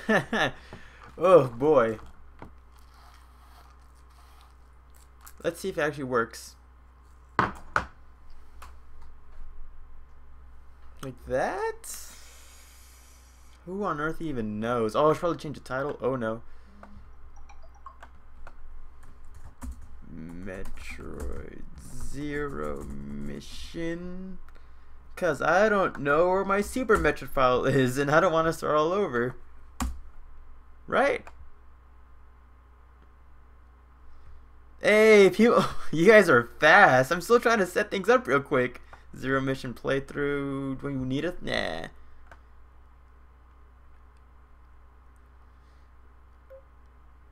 Metroid. Oh boy. Let's see if it actually works. Like that? Who on earth even knows? Oh, I should probably change the title. Oh no. Metroid Zero Mission. Cause I don't know where my Super Metroid file is and I don't want to start all over. Right? Hey, people, you guys are fast. I'm still trying to set things up real quick. Zero Mission playthrough. Do you need it? Nah.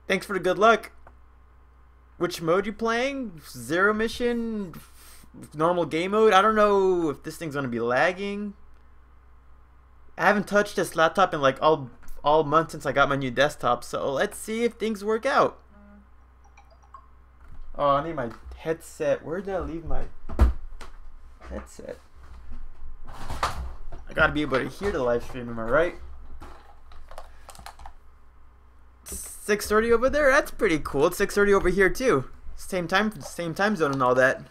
Thanks for the good luck. Which mode you playing? Zero Mission? Normal game mode? I don't know if this thing's gonna be lagging. I haven't touched this laptop in like all month since I got my new desktop, so let's see if things work out. Oh, I need my headset. Where did I leave my headset? I gotta be able to hear the live stream, am I right? 6:30 over there? That's pretty cool. It's 6:30 over here too. Same time zone and all that.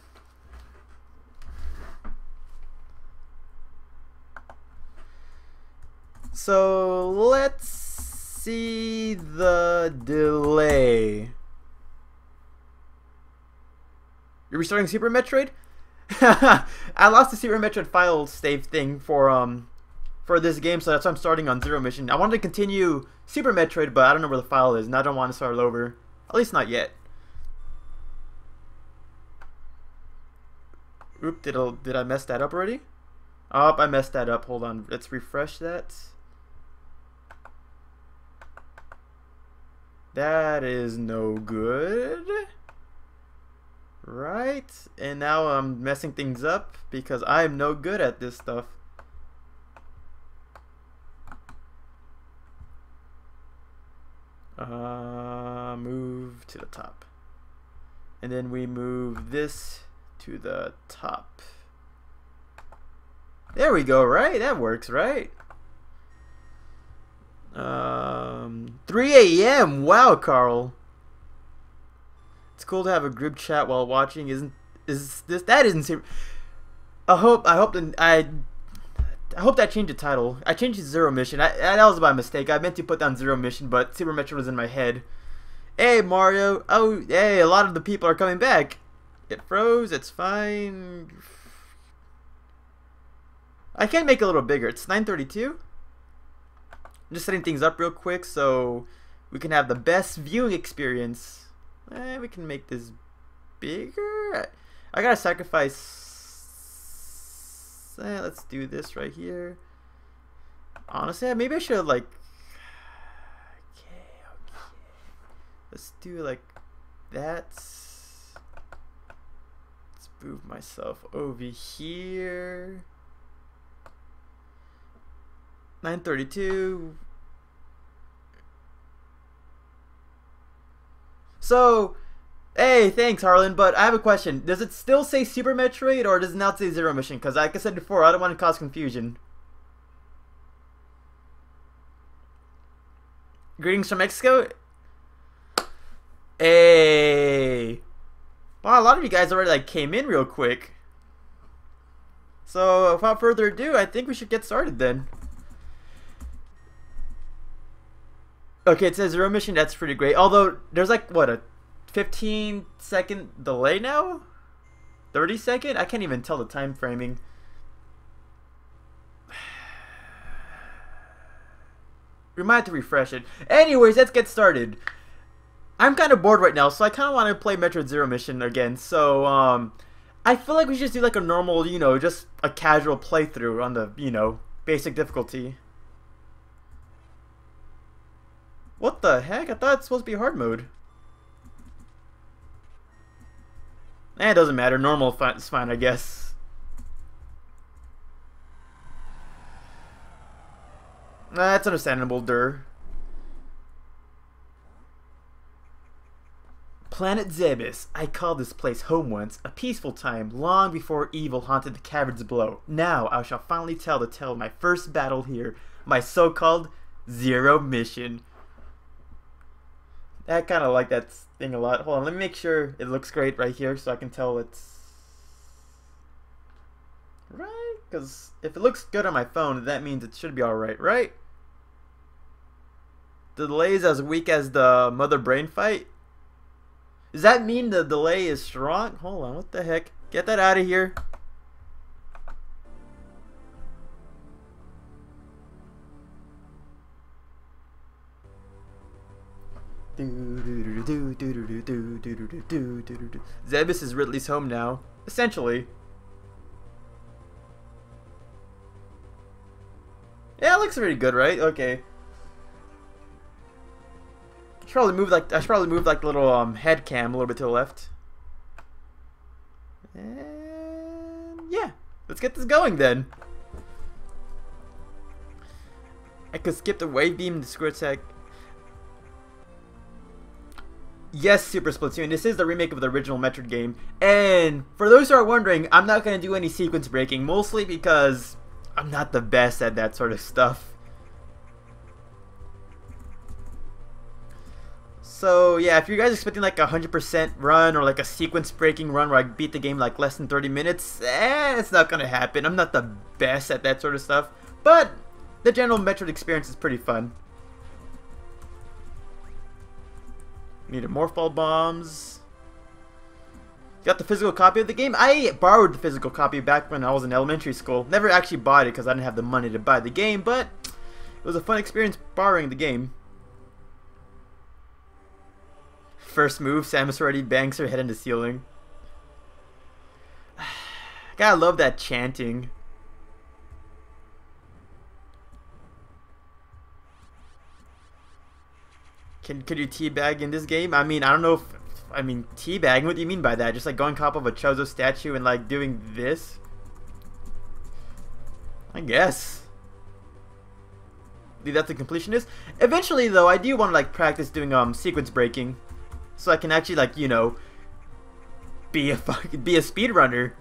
So let's see the delay. You're restarting Super Metroid? I lost the Super Metroid file save thing for this game, so that's why I'm starting on Zero Mission. I wanted to continue Super Metroid, but I don't know where the file is, and I don't want to start it over. At least not yet. Oop, did I mess that up already? Oh, I messed that up. Hold on. Let's refresh that. That is no good. Right? And now I'm messing things up because I'm no good at this stuff. Move to the top. And then we move this to the top. There we go, right? That works, right? 3 a.m. Wow, Carl. It's cool to have a group chat while watching. That isn't super. I hope that changed the title. I changed it to Zero Mission. That was by mistake. I meant to put down Zero Mission, but Super Metroid was in my head. Hey, Mario. Oh, hey, a lot of the people are coming back. It froze. It's fine. I can make it a little bigger. It's 9:32. I'm just setting things up real quick so we can have the best viewing experience. We can make this bigger. I gotta sacrifice. Let's do this right here. Honestly, maybe I should like. Okay. Let's do like that. Let's move myself over here. 9:32. So, hey, thanks, Harlan. But I have a question. Does it still say Super Metroid, or does it now say Zero Mission? Because, like I said before, I don't want to cause confusion. Greetings from Mexico. Hey. Wow, a lot of you guys already like came in real quick. So, without further ado, I think we should get started then. Okay, it says Zero Mission. That's pretty great. Although, there's like, what, a 15-second delay now? 30-second? I can't even tell the time framing. We might have to refresh it. Anyways, let's get started. I'm kind of bored right now, so I kind of want to play Metroid Zero Mission again. So, I feel like we should just do like a normal, you know, just a casual playthrough on the, you know, basic difficulty. What the heck? I thought it's supposed to be hard mode. It doesn't matter. Normal is fine, I guess. That's understandable, Dur. Planet Zebes. I called this place home once, a peaceful time, long before evil haunted the caverns below. Now I shall finally tell the tale of my first battle here, my so-called Zero mission. I kind of like that thing a lot. Hold on, let me make sure it looks great right here so I can tell it's right. Because if it looks good on my phone, that means it should be alright, right? The delay is as weak as the mother brain fight. Does that mean the delay is strong? Hold on, what the heck? Get that out of here. Zebus is Ridley's home now, essentially. Yeah, it looks pretty good, right? Okay. I should probably move like the little head cam a little bit to the left. And yeah, let's get this going then. I could skip the wave beam, the squirt tech. Yes, Super Splatoon. This is the remake of the original Metroid game. And for those who are wondering, I'm not going to do any sequence breaking, mostly because I'm not the best at that sort of stuff. So yeah, if you guys are expecting like a 100% run or like a sequence breaking run where I beat the game like less than 30 minutes, it's not going to happen. I'm not the best at that sort of stuff. But the general Metroid experience is pretty fun. Needed morph ball bombs. Got the physical copy of the game. I borrowed the physical copy back when I was in elementary school. Never actually bought it because I didn't have the money to buy the game, but it was a fun experience borrowing the game. First move, Samus already bangs her head in the ceiling. Gotta love that chanting. Could you teabag in this game? I mean, I don't know if... I mean, teabagging? What do you mean by that? Just like going top of a Chozo statue and like doing this? I guess. Leave that to completionist. Eventually, though, I do want to like practice doing sequence breaking, so I can actually like, you know, be a speedrunner.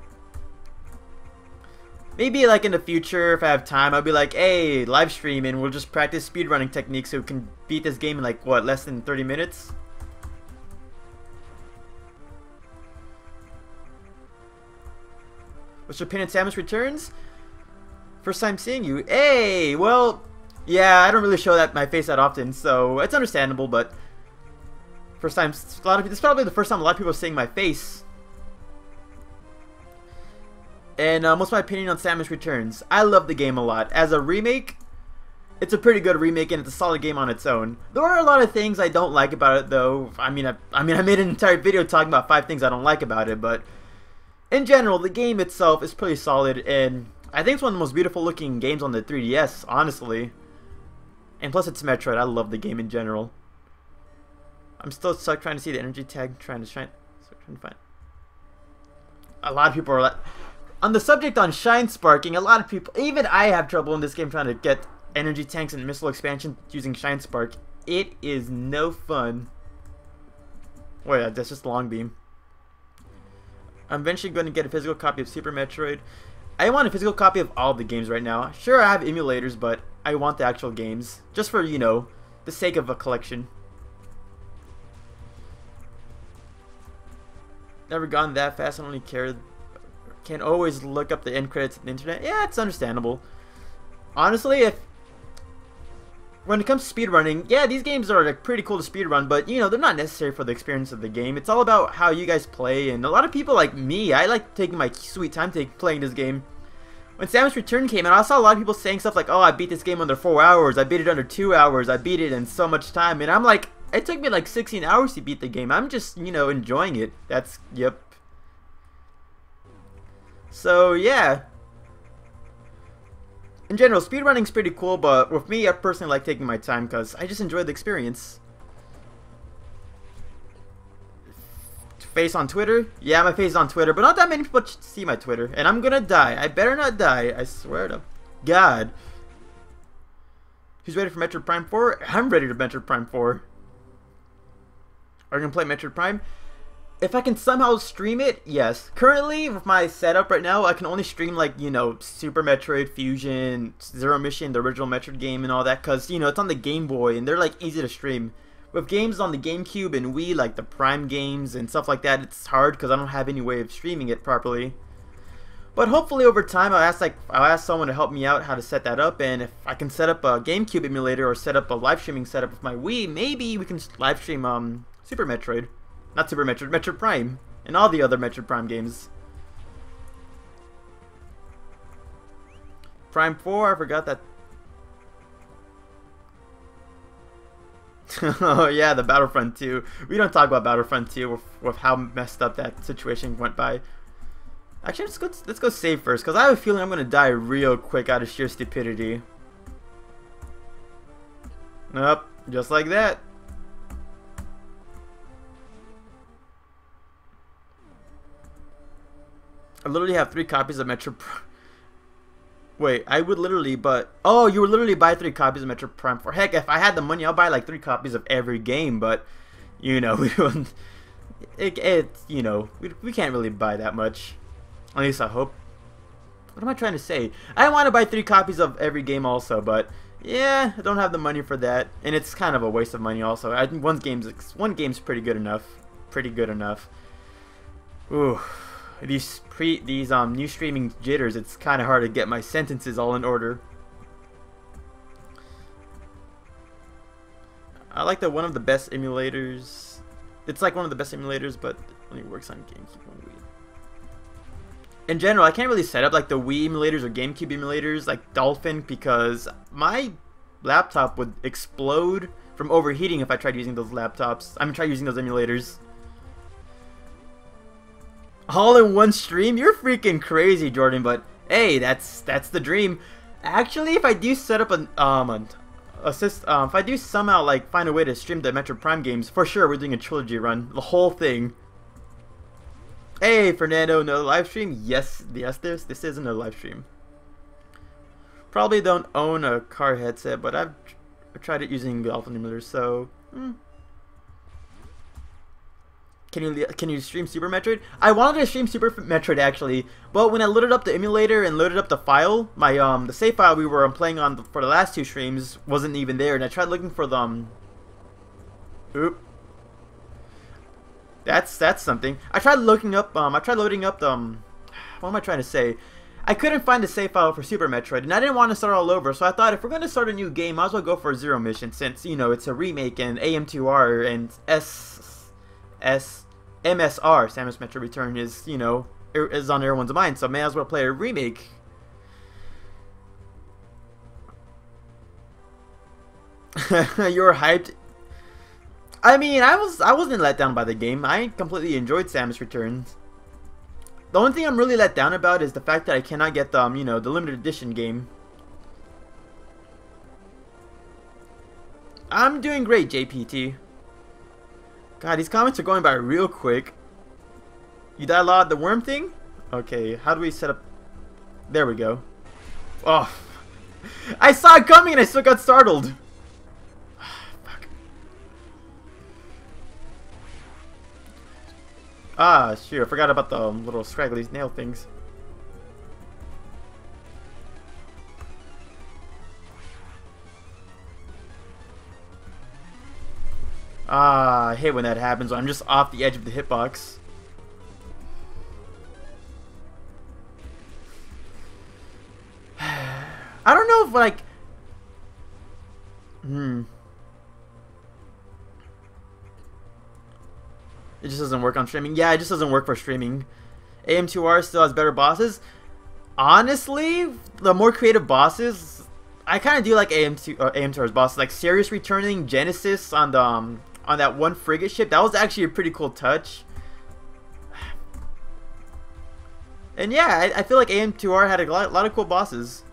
Maybe like in the future, if I have time, I'll be like, hey, live stream and we'll just practice speedrunning techniques so we can beat this game in like, what, less than 30 minutes? What's your opinion? Samus Returns? First time seeing you. Hey, well, yeah, I don't really show my face that often, so it's understandable, but first time, this is probably the first time a lot of people are seeing my face. And what's my opinion on Samus Returns? I love the game a lot. As a remake, it's a pretty good remake and it's a solid game on its own. There are a lot of things I don't like about it, though. I made an entire video talking about 5 things I don't like about it, but in general, the game itself is pretty solid, and I think it's one of the most beautiful looking games on the 3DS, honestly. And plus, it's Metroid. I love the game in general. I'm still stuck trying to see the energy tag, trying to find. A lot of people are like, on the subject on shine sparking, a lot of people, even I have trouble in this game trying to get energy tanks and missile expansion using shine spark. It is no fun. Wait, that's just long beam. I'm eventually going to get a physical copy of Super Metroid. I want a physical copy of all the games right now. Sure, I have emulators, but I want the actual games. Just for, you know, the sake of a collection. Never gone that fast, I don't really care. Can always look up the end credits on the internet. Yeah, it's understandable. Honestly, when it comes to speedrunning, yeah, these games are like pretty cool to speedrun, but you know, they're not necessary for the experience of the game. It's all about how you guys play, and a lot of people like me, I like taking my sweet time playing this game. When Samus Return came out, I saw a lot of people saying stuff like, oh, I beat this game under 4 hours, I beat it under 2 hours, I beat it in so much time, and I'm like, it took me like 16 hours to beat the game. I'm just, you know, enjoying it. That's, yep. So, yeah. In general, speedrunning's pretty cool, but with me, I personally like taking my time because I just enjoy the experience. Face on Twitter? Yeah, my face is on Twitter, but not that many people see my Twitter. And I'm gonna die. I better not die. I swear to God. Who's ready for Metroid Prime 4? I'm ready for Metroid Prime 4. Are you gonna play Metroid Prime? If I can somehow stream it, yes. Currently, with my setup right now, I can only stream, like, you know, Super Metroid, Fusion, Zero Mission, the original Metroid game and all that, because, you know, it's on the Game Boy, and they're, like, easy to stream. With games on the GameCube and Wii, like the Prime games and stuff like that, it's hard because I don't have any way of streaming it properly. But hopefully over time, I'll ask someone to help me out how to set that up, and if I can set up a GameCube emulator or set up a live streaming setup with my Wii, maybe we can live stream Super Metroid. Not Super Metroid, Metroid Prime, and all the other Metroid Prime games. Prime 4, I forgot that. Oh yeah, the Battlefront 2. We don't talk about Battlefront 2 with how messed up that situation went by. Actually, let's go save first, because I have a feeling I'm going to die real quick out of sheer stupidity. Nope, just like that. I literally have 3 copies of Metroid Prime. Wait, I would literally, but... Oh, you would literally buy 3 copies of Metroid Prime 4. Heck, if I had the money, I'll buy like 3 copies of every game, but... You know, we don't... you know, we can't really buy that much. At least I hope. What am I trying to say? I want to buy 3 copies of every game also, but... Yeah, I don't have the money for that. And it's kind of a waste of money also. I think one game's pretty good enough. Pretty good enough. Ooh. These new streaming jitters, it's kind of hard to get my sentences all in order. I like one of the best emulators. It's like one of the best emulators, but it only works on GameCube and Wii. In general, I can't really set up like the Wii emulators or GameCube emulators like Dolphin, because my laptop would explode from overheating if I tried using those laptops. Try using those emulators. All in one stream? You're freaking crazy, Jordan, but hey, that's the dream. Actually, if I do set up if I do somehow like find a way to stream the Metroid Prime games, for sure we're doing a trilogy run, the whole thing. Hey, Fernando, no live stream? Yes, this isn't a live stream. Probably don't own a car headset, but I've tried it using Dolphin emulators, so. Can you stream Super Metroid? I wanted to stream Super Metroid actually, but when I loaded up the emulator and loaded up the file, my the save file we were playing on for the last 2 streams wasn't even there, and I tried looking for the Oop. That's something. I tried loading up the what am I trying to say? I couldn't find the save file for Super Metroid, and I didn't want to start all over, so I thought if we're going to start a new game, might as well go for a Zero Mission, since, you know, it's a remake, and AM2R and MSR, Samus Metroid Return, is, you know, is on everyone's mind, so may as well play a remake. You're hyped. I mean, I wasn't let down by the game. I completely enjoyed Samus Returns. The only thing I'm really let down about is the fact that I cannot get the, you know, the limited edition game. I'm doing great, JPT. God, these comments are going by real quick. You dialogue the worm thing? Okay, how do we set up... There we go. Oh. I saw it coming and I still got startled. Fuck. Ah, shoot, I forgot about the little scraggly nail things. Ah, I hate when that happens when I'm just off the edge of the hitbox. I don't know if, like... It just doesn't work on streaming. Yeah, it just doesn't work for streaming. AM2R still has better bosses. Honestly, the more creative bosses... I kind of do like AM2R's bosses. Like, Sirius returning Genesis on the... on that one frigate ship, that was actually a pretty cool touch. And yeah, I feel like AM2R had a lot of cool bosses.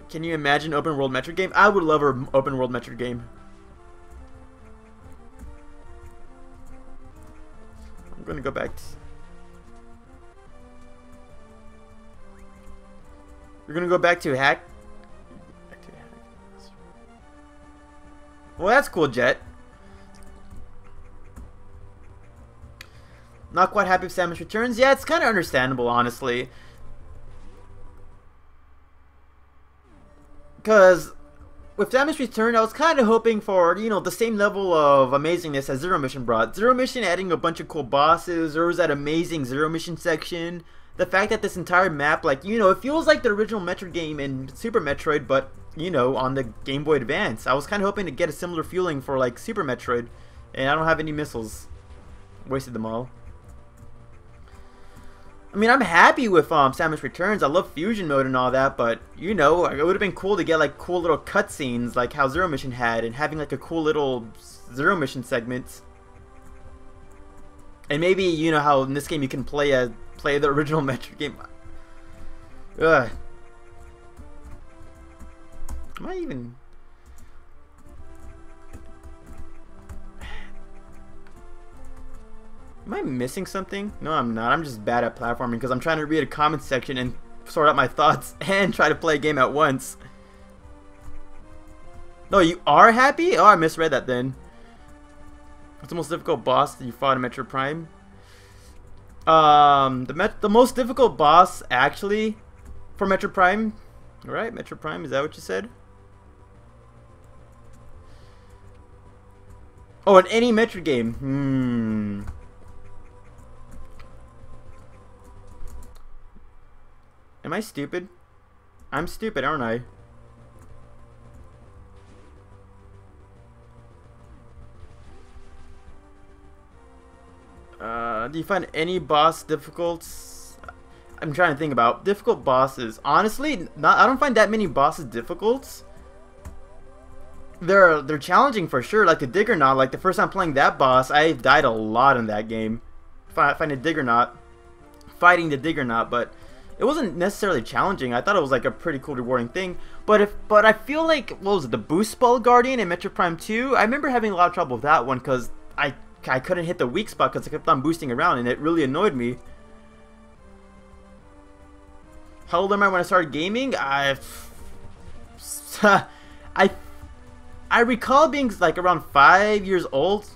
Can you imagine an open world Metroid game? I would love an open world Metroid game. I'm gonna go back to... We're gonna go back to hack. Well, that's cool, Jet. Not quite happy with Samus Returns. Yeah, it's kind of understandable, honestly. Because with Samus Return, I was kind of hoping for, you know, the same level of amazingness as Zero Mission brought. Zero Mission adding a bunch of cool bosses. There was that amazing Zero Mission section. The fact that this entire map, like, you know, it feels like the original Metroid game in Super Metroid, but, you know, on the Game Boy Advance. I was kind of hoping to get a similar feeling for, like, Super Metroid. And I don't have any missiles. Wasted them all. I mean, I'm happy with Samus Returns. I love fusion mode and all that, but, you know, it would have been cool to get, like, cool little cutscenes like how Zero Mission had, and having, like, a cool little Zero Mission segment. And maybe, you know, how in this game you can play the original Metroid game. Ugh. Am I even... Am I missing something? No, I'm not. I'm just bad at platforming because I'm trying to read a comment section and sort out my thoughts and try to play a game at once. No, you are happy? Oh, I misread that then. What's the most difficult boss that you fought in Metroid Prime? The most difficult boss, actually, for Metroid Prime. Right, Metroid Prime, is that what you said? Oh, in any Metroid game. Am I stupid? I'm stupid, aren't I? Do you find any boss difficult? I'm trying to think about difficult bosses. Honestly, I don't find that many bosses difficult. They're challenging for sure. Like the Diggernaut, like the first time playing that boss, I died a lot in that game. Fighting the Diggernaut, but it wasn't necessarily challenging. I thought it was like a pretty cool, rewarding thing. But I feel like, what was it, the Boost Ball Guardian in Metroid Prime 2? I remember having a lot of trouble with that one because I couldn't hit the weak spot because I kept on boosting around and it really annoyed me. How old am I when I started gaming? I recall being like around 5 years old.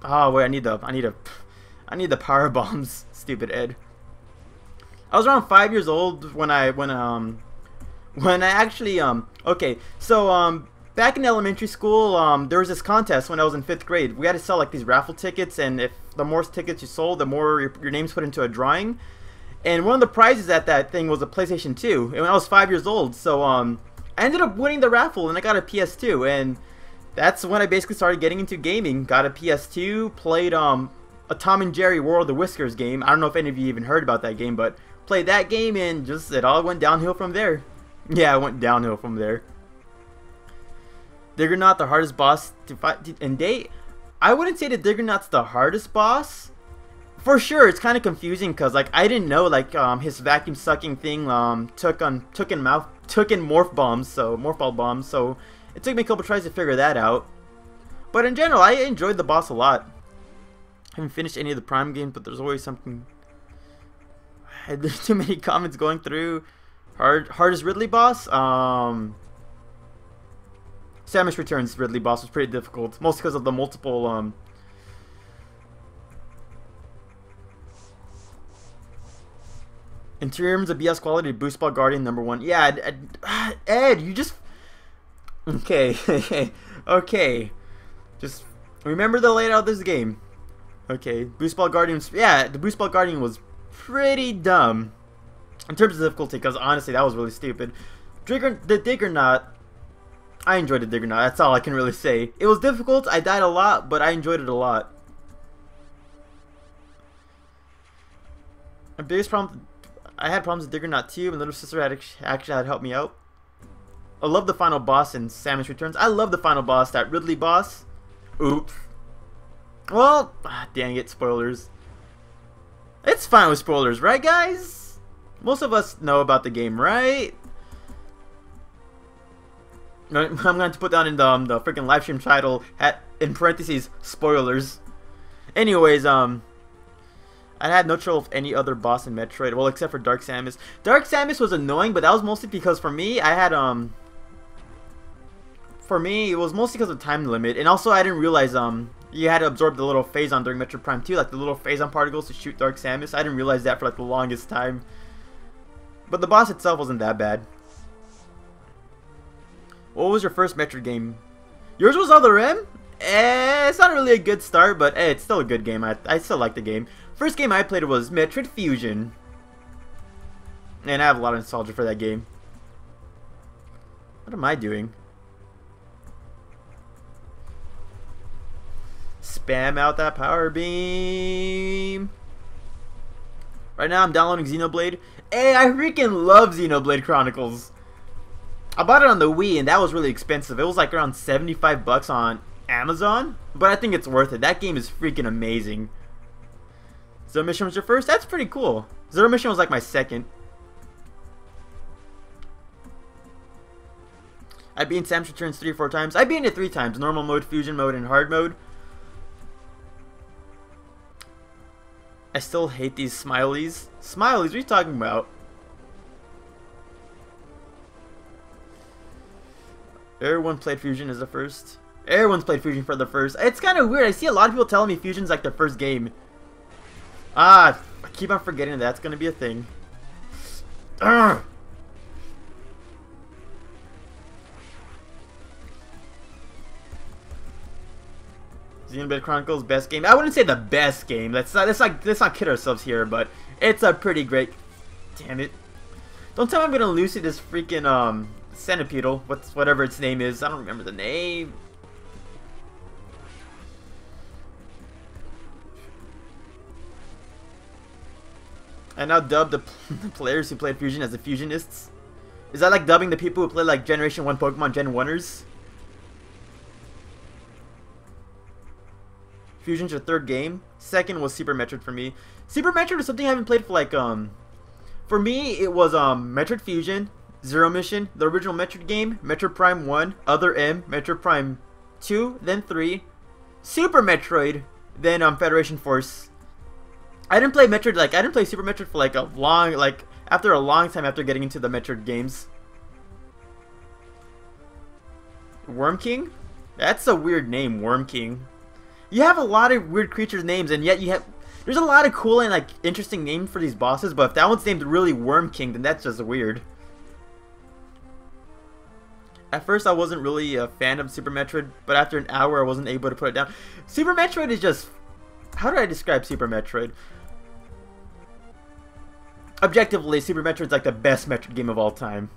Oh wait, I need the power bombs. Stupid Ed. I was around 5 years old when I actually okay, so back in elementary school, there was this contest when I was in 5th grade. We had to sell like these raffle tickets, and if the more tickets you sold, the more your name's put into a drawing. And one of the prizes at that thing was a PlayStation 2. And when I was 5 years old, so I ended up winning the raffle, and I got a PS2. And that's when I basically started getting into gaming. Got a PS2, played a Tom and Jerry World of the Whiskers game. I don't know if any of you even heard about that game, but played that game, and just it all went downhill from there. Yeah, it went downhill from there. Diggernaut, the hardest boss to fight in date. I wouldn't say that Diggernaut's the hardest boss. For sure, it's kind of confusing because like I didn't know like his vacuum sucking thing took in morph bombs, so morph ball bombs. So it took me a couple tries to figure that out. But in general, I enjoyed the boss a lot. I haven't finished any of the Prime games, but there's always something. There's too many comments going through. Hardest Ridley boss. Samus Returns Ridley boss was pretty difficult, mostly because of the multiple in terms of BS quality, Boost Ball Guardian #1. Yeah, Ed, you just okay, okay. Just remember the layout of this game. Okay, Boost Ball Guardian. Yeah, the Boost Ball Guardian was pretty dumb in terms of difficulty, because honestly, that was really stupid. The Diggernaut. I enjoyed the Diggernaut. That's all I can really say. It was difficult. I died a lot, but I enjoyed it a lot. My biggest problem. I had problems with Diggernaut too. My little sister actually had helped me out. I love the final boss in Samus Returns. I love the final boss, that Ridley boss. Oops. Well, dang it, spoilers. It's fine with spoilers, right, guys? Most of us know about the game, right? I'm going to put down in the freaking live stream title in parentheses spoilers. Anyways, I had no trouble with any other boss in Metroid, well, except for Dark Samus. Dark Samus was annoying, but that was mostly because for me, I had for me, it was mostly because of time limit, and also I didn't realize you had to absorb the little phazon during Metroid Prime 2, like the little phazon particles to shoot Dark Samus. I didn't realize that for like the longest time. But the boss itself wasn't that bad. What was your first Metroid game? Yours was Other M? It's not really a good start, but it's still a good game. I still like the game. First game I played was Metroid Fusion. And I have a lot of nostalgia for that game. What am I doing? Spam out that power beam. Right now I'm downloading Xenoblade. Hey, I freaking love Xenoblade Chronicles. I bought it on the Wii and that was really expensive. It was like around 75 bucks on Amazon, but I think it's worth it. That game is freaking amazing. Zero Mission was your first? That's pretty cool. Zero Mission was like my second. I beat Samus Returns 3 or 4 times. I beat it 3 times. Normal mode, fusion mode, and hard mode. I still hate these smileys. Smileys? What are you talking about? Everyone played Fusion as the first. Everyone's played Fusion for the first. It's kind of weird. I see a lot of people telling me Fusion's like their first game. Ah, I keep on forgetting that's going to be a thing. Urgh. Xenoblade Chronicles best game. I wouldn't say the best game. Let's not kid ourselves here, but it's a pretty great. Damn it! Don't tell me I'm gonna lose to this freaking Centipedal. Whatever its name is. I don't remember the name. I now dub the players who played Fusion as the Fusionists. Is that like dubbing the people who play like Generation 1 Pokemon Gen 1ers? Fusion's your third game. Second was Super Metroid for me. Super Metroid was something I haven't played for like for me it was Metroid Fusion, Zero Mission, the original Metroid game, Metroid Prime 1, Other M, Metroid Prime 2, then 3, Super Metroid, then Federation Force. I didn't play Metroid I didn't play Super Metroid for like after a long time after getting into the Metroid games. Worm King? That's a weird name, Worm King. You have a lot of weird creatures' names, and yet there's a lot of cool and like interesting names for these bosses. But if that one's named really Worm King, then that's just weird. At first, I wasn't really a fan of Super Metroid, but after an hour, I wasn't able to put it down. Super Metroid is just, how do I describe Super Metroid? Objectively, Super Metroid's like the best Metroid game of all time.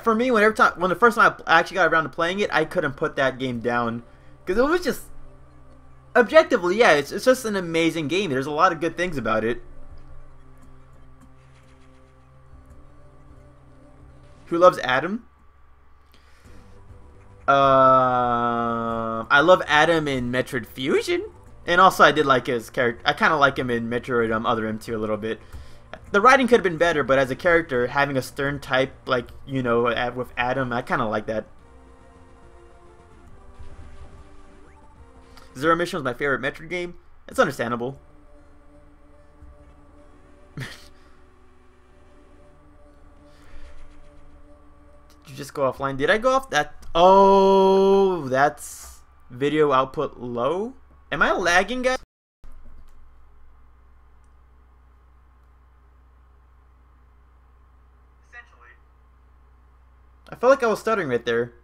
For me, when the first time I actually got around to playing it, I couldn't put that game down. Because it was just, objectively, yeah, it's just an amazing game. There's a lot of good things about it. Who loves Adam? I love Adam in Metroid Fusion. And also I did like his character. I kind of like him in Metroid Other M too a little bit. The writing could have been better, but as a character, having a stern type, like, you know, with Adam, I kind of like that. Zero Mission was my favorite Metroid game. It's understandable. Did you just go offline? Did I go off that? Oh, that's video output low? Am I lagging, guys? Essentially. I felt like I was stuttering right there.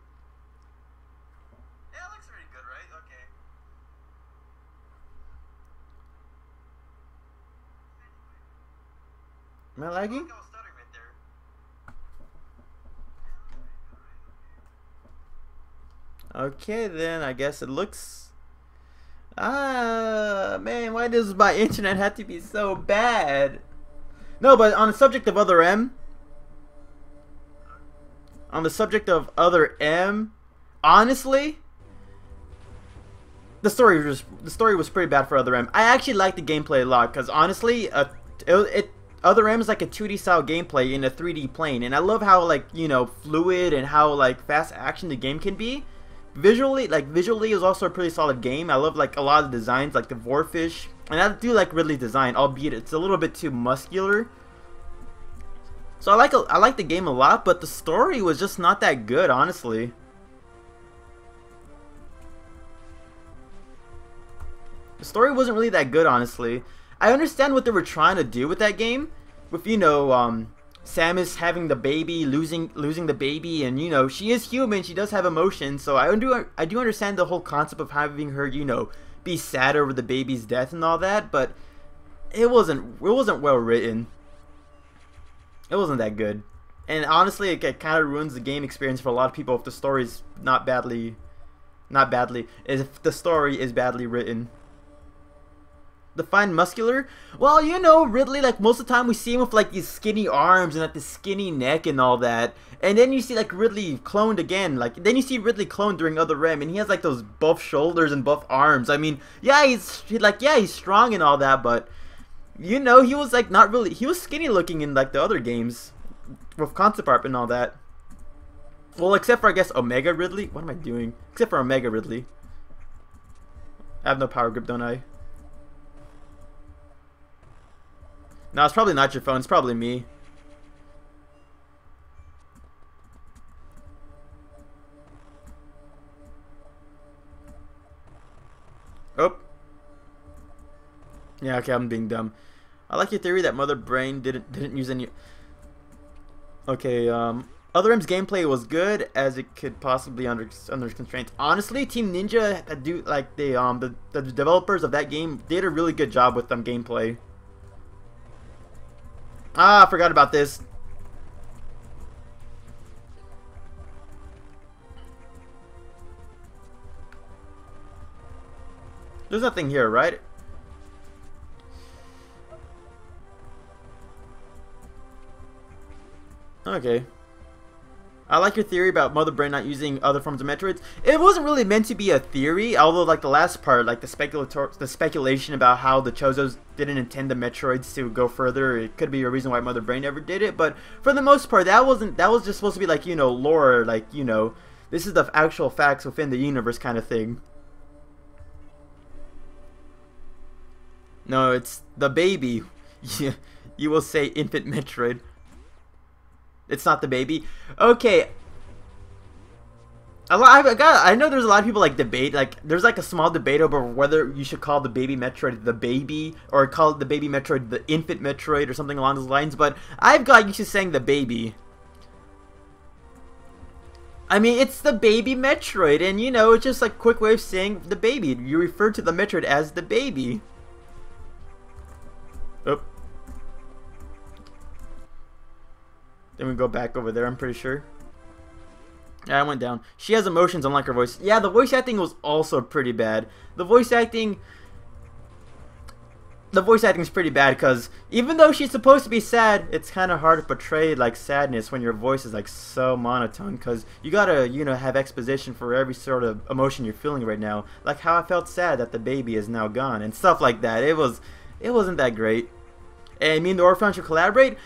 Am I lagging? Okay, then I guess it looks. Ah, man, why does my internet have to be so bad? No, but on the subject of Other M. On the subject of Other M, honestly, the story was pretty bad for Other M. I actually liked the gameplay a lot because honestly, Other M is like a 2D style gameplay in a 3D plane, and I love how, like, you know, fluid and how like fast action the game can be. Visually it was also a pretty solid game. I love like a lot of the designs, like the Vorfish, and I do like Ridley's design, albeit it's a little bit too muscular. So I like the game a lot, but the story was just not that good, honestly. The story wasn't really that good, honestly. I understand what they were trying to do with that game, with, you know, Samus having the baby, losing the baby, and, you know, she is human, she does have emotions, so I do understand the whole concept of having her, you know, be sad over the baby's death and all that, but it wasn't well written. It wasn't that good. And honestly, it kind of ruins the game experience for a lot of people if the story's not badly, if the story is badly written. Defined muscular? Well, you know, Ridley, like, most of the time we see him with, like, these skinny arms and, like, the skinny neck and all that. And then you see, like, Ridley cloned again. Like, then you see Ridley cloned during Other M, and he has, like, those buff shoulders and buff arms. I mean, yeah, he's strong and all that, but, you know, he was, like, not really, he was skinny looking in, like, the other games with concept art and all that. Well, except for, I guess, Omega Ridley. What am I doing? Except for Omega Ridley. I have no power grip, don't I? No, it's probably not your phone. It's probably me. Oh. Yeah, okay, I'm being dumb. I like your theory that Mother Brain didn't use any. Okay, Other M's gameplay was good as it could possibly under constraints. Honestly, Team Ninja the developers of that game did a really good job with gameplay. Ah, I forgot about this. There's nothing here, right? Okay. I like your theory about Mother Brain not using other forms of Metroids. It wasn't really meant to be a theory, although like the last part, like the speculation about how the Chozos didn't intend the Metroids to go further, it could be a reason why Mother Brain never did it. But for the most part, that was just supposed to be like, you know, lore, like, you know, this is the actual facts within the universe kind of thing. No, it's the baby. You will say infant Metroid. It's not the baby. Okay. I know there's a lot of people like debate, like there's like a small debate over whether you should call the baby Metroid the baby or call the baby Metroid the infant Metroid or something along those lines, but I've got used to saying the baby. I mean, it's the baby Metroid, and you know, it's just like a quick way of saying the baby. You refer to the Metroid as the baby. Oh. Then we go back over there, I'm pretty sure. Yeah, I went down. She has emotions unlike her voice. Yeah, the voice acting was also pretty bad. The voice acting is pretty bad because even though she's supposed to be sad, it's kind of hard to portray like sadness when your voice is like so monotone, because you gotta, you know, have exposition for every sort of emotion you're feeling right now. Like how I felt sad that the baby is now gone and stuff like that. It wasn't that great. And me and the Orpheon should collaborate.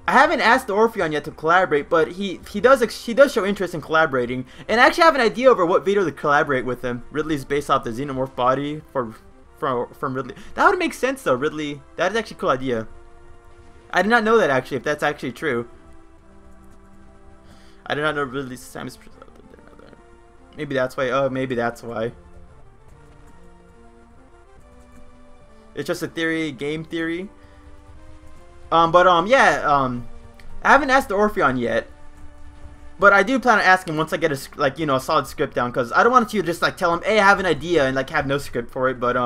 I haven't asked the Orpheon yet to collaborate, but he does show interest in collaborating, and I actually have an idea over what video to collaborate with him. Ridley's based off the Xenomorph body from Ridley. That would make sense though, Ridley. That is actually a cool idea. I did not know that actually, if that's actually true. I did not know Ridley's Samus. Maybe that's why. Oh, maybe that's why. It's just a theory, game theory. I haven't asked the Orpheon yet, but I do plan on asking once I get a solid script down, because I don't want you to just like tell him, hey, I have an idea, and like have no script for it. But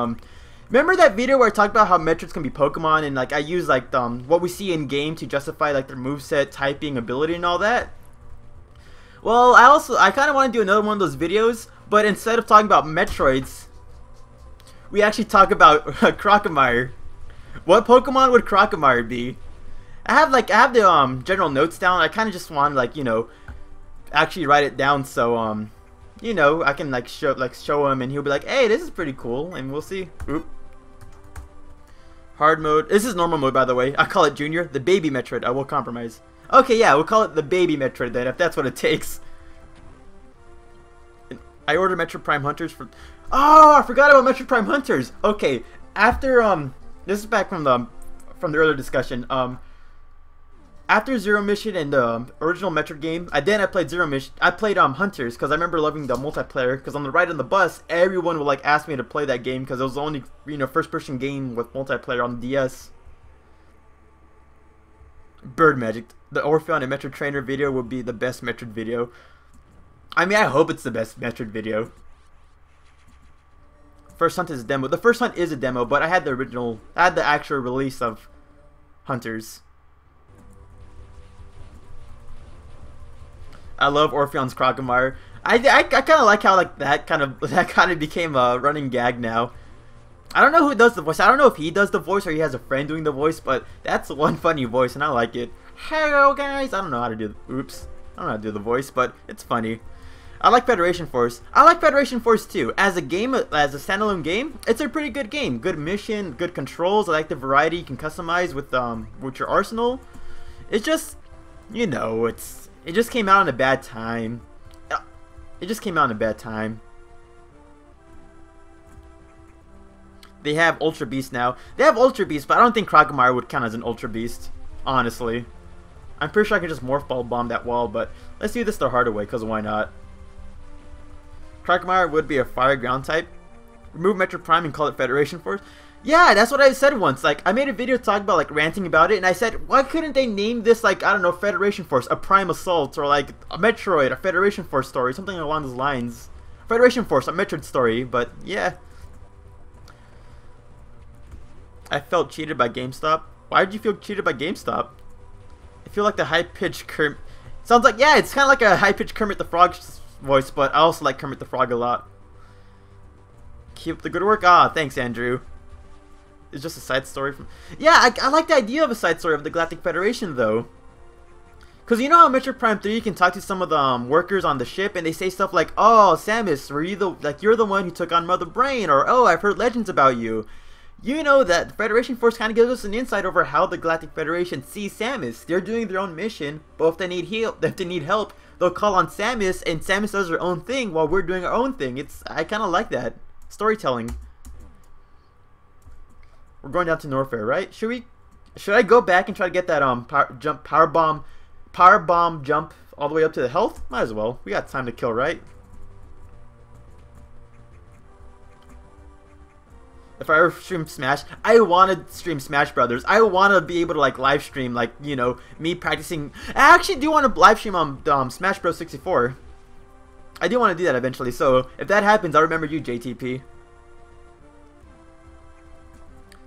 remember that video where I talked about how Metroids can be Pokemon, and like I use like what we see in game to justify like their moveset, typing, ability, and all that? Well, I kind of want to do another one of those videos, but instead of talking about Metroids, we actually talk about Crocomire. What Pokemon would Crocomire be? I have the general notes down. I kind of just want to like, you know, actually write it down so you know, I can like show him and he'll be like, hey, this is pretty cool, and we'll see. Oop. Hard mode. This is normal mode, by the way. I call it Junior, the baby Metroid. I will compromise. Okay, yeah, we'll call it the baby Metroid then, if that's what it takes. I ordered Metroid Prime Hunters for. Oh, I forgot about Metroid Prime Hunters. Okay, after this is back from the earlier discussion. after Zero Mission and the original Metroid game, I played Zero Mission. I played Hunters because I remember loving the multiplayer. Because on the ride on the bus, everyone would like ask me to play that game because it was the only first-person game with multiplayer on the DS. Bird Magic, the Orpheon and Metroid Trainer video would be the best Metroid video. I mean, I hope it's the best Metroid video. First Hunt is a demo. The First Hunt is a demo, but I had the original. I had the actual release of Hunters. I love Orpheon's Crocomire. I kind of like how like that kind of became a running gag now. I don't know who does the voice. I don't know if he does the voice or he has a friend doing the voice, but that's one funny voice and I like it. Hello guys. I don't know how to do. Oops. I don't know how to do the voice, but it's funny. I like Federation Force. I like Federation Force too. As a game, as a standalone game, it's a pretty good game. Good mission, good controls. I like the variety you can customize with your arsenal. It's just, you know, it just came out in a bad time. It just came out in a bad time. They have Ultra Beast now. They have Ultra Beast, but I don't think Crocomire would count as an Ultra Beast, honestly. I'm pretty sure I can just Morph Ball bomb that wall, but let's do this the harder way, because why not? Crocomire would be a fire ground type. Remove Metroid Prime and call it Federation Force. Yeah, that's what I said once. Like, I made a video talking about, like, ranting about it, and I said, why couldn't they name this, like, I don't know, Federation Force, a Prime Assault, or, like, a Metroid, a Federation Force story, something along those lines. Federation Force, a Metroid story, but, yeah. I felt cheated by GameStop. Why did you feel cheated by GameStop? I feel like the high-pitched Kermit... Sounds like, yeah, it's kind of like a high-pitched Kermit the Frog voice, but I also like Kermit the Frog a lot. Keep up the good work. Ah, thanks, Andrew. It's just a side story from... Yeah, I like the idea of a side story of the Galactic Federation, though. Because you know how Metroid Prime 3 you can talk to some of the workers on the ship, and they say stuff like, oh, Samus, were you you're the one who took on Mother Brain, or, oh, I've heard legends about you. You know that the Federation Force kind of gives us an insight over how the Galactic Federation sees Samus. They're doing their own mission, but if they need help, they'll call on Samus, and Samus does her own thing while we're doing our own thing. I kind of like that storytelling. We're going down to Norfair, right? Should I go back and try to get that power bomb jump all the way up to the health? Might as well. We got time to kill, right? If I ever stream Smash, I want to stream Smash Brothers. I want to be able to like live stream, like, you know, me practicing. I actually do want to live stream on Smash Bros 64. I do want to do that eventually. So if that happens, I'll remember you, JTP.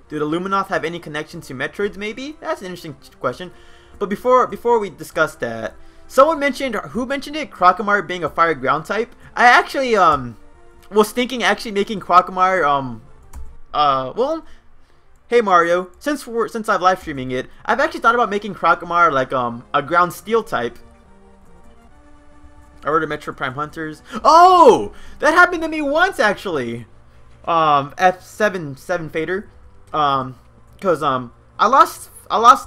Do the Luminoth have any connection to Metroids? Maybe that's an interesting question. But before we discuss that, someone mentioned, who mentioned it? Crocomire being a fire ground type. I actually was thinking actually making Crocomire well, hey Mario, since I've live streaming it, I've actually thought about making Crocomire like a ground steel type. I ordered Metro Prime Hunters. Oh, that happened to me once actually. F7 Fader. Cause I lost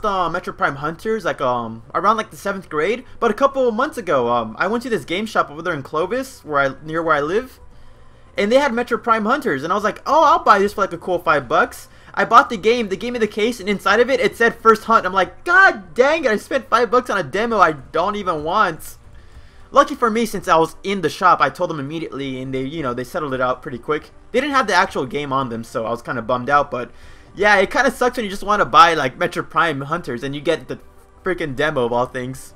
Metro Prime Hunters like around like the 7th grade, but a couple of months ago I went to this game shop over there in Clovis near where I live. And they had Metro Prime Hunters, and I was like, oh, I'll buy this for like a cool $5. I bought the game, they gave me the case, and inside of it, it said First Hunt. I'm like, god dang it, I spent $5 on a demo I don't even want. Lucky for me, since I was in the shop, I told them immediately, and they, you know, they settled it out pretty quick. They didn't have the actual game on them, so I was kind of bummed out, but yeah, it kind of sucks when you just want to buy like Metro Prime Hunters, and you get the freaking demo of all things.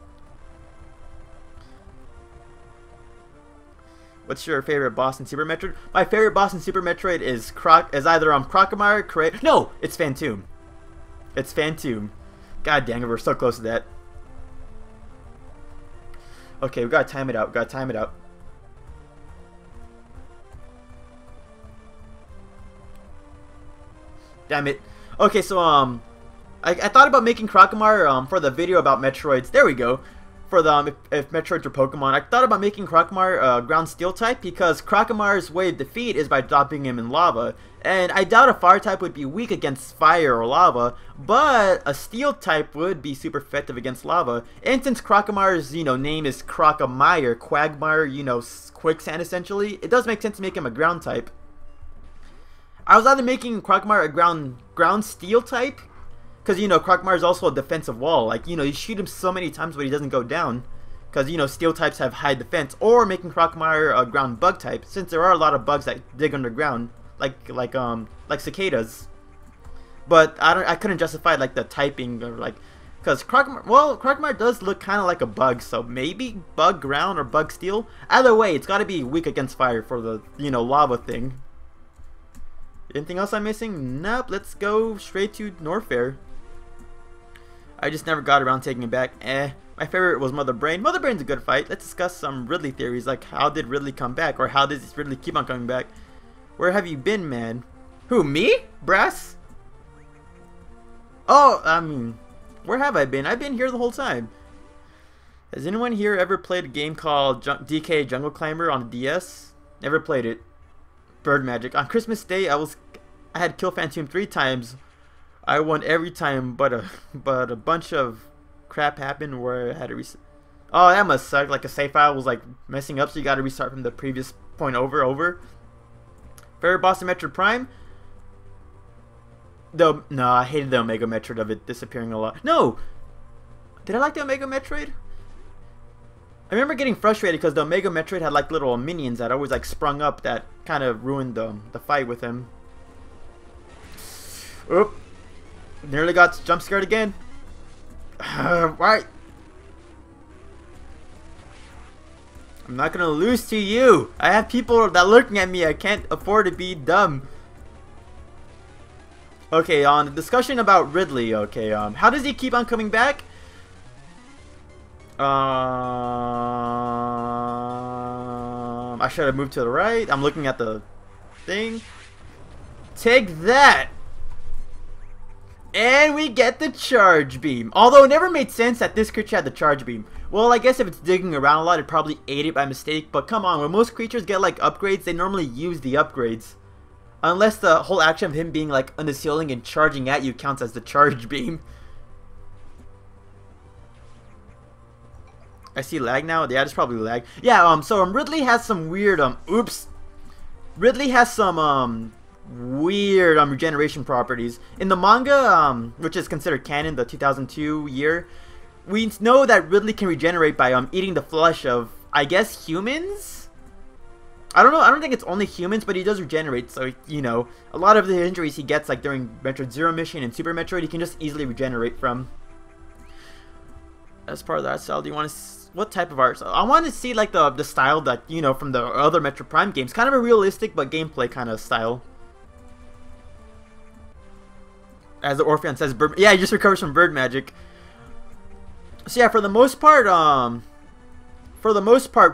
What's your favorite boss in Super Metroid? My favorite boss in Super Metroid is either Crocomire, no, it's Phantom. It's Phantom. God dang it, we're so close to that. Okay, we gotta time it out. Damn it. Okay, so I thought about making Crocomire for the video about Metroids. There we go. For the if Metroids are Pokemon, I thought about making Crocomire ground steel type because Crocomire's way of defeat is by dropping him in lava, and I doubt a fire type would be weak against fire or lava, but a steel type would be super effective against lava. And since Crocomire's, you know, name is Crocomire, Quagmire, you know, quicksand essentially, it does make sense to make him a ground type. I was either making Crocomire a ground steel type, Because, you know, Crocmire is also a defensive wall. Like, you know, you shoot him so many times but he doesn't go down. Because, you know, steel types have high defense. Or making Crocmire a ground bug type. Since there are a lot of bugs that dig underground. Like cicadas. But I couldn't justify, like, the typing or, like... Because Crocmire does look kind of like a bug. So maybe bug ground or bug steel. Either way, it's got to be weak against fire for the, you know, lava thing. Anything else I'm missing? Nope. Let's go straight to Norfair. I just never got around taking it back. My favorite was Mother Brain. Mother Brain's a good fight. Let's discuss some Ridley theories, like how did Ridley come back, or how does Ridley keep on coming back? Where have you been, man? Who, me? Brass? Oh, I mean, where have I been? I've been here the whole time. Has anyone here ever played a game called DK Jungle Climber on the DS? Never played it. Bird Magic. On Christmas Day, I had Kill Phantom 3 times. I won every time, but a bunch of crap happened where I had to reset. Oh, that must suck. Like a save file was like messing up, so you got to restart from the previous point over. Favorite boss in Metroid Prime? No, I hated the Omega Metroid of it disappearing a lot. No, did I like the Omega Metroid? I remember getting frustrated because the Omega Metroid had like little minions that always like sprung up that kind of ruined the fight with him. Oop. Nearly got jump scared again. Right. I'm not gonna lose to you. I have people that are looking at me. I can't afford to be dumb. Okay, on the discussion about Ridley. Okay, how does he keep on coming back? I should have moved to the right. I'm looking at the thing. Take that. And we get the charge beam. Although it never made sense that this creature had the charge beam. Well, I guess if it's digging around a lot, it probably ate it by mistake. But come on, when most creatures get like upgrades, they normally use the upgrades. Unless the whole action of him being like on the ceiling and charging at you counts as the charge beam. I see lag now. Yeah, it's probably lag. Yeah, so Ridley has some weird Ridley has some weird regeneration properties. In the manga, which is considered canon, the 2002 year, we know that Ridley can regenerate by eating the flesh of, I guess, humans? I don't know, I don't think it's only humans, but he does regenerate, so, you know, a lot of the injuries he gets, like during Metroid Zero Mission and Super Metroid, he can just easily regenerate from. As part of the art style, do you want to... What type of art style? I want to see, like, the style that, you know, from the other Metroid Prime games. Kind of a realistic, but gameplay kind of style. As the Orpheon says, yeah, he just recovers from bird magic. So yeah, for the most part,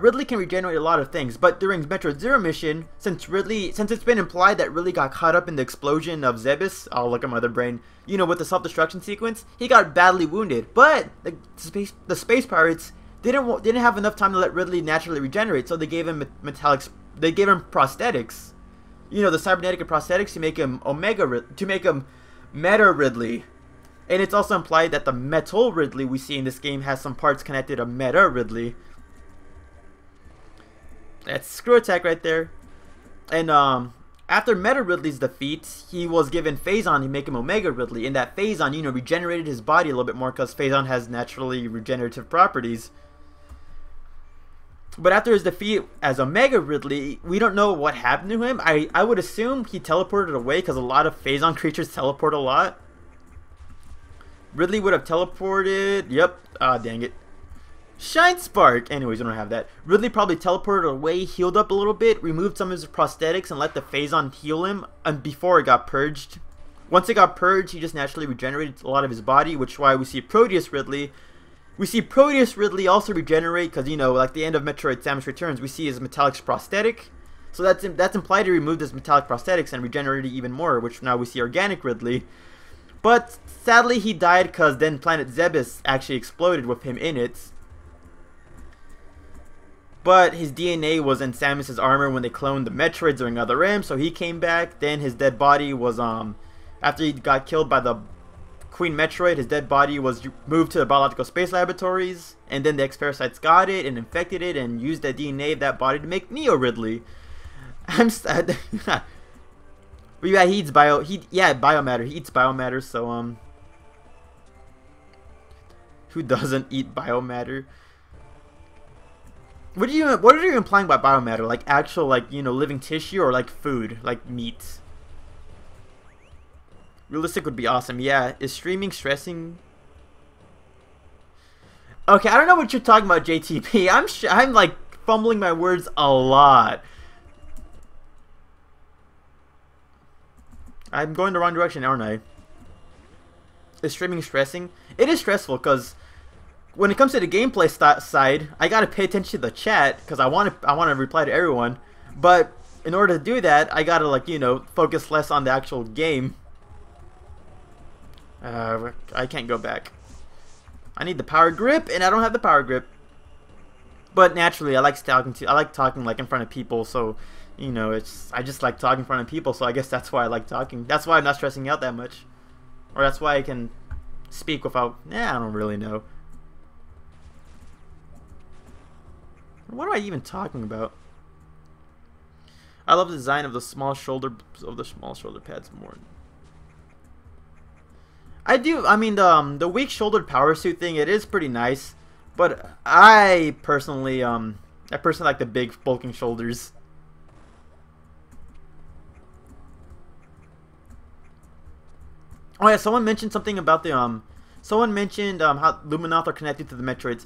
Ridley can regenerate a lot of things. But during Metroid Zero Mission, since it's been implied that Ridley got caught up in the explosion of Zebes, oh look at Mother Brain, you know, with the self-destruction sequence, he got badly wounded. But the space pirates didn't have enough time to let Ridley naturally regenerate, so they gave him prosthetics. You know, the cybernetic prosthetics to make him Meta Ridley. And it's also implied that the Metal Ridley we see in this game has some parts connected to Meta Ridley. That's screw attack right there. And after Meta Ridley's defeat, he was given Phazon to make him Omega Ridley. And that Phazon, you know, regenerated his body a little bit more because Phazon has naturally regenerative properties. But after his defeat as Omega Ridley, we don't know what happened to him. I would assume he teleported away because a lot of Phazon creatures teleport a lot. Ridley would have teleported. Yep. Ah, dang it. Shine Spark. Anyways, we don't have that. Ridley probably teleported away, healed up a little bit, removed some of his prosthetics, and let the Phazon heal him before it got purged. Once it got purged, he just naturally regenerated a lot of his body, which is why we see Proteus Ridley. We see Proteus Ridley also regenerate because, you know, like the end of Metroid Samus Returns, we see his metallic prosthetic. So that's implied he removed his metallic prosthetics and regenerated even more, which now we see Organic Ridley. But sadly he died because then Planet Zebes actually exploded with him in it. But his DNA was in Samus's armor when they cloned the Metroids during Other M, so he came back. Then his dead body was, after he got killed by the Queen Metroid, his dead body was moved to the Biological Space Laboratories, and then the X-Parasites got it and infected it and used the DNA of that body to make Neo Ridley. I'm sad. But yeah, he eats biomatter. He eats biomatter, so Who doesn't eat biomatter? What are you implying by biomatter? Like actual, like, you know, living tissue, or like food, like meat? Realistic would be awesome. Yeah, is streaming stressing? Okay, I don't know what you're talking about, JTP. I'm like fumbling my words a lot. I'm going the wrong direction, aren't I? Is streaming stressing? It is stressful because when it comes to the gameplay side, I gotta pay attention to the chat because I want to reply to everyone. But in order to do that, I gotta, like, you know, focus less on the actual game. I can't go back. I need the power grip, and I don't have the power grip. But naturally, I like talking like in front of people, so you know, I just like talking in front of people, so I guess that's why I like talking. That's why I'm not stressing out that much. Or that's why I can speak without, I don't really know. What am I even talking about? I love the design of the small shoulder pads more. I do. I mean, the weak shouldered power suit thing, it is pretty nice, but I personally like the big bulking shoulders. Oh yeah, someone mentioned something about the someone mentioned how Luminoth are connected to the Metroids.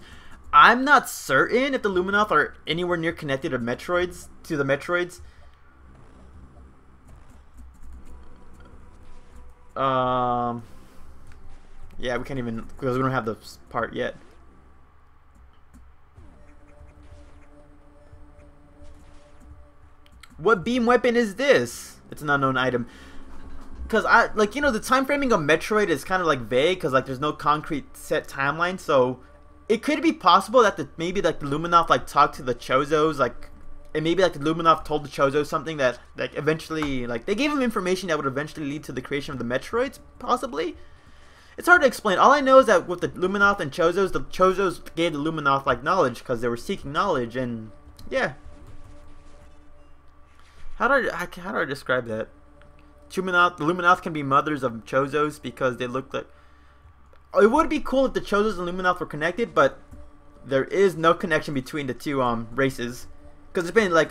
I'm not certain if the Luminoth are anywhere near connected to Metroids. Yeah, we can't even, because we don't have the part yet. What beam weapon is this? It's an unknown item. Because like, you know, the time framing of Metroid is kind of like vague, because like there's no concrete set timeline. So it could be possible that maybe like the Luminoth like talked to the Chozos, like, and maybe like the Luminoth told the Chozos something that like eventually, like, they gave him information that would eventually lead to the creation of the Metroids, possibly. It's hard to explain. All I know is that with the Luminoth and Chozos, the Chozos gave the Luminoth like knowledge because they were seeking knowledge, and yeah. How do I describe that? The Luminoth can be mothers of Chozos because they look like. It would be cool if the Chozos and Luminoth were connected, but there is no connection between the two races, because it's been like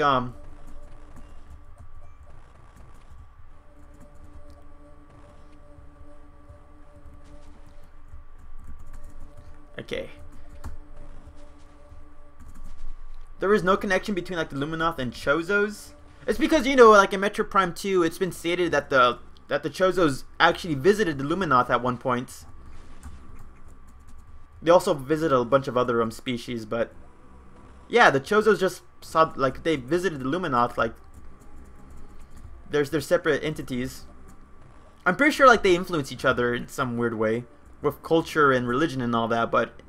okay. There is no connection between like the Luminoth and Chozos. It's because, you know, like in Metroid Prime 2, it's been stated that the Chozos actually visited the Luminoth at one point. They also visited a bunch of other species, but yeah, the Chozos just saw, like, they visited the Luminoth, like they're separate entities. I'm pretty sure like they influence each other in some weird way with culture and religion and all that, but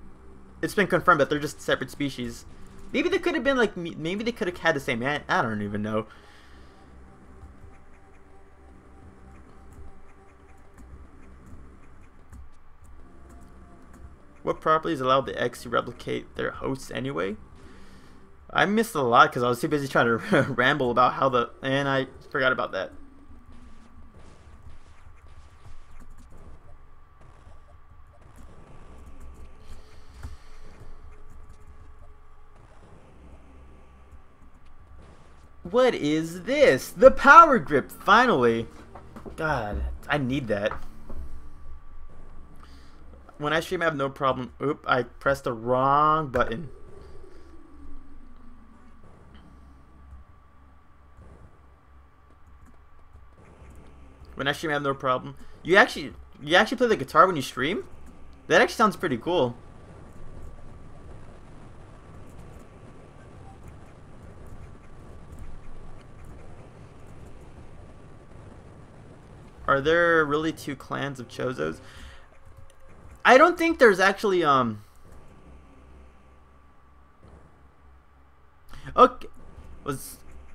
it's been confirmed that they're just separate species. Maybe they could have been like, maybe they could have had the same I don't even know. What properties allow the X to replicate their hosts anyway? I missed a lot because I was too busy trying to ramble about how and I forgot about that. What is this? The power grip, finally. God, I need that. When I stream, I have no problem. Oop, I pressed the wrong button. When I stream, I have no problem. You actually play the guitar when you stream? That actually sounds pretty cool. Are there really two clans of Chozos? I don't think there's actually okay.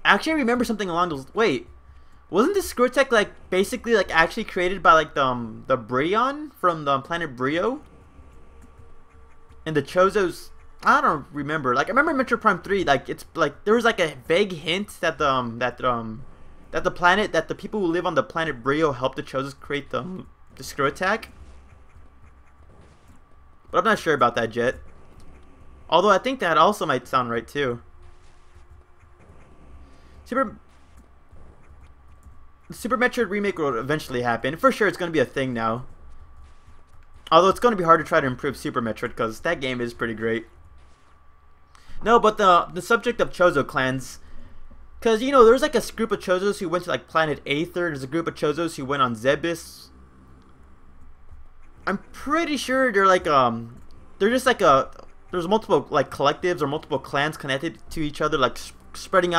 Actually, I remember something along those. Wait, wasn't this Screwtech like basically like actually created by like the Bryon from the planet Brio? And the Chozos, I don't remember. Like I remember Metroid Prime 3. Like it's like there was like a vague hint that the people who live on the planet Brio helped the Chozos create the Screw Attack. But I'm not sure about that yet. Although I think that also might sound right too. Super Metroid remake will eventually happen. For sure, it's going to be a thing now. Although it's going to be hard to try to improve Super Metroid because that game is pretty great. No, but the subject of Chozo clans, because you know there's like a group of Chozos who went to like Planet Aether. There's a group of Chozos who went on Zebes. I'm pretty sure they're like they're just like there's multiple like collectives or multiple clans connected to each other, like spreading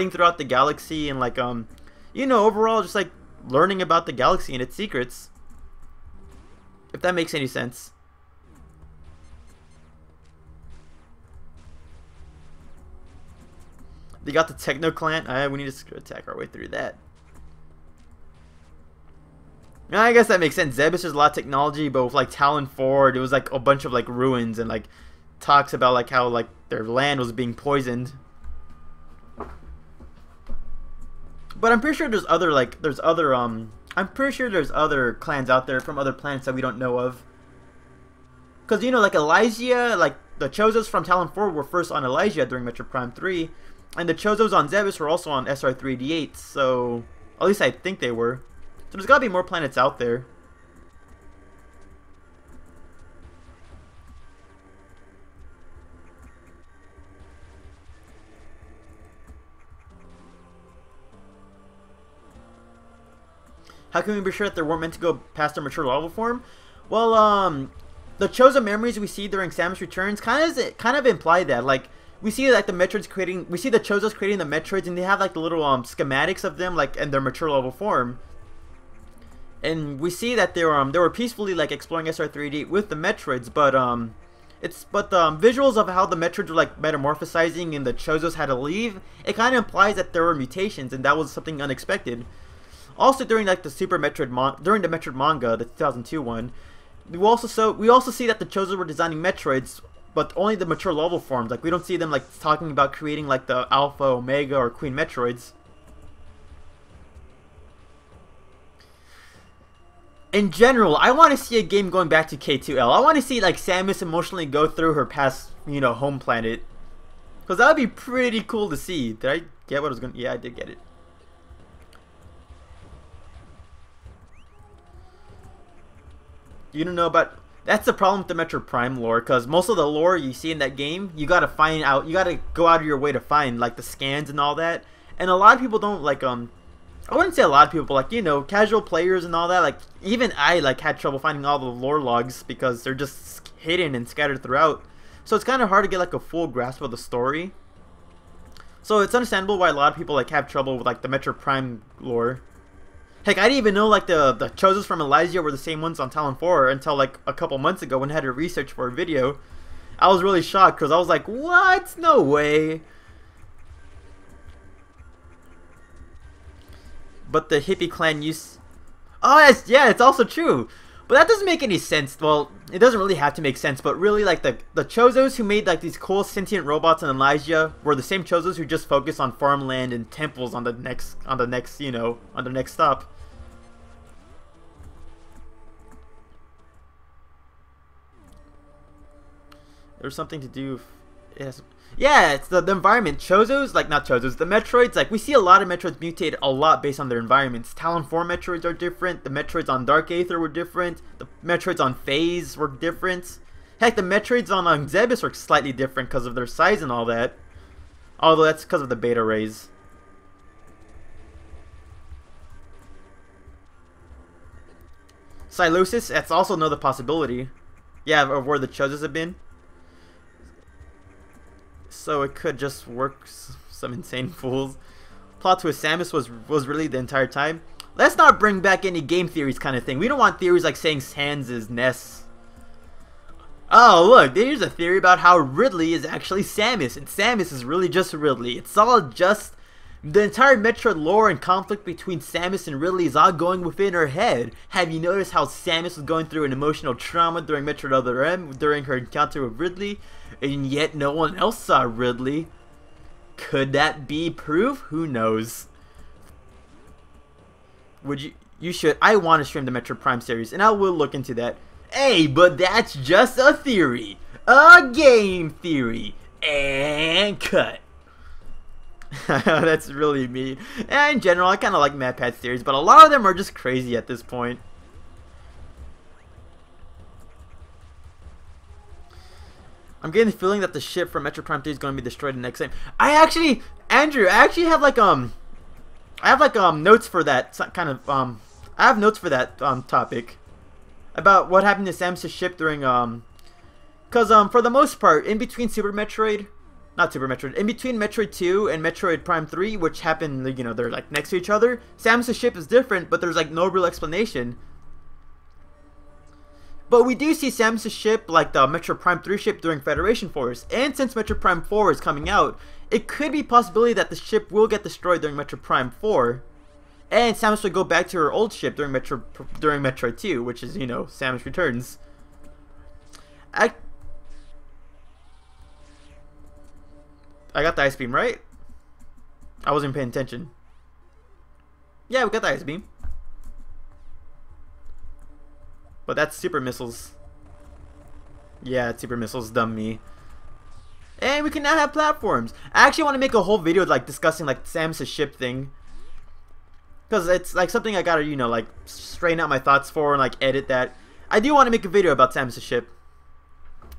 throughout the galaxy, and like you know, overall just like learning about the galaxy and its secrets. If that makes any sense. They got the Techno Clan. We need to attack our way through that. I guess that makes sense. Zebes, there's a lot of technology, but with like Talon 4, there was like a bunch of like ruins and like talks about like how like their land was being poisoned. But I'm pretty sure there's other I'm pretty sure there's other clans out there from other planets that we don't know of. Cause you know, like Elysia, like the Chozos from Talon 4 were first on Elysia during Metroid Prime 3, and the Chozos on Zebes were also on SR3D8. So at least I think they were. So there's gotta be more planets out there. How can we be sure that they weren't meant to go past their mature level form? Well, the Chozo memories we see during Samus Returns kind of imply that. Like, we see like the Chozos creating the Metroids, and they have like the little schematics of them like in their mature level form. And we see that they were peacefully like exploring SR3D with the Metroids, but the visuals of how the Metroids were like metamorphosizing and the Chozos had to leave, it kind of implies that there were mutations, and that was something unexpected. Also, during like the during the Metroid manga, the 2002 one, we also see that the Chozos were designing Metroids, but only the mature level forms. Like, we don't see them like talking about creating like the Alpha, Omega, or Queen Metroids. In general, I want to see a game going back to K2L. I want to see like Samus emotionally go through her past, you know, home planet, because that would be pretty cool to see. Did I get what I was going to? Yeah, I did get it. You don't know about... That's the problem with the Metroid Prime lore, because most of the lore you see in that game, you gotta go out of your way to find, like the scans and all that. And a lot of people don't like I wouldn't say a lot of people, but like, you know, casual players and all that, like even I like had trouble finding all the lore logs because they're just hidden and scattered throughout. So it's kind of hard to get like a full grasp of the story. So it's understandable why a lot of people like have trouble with like the Metroid Prime lore. Heck, I didn't even know like the Chozos from Elysia were the same ones on Talon 4 until like a couple months ago when I had to research for a video. I was really shocked because I was like, what? No way. But the hippie clan used... Oh, yeah, it's also true. But that doesn't make any sense. Well, it doesn't really have to make sense, but really like the Chozos who made like these cool sentient robots in Elysia were the same Chozos who just focus on farmland and temples on the next stop. There's something to do. Yes. Yeah, it's the environment. Chozos, like not Chozos, the Metroids, like we see a lot of Metroids mutate a lot based on their environments. Talon 4 Metroids are different. The Metroids on Dark Aether were different. The Metroids on Phase were different. Heck, the Metroids on Zebes were slightly different because of their size and all that. Although that's because of the beta rays. Silosis, that's also another possibility. Yeah, of where the Chozos have been. So it could just work some insane fools. Plot twist, Samus was really the entire time. Let's not bring back any game theories kind of thing. We don't want theories like saying Sans is Ness. Oh, look, there's a theory about how Ridley is actually Samus, and Samus is really just Ridley. It's all just... The entire Metroid lore and conflict between Samus and Ridley is all going within her head. Have you noticed how Samus was going through an emotional trauma during Metroid Other M, during her encounter with Ridley, and yet no one else saw Ridley? Could that be proof? Who knows? Would you should. I want to stream the Metroid Prime series, and I will look into that. Hey, but that's just a theory. A game theory. And cut. That's really mean. And in general, I kind of like MatPat's theories, but a lot of them are just crazy at this point. I'm getting the feeling that the ship from Metroid Prime 3 is going to be destroyed in the next game. Andrew, I actually have notes for that kind of I have notes for that topic about what happened to Samus's ship during cause for the most part, in between in between Metroid 2 and Metroid Prime 3, which happened, you know, they're like next to each other. Samus's ship is different, but there's like no real explanation. But we do see Samus's ship, like the Metroid Prime 3 ship, during Federation Force. And since Metroid Prime 4 is coming out, it could be a possibility that the ship will get destroyed during Metroid Prime 4. And Samus will go back to her old ship during Metroid 2, which is, you know, Samus Returns. I got the ice beam, right? I wasn't paying attention. Yeah, we got the ice beam. But that's super missiles. Yeah, it's super missiles, dumb me. And we can now have platforms. I actually want to make a whole video like discussing like Samus's ship thing, because it's like something I gotta, you know, like straighten out my thoughts for and like edit that. I do want to make a video about Samus's ship.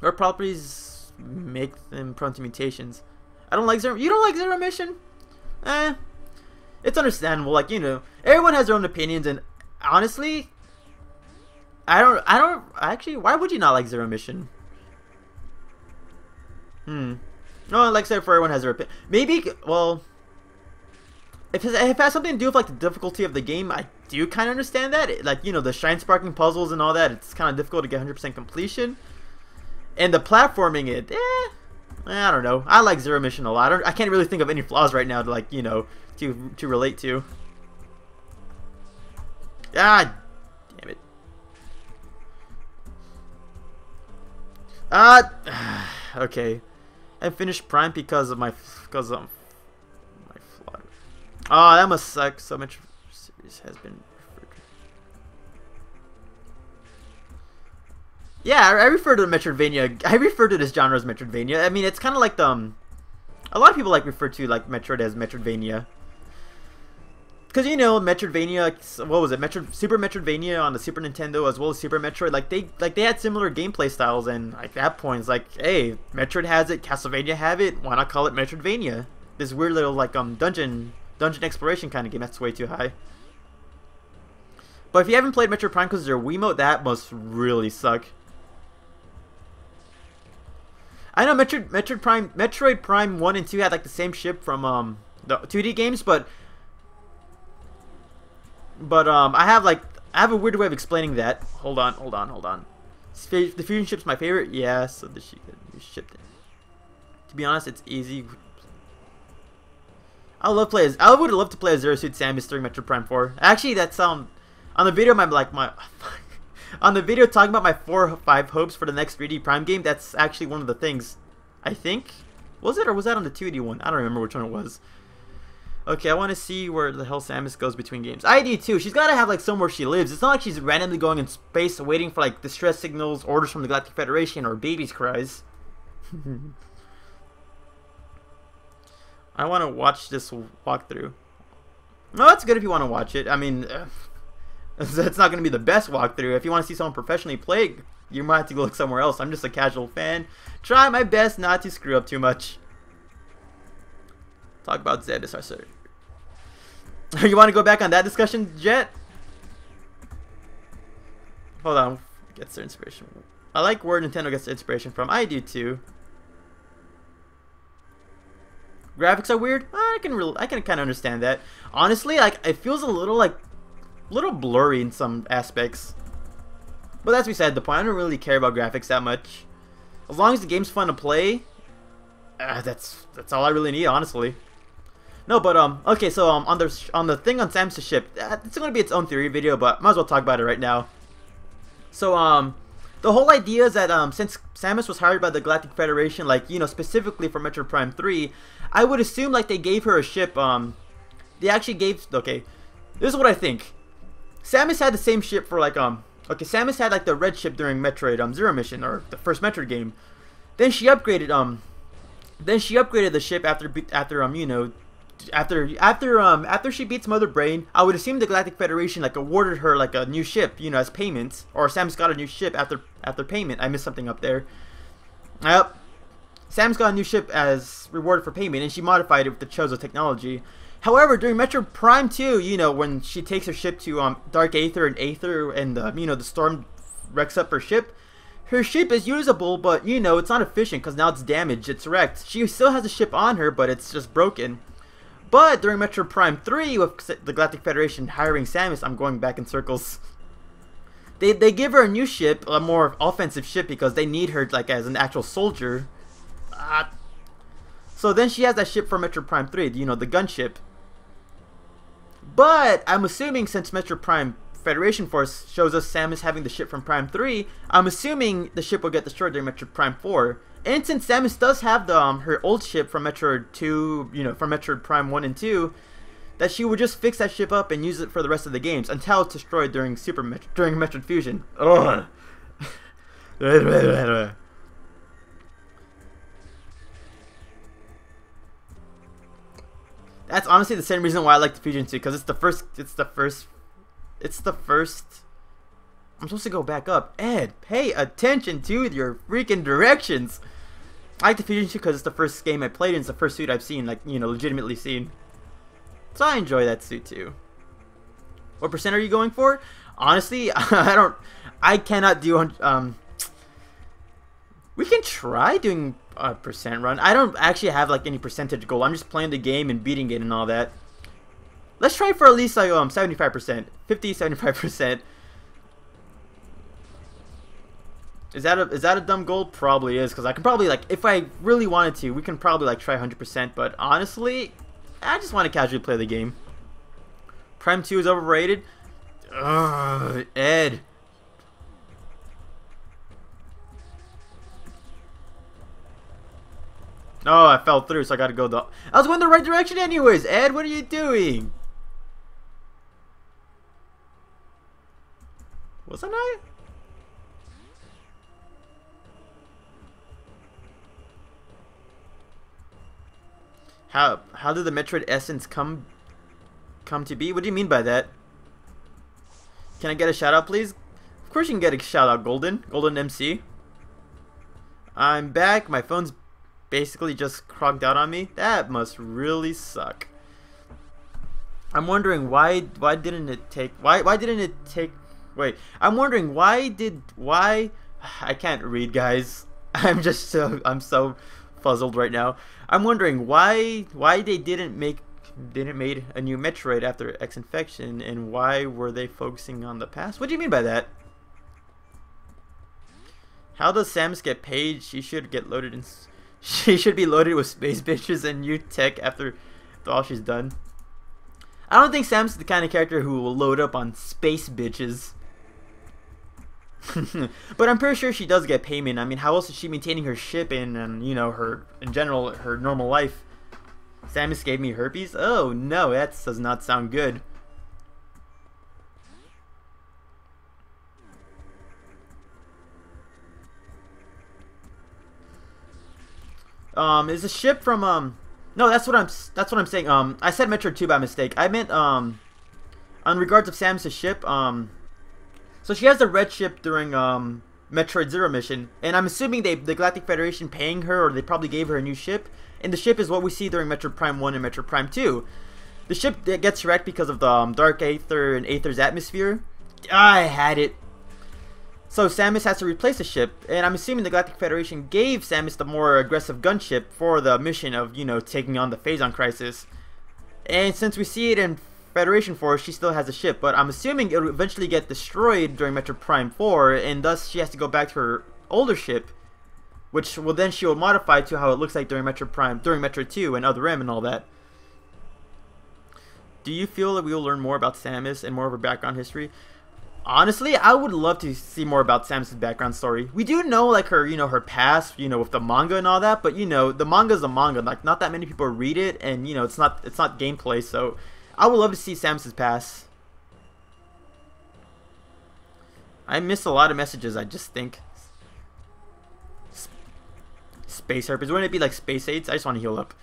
Or properties make them prone to mutations. I don't like Zero. You don't like Zero Mission? It's understandable. Like, you know, everyone has their own opinions, and honestly, I don't actually. Why would you not like Zero Mission? No, like I said, for everyone has their opinion. Maybe, well, if it has something to do with like the difficulty of the game, I do kind of understand that. Like, you know, the shine sparking puzzles and all that, it's kind of difficult to get 100% completion. And the platforming, I don't know. I like Zero Mission a lot. I can't really think of any flaws right now to, like, you know, to relate to. Ah, damn it. Okay. I finished Prime because of my flaw. Oh, that must suck. So much series has been referred to. Yeah, I refer to Metroidvania. I refer to this genre as Metroidvania. I mean, it's kind of like the a lot of people like refer to like Metroid as Metroidvania. Because, you know, Metroidvania, what was it? Super Metroidvania on the Super Nintendo as well as Super Metroid, like they had similar gameplay styles, and like at that point it's like, hey, Metroid has it, Castlevania have it, why not call it Metroidvania? This weird little like dungeon exploration kind of game. That's way too high. But if you haven't played Metroid Prime because their Wiimote, that must really suck. I know Metroid Prime 1 and 2 had like the same ship from the 2D games, but I have a weird way of explaining that. Hold on. The fusion ship's my favorite. Yeah, so the ship. To be honest, it's easy. I would love to play as Zero Suit Samus during Metroid Prime 4. Actually, that's on the video on the video talking about my 4 or 5 hopes for the next 3D Prime game. That's actually one of the things. I think, was it, or was that on the 2D one? I don't remember which one it was. Okay, I want to see where the hell Samus goes between games. I do too. She's got to have like somewhere she lives. It's not like she's randomly going in space waiting for like distress signals, orders from the Galactic Federation, or babies' cries. I want to watch this walkthrough. No, that's good if you want to watch it. I mean, it's not going to be the best walkthrough. If you want to see someone professionally play, you might have to go look somewhere else. I'm just a casual fan. Try my best not to screw up too much. Talk about Zed, sorry. You want to go back on that discussion, Jet? Hold on. Gets their inspiration. I like where Nintendo gets their inspiration from. I do too. Graphics are weird. I can kind of understand that. Honestly, like it feels a little blurry in some aspects. But that's beside the point. I don't really care about graphics that much. As long as the game's fun to play, that's all I really need, honestly. No, but okay, so on the thing on Samus's ship, it's gonna be its own theory video, but might as well talk about it right now. So the whole idea is that since Samus was hired by the Galactic Federation, like, you know, specifically for Metroid Prime 3, I would assume like they gave her a ship. They actually gave. Okay, this is what I think. Samus had the same ship for like Okay, Samus had like the red ship during Metroid Zero Mission, or the first Metroid game. Then she upgraded the ship after she beats Mother Brain. I would assume the Galactic Federation like awarded her like a new ship, you know, as payment, or Samus got a new ship after payment. I missed something up there. Yep. Samus got a new ship as reward for payment, and she modified it with the Chozo technology. However, during Metroid Prime 2, you know, when she takes her ship to Dark Aether and you know, the storm wrecks up her ship is usable, but you know, it's not efficient because now it's damaged, it's wrecked. She still has a ship on her, but it's just broken. But during Metroid Prime 3, with the Galactic Federation hiring Samus, I'm going back in circles. They give her a new ship, a more offensive ship, because they need her like as an actual soldier. So then she has that ship for Metroid Prime 3, you know, the gunship. But I'm assuming since Metroid Prime Federation Force shows us Samus having the ship from Prime 3, I'm assuming the ship will get destroyed during Metroid Prime 4. And since Samus does have the her old ship from Metroid 2, you know, from Metroid Prime 1 and 2, that she would just fix that ship up and use it for the rest of the games until it's destroyed during Metroid Fusion. Ugh. That's honestly the same reason why I like the Fusion 2, because it's the first. I'm supposed to go back up. Ed, pay attention to your freaking directions. I like the Fusion 2 because it's the first game I played and it's the first suit I've seen, like, you know, legitimately seen. So I enjoy that suit too. What percent are you going for? Honestly, I cannot do, we can try doing a percent run. I don't actually have like any percentage goal. I'm just playing the game and beating it and all that. Let's try for at least like 75%, 50-75%. Is that a dumb goal? Probably is, because I can probably, like, if I really wanted to, we can probably like try 100%. But honestly, I just want to casually play the game. Prime 2 is overrated. Ugh, Ed. Oh, I fell through, so I gotta go I was going the right direction anyways. Ed, what are you doing? Wasn't I? How did the Metroid essence come to be? What do you mean by that? Can I get a shout out, please? Of course you can get a shout out, Golden MC. I'm back. My phone's basically just crocked out on me. That must really suck. I'm wondering why didn't it take wait, I'm wondering why I can't read, guys. I'm so puzzled right now. I'm wondering why they didn't make a new Metroid after X Infection, and why were they focusing on the past? What do you mean by that? How does Samus get paid? She should be loaded with space bitches and new tech after all she's done. I don't think Samus is the kind of character who will load up on space bitches. But I'm pretty sure she does get payment. I mean, how else is she maintaining her ship and you know, in general, her normal life? Samus gave me herpes? Oh no, that does not sound good. Is the ship from no, that's what I'm saying. I said Metroid 2 by mistake. I meant on regards of Samus' ship, so she has the red ship during Metroid Zero Mission, and I'm assuming the Galactic Federation paying her, or they probably gave her a new ship, and the ship is what we see during Metroid Prime 1 and Metroid Prime 2. The ship that gets wrecked because of the Dark Aether and Aether's atmosphere. I had it. So Samus has to replace the ship, and I'm assuming the Galactic Federation gave Samus the more aggressive gunship for the mission of, you know, taking on the Phazon Crisis. And since we see it in Federation Force, she still has a ship, but I'm assuming it will eventually get destroyed during Metroid Prime 4, and thus she has to go back to her older ship, which will then she will modify to how it looks like during Metroid 2 and Other M and all that. Do you feel that we will learn more about Samus and more of her background history? Honestly, I would love to see more about Samus' background story. We do know, like, her, you know, her past, you know, with the manga and all that, but, you know, the manga's a manga. Like, not that many people read it, and, you know, it's not gameplay, so I would love to see Samus' past. I missed a lot of messages, I just think. Space herpes. Wouldn't it be like space AIDS? I just want to heal up.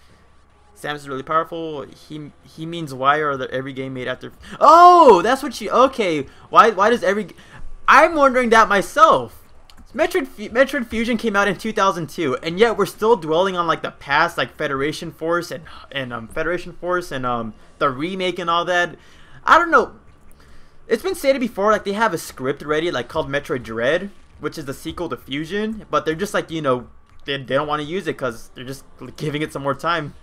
Samus is really powerful. He means why are there every game made after... Oh! That's what she... Okay. Why does every... I'm wondering that myself. Metroid Fusion came out in 2002, and yet we're still dwelling on like the past, like Federation Force and the remake and all that. I don't know. It's been stated before, like they have a script ready, like called Metroid Dread, which is the sequel to Fusion, but they're just like, you know, they don't want to use it because they're just giving it some more time.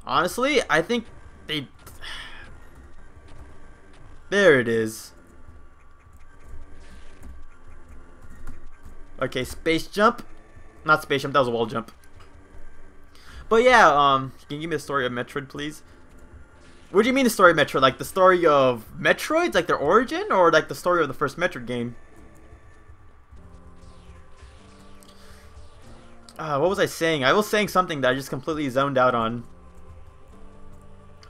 Honestly, I think they... There it is. Okay, space jump. Not space jump, that was a wall jump. But yeah, can you give me the story of Metroid, please? What do you mean the story of Metroid? Like the story of Metroids, like their origin, or like the story of the first Metroid game? What was I saying? I was saying something that I just completely zoned out on.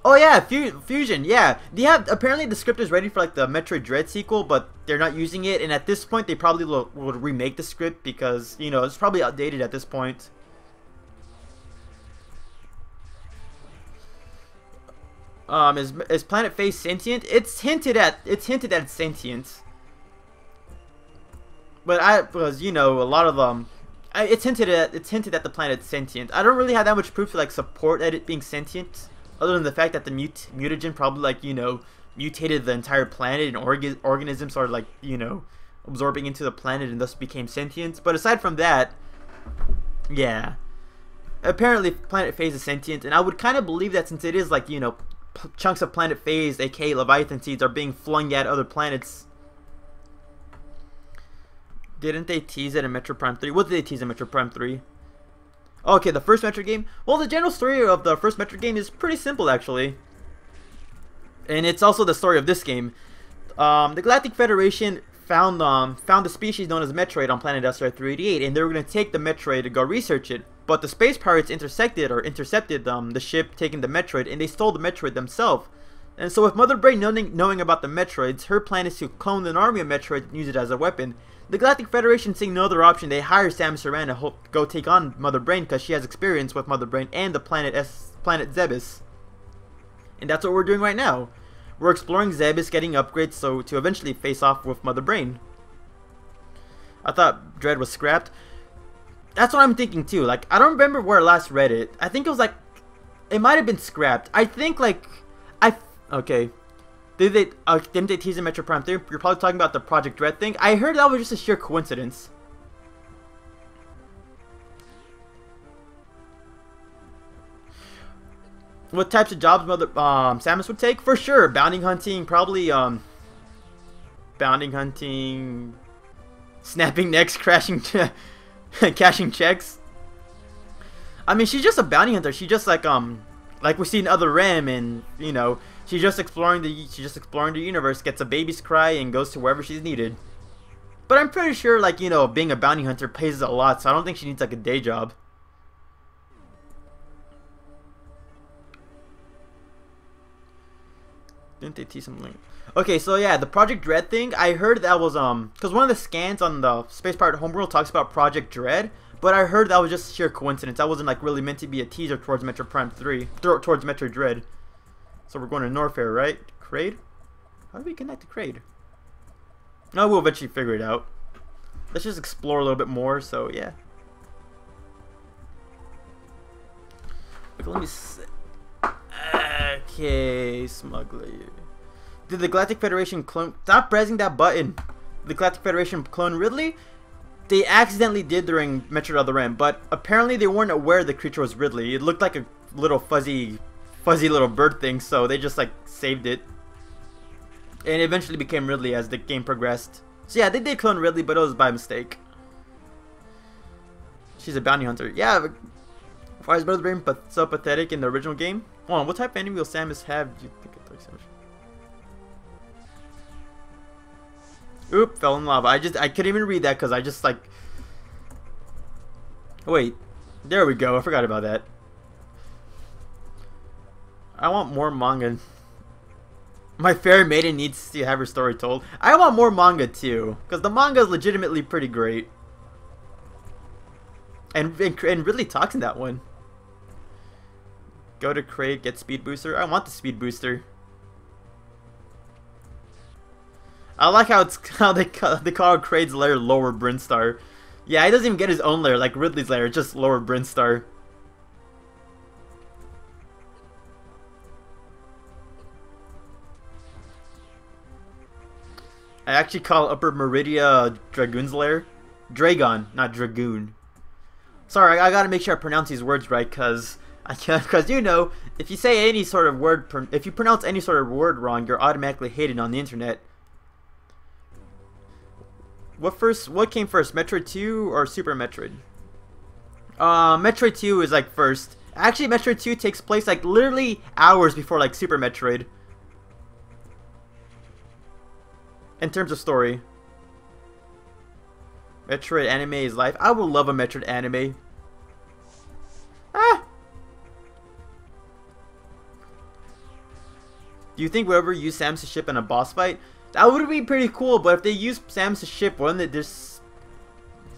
Oh yeah, Fusion, yeah. They have, apparently the script is ready for like the Metroid Dread sequel, but they're not using it, and at this point they probably will remake the script because, you know, it's probably outdated at this point. Is Planet Face sentient? It's hinted at it's sentient. But because, you know, a lot of it's hinted at the planet's sentient. I don't really have that much proof to like support it being sentient, other than the fact that the mutagen probably, like, you know, mutated the entire planet and organisms started, like, you know, absorbing into the planet and thus became sentient. But aside from that, yeah, apparently Planet Phase is sentient, and I would kind of believe that since it is, like, you know, chunks of Planet Phase, aka Leviathan seeds, are being flung at other planets. Didn't they tease it in Metroid Prime 3? What did they tease in Metroid Prime 3? Okay, the first Metroid game. Well, the general story of the first Metroid game is pretty simple, actually. And it's also the story of this game. The Galactic Federation found the species known as Metroid on planet SR-388, and they were going to take the Metroid to go research it. But the space pirates intercepted the ship taking the Metroid, and they stole the Metroid themselves. And so with Mother Brain knowing about the Metroids, her plan is to clone an army of Metroids and use it as a weapon. The Galactic Federation, seeing no other option, they hire Samus Aran to go take on Mother Brain because she has experience with Mother Brain and the planet Zebes. And that's what we're doing right now. We're exploring Zebes, getting upgrades so to eventually face off with Mother Brain. I thought Dread was scrapped. That's what I'm thinking too. Like, I don't remember where I last read it. I think it was like, it might have been scrapped. I think like, okay. Didn't they tease in Metroid Prime 3? You're probably talking about the Project Dread thing. I heard that was just a sheer coincidence. What types of jobs Samus would take? For sure, bounty hunting, probably bounty hunting, snapping necks, cashing checks. I mean, she's just a bounty hunter. She just like we see in other Rem, and you know, she's just exploring the universe, gets a baby's cry, and goes to wherever she's needed. But I'm pretty sure, like, you know, being a bounty hunter pays a lot, so I don't think she needs like a day job. Didn't they tease something? Okay, so yeah, the Project Dread thing, I heard that was because one of the scans on the Space Pirate Homeworld talks about Project Dread, but I heard that was just sheer coincidence. That wasn't like really meant to be a teaser towards Metroid Prime 3, towards Metroid Dread. So we're going to Norfair, right? Kraid? How do we connect to Kraid? No, we'll eventually figure it out. Let's just explore a little bit more, so yeah. Okay, let me see. Okay, smuggler. Did the Galactic Federation clone... Stop pressing that button. Did the Galactic Federation clone Ridley? They accidentally did during Metroid Other M, but apparently they weren't aware the creature was Ridley. It looked like a little fuzzy little bird thing, so they just like saved it. And it eventually became Ridley as the game progressed. So yeah, they did clone Ridley, but it was by mistake. She's a bounty hunter. Yeah, why is Mother Brain so pathetic in the original game? Hold on, what type of enemy will Samus have? Do you think it looks Samus? Oop, fell in lava. I couldn't even read that because I just like... Wait, there we go. I forgot about that. I want more manga. My fair maiden needs to have her story told. I want more manga too, because the manga is legitimately pretty great. And really talks in that one. Go to crate, get speed booster. I want the speed booster. I like how they call Kraid's lair lower Brinstar. Yeah, he doesn't even get his own lair like Ridley's lair, just lower Brinstar. I actually call Upper Meridia Dragoon's lair. Dragon, not Dragoon. Sorry, I gotta make sure I pronounce these words right, cause you know, if you say any sort of word, if you pronounce any sort of word wrong, you're automatically hated on the internet. What came first, Metroid 2 or Super Metroid? Metroid 2 is like first. Actually, Metroid 2 takes place like literally hours before like Super Metroid. In terms of story. Metroid anime is life. I would love a Metroid anime. Ah! Do you think we'll ever use Samus' ship in a boss fight? That would be pretty cool, but if they use Samus' ship, wouldn't it just...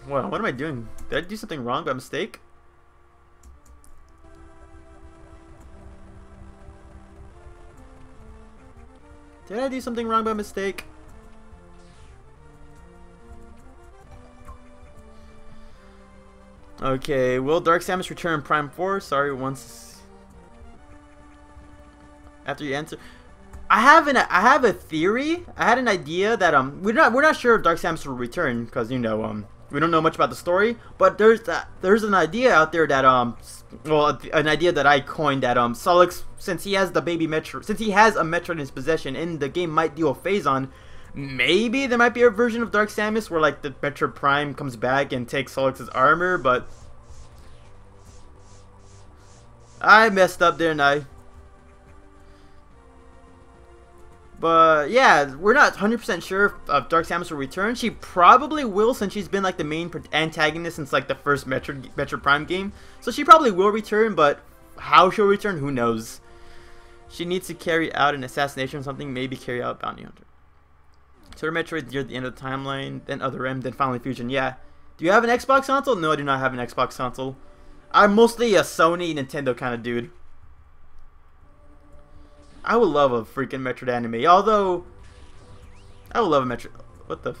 Well, what am I doing? Did I do something wrong by mistake? Did I do something wrong by mistake? Okay, will Dark Samus return in Prime 4? Sorry, once... After you answer... I have a theory. I had an idea that we're not sure if Dark Samus will return because you know we don't know much about the story. But there's an idea out there that well, an idea that I coined that Solix, since he has the baby Metroid, since he has a Metroid in his possession, and the game might do a phase on, maybe there might be a version of Dark Samus where like the Metroid Prime comes back and takes Solix's armor. But I messed up, didn't I? But yeah, we're not 100% sure if Dark Samus will return. She probably will, since she's been like the main antagonist since like the first Metroid Prime game. So she probably will return, but how she'll return, who knows? She needs to carry out an assassination or something, maybe carry out Bounty Hunter. So Metroid near the end of the timeline, then Other M, then finally Fusion. Yeah. Do you have an Xbox console? No, I do not have an Xbox console. I'm mostly a Sony, Nintendo kind of dude. I would love a freaking Metroid anime. Although, I would love a Metroid. What the?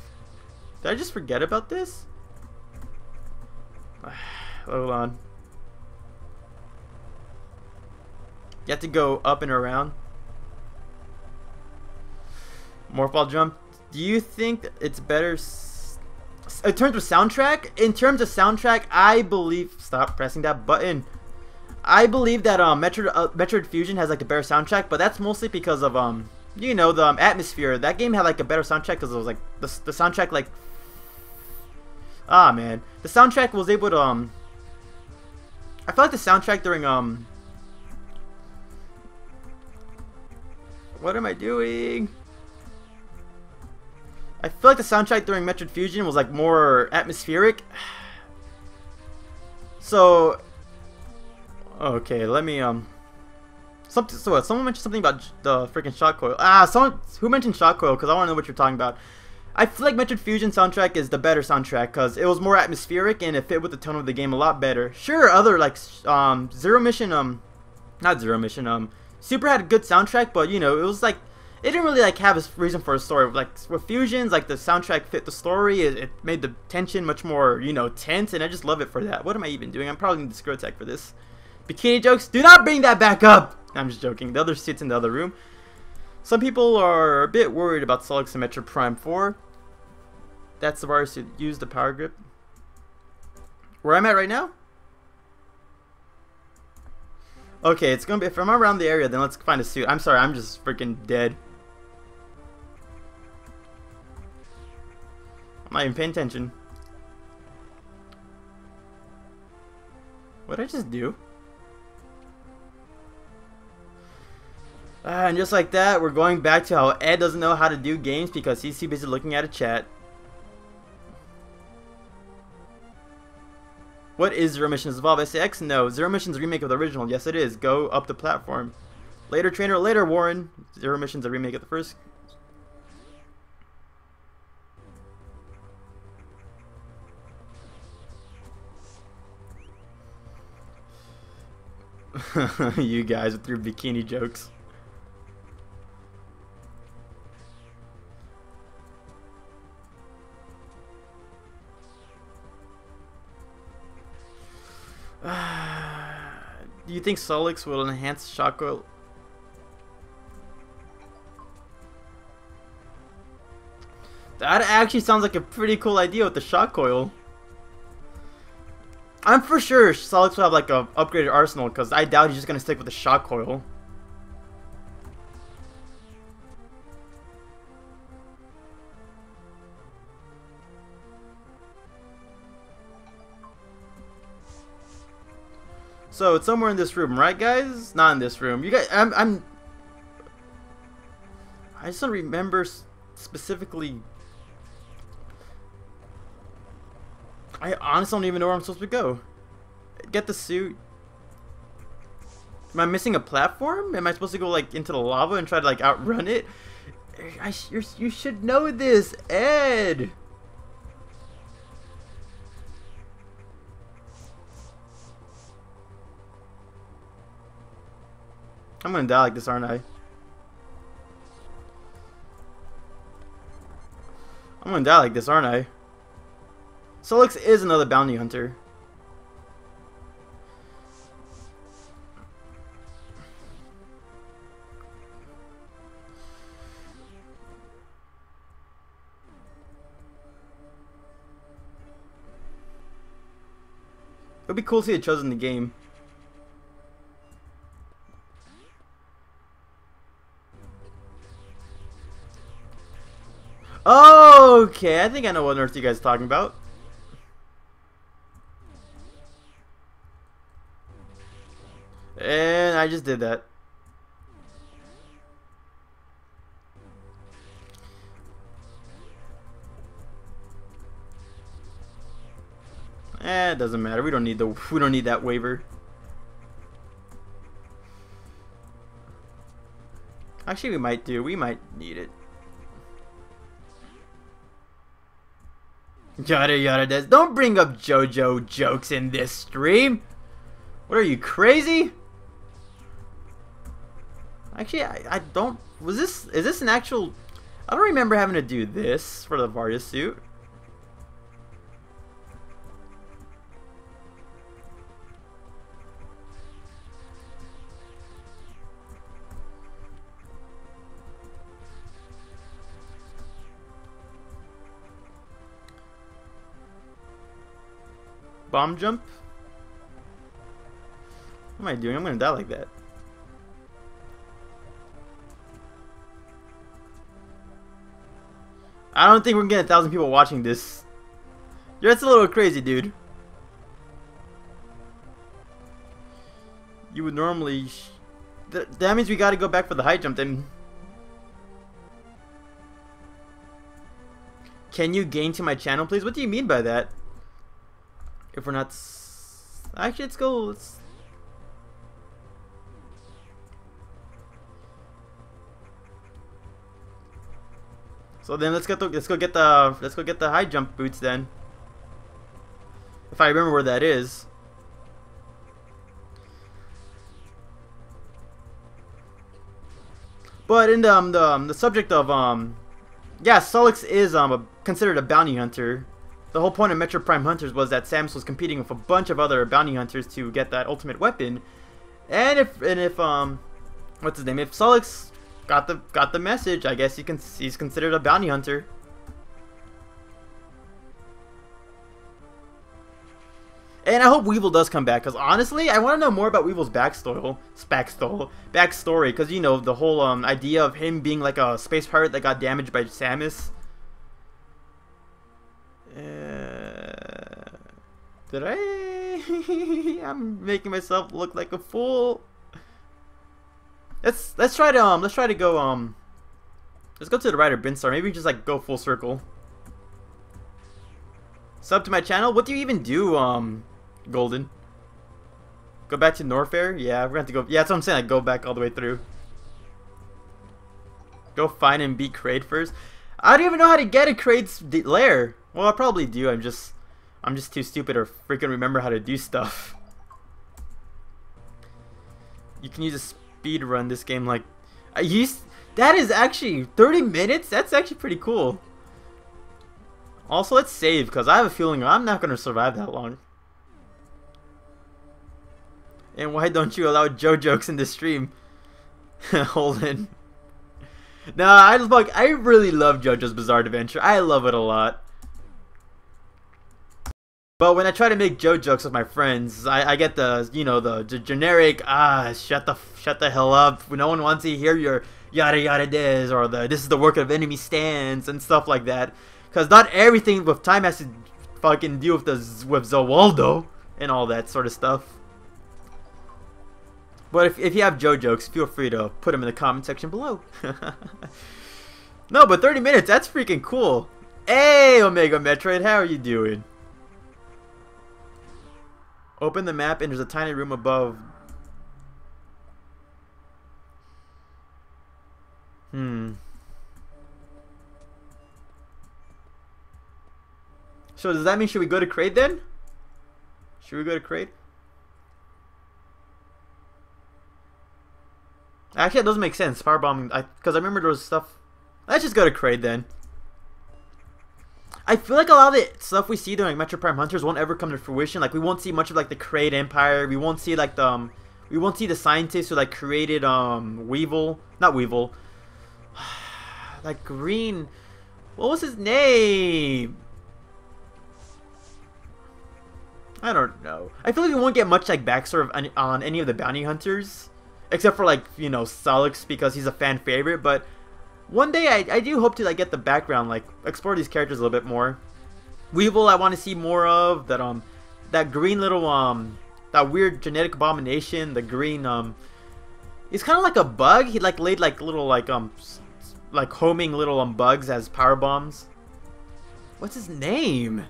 Did I just forget about this? Hold on. You have to go up and around. Morphball jump. Do you think it's better in terms of soundtrack? In terms of soundtrack, I believe. Stop pressing that button. I believe that Metroid Fusion has like a better soundtrack, but that's mostly because of you know, the atmosphere. That game had like a better soundtrack because it was like the soundtrack like man, the soundtrack was able to I feel like the soundtrack during what am I doing? I feel like the soundtrack during Metroid Fusion was like more atmospheric. So okay, let me someone mentioned something about the freaking shot coil. Who mentioned shot coil? Because I want to know what you're talking about. I feel like Metroid Fusion soundtrack is the better soundtrack because it was more atmospheric and it fit with the tone of the game a lot better. Sure, other like Zero Mission, not Zero Mission, Super had a good soundtrack, but you know, it was like it didn't really like have a reason for a story. Like with Fusions, like the soundtrack fit the story. It made the tension much more, you know, tense, and I just love it for that. What am I even doing? I'm probably need the scroll tech for this. Bikini jokes, do not bring that back up! I'm just joking. The other sits in the other room. Some people are a bit worried about Solix and Metroid Prime 4. That's the virus to use the power grip. Where I'm at right now? Okay, it's gonna be, if I'm around the area, then let's find a suit. I'm sorry, I'm just freaking dead. I'm not even paying attention. What did I just do? And just like that, we're going back to how Ed doesn't know how to do games because he's too busy looking at a chat. What is Zero Mission's Evolve SX? No, Zero Mission's remake of the original. Yes, it is. Go up the platform. Later, trainer. Later, Warren. Zero Mission's a remake of the first. You guys with your bikini jokes. Do you think Solix will enhance shock coil? That actually sounds like a pretty cool idea with the shock coil. I'm for sure Solix will have like a upgraded arsenal, because I doubt he's just gonna stick with the shock coil. So it's somewhere in this room, right, guys? Not in this room. You guys, I just don't remember specifically. I honestly don't even know where I'm supposed to go. Get the suit. Am I missing a platform? Am I supposed to go like into the lava and try to like outrun it? You should know this, Ed. I'm gonna die like this, aren't I? I'm gonna die like this, aren't I? Solix is another bounty hunter. It would be cool to see it chosen the game. Okay, I think I know what on earth you guys are talking about. And I just did that. It doesn't matter. We don't need that waiver. Actually, we might do. We might need it. Yada yada does. Don't bring up JoJo jokes in this stream. What are you, crazy? Actually, I don't. Is this an actual? I don't remember having to do this for the Varya suit. Bomb jump? What am I doing? I'm gonna die like that. I don't think we're getting 1,000 people watching this. Yeah, that's a little crazy, dude. You would normally... that means we gotta go back for the high jump then. Can you gain to my channel, please? What do you mean by that? If we're not... Actually, let's go... Let's... So then let's go get the high jump boots then. If I remember where that is. But in the subject of yeah, Solix is considered a bounty hunter. The whole point of Metroid Prime Hunters was that Samus was competing with a bunch of other bounty hunters to get that ultimate weapon. And if what's his name? If Solix got the message, I guess he's considered a bounty hunter. And I hope Weevil does come back, because honestly, I want to know more about Weevil's backstory, because you know, the whole idea of him being like a space pirate that got damaged by Samus. Did I? I'm making myself look like a fool. Let's try to go let's go to the Rider Bin Star. Maybe just like go full circle. Sub to my channel. What do you even do, Golden? Go back to Norfair? Yeah, we're gonna have to go. Yeah, that's what I'm saying. Like, go back all the way through. Go find and beat Kraid first. I don't even know how to get a Kraid's lair. Well, I probably do. I'm just too stupid to freaking remember how to do stuff. You can use a speed run this game like that is actually 30 minutes. That's actually pretty cool. Also, let's save because I have a feeling I'm not gonna survive that long. And why don't you allow Joe jokes in the stream? Hold in. Nah, I really love JoJo's Bizarre Adventure. I love it a lot. But when I try to make Joe jokes with my friends, I get the, you know, the generic, shut the hell up. No one wants to hear your yada yada des, or this is the work of enemy stands and stuff like that. Because not everything with time has to fucking deal with Zawaldo and all that sort of stuff. But if you have Joe jokes, feel free to put them in the comment section below. No, but 30 minutes, that's freaking cool. Hey, Omega Metroid, how are you doing? Open the map and there's a tiny room above. So does that mean should we go to Kraid then? Should we go to Kraid? Actually, that doesn't make sense. Firebombing, because I remember there was stuff. Let's just go to Kraid then. I feel like a lot of the stuff we see during Metroid Prime Hunters won't ever come to fruition. Like we won't see much of like the Kraid Empire. We won't see like the we won't see the scientists who like created Weevil, not Weevil. Like Green, what was his name? I don't know. I feel like we won't get much like backstory on any of the bounty hunters, except for like, you know, Solix because he's a fan favorite. But one day I do hope to like get the background, like explore these characters a little bit more. Weevil I want to see more of. That green little that weird genetic abomination, the green he's kind of like a bug. He like laid like little like homing little bugs as power bombs. What's his name?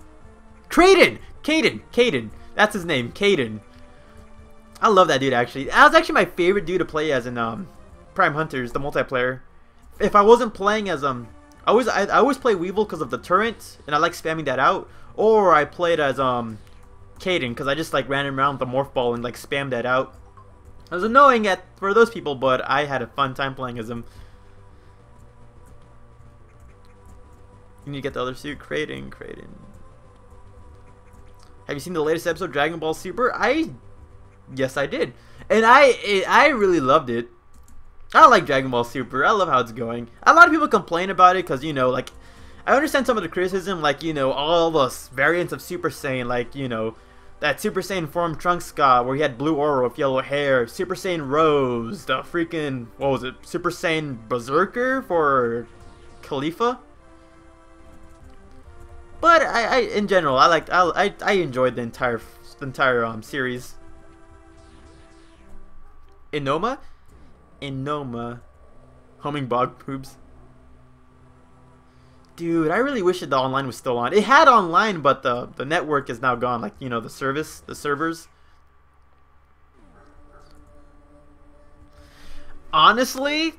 Caden. That's his name, Caden. I love that dude actually. That was actually my favorite dude to play as in Prime Hunters, the multiplayer. If I wasn't playing as I always play Weevil because of the turret, and I like spamming that out. Or I played as Caden because I just like ran around with the morph ball and like spammed that out. It was annoying for those people, but I had a fun time playing as him. You need to get the other suit. Kraden. Have you seen the latest episode of Dragon Ball Super? Yes, I did, and I really loved it. I like Dragon Ball Super. I love how it's going. A lot of people complain about it because, you know, like, I understand some of the criticism, like, you know, all the variants of Super Saiyan, like, you know, that Super Saiyan form Trunks got where he had blue aura with yellow hair, Super Saiyan Rose, the freaking, what was it, Super Saiyan Berserker for Khalifa. But in general, I enjoyed the entire series. Inoma, homing bog boobs. Dude, I really wish that the online was still on. It had online, but the network is now gone. Like, you know, the servers. Honestly,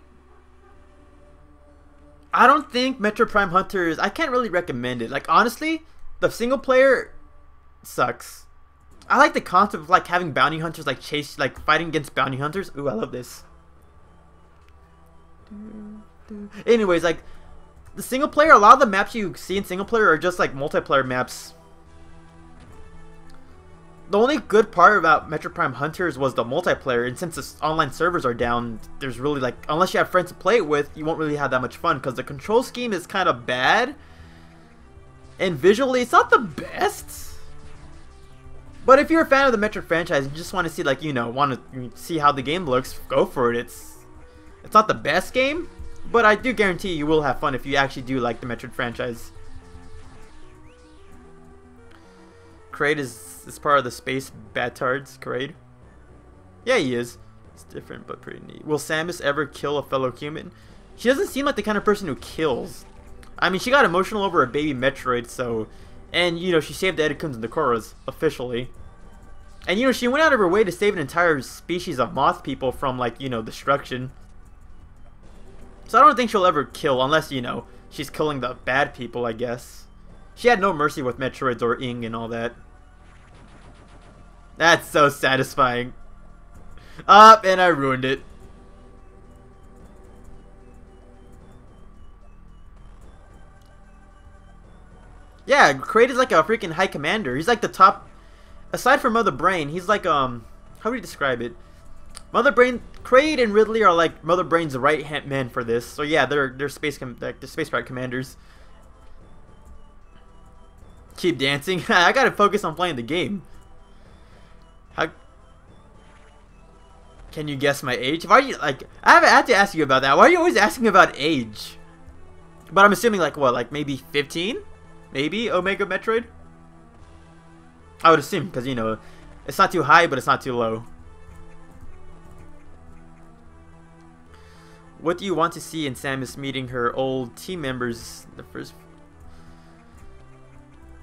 I don't think Metroid Prime Hunters, I can't really recommend it. Like, honestly, the single player sucks. I like the concept of like having bounty hunters like fighting against bounty hunters. Ooh, I love this. Anyways, like the single player, a lot of the maps you see in single player are just like multiplayer maps. The only good part about Metroid Prime Hunters was the multiplayer, and since the online servers are down, there's really like, unless you have friends to play it with, you won't really have that much fun because the control scheme is kind of bad, and visually it's not the best. But if you're a fan of the Metroid franchise and you just want to see, like, you know, want to see how the game looks, go for it. It's not the best game, but I do guarantee you will have fun if you actually do like the Metroid franchise. Kraid is part of the Space Batards. Kraid? Yeah, he is. It's different, but pretty neat. Will Samus ever kill a fellow human? She doesn't seem like the kind of person who kills. I mean, she got emotional over a baby Metroid, so... And, you know, she saved the Edikuns and the Koras, officially. And, you know, she went out of her way to save an entire species of moth people from, like, you know, destruction. So I don't think she'll ever kill, unless, you know, she's killing the bad people, I guess. She had no mercy with Metroids or Ing and all that. That's so satisfying. Up, and I ruined it. Yeah, Kraid is like a freaking high commander. He's like the top, aside from Mother Brain, he's like, how do you describe it? Mother Brain, Kraid and Ridley are like Mother Brain's right hand men for this. So yeah, they're space pirate commanders. Keep dancing. I gotta focus on playing the game. How can you guess my age? Why are you like? I had to ask you about that. Why are you always asking about age? But I'm assuming like what, like maybe 15, maybe Omega Metroid. I would assume because you know, it's not too high, but it's not too low. What do you want to see in Samus meeting her old team members? The first.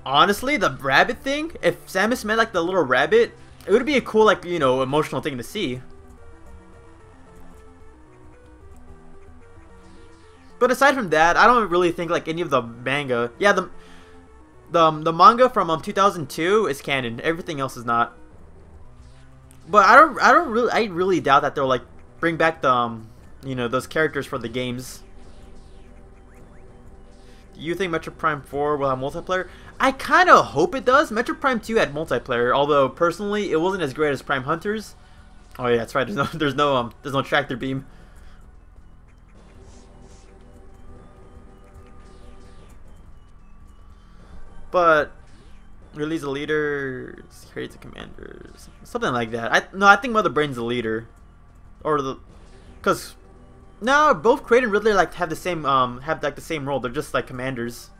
Honestly, the rabbit thing. If Samus met like the little rabbit, it would be a cool, like, you know, emotional thing to see. But aside from that, I don't really think like any of the manga. Yeah, the manga from 2002 is canon. Everything else is not. But I really doubt that they'll like bring back the you know, those characters for the games. Do you think Metroid Prime 4 will have multiplayer? I kind of hope it does. Metroid Prime 2 had multiplayer, although personally it wasn't as great as Prime Hunters. Oh yeah, that's right. There's no tractor beam. But release a leader, creates a commander, something like that. I think Mother Brain's the leader, or cause no, both Kraid and Ridley like have the same role. They're just like commanders.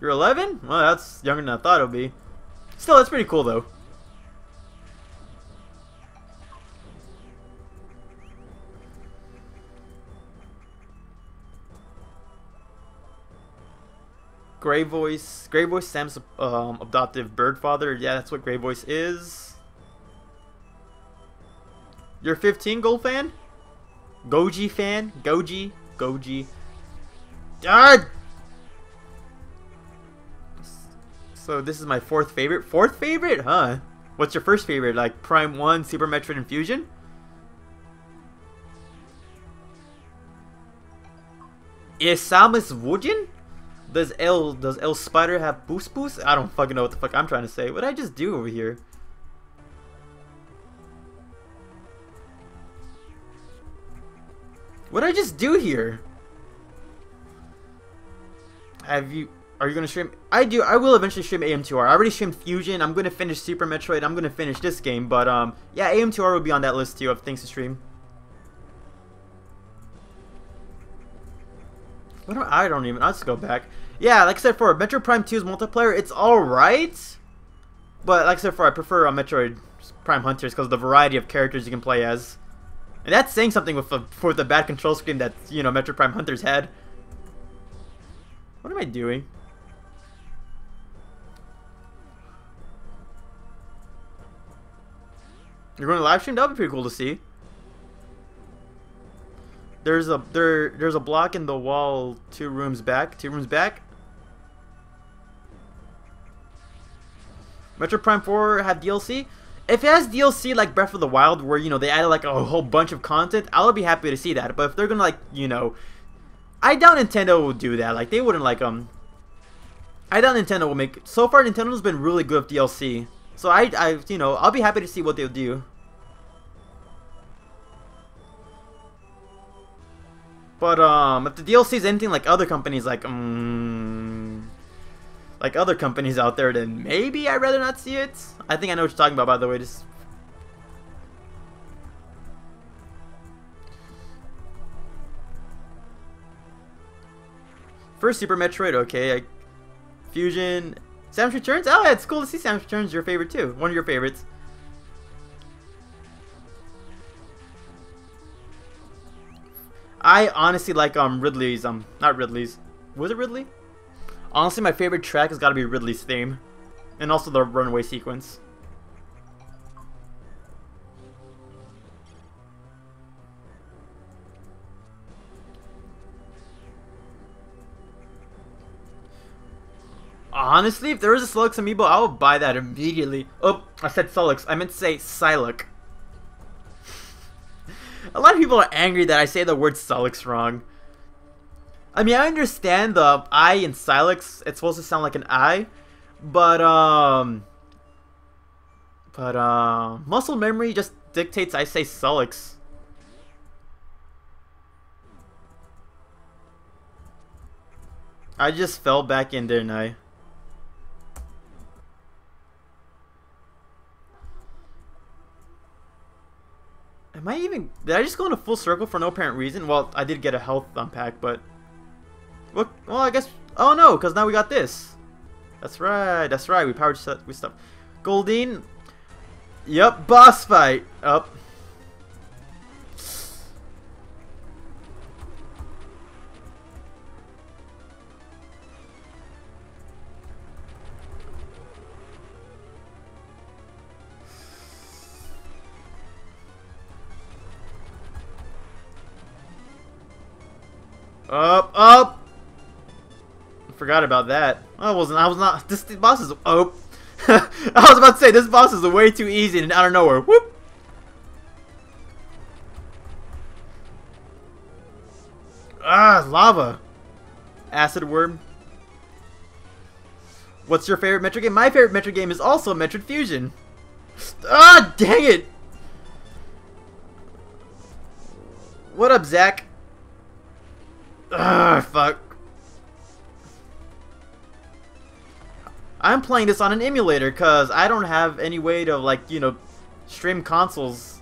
You're 11? Well, that's younger than I thought it would be. Still, that's pretty cool though. Grey Voice, Sam's adoptive bird father. Yeah, that's what Grey Voice is. You're 15, Gold fan? Goji fan? Goji. Ah! So this is my fourth favorite. Fourth favorite? Huh? What's your first favorite? Like Prime 1, Super Metroid, and Fusion? Is Samus Wujin? Does L Spider have boost? I don't fucking know what the fuck I'm trying to say. What did I just do over here? What did I just do here? Are you gonna stream? I will eventually stream AM2R. I already streamed Fusion. I'm gonna finish Super Metroid. I'm gonna finish this game, but yeah, AM2R will be on that list too of things to stream. I don't even. I'll just go back. Yeah, like I said, for Metroid Prime 2's multiplayer, it's alright. But like I said, I prefer Metroid Prime Hunters because of the variety of characters you can play as. And that's saying something for the bad control scheme that, you know, Metroid Prime Hunters had. What am I doing? You're going to live stream? That would be pretty cool to see. There's a block in the wall 2 rooms back. Metroid Prime 4 have DLC? If it has DLC like Breath of the Wild, where, you know, they added like a whole bunch of content, I'll be happy to see that. But if they're gonna, like, you know, I doubt Nintendo will do that. Like, they wouldn't like I doubt Nintendo will make. So far, Nintendo's been really good with DLC. So you know, I'll be happy to see what they'll do. But if the DLC is anything like other companies, like other companies out there, then maybe I'd rather not see it. I think I know what you're talking about, by the way. Just first Super Metroid, okay. Fusion, Samus Returns. Oh, yeah, it's cool to see Samus Returns. Your favorite too. One of your favorites. I honestly like Ridley's not Ridley's. Was it Ridley? Honestly, my favorite track has got to be Ridley's theme, and also the runaway sequence. Honestly, if there was a Solix amiibo, I would buy that immediately. Oh, I said Solix. I meant to say Psylocke. A lot of people are angry that I say the word Solix wrong. I mean, I understand the I in Psylocke, it's supposed to sound like an I, but muscle memory just dictates I say Solix. I just fell back in, didn't I? Am I even... Did I just go in a full circle for no apparent reason? Well, I did get a health unpack, but... Well, I guess... Oh no, because now we got this. That's right, that's right. We powered with stuff. Goldine. Yep, boss fight. Up. Up. Forgot about that. I was not. This boss is. Oh. I was about to say, this boss is way too easy and out of nowhere. Whoop. Ah, lava. Acid worm. What's your favorite Metroid game? My favorite Metroid game is also Metroid Fusion. Ah, dang it. What up, Zach? Ah, fuck. I'm playing this on an emulator because I don't have any way to, like, you know, stream consoles.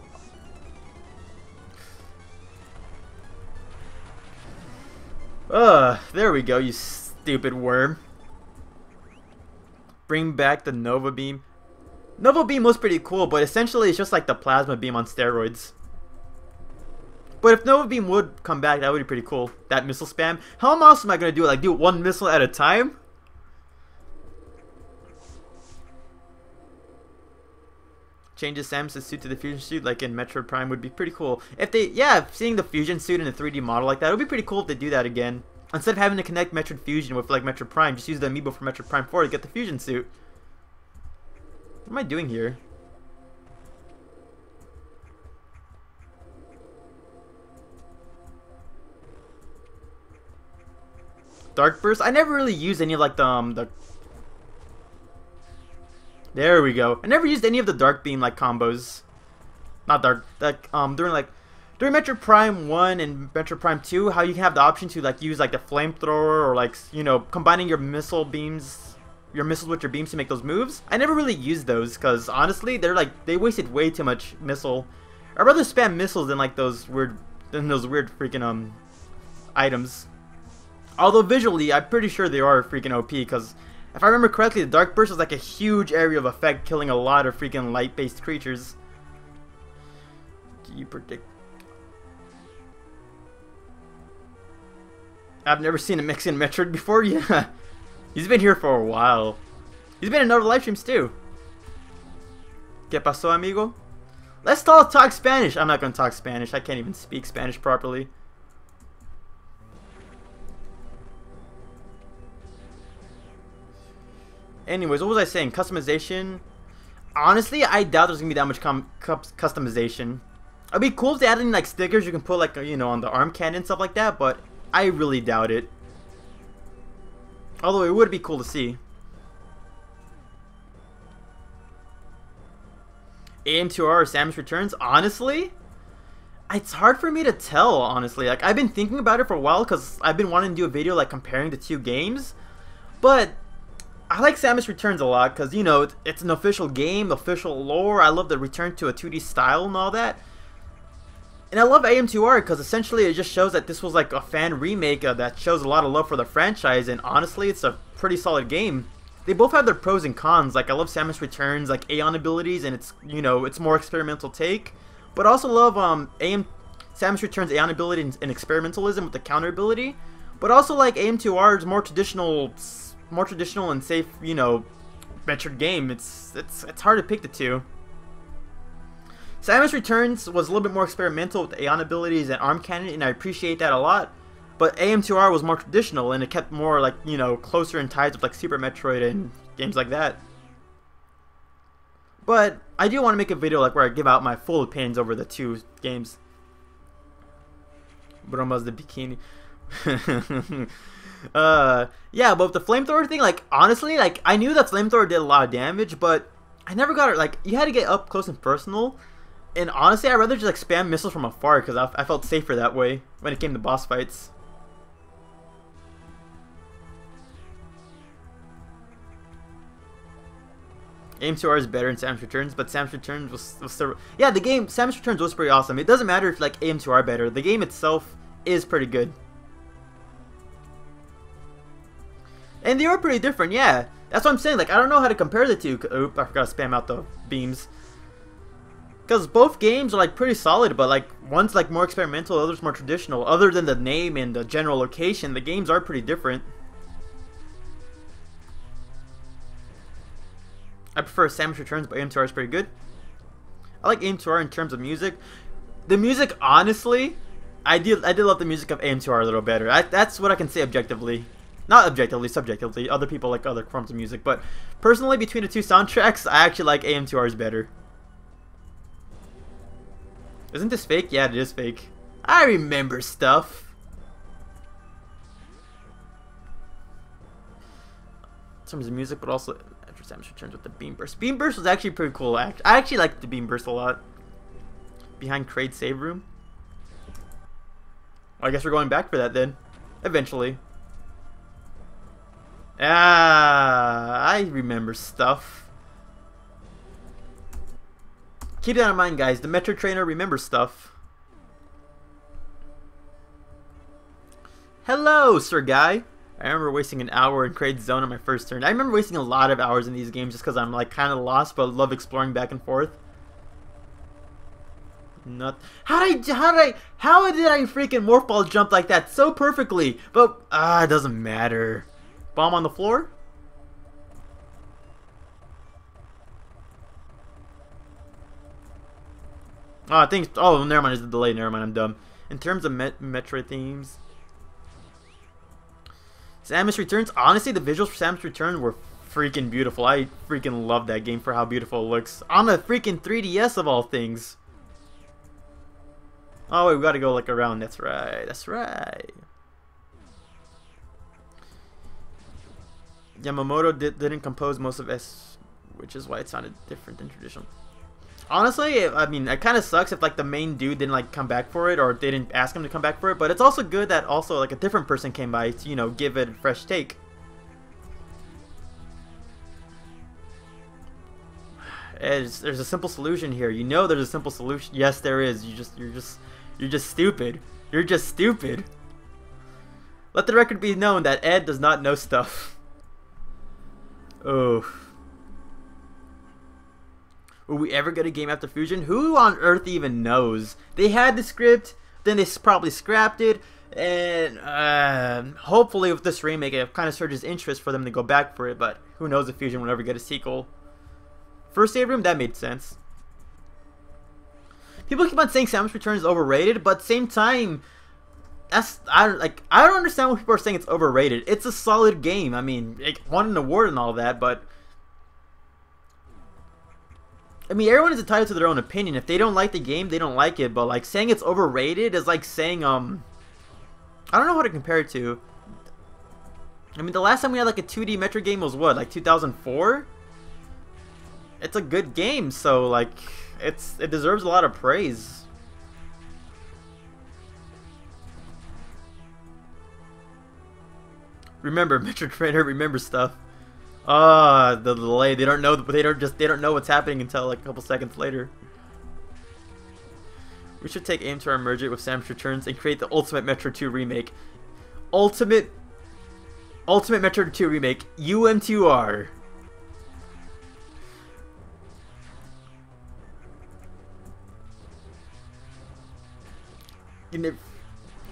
There we go, you stupid worm. Bring back the Nova Beam. Nova Beam was pretty cool, but essentially it's just like the Plasma Beam on steroids. But if Nova Beam would come back, that would be pretty cool. That missile spam. How else am I gonna do it? Like, do one missile at a time? Changes Samus's suit to the fusion suit like in Metroid Prime would be pretty cool. If they, yeah, seeing the fusion suit in a 3D model like that, it would be pretty cool if they do that again. Instead of having to connect Metroid Fusion with like Metroid Prime, just use the amiibo for Metroid Prime 4 to get the fusion suit. What am I doing here? Dark Burst? I never really used any of like the there we go. I never used any of the Dark Beam like combos. Not dark, like during Metroid Prime 1 and Metroid Prime 2, how you can have the option to like use like the flamethrower or like, you know, combining your missile beams, your missiles with your beams to make those moves. I never really used those because honestly, they wasted way too much missile. I'd rather spam missiles than like those weird freaking items. Although visually, I'm pretty sure they are freaking OP because if I remember correctly, the Dark Burst was like a huge area of effect, killing a lot of freaking light-based creatures. Do you predict? I've never seen a Mexican Metroid before. Yeah, he's been here for a while. He's been in other live streams too. ¿Qué pasó, amigo? Let's talk Spanish. I'm not gonna talk Spanish. I can't even speak Spanish properly. Anyways, what was I saying? Customization. Honestly, I doubt there's gonna be that much customization. It'd be cool if they added in like stickers you can put like, you know, on the arm cannon and stuff like that, but I really doubt it. Although it would be cool to see. AM2R or Samus Returns? Honestly, it's hard for me to tell, honestly. Like, I've been thinking about it for a while because I've been wanting to do a video like comparing the two games, but I like Samus Returns a lot because, you know, it's an official game, official lore. I love the return to a 2D style and all that. And I love AM2R because essentially it just shows that this was like a fan remake that shows a lot of love for the franchise, and honestly it's a pretty solid game. They both have their pros and cons. Like, I love Samus Returns like Aeon abilities, and it's, you know, it's more experimental take. But I also love Samus Returns Aeon ability and experimentalism with the counter ability. But also like AM2R's more traditional and safe, you know, Metroid game. It's hard to pick the two. Samus Returns was a little bit more experimental with the Aeon abilities and arm cannon, and I appreciate that a lot. But AM2R was more traditional, and it kept more like, you know, closer in ties with like Super Metroid and games like that. But I do want to make a video like where I give out my full opinions over the two games. Broma's the bikini. Yeah, but with the flamethrower thing, like, honestly, like, I knew that flamethrower did a lot of damage, but I never got it. Like, you had to get up close and personal, and honestly, I'd rather just like spam missiles from afar because I felt safer that way when it came to boss fights. AM2R is better in Samus Returns, but Samus Returns was still... Yeah, the game, Samus Returns was pretty awesome. It doesn't matter if like AM2R better. The game itself is pretty good. And they are pretty different, yeah. That's what I'm saying. Like, I don't know how to compare the two. Oop, I forgot to spam out the beams. Because both games are like pretty solid, but like one's like more experimental, the other's more traditional. Other than the name and the general location, the games are pretty different. I prefer Samus Returns, but AM2R is pretty good. I like AM2R in terms of music. The music, honestly, I did love the music of AM2R a little better. That's what I can say objectively. Not objectively, subjectively. Other people like other forms of music, but personally, between the two soundtracks, I actually like AM2R's better. Isn't this fake? Yeah, it is fake. I remember stuff. In terms of music, but also after Samus Returns with the Beam Burst. Beam Burst was actually pretty cool. I actually liked the Beam Burst a lot. Behind Kraid's save room. Well, I guess we're going back for that then. Eventually. Ah, I remember stuff. Keep that in mind, guys. The Metro Trainer remembers stuff. Hello, Sir Guy. I remember wasting an hour in Kraid's zone on my first turn. I remember wasting a lot of hours in these games just because I'm like kind of lost, but love exploring back and forth. How did I freaking morph ball jump like that so perfectly? But it doesn't matter. Bomb on the floor. Oh, I think. Oh, never mind. It's the delay. Never mind. I'm dumb. In terms of Metroid themes, Samus Returns. Honestly, the visuals for Samus Returns were freaking beautiful. I freaking love that game for how beautiful it looks on a freaking 3DS of all things. Oh, wait, we gotta go like around. That's right. That's right. Yamamoto didn't compose most of S, which is why it sounded different than traditional. Honestly, I mean, it kind of sucks if like the main dude didn't like come back for it, or they didn't ask him to come back for it. But it's also good that also like a different person came by to, you know, give it a fresh take. There's a simple solution here. You know, there's a simple solution. Yes, there is. You're just stupid. You're just stupid. Let the record be known that Ed does not know stuff. Oh. Will we ever get a game after Fusion? Who on earth even knows? They had the script, then they probably scrapped it, and hopefully with this remake it kind of surges interest for them to go back for it, but who knows if Fusion will ever get a sequel. First save room, that made sense. People keep on saying Samus Returns is overrated, but at the same time, I don't understand why people are saying it's overrated. It's a solid game. I mean, it won an award and all that, but I mean, everyone is entitled to their own opinion. If they don't like the game, they don't like it. But like saying it's overrated is like saying I don't know how to compare it to. I mean, the last time we had like a 2D Metroid game was what, like 2004? It's a good game, so like it deserves a lot of praise. Remember, Metro Trainer, remember stuff. The delay. They don't know. They don't know what's happening until like a couple seconds later. We should take aim to merge it with Samus Returns and create the Ultimate Metro 2 remake. Ultimate Metro 2 remake. UM2R.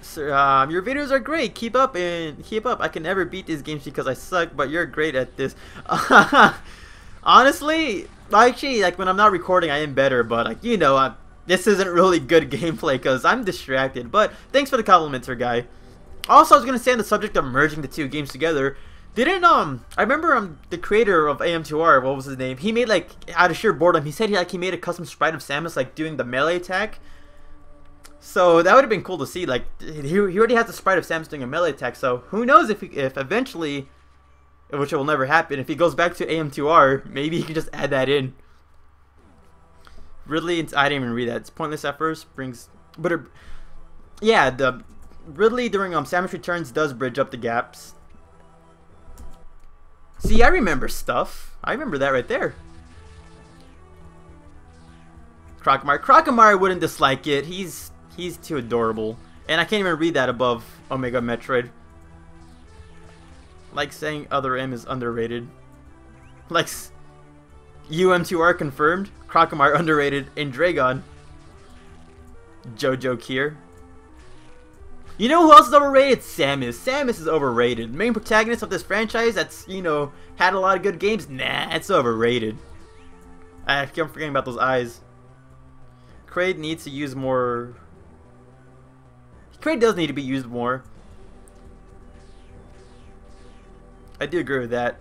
Sir, your videos are great. Keep up and keep up. I can never beat these games because I suck, but you're great at this. Honestly, actually, like when I'm not recording, I am better. But like you know, this isn't really good gameplay because I'm distracted. But thanks for the compliment, Sir Guy. Also, I was gonna say on the subject of merging the two games together. Didn't I remember the creator of AM2R, what was his name? He made like out of sheer boredom. He said he made a custom sprite of Samus like doing the melee attack. So that would have been cool to see. Like he already has the sprite of Samus doing a melee attack. So who knows if eventually, which will never happen, if he goes back to AM2R, maybe he can just add that in. Ridley, I didn't even read that. It's pointless at first. Yeah, the Ridley during Samus Returns does bridge up the gaps. See, I remember stuff. I remember that right there. Crocomire wouldn't dislike it. He's too adorable. And I can't even read that above Omega Metroid. Like saying Other M is underrated. Like UM2R confirmed. Crocomire underrated in Dragon. Jojo Kier. You know who else is overrated? Samus. Samus is overrated. Main protagonist of this franchise that's, you know, had a lot of good games. Nah, it's overrated. I keep forgetting about those eyes. Kraid needs to use more. Kraid does need to be used more. I do agree with that.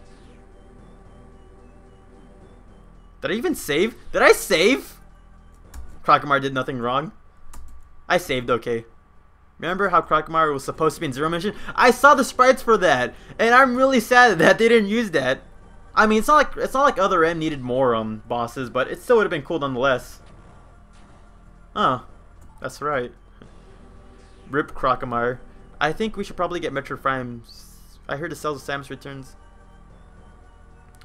Did I even save? Did I save? Crocomire did nothing wrong. I saved okay. Remember how Crocomire was supposed to be in Zero Mission? I saw the sprites for that, and I'm really sad that they didn't use that. I mean, it's not like Other M needed more bosses, but it still would have been cool nonetheless. Oh, that's right. Rip Crocomire. I think we should probably get Metroid Prime. I heard the Cells of Samus Returns.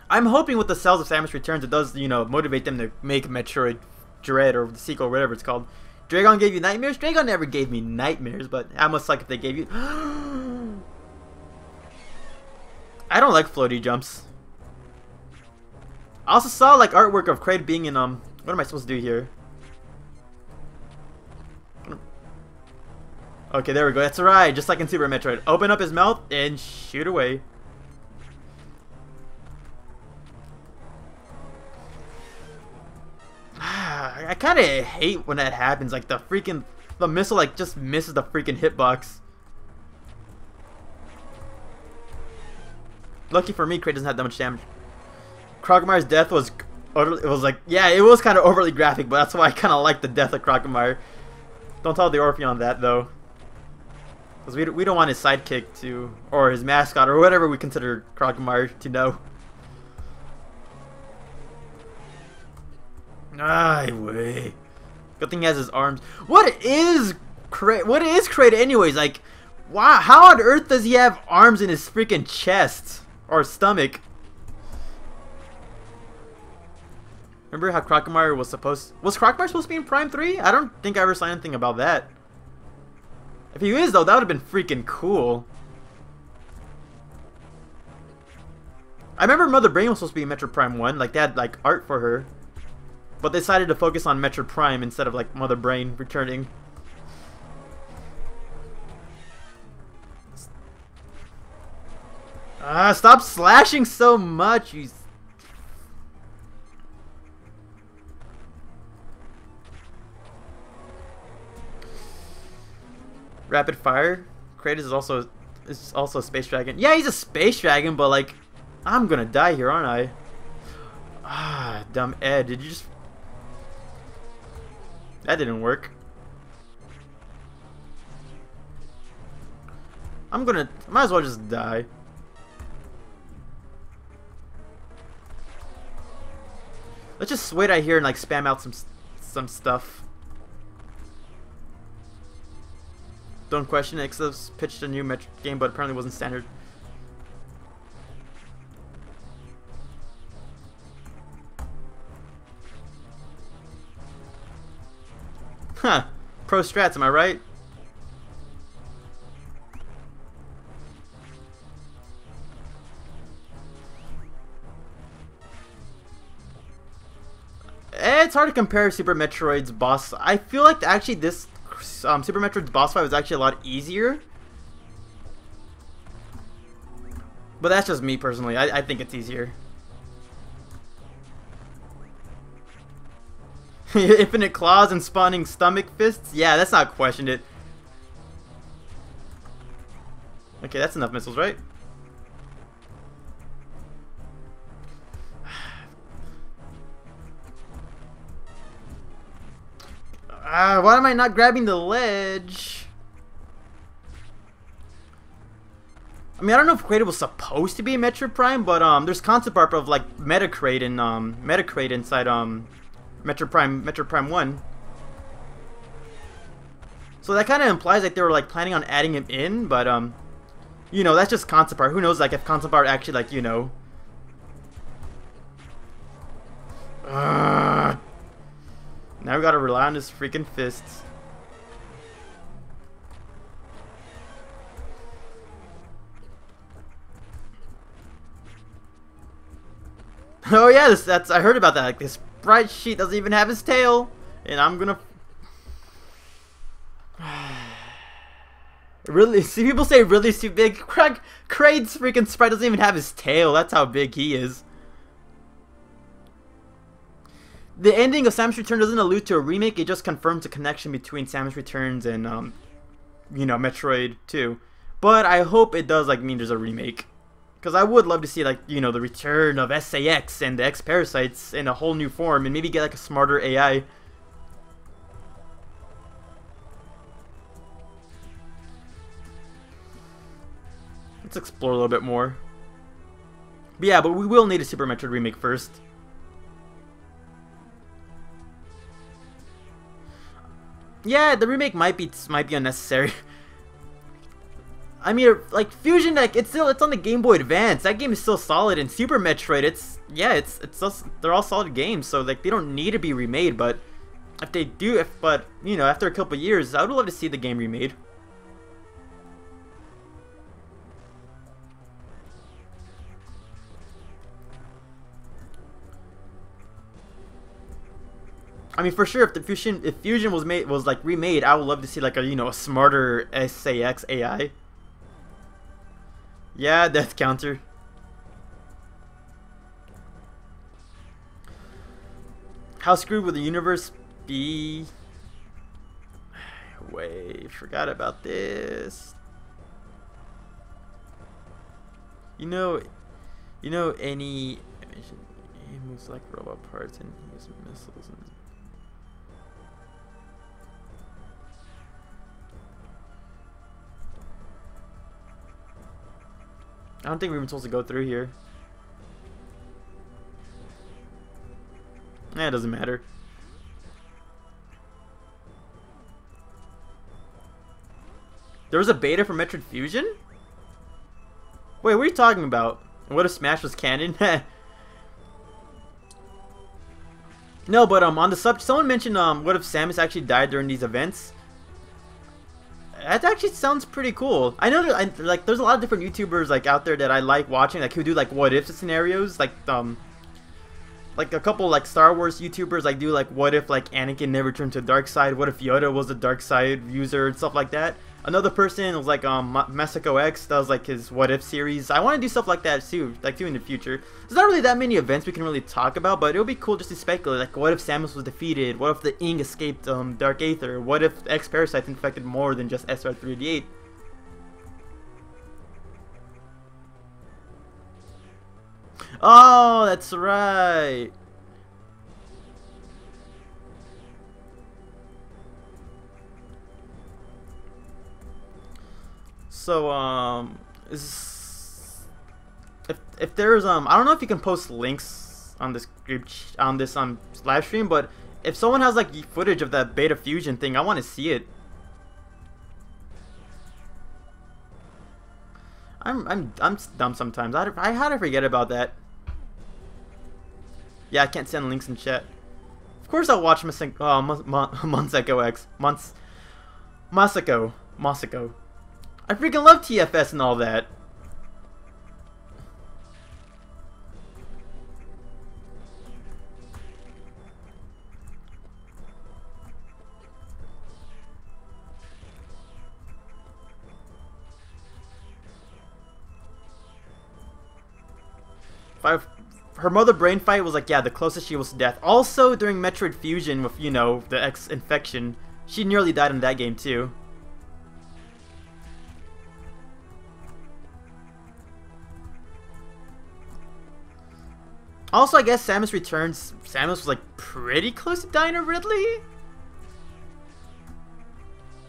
I'm hoping with the Cells of Samus Returns, it does, you know, motivate them to make Metroid Dread or the sequel, or whatever it's called. Dragon gave you nightmares? Dragon never gave me nightmares, but I must like if they gave you. I don't like floaty jumps. I also saw like artwork of Kraid being in what am I supposed to do here? Okay, there we go. That's right, just like in Super Metroid. Open up his mouth and shoot away. I kind of hate when that happens. Like the missile like just misses the freaking hitbox. Lucky for me, Kraid doesn't have that much damage. Crocomire's death was like, yeah, it was kind of overly graphic, but that's why I kind of like the death of Crocomire. Don't tell the Orpheon on that though, because we don't want his sidekick to, or his mascot, or whatever we consider Crocomire to know. Ay, way. Good thing he has his arms. What is Kraid anyways? Like, wow, how on earth does he have arms in his freaking chest or stomach? Remember how Crocomire was Crocomire supposed to be in Prime 3? I don't think I ever saw anything about that. If he is though, that would have been freaking cool. I remember Mother Brain was supposed to be in Metroid Prime 1, like they had like art for her. But they decided to focus on Metroid Prime instead of like Mother Brain returning. Stop slashing so much, you. Rapid fire. Kratos is also a space dragon. Yeah, he's a space dragon, but like, I'm gonna die here, aren't I? Ah, dumb Ed. Did you just? That didn't work. Might as well just die. Let's just wait out here and like spam out some stuff. Don't question it, Xos pitched a new Metroid game, but apparently wasn't standard. Huh. Pro strats, am I right? It's hard to compare Super Metroid's boss. I feel like actually this Super Metroid's boss fight was actually a lot easier. But that's just me personally. I think it's easier. Infinite claws and spawning stomach fists? Yeah, that's not questioned it. Okay, that's enough missiles, right? Why am I not grabbing the ledge? I mean, I don't know if Kraid was supposed to be Metroid Prime, but there's concept art of like Metacraid and Metacraid inside Metroid Prime 1. So that kind of implies like they were like planning on adding him in, but you know, that's just concept art. Who knows, like, if concept art actually, like, you know. Now we gotta rely on his freaking fists. Oh yeah, that's I heard about that. Like, this sprite sheet doesn't even have his tail, and I'm gonna. Really, see, people say really too big. Kraid's freaking sprite doesn't even have his tail. That's how big he is. The ending of Samus Returns doesn't allude to a remake. It just confirms the connection between Samus Returns and you know, Metroid 2. But I hope it does like mean there's a remake, because I would love to see, like, you know, the return of SAX and the X Parasites in a whole new form, and maybe get like a smarter AI. Let's explore a little bit more. But yeah, but we will need a Super Metroid remake first. Yeah, the remake might be unnecessary. I mean, like, Fusion, like, it's on the Game Boy Advance. That game is still solid, and Super Metroid, they're all solid games, so like they don't need to be remade. But if they do, but you know, after a couple years, I would love to see the game remade. I mean, for sure, if Fusion was like remade, I would love to see like a, you know, a smarter SAX AI. Yeah, death counter. How screwed would the universe be? Wait, forgot about this. You know, any he moves like robot parts and he uses missiles and. I don't think we're even supposed to go through here. It doesn't matter. There was a beta for Metroid Fusion? Wait, what are you talking about? What if Smash was canon? No, but on the subject, someone mentioned what if Samus actually died during these events? That actually sounds pretty cool. I know that like there's a lot of different YouTubers like out there that I like watching, like who do like what if scenarios, like a couple like Star Wars YouTubers like do like what if like Anakin never turned to the dark side, what if Yoda was a dark side user and stuff like that. Another person was like Masako X does like his what if series. I want to do stuff like that too, in the future. There's not really that many events we can really talk about, but it would be cool just to speculate, like what if Samus was defeated, what if the Ing escaped Dark Aether, what if X Parasites infected more than just SR388. Oh, that's right. So if there's I don't know if you can post links on this group live stream, but if someone has like footage of that beta fusion thing, I want to see it. I'm dumb sometimes. How do I forget about that? Yeah, I can't send links in chat. Of course I'll watch Masako X. Masako. I freaking love TFS and all that. Her mother brain fight was like, yeah, the closest she was to death. Also, during Metroid Fusion with, you know, the X infection, she nearly died in that game too. Also, I guess Samus Returns, Samus was like pretty close to dying to Ridley.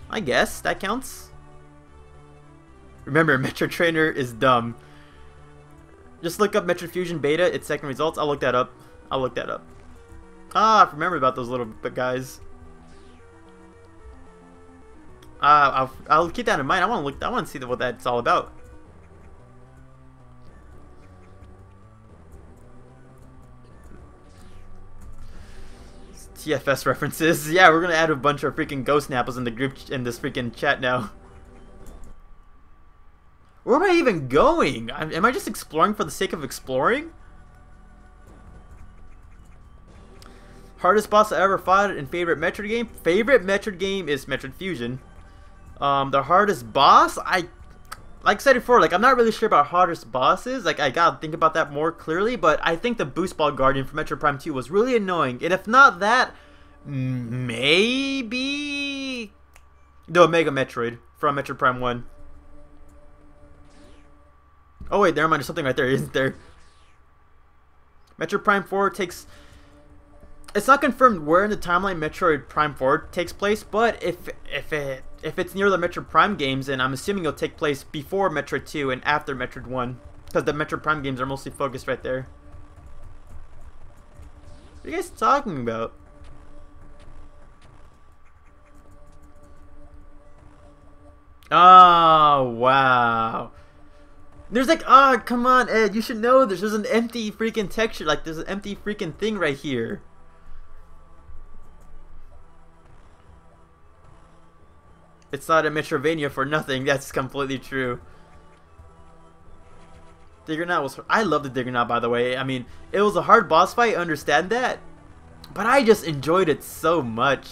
I guess that counts. Remember, Metro Trainer is dumb. Just look up Metroid Fusion Beta, its second results. I'll look that up. I'll look that up. Ah, I remember about those little guys. I'll keep that in mind. I want to see what that's all about. TFS references. Yeah, we're gonna add a bunch of freaking ghost napples in the group in this freaking chat now. Where am I even going? Am I just exploring for the sake of exploring? Hardest boss I ever fought in favorite Metroid game? Favorite Metroid game is Metroid Fusion. The hardest boss? Like I said before, like I'm not really sure about hardest bosses. Like I gotta think about that more clearly, but I think the Boost Ball Guardian from Metroid Prime 2 was really annoying. And if not that, maybe the Omega Metroid from Metroid Prime 1. Oh wait, never mind, there's something right there, isn't there? Metroid Prime 4 takes... It's not confirmed where in the timeline Metroid Prime 4 takes place, but if it's near the Metroid Prime games, then I'm assuming it'll take place before Metroid 2 and after Metroid 1. Because the Metroid Prime games are mostly focused right there. What are you guys talking about? Oh, wow. There's like, oh, come on, Ed, you should know this. There's an empty freaking texture, like there's an empty freaking thing right here. It's not a Metrovania for nothing, that's completely true. Diggernaut was, I love the Diggernaut, by the way. I mean, it was a hard boss fight, I understand that. But I just enjoyed it so much.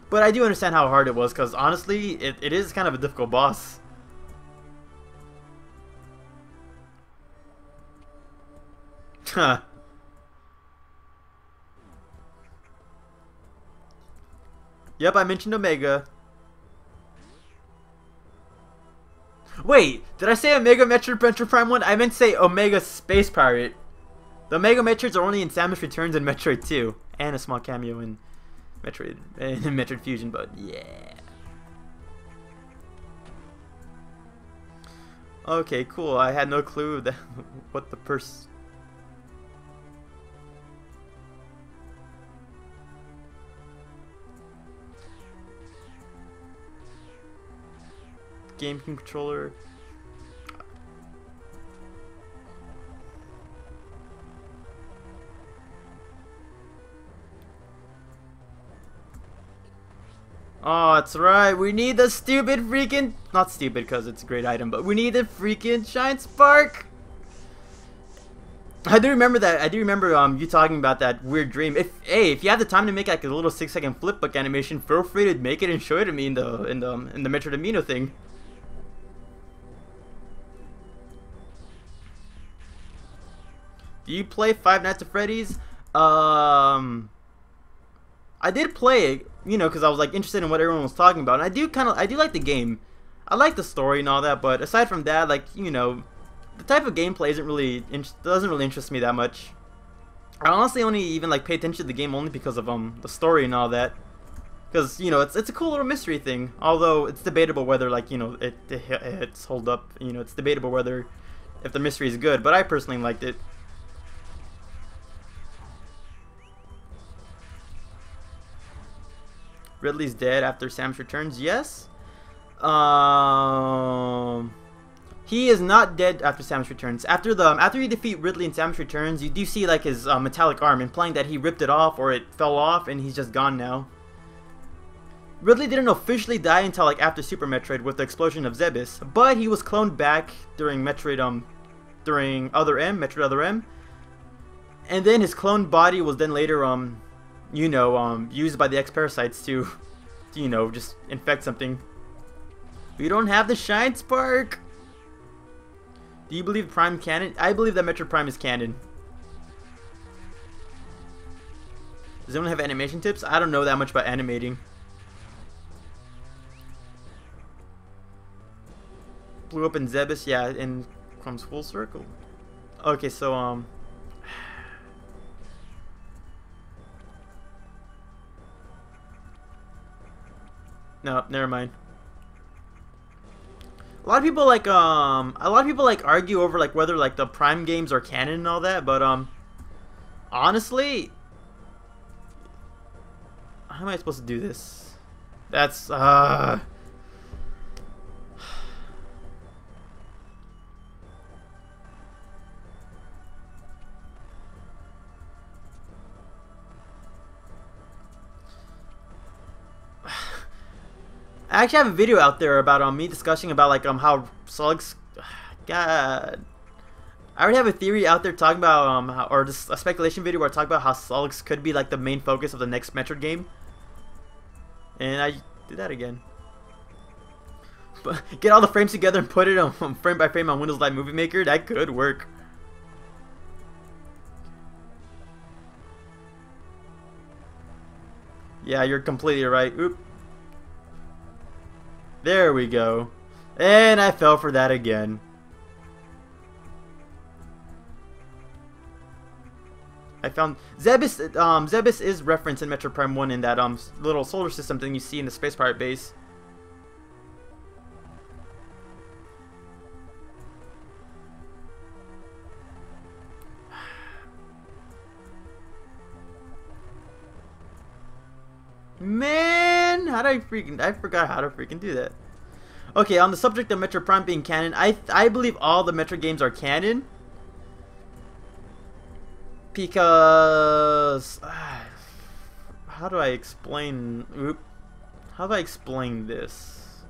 But I do understand how hard it was, because honestly, it is kind of a difficult boss. Huh. Yep, I mentioned Omega. Wait, did I say Omega Metroid Prime 1? I meant to say Omega Space Pirate. The Omega Metroids are only in Samus Returns and Metroid 2. And a small cameo in Metroid Fusion, but yeah. Okay, cool. I had no clue that what the GameCube controller. Oh, that's right. We need the stupid freaking... Not stupid because it's a great item, but we need the freaking Shine Spark. I do remember that. I do remember you talking about that weird dream. If you have the time to make like a little 6-second flip book animation, feel free to make it and show it to me in the Metroid Amino thing. Do you play Five Nights at Freddy's? I did play it, you know, because I was like interested in what everyone was talking about, and I do like the game. I like the story and all that, but aside from that, like, you know, the type of gameplay doesn't really interest me that much. I honestly only even like pay attention to the game only because of the story and all that, because you know it's a cool little mystery thing. Although it's debatable whether like, you know, it's hold up. You know, it's debatable whether if the mystery is good, but I personally liked it. Ridley's dead after Samus Returns. Yes. He is not dead after Samus Returns. After you defeat Ridley in Samus Returns, you do see like his metallic arm, implying that he ripped it off or it fell off, and he's just gone now. Ridley didn't officially die until like after Super Metroid with the explosion of Zebes, but he was cloned back during Metroid Other M, Metroid Other M, and then his cloned body was then later used by the X-Parasites to, you know, just infect something. We don't have the Shine Spark. Do you believe Prime canon? I believe that Metroid Prime is canon. Does anyone have animation tips? I don't know that much about animating. blew up in Zebes, yeah, and comes full circle. Okay, so no, never mind. A lot of people like argue over like whether like the Prime games are canon and all that, but honestly, how am I supposed to do this? That's I actually have a video out there about me discussing about like how slugs. God, I already have a theory out there talking about or just a speculation video where I talk about how slugs could be like the main focus of the next Metroid game, and I did that again. But get all the frames together and put it on frame by frame on Windows Live Movie Maker. That could work. Yeah, you're completely right. Oop. There we go. And I fell for that again. I found Zebes. Zebes is referenced in Metroid Prime 1 in that little solar system thing you see in the Space Pirate base. Man, how did I forgot how to freaking do that. Okay, on the subject of Metroid Prime being canon, I believe all the Metroid games are canon. Because how do I explain how do I explain this?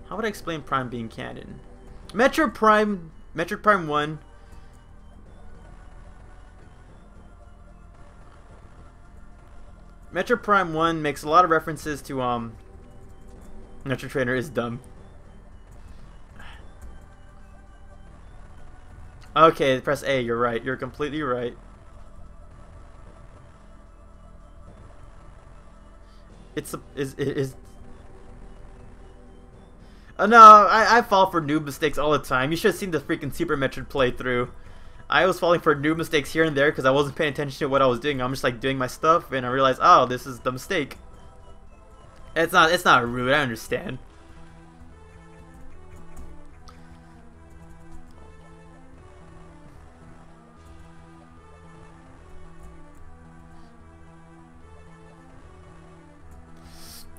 How would I explain Prime being canon? Metroid Prime 1 Metroid Prime 1 makes a lot of references to Metroid Trainer is dumb. Okay, press A, you're right. You're completely right. Oh no, I fall for noob mistakes all the time. You should have seen the freaking Super Metroid playthrough. I was falling for noob mistakes here and there because I wasn't paying attention to what I was doing. I'm just like doing my stuff and I realized, oh, this is the mistake. It's not rude, I understand.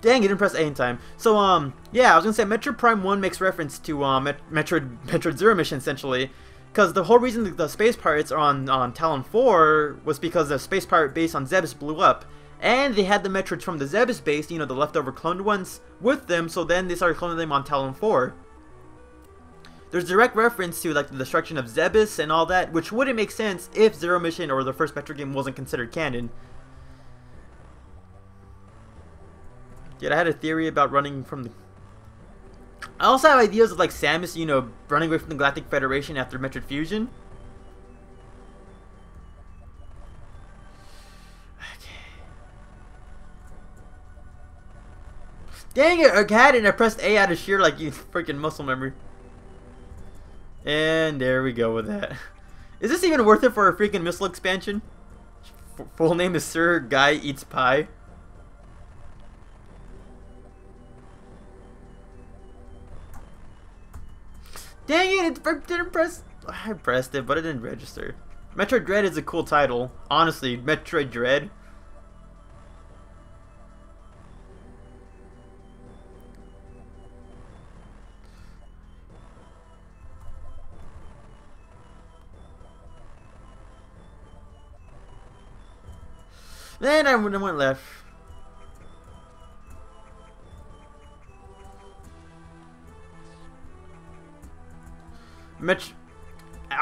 Dang, you didn't press A in time. So, yeah, I was gonna say Metroid Prime 1 makes reference to Metroid Zero Mission, essentially. Because the whole reason the Space Pirates are on Talon 4 was because the Space Pirate base on Zebes blew up. And they had the Metroids from the Zebes base, you know, the leftover cloned ones, with them, so then they started cloning them on Talon 4. There's direct reference to, like, the destruction of Zebes and all that, which wouldn't make sense if Zero Mission or the first Metroid game wasn't considered canon. Yet I had a theory about running from the... I also have ideas of like Samus, you know, running away from the Galactic Federation after Metroid Fusion. Okay. Dang it, I had it and I pressed A out of sheer like you freaking muscle memory. And there we go with that. Is this even worth it for a freaking missile expansion? Full name is Sir Guy Eats Pie. Dang it, it didn't press... I pressed it, but it didn't register. Metroid Dread is a cool title. Honestly, Metroid Dread. Then I went left.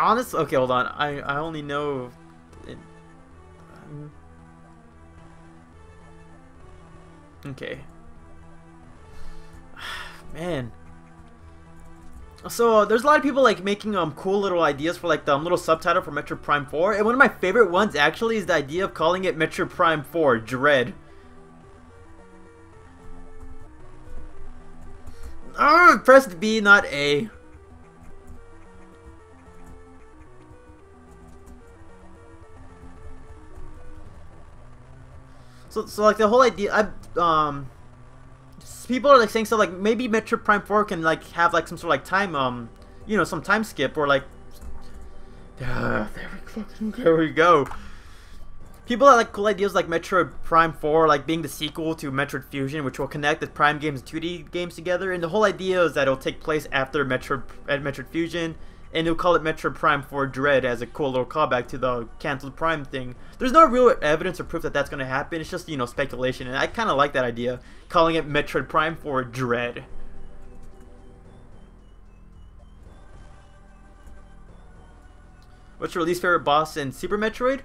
Honest. Okay, hold on. I only know. Okay. Man. So there's a lot of people like making cool little ideas for like the little subtitle for Metroid Prime 4, and one of my favorite ones actually is the idea of calling it Metroid Prime 4 Dread. Pressed B, not A. So like the whole idea, people are like saying stuff like maybe Metroid Prime 4 can like have like some sort of like time, you know, some time skip or like, there we go. People have like cool ideas like Metroid Prime 4 like being the sequel to Metroid Fusion, which will connect the Prime games and 2D games together. And the whole idea is that it'll take place after Metroid Fusion, and they'll call it Metroid Prime 4 Dread as a cool little callback to the canceled Prime thing. There's no real evidence or proof that that's going to happen. It's just, you know, speculation, and I kind of like that idea, calling it Metroid Prime 4 Dread. What's your least favorite boss in Super Metroid?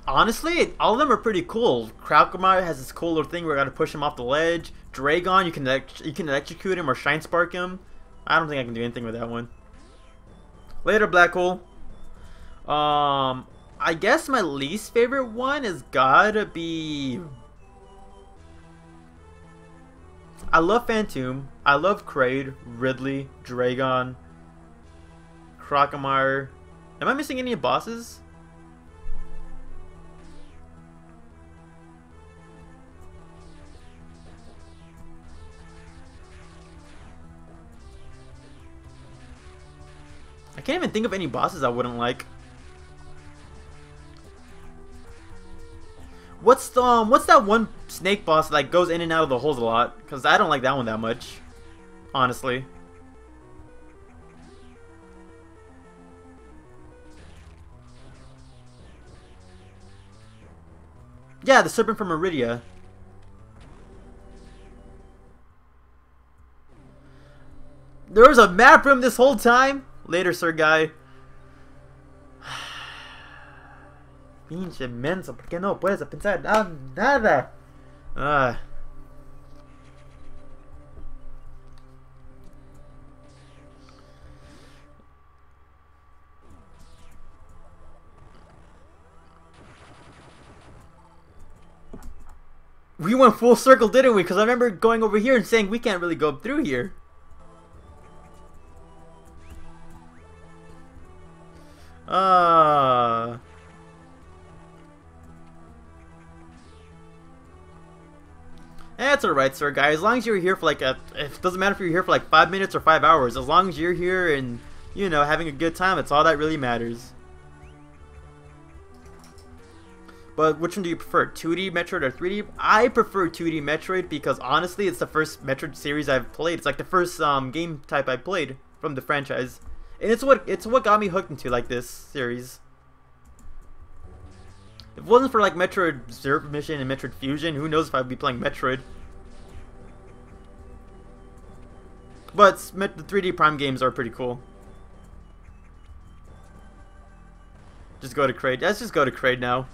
Honestly, all of them are pretty cool. Kralkamar has this cool little thing where I gotta push him off the ledge. Dragon, you can electrocute him or shine spark him. I don't think I can do anything with that one. Later, Black Hole. I guess my least favorite one is gotta be. I love Phantom. I love Kraid, Ridley, Dragon, Kralkamar. Am I missing any bosses? I can't even think of any bosses I wouldn't like. What's that one snake boss that like goes in and out of the holes a lot? Because I don't like that one that much, honestly. Yeah, the serpent from Iridia. There was a map room this whole time? Later, Sir Guy. Pinche menso, ¿por qué no puedes pensar nada? We went full circle, didn't we? Because I remember going over here and saying we can't really go through here. That's alright, Sir Guy. As long as you're here for like it doesn't matter if you're here for like 5 minutes or 5 hours. As long as you're here and, you know, having a good time, it's all that really matters. But which one do you prefer, 2D Metroid or 3D? I prefer 2D Metroid because honestly, it's the first Metroid series I've played. It's like the first game type I played from the franchise, and it's what got me hooked into like this series. If it wasn't for like Metroid Zero Mission and Metroid Fusion, who knows if I'd be playing Metroid. But the 3D Prime games are pretty cool. Just go to Kraid. Let's just go to Kraid now.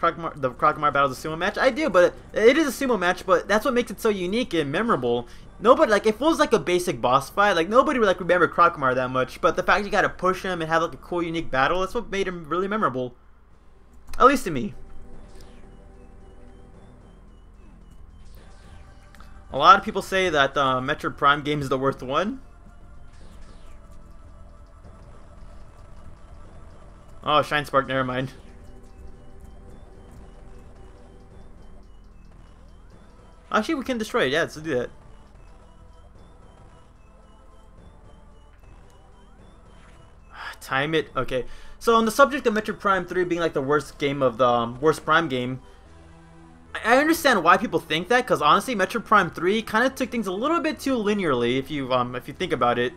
The Kralkamar battle is a sumo match? I do, but it is a sumo match, but that's what makes it so unique and memorable. Nobody, like, if it was like a basic boss fight, like, nobody would, like, remember Kralkamar that much, but the fact you gotta push him and have, like, a cool, unique battle, that's what made him really memorable. At least to me. A lot of people say that Metroid Prime game is the worst one. Oh, Shine Spark, never mind. Actually, we can destroy it. Yeah, let's do that. Time it. Okay. So on the subject of Metroid Prime 3 being like the worst game of the worst Prime game, I understand why people think that, because honestly, Metroid Prime 3 kind of took things a little bit too linearly if you think about it.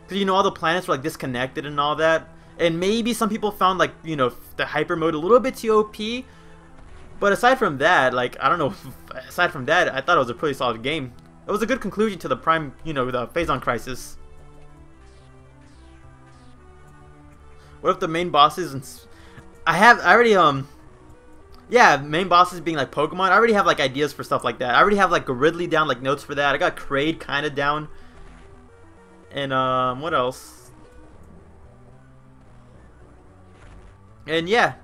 Because, you know, all the planets were like disconnected and all that, and maybe some people found, like, you know, the hyper mode a little bit too OP. But aside from that, like, I don't know, aside from that, I thought it was a pretty solid game. It was a good conclusion to the Prime, you know, the Phazon Crisis. What if the main bosses, yeah, main bosses being like Pokemon, I already have like ideas for stuff like that. I already have like a Ridley down, like notes for that. I got Kraid kind of down. And what else? And yeah.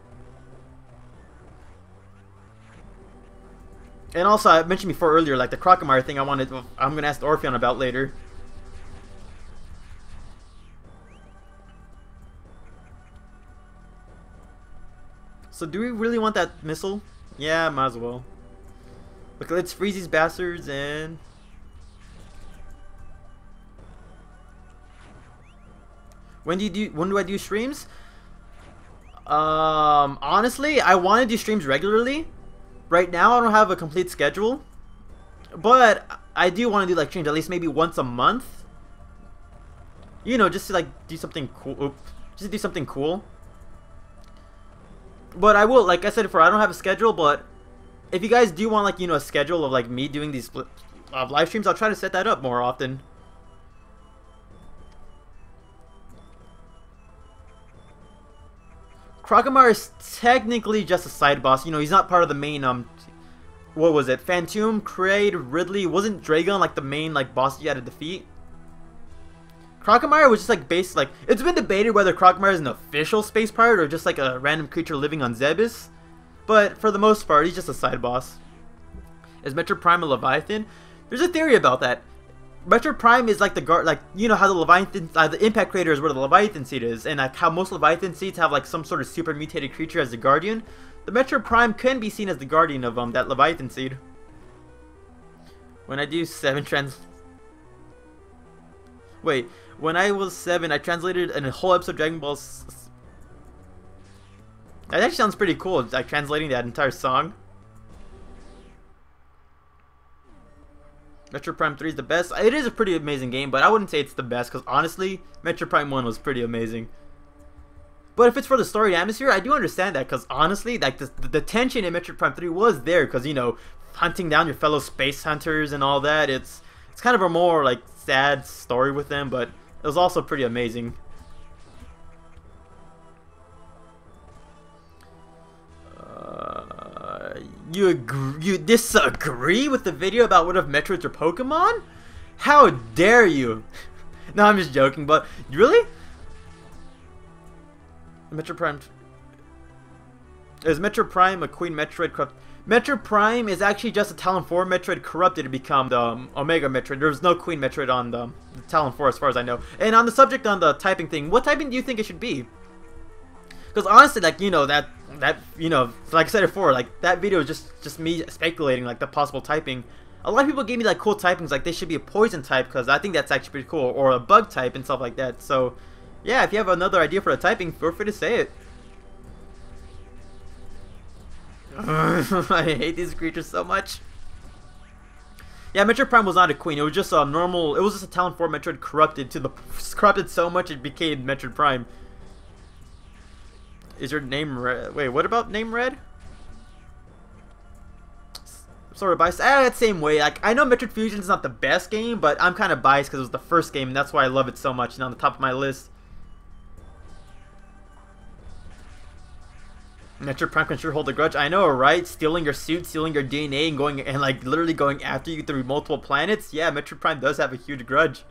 And also, I mentioned before earlier, like the Crocomire thing. I'm gonna ask Orpheon about later. So, do we really want that missile? Yeah, might as well. Okay, let's freeze these bastards and. When do I do streams? Honestly, I want to do streams regularly. Right now, I don't have a complete schedule, but I do want to do like streams at least maybe once a month. You know, just to like do something cool. Just to do something cool. But I will, like I said before, I don't have a schedule. But if you guys do want like a schedule of like me doing these live streams, I'll try to set that up more often. Crocomire is technically just a side boss. You know, he's not part of the main, what was it? Phantom, Kraid, Ridley. Wasn't Dragon like the main, like, boss you had to defeat? Crocomire was just, like, it's been debated whether Crocomire is an official space pirate or just, like, a random creature living on Zebes. But, for the most part, he's just a side boss. Is Metroid Prime a Leviathan? There's a theory about that. Metroid Prime is like you know how the Leviathan, the Impact Crater is where the Leviathan seed is, and like how most Leviathan seeds have like some sort of super mutated creature as the Guardian. The Metroid Prime can be seen as the Guardian of that Leviathan seed. When I do 7 Wait, when I was 7, I translated a whole episode of Dragon Ball. That actually sounds pretty cool, like translating that entire song. Metroid Prime 3 is the best. It is a pretty amazing game, but I wouldn't say it's the best, because honestly, Metroid Prime 1 was pretty amazing. But if it's for the story atmosphere, I do understand that, because honestly, like the tension in Metroid Prime 3 was there, because, you know, hunting down your fellow space hunters and all that, it's kind of a more, like, sad story with them, but it was also pretty amazing. You disagree with the video about what if Metroids are Pokemon? How dare you? No, I'm just joking, but really? Metroid Prime is Metroid Prime a Queen Metroid corrupt? Metroid Prime is actually just a Talon 4 Metroid corrupted to become the Omega Metroid. There's no Queen Metroid on the Talon 4 as far as I know. And on the subject on the typing thing, what typing do you think it should be? Because honestly, like, you know, that you know, like I said before, like that video is just me speculating like the possible typing. A lot of people gave me like cool typings, like they should be a poison type, because I think that's actually pretty cool, or a bug type and stuff like that. So yeah, if you have another idea for the typing, feel free to say it. I hate these creatures so much. Yeah, Metroid Prime was not a queen. It was just a normal. It was just a Talon 4 Metroid corrupted so much it became Metroid Prime. Is your name Red? Wait, what about name Red? Sort of biased. That same way. Like, I know Metroid Fusion is not the best game, but I'm kind of biased because it was the first game, and that's why I love it so much. And on the top of my list, Metroid Prime can sure hold a grudge. I know, right? Stealing your suit, stealing your DNA, and going and like literally going after you through multiple planets. Yeah, Metroid Prime does have a huge grudge.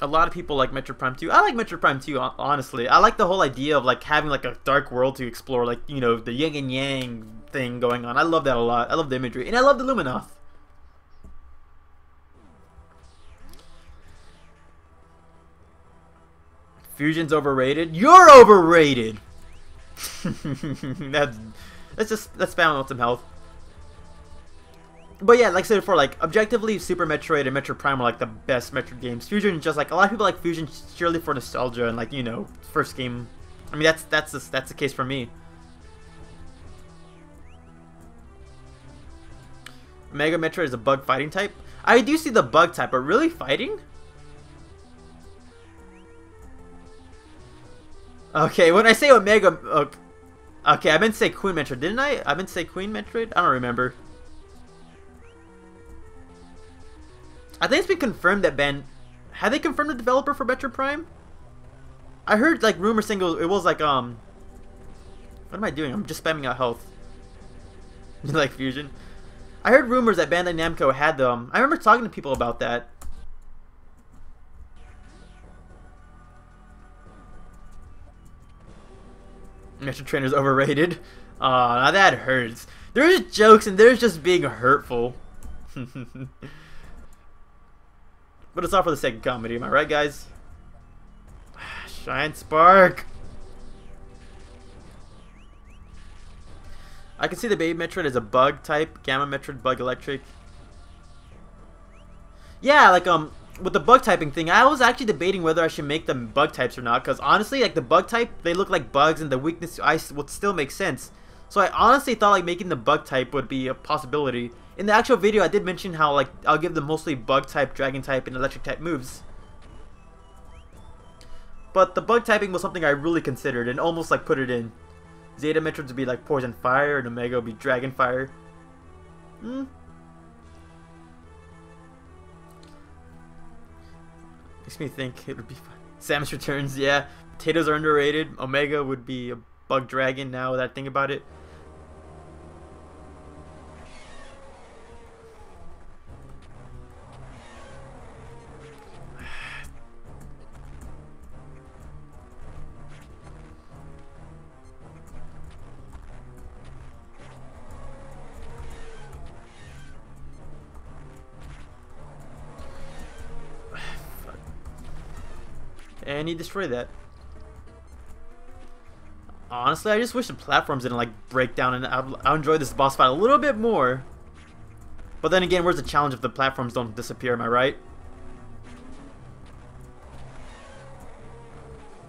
A lot of people like Metroid Prime 2. I like Metroid Prime 2, honestly. I like the whole idea of like having like a dark world to explore, like, you know, the yin and yang thing going on. I love that a lot. I love the imagery, and I love the Luminoth. Fusion's overrated. You're overrated. let's spam with some health. But yeah, like I said before, like objectively, Super Metroid and Metroid Prime are like the best Metroid games. Fusion is just like a lot of people like Fusion purely for nostalgia and like, you know, first game. I mean that's the case for me. Mega Metroid is a bug fighting type. I do see the bug type, but really fighting? Okay, when I say Omega, okay, I meant to say Queen Metroid, didn't I? I meant to say Queen Metroid. I don't remember. I think it's been confirmed that had they confirmed the developer for Metroid Prime? I heard like rumors saying it was like what am I doing? I'm just spamming out health. Like Fusion. I heard rumors that Bandai Namco had them. I remember talking to people about that. Metroid Trainer's overrated. Now that hurts. There's jokes and there's just being hurtful. But it's all for the sake of comedy, am I right, guys? Shine Spark. I can see the Baby Metroid as a bug type. Gamma Metroid, bug electric. Yeah, like with the bug typing thing, I was actually debating whether I should make them bug types or not. Because honestly, like the bug type, they look like bugs, and the weakness to ice would still make sense. So I honestly thought like making the bug type would be a possibility. In the actual video, I did mention how like I'll give them mostly bug type, dragon type, and electric type moves. But the bug typing was something I really considered and almost like put it in. Zeta Metroid would be like poison fire, and Omega would be dragon fire. Makes me think it would be fun. Samus Returns, yeah. Potatoes are underrated. Omega would be a bug dragon now that I think about it. And he destroyed that. Honestly, I just wish the platforms didn't like break down, and I'll enjoy this boss fight a little bit more. But then again, where's the challenge if the platforms don't disappear, am I right?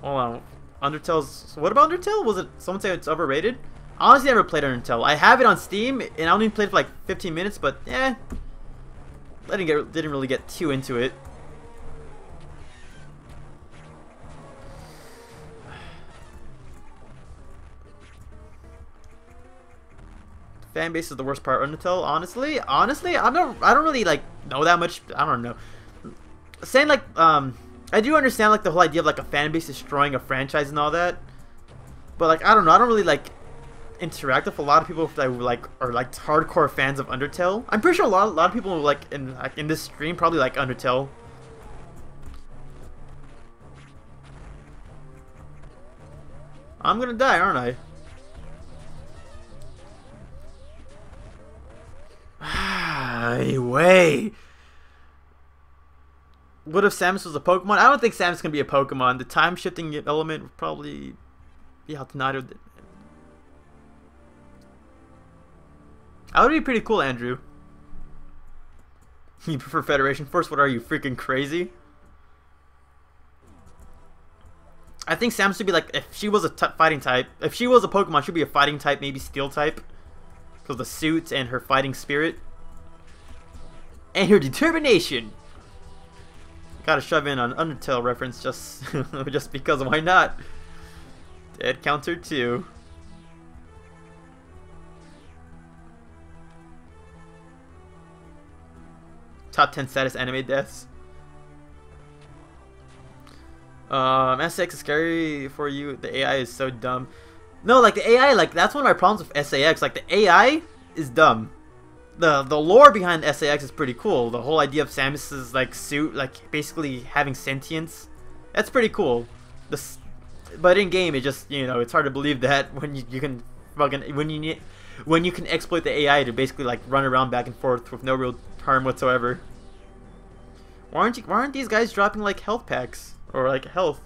Hold on. Undertale's... What about Undertale? Was it... Someone say it's overrated? Honestly, I never played Undertale. I have it on Steam, and I only played it for like 15 minutes, but eh. I didn't really get too into it. Fan base is the worst part. Undertale, honestly, I don't really like know that much. I don't know. Saying like, I do understand like the whole idea of like a fan base destroying a franchise and all that, but like I don't know. I don't really like interact with a lot of people that like are like hardcore fans of Undertale. I'm pretty sure a lot of people like in this stream probably like Undertale. I'm gonna die, aren't I? Way. What if Samus was a Pokemon? I don't think Samus can be a Pokemon. The time shifting element would probably be how Tornado did. That would be pretty cool, Andrew. You prefer Federation Force? What are you, freaking crazy? I think Samus would be like, if she was a fighting type, if she was a Pokemon, she'd be a fighting type, maybe Steel type. Because the suit and her fighting spirit. And her determination. Gotta shove in an Undertale reference just just because, why not? Dead counter 2. Top 10 saddest anime deaths. SAX is scary for you. The AI is so dumb. No, like the AI, like that's one of my problems with SAX. Like the AI is dumb. The lore behind SAX is pretty cool. The whole idea of Samus's like suit, like basically having sentience, that's pretty cool. But in game, it just, you know, it's hard to believe that when you can fucking when you can exploit the AI to basically like run around back and forth with no real harm whatsoever. Why aren't these guys dropping like health packs or like health?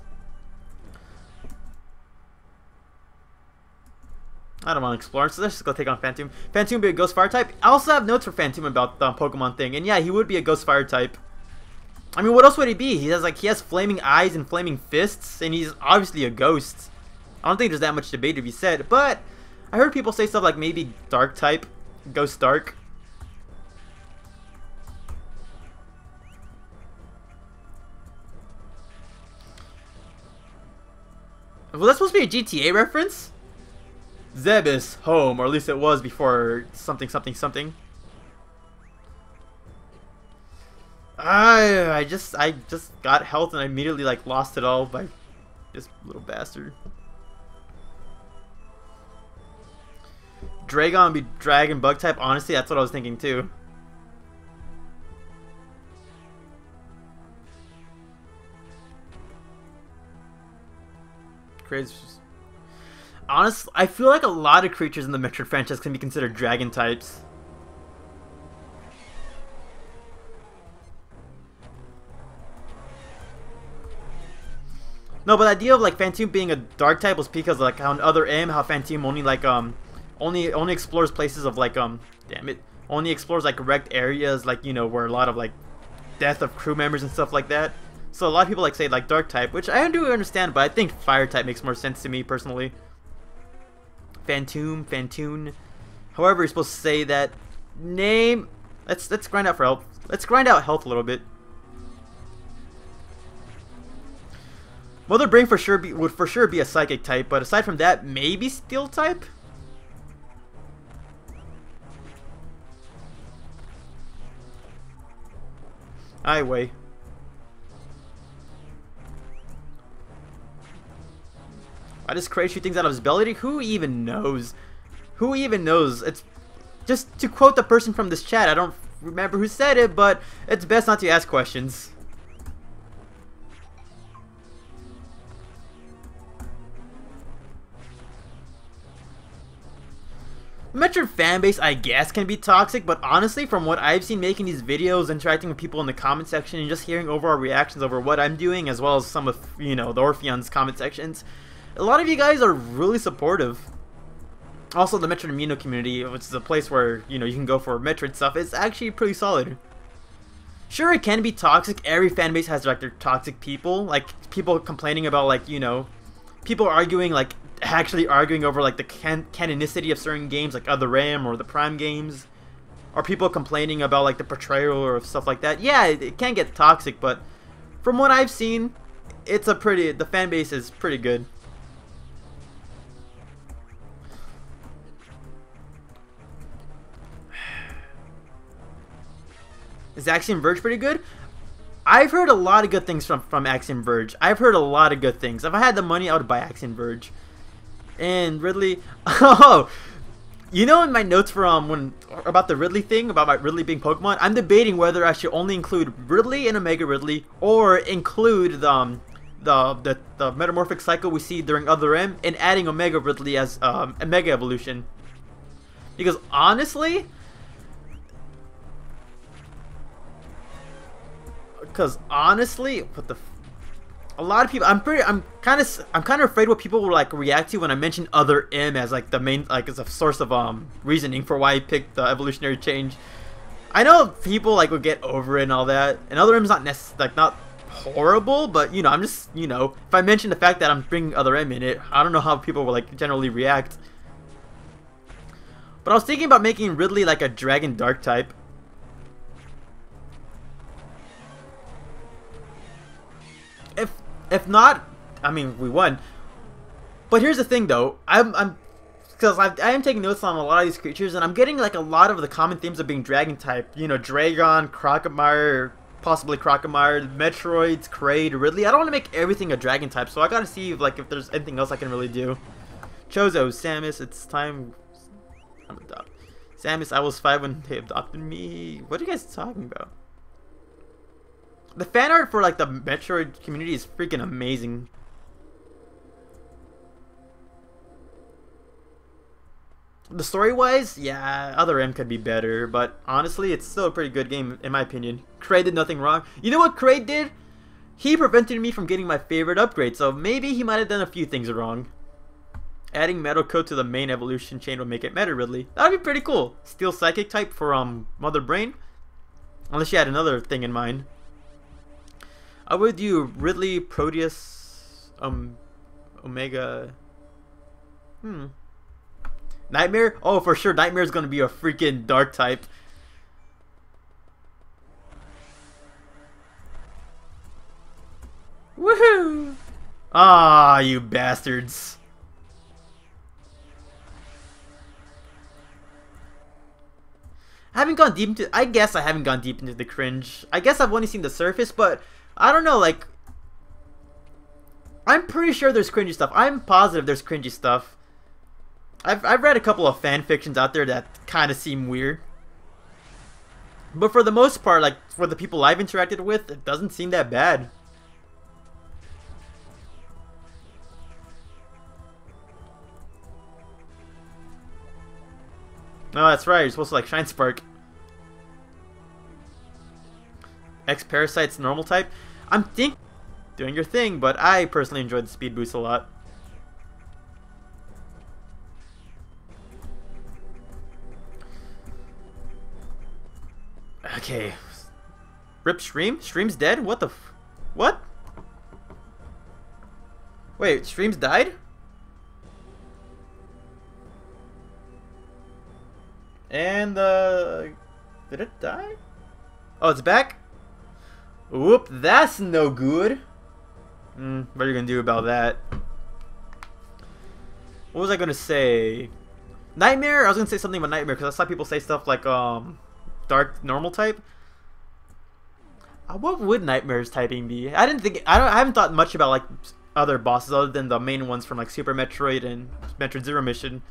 I don't want to explore, so let's just go take on Phantom. Phantom would be a Ghost Fire type. I also have notes for Phantom about the Pokemon thing, and yeah, he would be a Ghost Fire type. I mean, what else would he be? He has flaming eyes and flaming fists, and he's obviously a ghost. I don't think there's that much debate to be said, but I heard people say stuff like maybe Dark type, Ghost Dark. Was that supposed to be a GTA reference? Zebus home, or at least it was before something something something. I just got health and I immediately like lost it all by this little bastard. Dragon would be dragon bug type. Honestly, that's what I was thinking too. Crazy. Honestly, I feel like a lot of creatures in the Metroid franchise can be considered dragon types. No, but the idea of like Phantom being a dark type was because like on Other M, how Phantom only like only explores places of like damn it, only explores like wrecked areas, like, you know, where a lot of like death of crew members and stuff like that. So a lot of people like say like dark type, which I do understand, but I think fire type makes more sense to me personally. Phantom, however you're supposed to say that name. Let's grind out for health. Let's grind out health a little bit. Mother Brain would for sure be a psychic type, but aside from that, maybe steel type. Why does Kraid shoot things out of his belly? Who even knows? Who even knows? It's just to quote the person from this chat. I don't remember who said it, but it's best not to ask questions. The Metroid fanbase, I guess, can be toxic, but honestly, from what I've seen making these videos, interacting with people in the comment section, and just hearing overall reactions over what I'm doing, as well as some of, you know, the Orpheon's comment sections, a lot of you guys are really supportive. Also, the Metroid Amino community, which is a place where, you know, you can go for Metroid stuff, is actually pretty solid. Sure, it can be toxic. Every fanbase has like their toxic people, like people complaining about, like, you know, people arguing, like actually arguing over like the canonicity of certain games, like Other M or the Prime games, or people complaining about like the portrayal or stuff like that. Yeah, it can get toxic, but from what I've seen, the fan base is pretty good. Is Axiom Verge pretty good? I've heard a lot of good things from Axiom Verge. I've heard a lot of good things. If I had the money, I would buy Axiom Verge. And Ridley, oh, you know, in my notes for about the Ridley thing, about my Ridley being Pokemon, I'm debating whether I should only include Ridley and Omega Ridley, or include the metamorphic cycle we see during Other M, and adding Omega Ridley as a Mega Evolution. Because honestly, what the? A lot of people, I'm kind of afraid what people will like react to when I mention Other M as like the main, like as a source of reasoning for why I picked the evolutionary change. I know people like will get over it and all that, and Other M is not not horrible, but you know, I'm just, you know, if I mention the fact that I'm bringing Other M in it, I don't know how people will like generally react. But I was thinking about making Ridley like a Dragon Dark type. If not, I mean, we won. But here's the thing, though. Because I am taking notes on a lot of these creatures, and I'm getting like a lot of the common themes of being Dragon type. You know, Dragon, Crocomire, possibly Crocomire, Metroids, Kraid, Ridley. I don't want to make everything a Dragon type, so I gotta see if there's anything else I can really do. Chozo, Samus, it's time. I'm adopted. Samus, I was 5 when they adopted me. What are you guys talking about? The fan art for like the Metroid community is freaking amazing. The story-wise, yeah, Other M could be better, but honestly, it's still a pretty good game in my opinion. Kraid did nothing wrong. You know what Kraid did? He prevented me from getting my favorite upgrade, so maybe he might have done a few things wrong. Adding Metal Coat to the main evolution chain would make it Meta Ridley. That would be pretty cool. Steel Psychic type for Mother Brain, unless you had another thing in mind. I would do Ridley, Proteus, Omega. Nightmare? Oh, for sure. Nightmare is going to be a freaking dark type. Woohoo! Ah, you bastards. I haven't gone deep into. I guess I haven't gone deep into the cringe. I guess I've only seen the surface, but I don't know, like, I'm pretty sure there's cringy stuff. I'm positive there's cringy stuff. I've read a couple of fan fictions out there that kind of seem weird. But for the most part, like, for the people I've interacted with, it doesn't seem that bad. No, that's right. You're supposed to like Shine Spark. X Parasite's normal type. I'm doing your thing, but I personally enjoyed the speed boost a lot. Okay. Rip Stream? Stream's dead? What the what? Wait, Stream's died? And, did it die? Oh, it's back? Whoop, that's no good. What are you gonna do about that? What was I gonna say? Nightmare? I was gonna say something about Nightmare because I saw people say stuff like, Dark normal type. What would Nightmare's typing be? I haven't thought much about like other bosses other than the main ones from like Super Metroid and Metroid Zero Mission.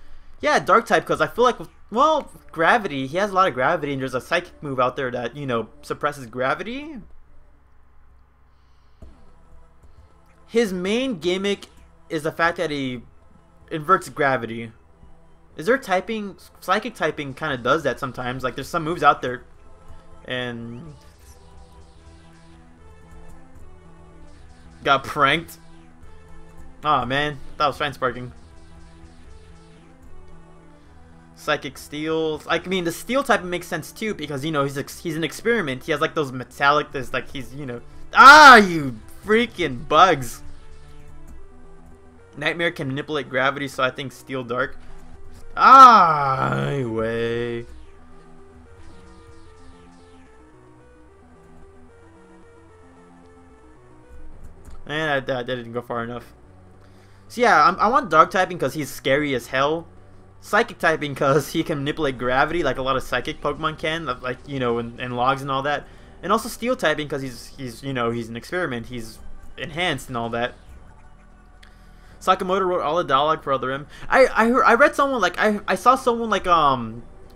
Yeah, Dark type because I feel like, well, gravity. He has a lot of gravity, and there's a psychic move out there that, you know, suppresses gravity. His main gimmick is the fact that he inverts gravity. Is there typing? Psychic typing kind of does that sometimes. Like, there's some moves out there, and got pranked. Aw, man, that was Shine Sparking. Psychic steals. I mean, the steel type makes sense too because, you know, he's an experiment. He has like those metallic. There's like he's, you know, you freaking bugs. Nightmare can manipulate gravity, so I think Steel Dark. Anyway. And that didn't go far enough. So yeah, I want Dark typing because he's scary as hell. Psychic typing because he can manipulate gravity like a lot of psychic Pokemon can, like, you know, and logs and all that. And also Steel typing because he's you know, he's an experiment, he's enhanced and all that. Sakamoto wrote all the dialogue for Other M. I read someone like I saw someone like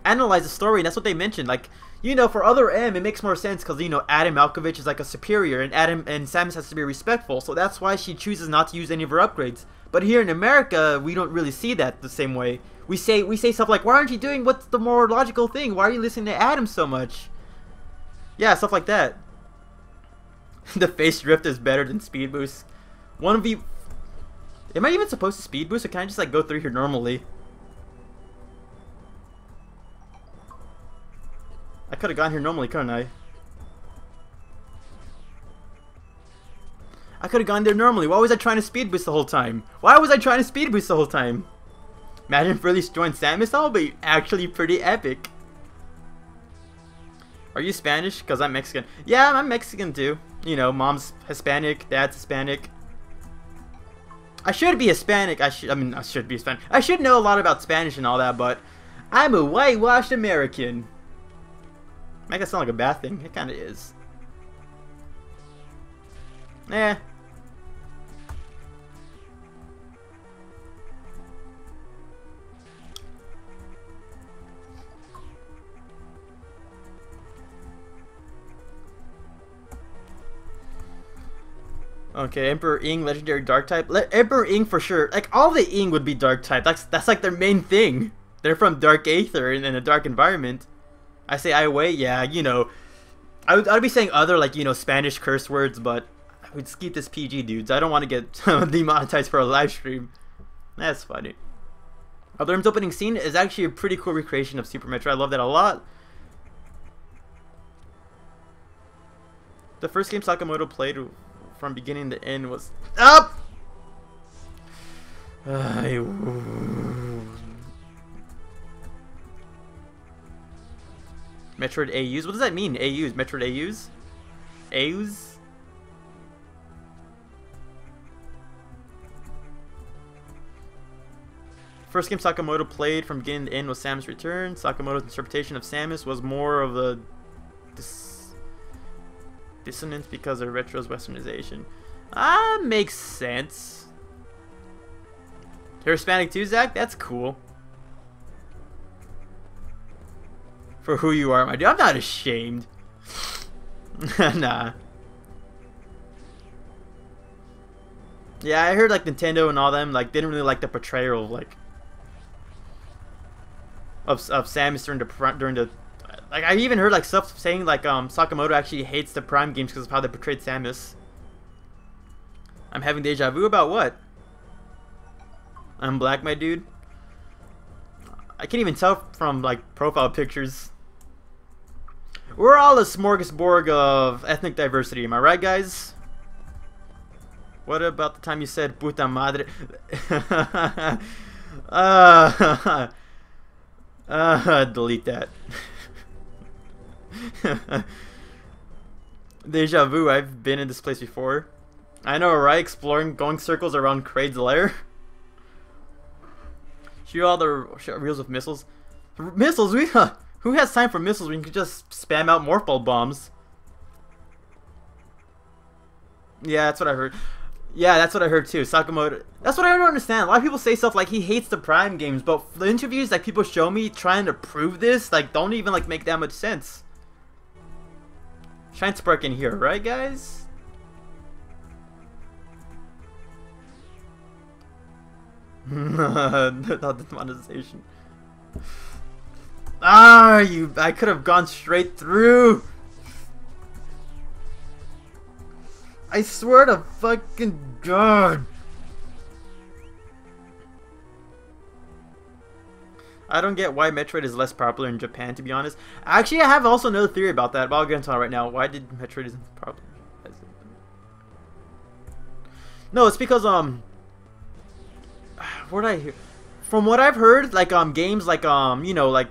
analyze the story, and that's what they mentioned. Like, you know, for Other M it makes more sense because, you know, Adam Malkovich is like a superior, and Samus has to be respectful, so that's why she chooses not to use any of her upgrades. But here in America, we don't really see that the same way. We say stuff like, why aren't you doing what's the more logical thing? Why are you listening to Adam so much? Yeah, stuff like that. The face drift is better than speed boost. Am I even supposed to speed boost, or can I just like go through here normally? I could have gone here normally, couldn't I? I could have gone there normally. Why was I trying to speed boost the whole time? Why was I trying to speed boost the whole time? Imagine if Furley's joined Samus, that would be actually pretty epic. Are you Spanish? Because I'm Mexican. Yeah, I'm Mexican too. You know, mom's Hispanic, dad's Hispanic. I should be Hispanic. I should be Hispanic. I should know a lot about Spanish and all that, but I'm a whitewashed American. Make it sound like a bad thing. It kind of is. Eh. Okay, Emperor Ing, legendary dark type. Emperor Ing for sure. Like, all the Ing would be dark type. That's like their main thing. They're from Dark Aether and in a dark environment. I say I wait, yeah, you know. I'd be saying other, like, you know, Spanish curse words, but I would keep this PG, dudes. I don't want to get demonetized for a live stream. That's funny. Other M's opening scene is actually a pretty cool recreation of Super Metroid. I love that a lot. The first game Sakamoto played from beginning to end was up. Metroid AUs. What does that mean? AUs. Metroid AUs. AUs. First game Sakamoto played from beginning to end was Samus Return. Sakamoto's interpretation of Samus was more of a dissonance because of Retro's westernization. Makes sense. You're Hispanic too, Zach? That's cool. For who you are, my dude. I'm not ashamed. Nah. Yeah, I heard like Nintendo and all them like didn't really like the portrayal of like of Samus during the like I even heard like stuff saying like Sakamoto actually hates the Prime games because of how they portrayed Samus. I'm having deja vu about what? I'm black, my dude. I can't even tell from like profile pictures. We're all a smorgasbord of ethnic diversity, am I right, guys? What about the time you said puta madre? Delete that. Deja vu, I've been in this place before. I know, right? Exploring, going circles around Kraid's lair. Shoot all the reels with missiles. Missiles? Who has time for missiles when you can just spam out morph ball bombs? Yeah, that's what I heard. Yeah, that's what I heard too. Sakamoto. That's what I don't understand. A lot of people say stuff like he hates the Prime games, but the interviews that people show me trying to prove this, like, don't even like make that much sense. Shine Spark in here, right, guys? Not the monetization. Ah, I could have gone straight through. I swear to fucking God. I don't get why Metroid is less popular in Japan, to be honest. Actually, I have also another theory about that, but I'll get into it right now. Why did Metroid isn't popular? No, it's because what did I hear? From what I've heard, like games like you know, like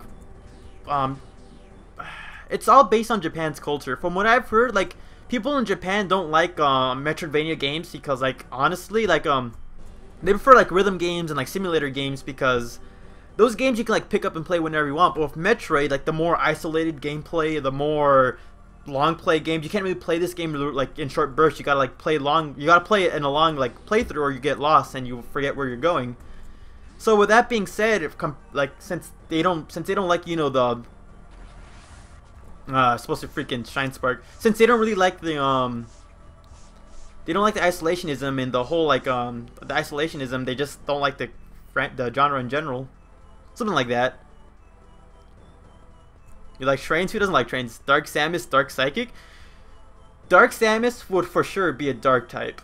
it's all based on Japan's culture. From what I've heard, like people in Japan don't like Metroidvania games because, like, honestly, like they prefer like rhythm games and like simulator games because those games you can like pick up and play whenever you want. But with Metroid, like the more isolated gameplay, the more long play games, you can't really play this game like in short bursts. You gotta like play long. You gotta play it in a long like playthrough, or you get lost and you forget where you're going. So with that being said, if since they don't like, you know, the supposed to freaking Shine Spark, since they don't really like the they don't like the isolationism and the whole like the isolationism, they just don't like the genre in general. Something like that. You like trains? Who doesn't like trains? Dark Samus, Dark Psychic? Dark Samus would for sure be a dark type.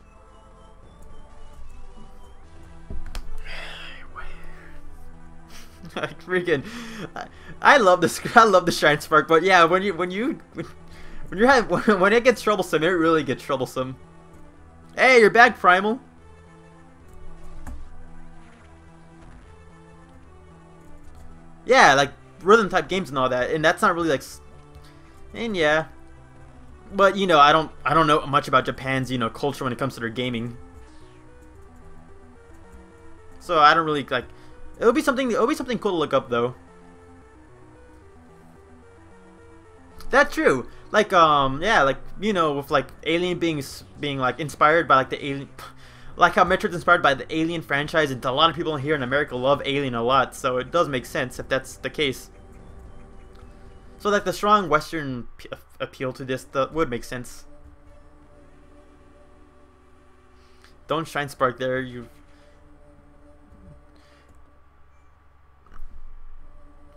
Freaking, I love this. I love the Shine Spark, but yeah, when it gets troublesome, it really gets troublesome. Hey, you're back, Primal. Yeah, like rhythm type games and all that, and that's not really like, and yeah, but you know, I don't know much about Japan's, you know, culture when it comes to their gaming, so I don't really like. It'll be something cool to look up though. That's true. Like yeah, like, you know, with like Alien being like inspired by like the Alien, like how Metroid's inspired by the Alien franchise, and a lot of people here in America love Alien a lot, so it does make sense if that's the case. So like the strong Western appeal to this would make sense. Don't Shine Spark there, you.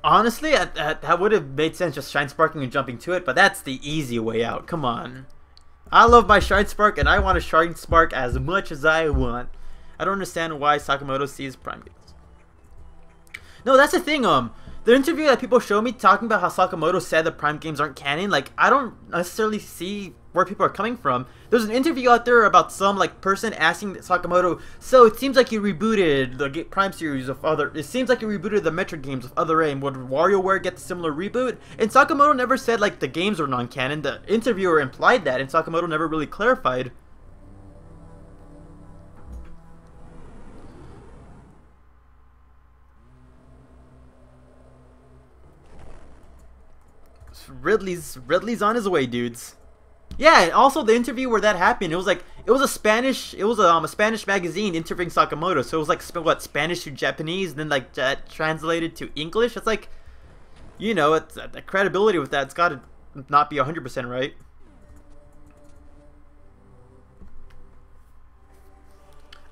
Honestly, that would have made sense, just Shine Sparking and jumping to it, but that's the easy way out. Come on. I love my Shine Spark, and I want to Shine Spark as much as I want. I don't understand why Sakamoto sees Prime games. No, that's the thing. The interview that people show me talking about how Sakamoto said the Prime games aren't canon, like, I don't necessarily see where people are coming from. There's an interview out there about some like person asking Sakamoto, so it seems like you rebooted the Prime series of other. It seems like you rebooted the Metroid games of Other A. Would WarioWare get the similar reboot? And Sakamoto never said like the games were non-canon. The interviewer implied that, and Sakamoto never really clarified. Ridley's on his way, dudes. Yeah, and also the interview where that happened, it was a Spanish magazine interviewing Sakamoto, so it was like what, Spanish to Japanese, and then like that translated to English. It's like, you know, it's the credibility with that. It's got to not be 100% right.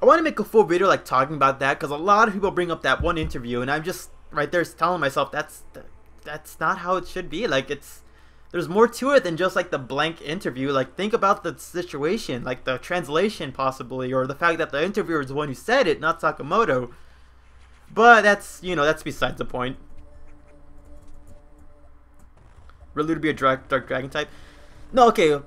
I want to make a full video like talking about that because a lot of people bring up that one interview, and I'm just right there telling myself that's not how it should be. Like, there's more to it than just like the blank interview. Like, think about the situation, like the translation possibly, or the fact that the interviewer is the one who said it, not Sakamoto. But that's, that's besides the point. Really to be a dark dragon type? No, okay.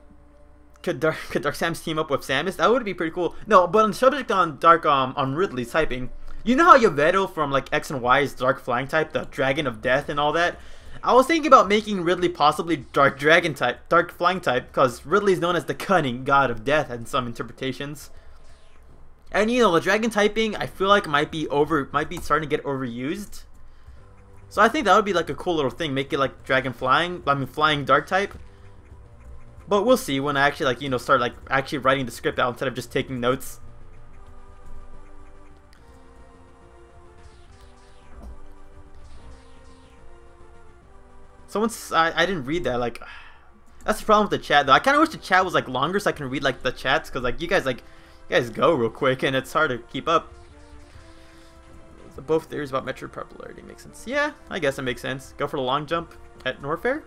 Could Dark Samus team up with Samus? That would be pretty cool. No, but on the subject on on Ridley's typing, you know how Yveto from like X and Y is dark flying type, the dragon of death and all that? I was thinking about making Ridley possibly dark dragon type, dark flying type, because Ridley is known as the cunning god of death in some interpretations. And the dragon typing I feel like might be starting to get overused. So I think that would be like a cool little thing, make it like dragon flying, flying dark type. But we'll see when I actually start actually writing the script out instead of just taking notes. I didn't read that, that's the problem with the chat though. I kind of wish the chat was longer so I can read the chats, because you guys go real quick and it's hard to keep up. So both theories about Metroid popularity make sense. Yeah, I guess it makes sense. Go for the long jump at Norfair.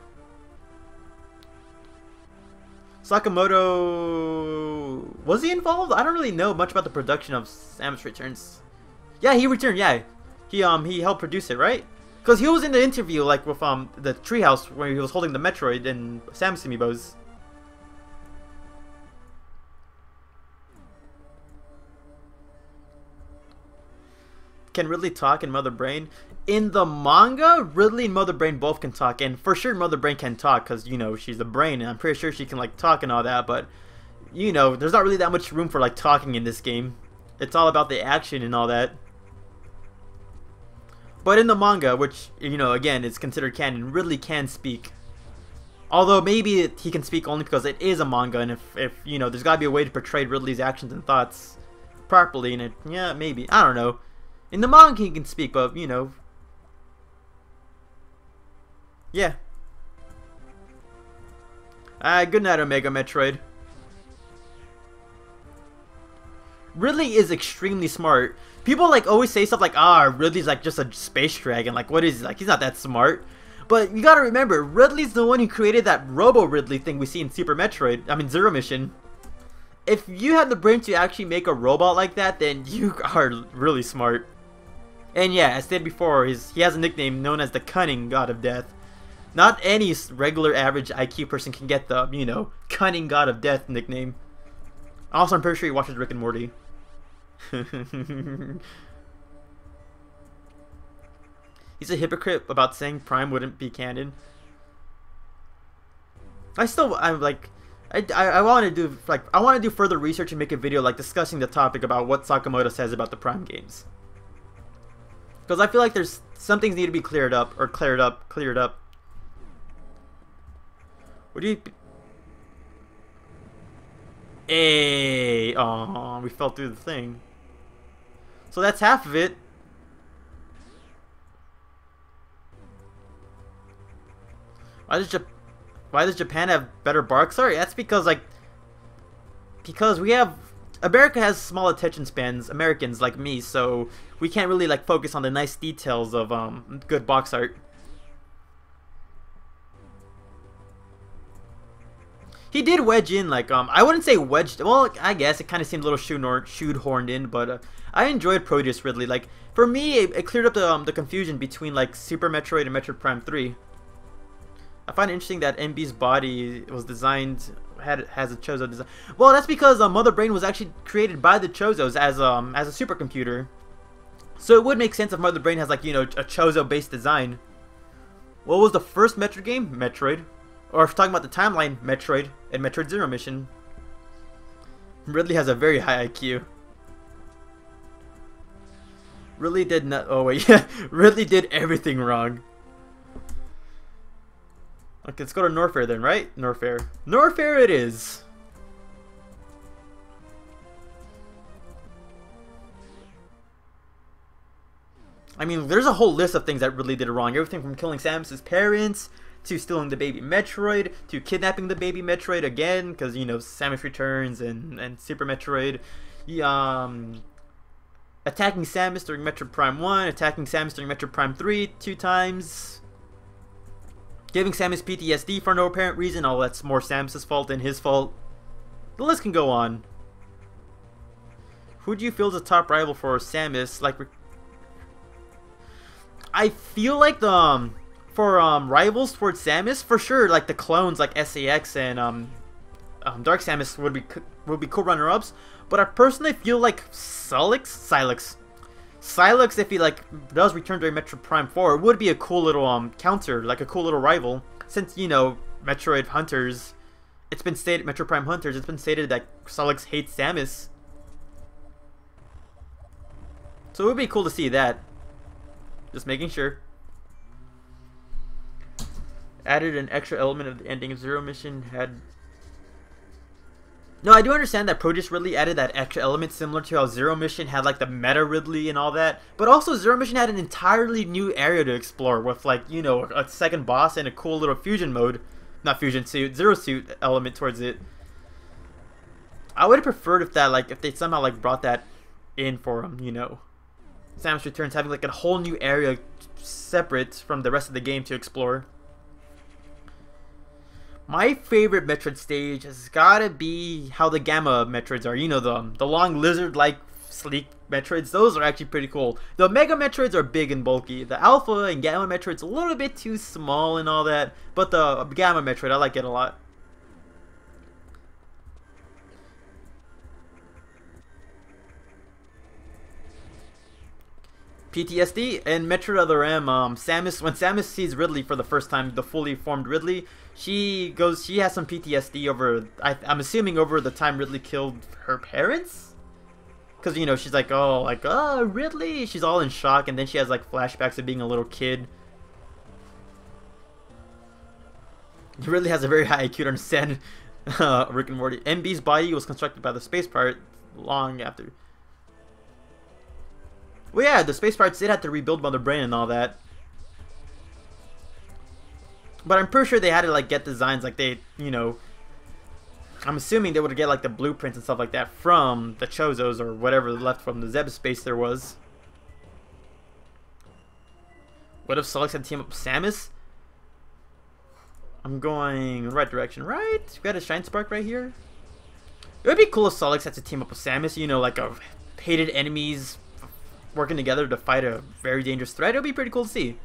Sakamoto, was he involved? I don't really know much about the production of Samus Returns. Yeah, he returned. Yeah, he helped produce it, right? Because he was in the interview with the treehouse where he was holding the Metroid and Samus amiibos. Can Ridley talk in Mother Brain? In the manga, Ridley and Mother Brain both can talk, and for sure Mother Brain can talk because she's the brain, and I'm pretty sure she can talk and all that. But there's not really that much room for talking in this game. It's all about the action and all that. But in the manga, which again is considered canon, Ridley can speak. Although maybe he can speak only because it is a manga, and if there's got to be a way to portray Ridley's actions and thoughts properly, and yeah, maybe, I don't know. In the manga he can speak, but yeah. Good night, Omega Metroid. Ridley is extremely smart. People always say stuff Ridley's just a space dragon. What is he? He's not that smart. But you gotta remember, Ridley's the one who created that Robo Ridley thing we see in Super Metroid. Zero Mission. If you had the brain to actually make a robot like that, then you are really smart. And yeah, as stated before, he has a nickname known as the Cunning God of Death. Not any regular average IQ person can get the, Cunning God of Death nickname. Also, I'm pretty sure he watches Rick and Morty. He's a hypocrite about saying Prime wouldn't be canon. I want to do I want to do further research and make a video discussing the topic about what Sakamoto says about the Prime games. Because I feel like there's some things need to be cleared up. What do you... Hey, oh, we fell through the thing. So that's half of it. Why does Japan have better bark? Sorry, that's because America has small attention spans, Americans like me, so we can't really focus on the nice details of good box art. He did wedge in I wouldn't say wedged. Well, I guess it kind of seemed a little shoehorned in, but I enjoyed Proteus Ridley. For me, it cleared up the confusion between Super Metroid and Metroid Prime 3. I find it interesting that MB's body was designed has a Chozo design. Well, that's because Mother Brain was actually created by the Chozos as a supercomputer. So it would make sense if Mother Brain has a Chozo based design. What was the first Metroid game? Metroid. Or if we're talking about the timeline, Metroid and Metroid Zero Mission. Ridley has a very high IQ. Ridley did not. Oh wait, yeah. Ridley did everything wrong. Okay, let's go to Norfair then, right? Norfair. Norfair it is. There's a whole list of things that Ridley did wrong. Everything from killing Samus's parents, to stealing the baby Metroid, to kidnapping the baby Metroid again, because, Samus Returns and Super Metroid. attacking Samus during Metroid Prime 1, attacking Samus during Metroid Prime 3 2 times, giving Samus PTSD for no apparent reason. Oh, that's more Samus' fault than his fault. The list can go on. Who do you feel is the top rival for Samus? Like, I feel like the for rivals towards Samus, for sure, like the clones like SAX and Dark Samus would be cool runner-ups. But I personally feel like Silex, if he like does return during Metroid Prime 4, it would be a cool little counter, like a cool little rival. Since, you know, Metroid Hunters, it's been stated, Metroid Prime Hunters, it's been stated that Silex hates Samus. So it would be cool to see that. Just making sure. Added an extra element of the ending of Zero Mission had... No, I do understand that Proteus Ridley added that extra element similar to how Zero Mission had like the meta Ridley and all that. But also Zero Mission had an entirely new area to explore with, like, you know, a second boss and a cool little fusion mode. Not fusion suit, Zero Suit element towards it. I would have preferred if that, like, if they somehow like brought that in for you know, Samus Returns, having like a whole new area separate from the rest of the game to explore. My favorite Metroid stage has gotta be how the Gamma Metroids are. You know, the long lizard-like sleek Metroids. Those are actually pretty cool. The Mega Metroids are big and bulky. The Alpha and Gamma Metroids a little bit too small and all that. But the Gamma Metroid, I like it a lot. PTSD and Metroid Other M. Samus, when Samus sees Ridley for the first time, the fully formed Ridley, she has some PTSD over, I'm assuming over the time Ridley killed her parents? Because, you know, she's like, oh, Ridley! She's all in shock, and then she has like flashbacks of being a little kid. Ridley has a very high IQ to understand Rick and Morty. MB's body was constructed by the space pirate long after. Well, yeah, the space pirates did have to rebuild Mother Brain and all that. But I'm pretty sure they had to like get designs, like they, you know, I'm assuming they would get like the blueprints and stuff like that from the Chozos or whatever left from the Zeb space there was. What if Solex had team up with Samus? I'm going the right direction, right? We got a Shine Spark right here. It would be cool if Solex had to team up with Samus, you know, like a hated enemies working together to fight a very dangerous threat. It would be pretty cool to see.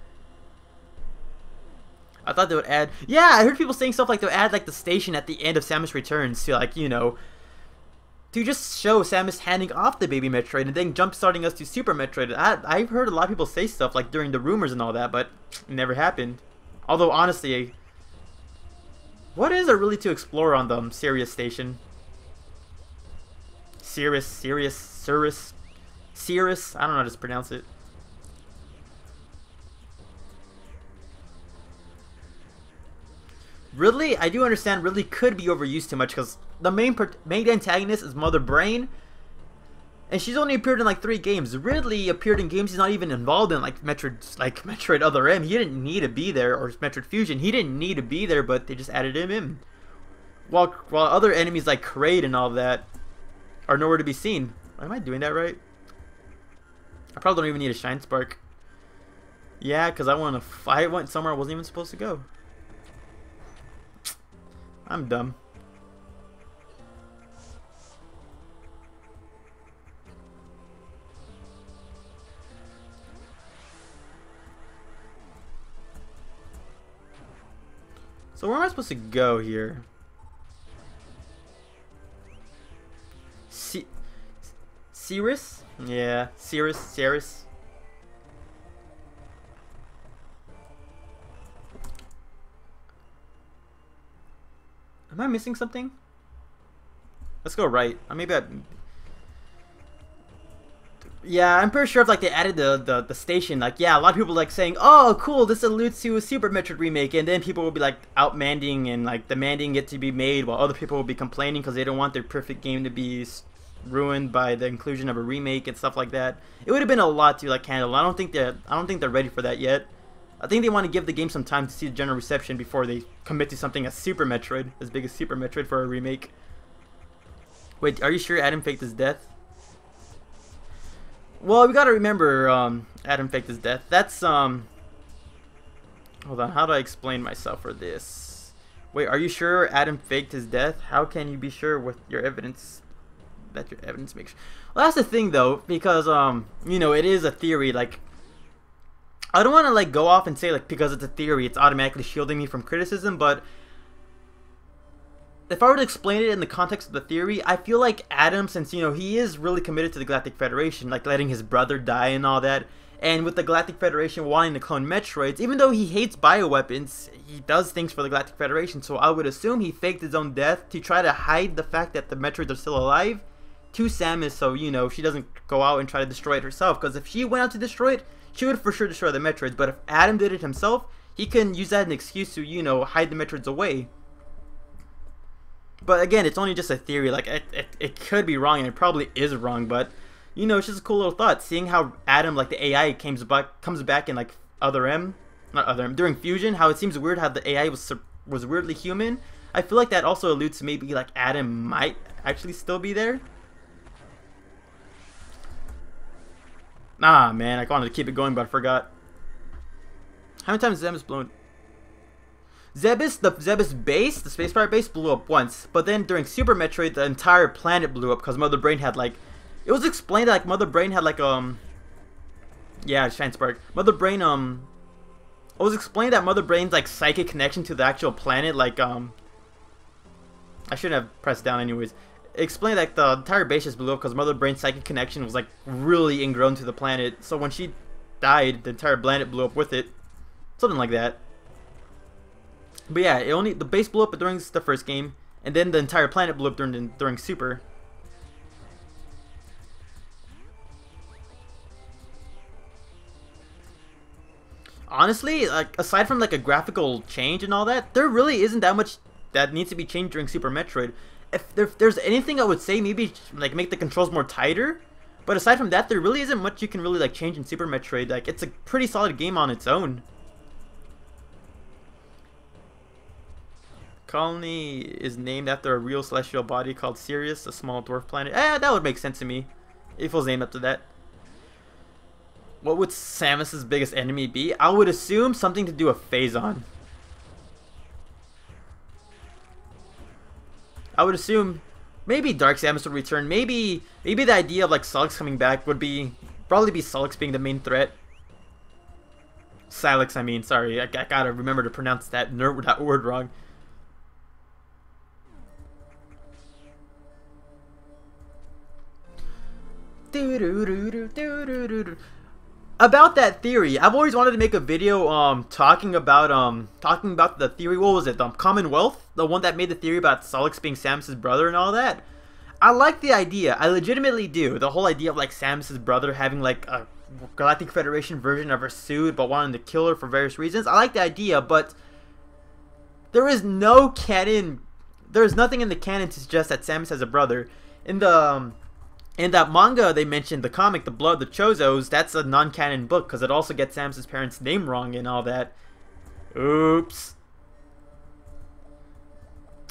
I thought they would add... Yeah, I heard people saying stuff like they would add like the station at the end of Samus Returns to, like, you know, to just show Samus handing off the baby Metroid and then jump starting us to Super Metroid. I've heard a lot of people say stuff like during the rumors and all that, but it never happened. Although honestly, what is there really to explore on the Sirius station? Cirrus, I don't know how to pronounce it. Ridley, I do understand Ridley could be overused too much because the main antagonist is Mother Brain, and she's only appeared in like 3 games. Ridley appeared in games he's not even involved in, like Metroid Other M. He didn't need to be there, or Metroid Fusion. He didn't need to be there, but they just added him in. While other enemies like Kraid and all that are nowhere to be seen. Am I doing that right? I probably don't even need a Shine Spark. Yeah, because I went somewhere I wasn't even supposed to go. I'm dumb. So where am I supposed to go here? Cirrus? Yeah, Cirrus. Am I missing something? Let's go right. Yeah, I'm pretty sure if like they added the station, like, yeah, a lot of people like saying, oh cool, this alludes to a Super Metroid remake, and then people will be like outmanding and like demanding it to be made, while other people will be complaining because they don't want their perfect game to be ruined by the inclusion of a remake and stuff like that. It would have been a lot to like handle. I don't think they're ready for that yet. I think they want to give the game some time to see the general reception before they commit to something as Super Metroid, as big as Super Metroid for a remake. Wait, are you sure Adam faked his death? Well, we gotta remember, Adam faked his death. That's, hold on, how do I explain myself for this? Wait, are you sure Adam faked his death? How can you be sure with your evidence? That your evidence makes... Well, that's the thing, though, because, you know, it is a theory, like... I don't want to, like, go off and say, like, because it's a theory, it's automatically shielding me from criticism, but... If I were to explain it in the context of the theory, I feel like Adam, since, you know, he is really committed to the Galactic Federation, like letting his brother die and all that, and with the Galactic Federation wanting to clone Metroids, even though he hates bioweapons, he does things for the Galactic Federation, so I would assume he faked his own death to try to hide the fact that the Metroids are still alive to Samus, so, you know, she doesn't go out and try to destroy it herself, because if she went out to destroy it, she would for sure destroy the Metroids, but if Adam did it himself, he can use that as an excuse to, you know, hide the Metroids away. But again, it's only just a theory. Like, it could be wrong, and it probably is wrong. But, you know, it's just a cool little thought. Seeing how Adam, like the AI, comes back in like during Fusion. How it seems weird how the AI was weirdly human. I feel like that also alludes to maybe like Adam might actually still be there. Nah, man, I wanted to keep it going, but I forgot. How many times has Zebes blown? The Zebes base, the Space Pirate base, blew up once, but then during Super Metroid, the entire planet blew up because Mother Brain had like, it was explained that like Mother Brain had like yeah, Shine Spark. Mother Brain it was explained that Mother Brain's like psychic connection to the actual planet, like I shouldn't have pressed down anyways. It explained that the entire base just blew up because Mother Brain's psychic connection was like really ingrown to the planet. So when she died, the entire planet blew up with it, something like that. But yeah, the base blew up during the first game, and then the entire planet blew up during Super. Honestly, like aside from like a graphical change and all that, there really isn't that much that needs to be changed during Super Metroid. If there's anything, I would say maybe like make the controls more tighter. But aside from that, there really isn't much you can really like change in Super Metroid. Like it's a pretty solid game on its own. Colony is named after a real celestial body called Sirius, a small dwarf planet. That would make sense to me if it was named after that. What would Samus's biggest enemy be? I would assume something to do with Phazon. I would assume maybe Dark Samus would return. Maybe the idea of like Solix coming back would probably be Solix being the main threat. Silix, I mean. Sorry, I gotta remember to pronounce that word wrong. About that theory, I've always wanted to make a video talking about the theory. What was it? Commonwealth, the one that made the theory about Solix being Samus's brother and all that. I like the idea. I legitimately do. The whole idea of like Samus's brother having like a Galactic Federation version of her suit, but wanting to kill her for various reasons. I like the idea, but there is no canon. There is nothing in the canon to suggest that Samus has a brother. In that manga they mentioned, the comic, The Blood of the Chozos, that's a non-canon book because it also gets Samus's parents' name wrong and all that. Oops.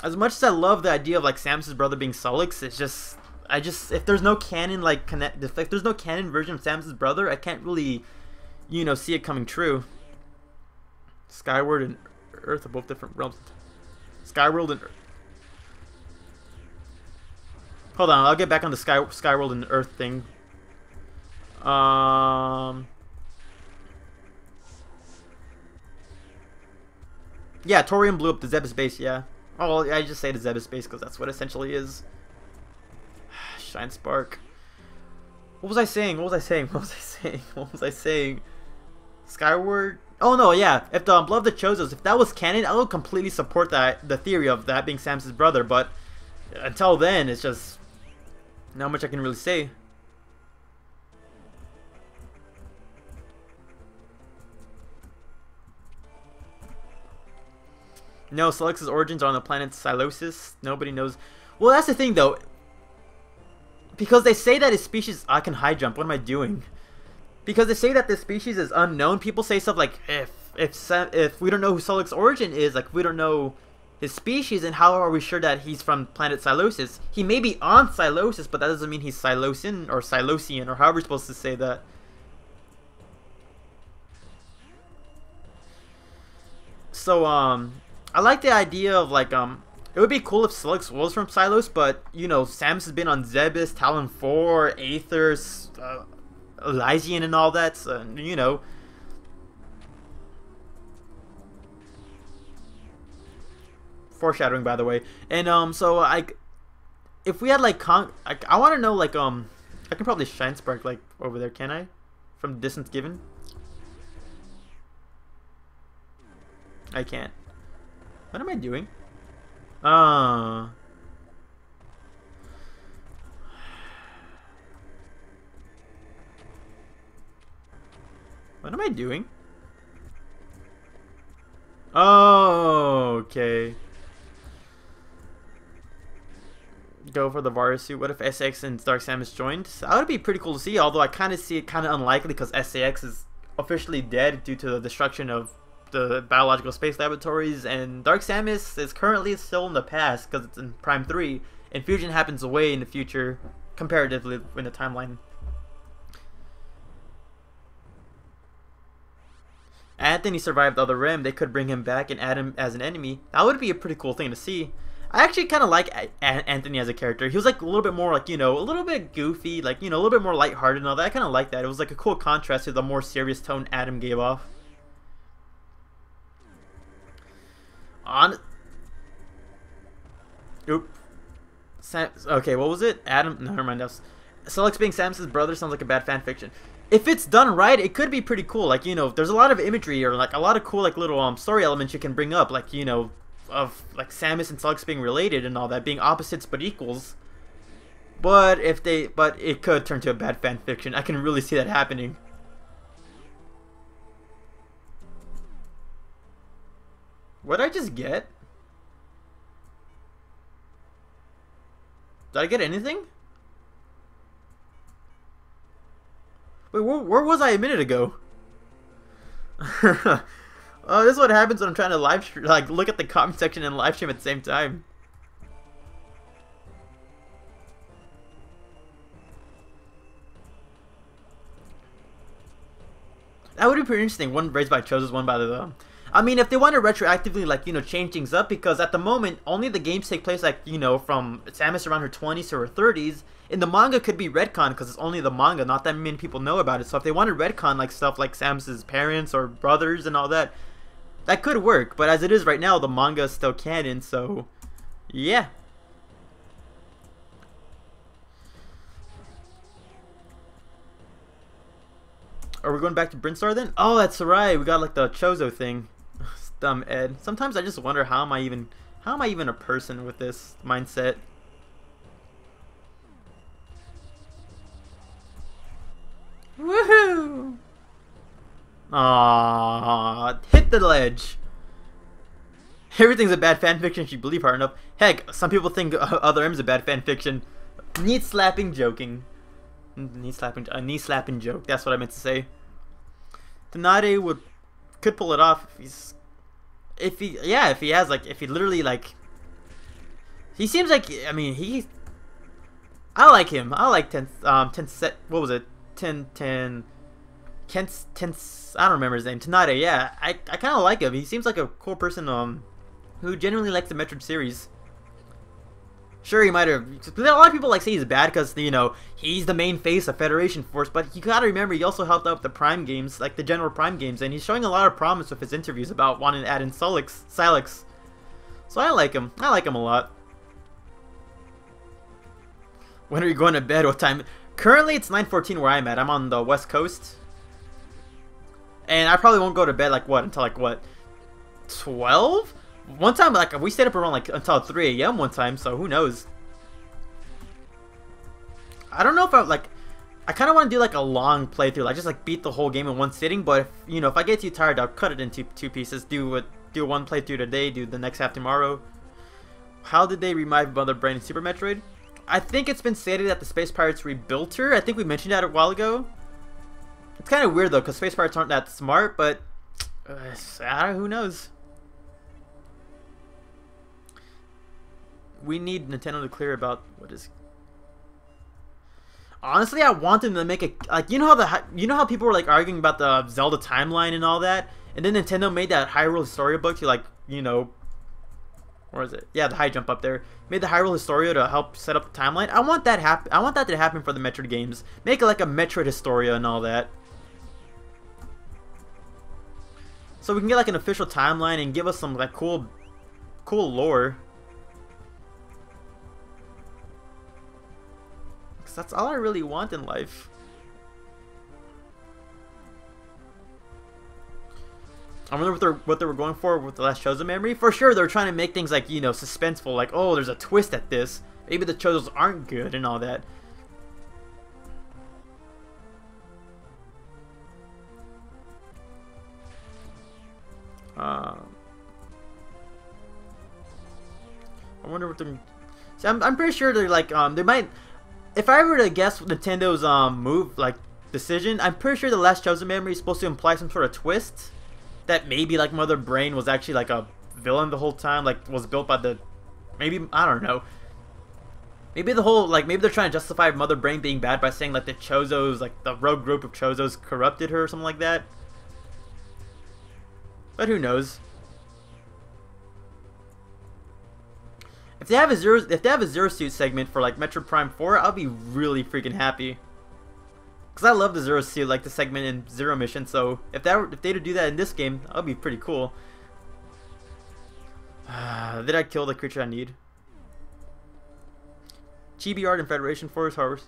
As much as I love the idea of like Samus's brother being Solix, it's just if there's no canon if there's no canon version of Samus's brother, I can't really, you know, see it coming true. Skyward and Earth are both different realms. Skyworld and hold on, I'll get back on the Skyworld and Earth thing. Yeah, Torium blew up the Zebes base, yeah. Oh, well, I just say the Zebes base because that's what it essentially is. Shine Spark. What was I saying? Skyward? Oh no, yeah. If the Blood of the Chozos, if that was canon, I would completely support the theory of that being Samus's brother, but until then, it's just not much I can really say. No, Solix's origins are on the planet Silosis. Nobody knows. Well, that's the thing, though. Because they say that his species... I can high jump. What am I doing? Because they say that this species is unknown. People say stuff like, if we don't know who Solix's origin is, like, we don't know his species, and how are we sure that he's from planet Silosis? He may be on Silosis, but that doesn't mean he's Silosian or Silosian or however we're supposed to say that. So I like the idea of like it would be cool if Silic was from Silos, but you know, Samus has been on Zebes, Talon 4, Aether, Elysian and all that, so, you know. Foreshadowing, by the way. And so if we had like I want to know like I can probably Shine Spark like over there, can I? From the distance given? I can't. What am I doing? What am I doing? Oh, okay. Go for the Varus suit. What if SAX and Dark Samus joined? So that would be pretty cool to see, although I kind of see it kind of unlikely because SAX is officially dead due to the destruction of the biological space laboratories, and Dark Samus is currently still in the past because it's in Prime 3, and Fusion happens way in the future, comparatively in the timeline. Anthony survived the other rim. They could bring him back and add him as an enemy. That would be a pretty cool thing to see. I actually kind of like Anthony as a character. He was like a little bit more like, you know, a little bit goofy, like, you know, a little bit more lighthearted and all that. I kind of like that. It was like a cool contrast to the more serious tone Adam gave off. Okay, what was it? Adam? No, never mind. Celix being Samus's brother sounds like a bad fan fiction. If it's done right, it could be pretty cool. Like, you know, there's a lot of imagery or like a lot of cool like little story elements you can bring up. Like, you know, of like Samus and Celix being related and all that, being opposites but equals. But it could turn to a bad fan fiction. I can really see that happening. What did I just get? Did I get anything? Wait, where was I a minute ago? Oh, this is what happens when I'm trying to live stream, like look at the comment section and live stream at the same time. That would be pretty interesting. One raised by Cho's, one by the. I mean, if they want to retroactively, like, you know, change things up, because at the moment, only the games take place, like, you know, from Samus around her 20s to her 30s. In the manga could be retcon, because it's only the manga, not that many people know about it. So if they wanted retcon, like, stuff like Samus's parents or brothers and all that, that could work. But as it is right now, the manga is still canon, so, yeah. Are we going back to Brinstar then? Oh, that's right. We got like the Chozo thing. Dumb Ed. Sometimes I just wonder how am I even a person with this mindset? Woohoo! Aww, hit the ledge. Everything's a bad fanfiction if you believe hard enough. Heck, some people think Other M's a bad fanfiction. Knee slapping joking. Knee slapping joke. That's what I meant to say. Tsunade could pull it off if he literally like. He seems like, I mean, I like him. I like what was it? I don't remember his name. Tsunade. Yeah, I kind of like him. He seems like a cool person who genuinely likes the Metroid series. Sure, he might have. A lot of people like say he's bad because, you know, he's the main face of Federation Force, but you gotta remember he also helped out the Prime games, like the general Prime games, and he's showing a lot of promise with his interviews about wanting to add in Silex. So I like him. I like him a lot. When are you going to bed? What time? Currently, it's 9:14 where I'm at. I'm on the West Coast, and I probably won't go to bed until 12. One time, like, we stayed up around, like, until 3 a.m. one time, so who knows? I don't know if I kind of want to do, like, a long playthrough, like, just, like, beat the whole game in one sitting, but, you know, if I get too tired, I'll cut it into two pieces, do one playthrough today, do the next half tomorrow. How did they revive Mother Brain in Super Metroid? I think it's been stated that the Space Pirates rebuilt her. I think we mentioned that a while ago. It's kind of weird, though, because Space Pirates aren't that smart, but, who knows? we need Nintendo to clear about what is. Honestly, I want them to make it like you know how people were like arguing about the Zelda timeline and all that, and then Nintendo made that Hyrule Historia book to like where is it? Yeah, the high jump up there. Made the Hyrule Historia to help set up the timeline. I want that I want that to happen for the Metroid games. Make it like a Metroid Historia and all that. So we can get like an official timeline and give us some like cool lore. Cause that's all I really want in life. I wonder what they were going for with the last Chozo memory. For sure, they're trying to make things like suspenseful, like oh, there's a twist at this. Maybe the Chozos aren't good and all that. I wonder what they're. See, I'm pretty sure they're like they might. If I were to guess Nintendo's move like decision, I'm pretty sure the last Chozo memory is supposed to imply some sort of twist. That maybe like Mother Brain was actually like a villain the whole time, like was built by the maybe I don't know. Maybe the whole maybe they're trying to justify Mother Brain being bad by saying like the Chozos, like the rogue group of Chozos corrupted her or something like that. But who knows? If they have a Zero Suit segment for like Metroid Prime 4, I'll be really freaking happy. Cause I love the Zero Suit, like the segment in Zero Mission. So if they do that in this game, that'll be pretty cool. Did I kill the creature I need? Chibi art and Federation Force Harvest.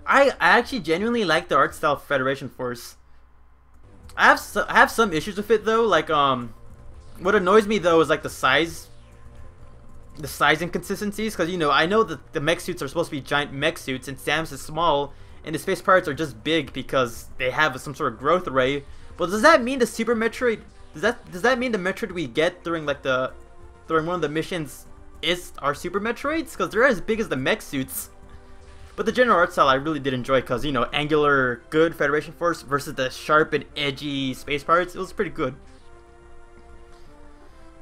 I actually genuinely like the art style of Federation Force. I have some issues with it though. Like what annoys me though is like the size inconsistencies, because I know that the mech suits are supposed to be giant mech suits and Samus is small and the space pirates are just big because they have some sort of growth array. But does that mean the Super Metroid does that mean the Metroid we get during like during one of the missions is our Super Metroids? Because they're as big as the mech suits. But the general art style I really did enjoy, because angular good Federation Force versus the sharp and edgy space pirates, it was pretty good.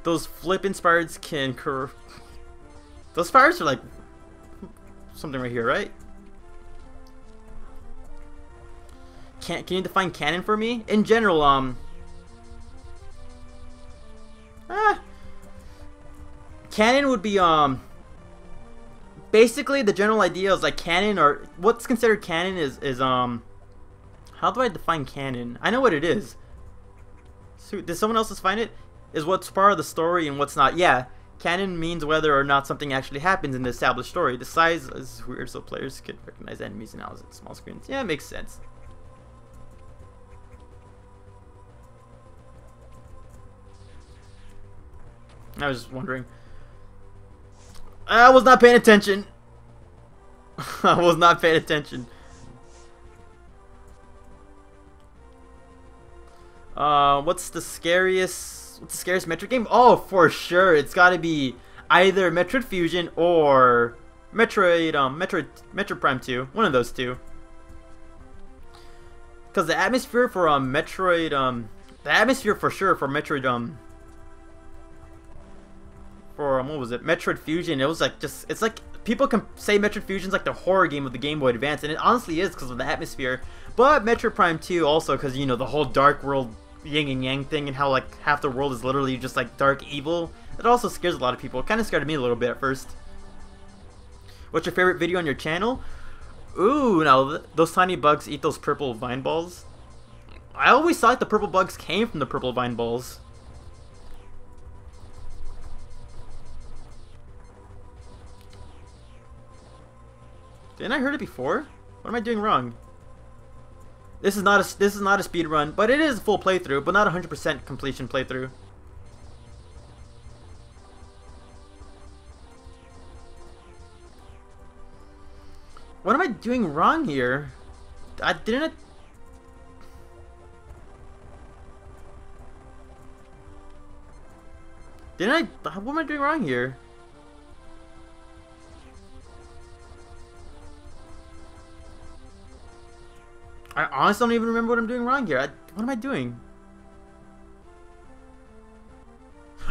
Those flip inspired can curve. Those spires are like something right here, right? Can you define canon for me? In general, canon would be basically the general idea is like canon, or what's considered canon is how do I define canon? I know what it is. So, did someone else define it? Is what's part of the story and what's not. Yeah, canon means whether or not something actually happens in the established story. The size is weird so players can recognize enemies and analyze small screens. Yeah, it makes sense. I was just wondering. I was not paying attention. I was not paying attention. What's the scariest Metroid game? Oh, for sure, it's got to be either Metroid Fusion or Metroid Prime 2. One of those two. Because the atmosphere for Metroid, the atmosphere for sure for Metroid what was it? Metroid Fusion. It was like it's like people can say Metroid Fusion's like the horror game of the Game Boy Advance, and it honestly is because of the atmosphere. But Metroid Prime 2 also because the whole dark world yin and yang thing, and how like half the world is literally just like dark evil. It also scares a lot of people. It kind of scared me a little bit at first. What's your favorite video on your channel? Ooh, now those tiny bugs eat those purple vine balls. I always thought the purple bugs came from the purple vine balls. Didn't I heard it before? What am I doing wrong? This is not a speed run, but it is a full playthrough, but not 100% completion playthrough. What am I doing wrong here? Didn't I? What am I doing wrong here? I honestly don't even remember what I'm doing wrong here. What am I doing?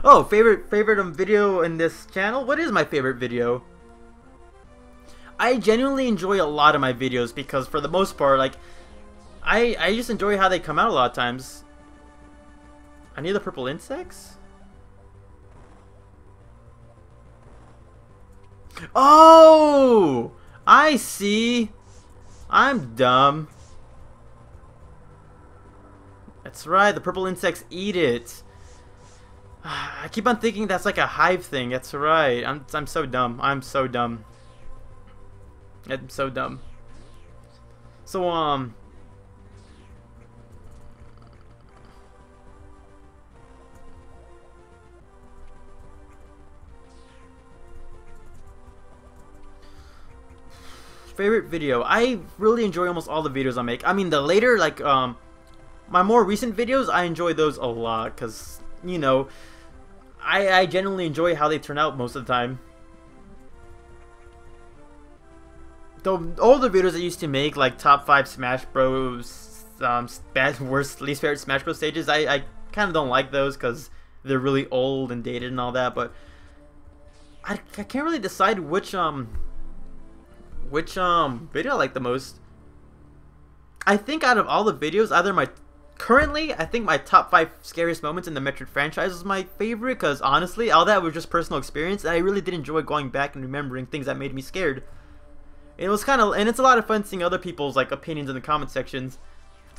Oh, favorite video in this channel? What is my favorite video? I genuinely enjoy a lot of my videos because for the most part, like, I just enjoy how they come out a lot of times. I need the purple insects? Oh! I see! I'm dumb. That's right, the purple insects eat it. I keep on thinking that's like a hive thing. That's right. I'm so dumb. I'm so dumb. I'm so dumb. So favorite video. I really enjoy almost all the videos I make. I mean, the later, like, my more recent videos, I enjoy those a lot because, you know, I genuinely enjoy how they turn out most of the time. The older videos I used to make, like top 5 Smash Bros, worst, least favorite Smash Bros stages, I kind of don't like those because they're really old and dated and all that. But I can't really decide which video I like the most. I think out of all the videos, currently, I think my top 5 scariest moments in the Metroid franchise is my favorite because honestly, all that was just personal experience and I really did enjoy going back and remembering things that made me scared. It was and it's a lot of fun seeing other people's like opinions in the comment sections.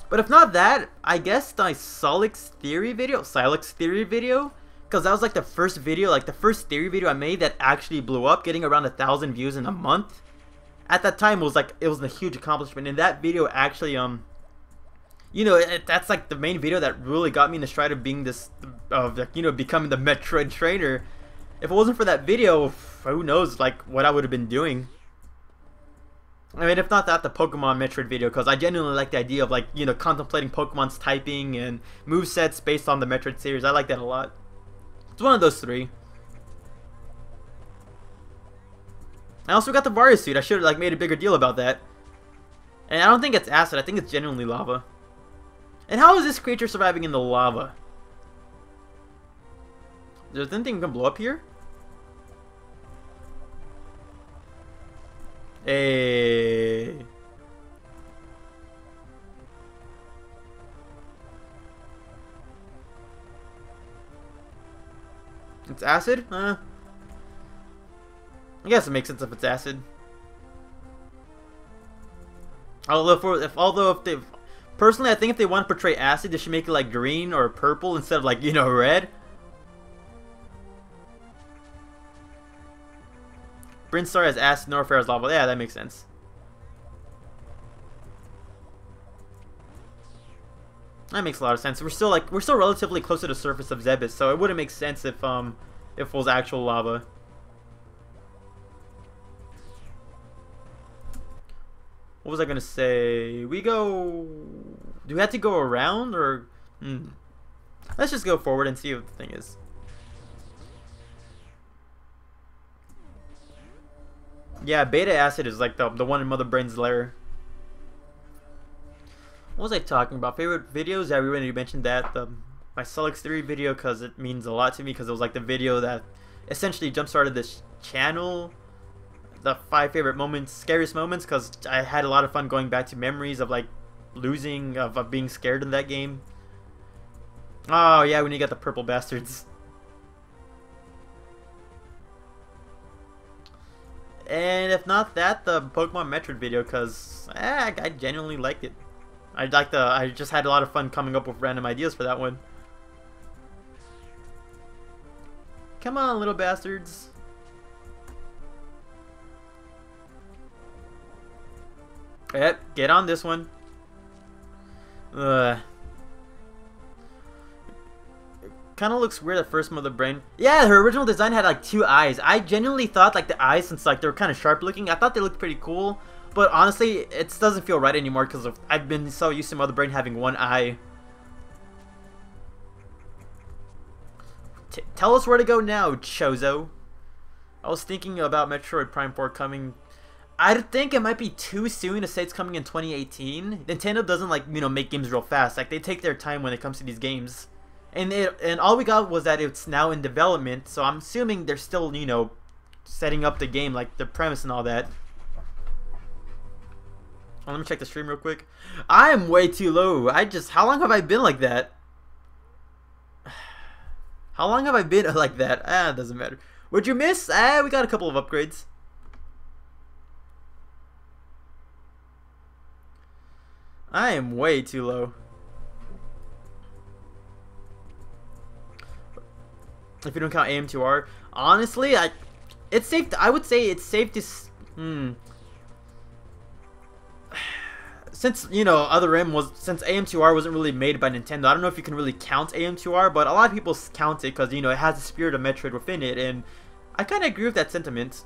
But if not that, I guess my Silex Theory video, because that was like the first video, like the first theory video I made that actually blew up, getting around 1,000 views in a month. At that time, it was a huge accomplishment, and that video actually, you know, that's like the main video that really got me in the stride of being you know, becoming the Metroid trainer. If it wasn't for that video, who knows, like, what I would have been doing. I mean, if not that, the Pokemon Metroid video, because I genuinely like the idea of, like, you know, contemplating Pokemon's typing and movesets based on the Metroid series. I like that a lot. It's one of those 3. I also got the Varia suit. I should have, like, made a bigger deal about that. And I don't think it's acid. I think it's genuinely lava. And how is this creature surviving in the lava? Does anything gonna blow up here? Hey. It's acid? I guess it makes sense if it's acid. Although if they personally, I think if they want to portray acid, they should make it like green or purple instead of, like, you know, red. Brinstar has acid, Norfair has lava. Yeah, that makes sense. That makes a lot of sense. We're still relatively close to the surface of Zebes, so it wouldn't make sense if it was actual lava. What was I gonna say? Do we have to go around or? Let's just go forward and see what the thing is. Yeah, beta acid is like the one in Mother Brain's lair. What was I talking about? Favorite videos? Yeah, we already mentioned that. My Silex Theory video, because it means a lot to me, because it was like the video that essentially jump-started this channel. The 5 favorite moments, scariest moments, because I had a lot of fun going back to memories of, like, losing, of being scared in that game. Oh yeah, when you got the purple bastards. And if not that, the Pokemon Metroid video, because I genuinely liked it. I just had a lot of fun coming up with random ideas for that one. Come on, little bastards. Yep, get on this one. Kind of looks weird at first, Mother Brain. Yeah, her original design had like 2 eyes. I genuinely thought like the eyes, since like they were kind of sharp looking, I thought they looked pretty cool. But honestly, it doesn't feel right anymore because I've been so used to Mother Brain having 1 eye. Tell us where to go now, Chozo. I was thinking about Metroid Prime 4 coming. I think it might be too soon to say it's coming in 2018. Nintendo doesn't, like, you know, make games real fast. Like, they take their time when it comes to these games. and all we got was that it's now in development. So I'm assuming they're still, you know, setting up the game, like the premise and all that. Oh, let me check the stream real quick. I am way too low. How long have I been like that? How long have I been like that? It doesn't matter. What'd you miss? We got a couple of upgrades. I am way too low. If you don't count AM2R, honestly, it's safe. I would say it's safe to. Since, you know, since AM2R wasn't really made by Nintendo, I don't know if you can really count AM2R, but a lot of people count it because, you know, it has the spirit of Metroid within it, and I kind of agree with that sentiment.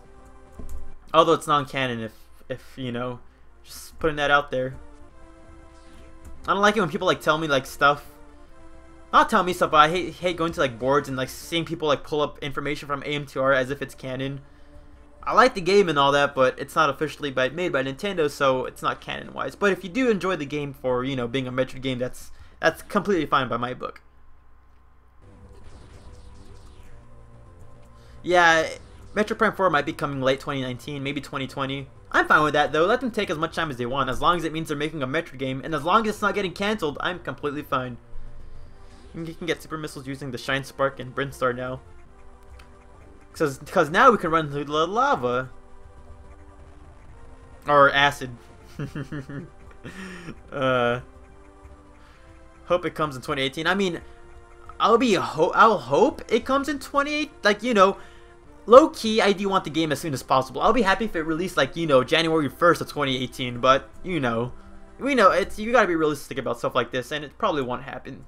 Although it's non-canon, if you know, just putting that out there. I don't like it when people like tell me like stuff. Not tell me stuff, but I hate going to like boards and like seeing people like pull up information from AM2R as if it's canon. I like the game and all that, but it's not officially made by Nintendo, so it's not canon-wise. But if you do enjoy the game for, you know, being a Metroid game, that's completely fine by my book. Yeah, Metroid Prime 4 might be coming late 2019, maybe 2020. I'm fine with that, though. Let them take as much time as they want, as long as it means they're making a Metroid game, and as long as it's not getting cancelled, I'm completely fine. You can get super missiles using the Shine Spark and Brinstar now. Because now we can run through the lava. Or acid. Hope it comes in 2018. I mean, I'll hope it comes in 2018. Like, you know, low key, I do want the game as soon as possible. I'll be happy if it released, like, you know, January 1st of 2018. But, you know, we know you gotta be realistic about stuff like this, and it probably won't happen.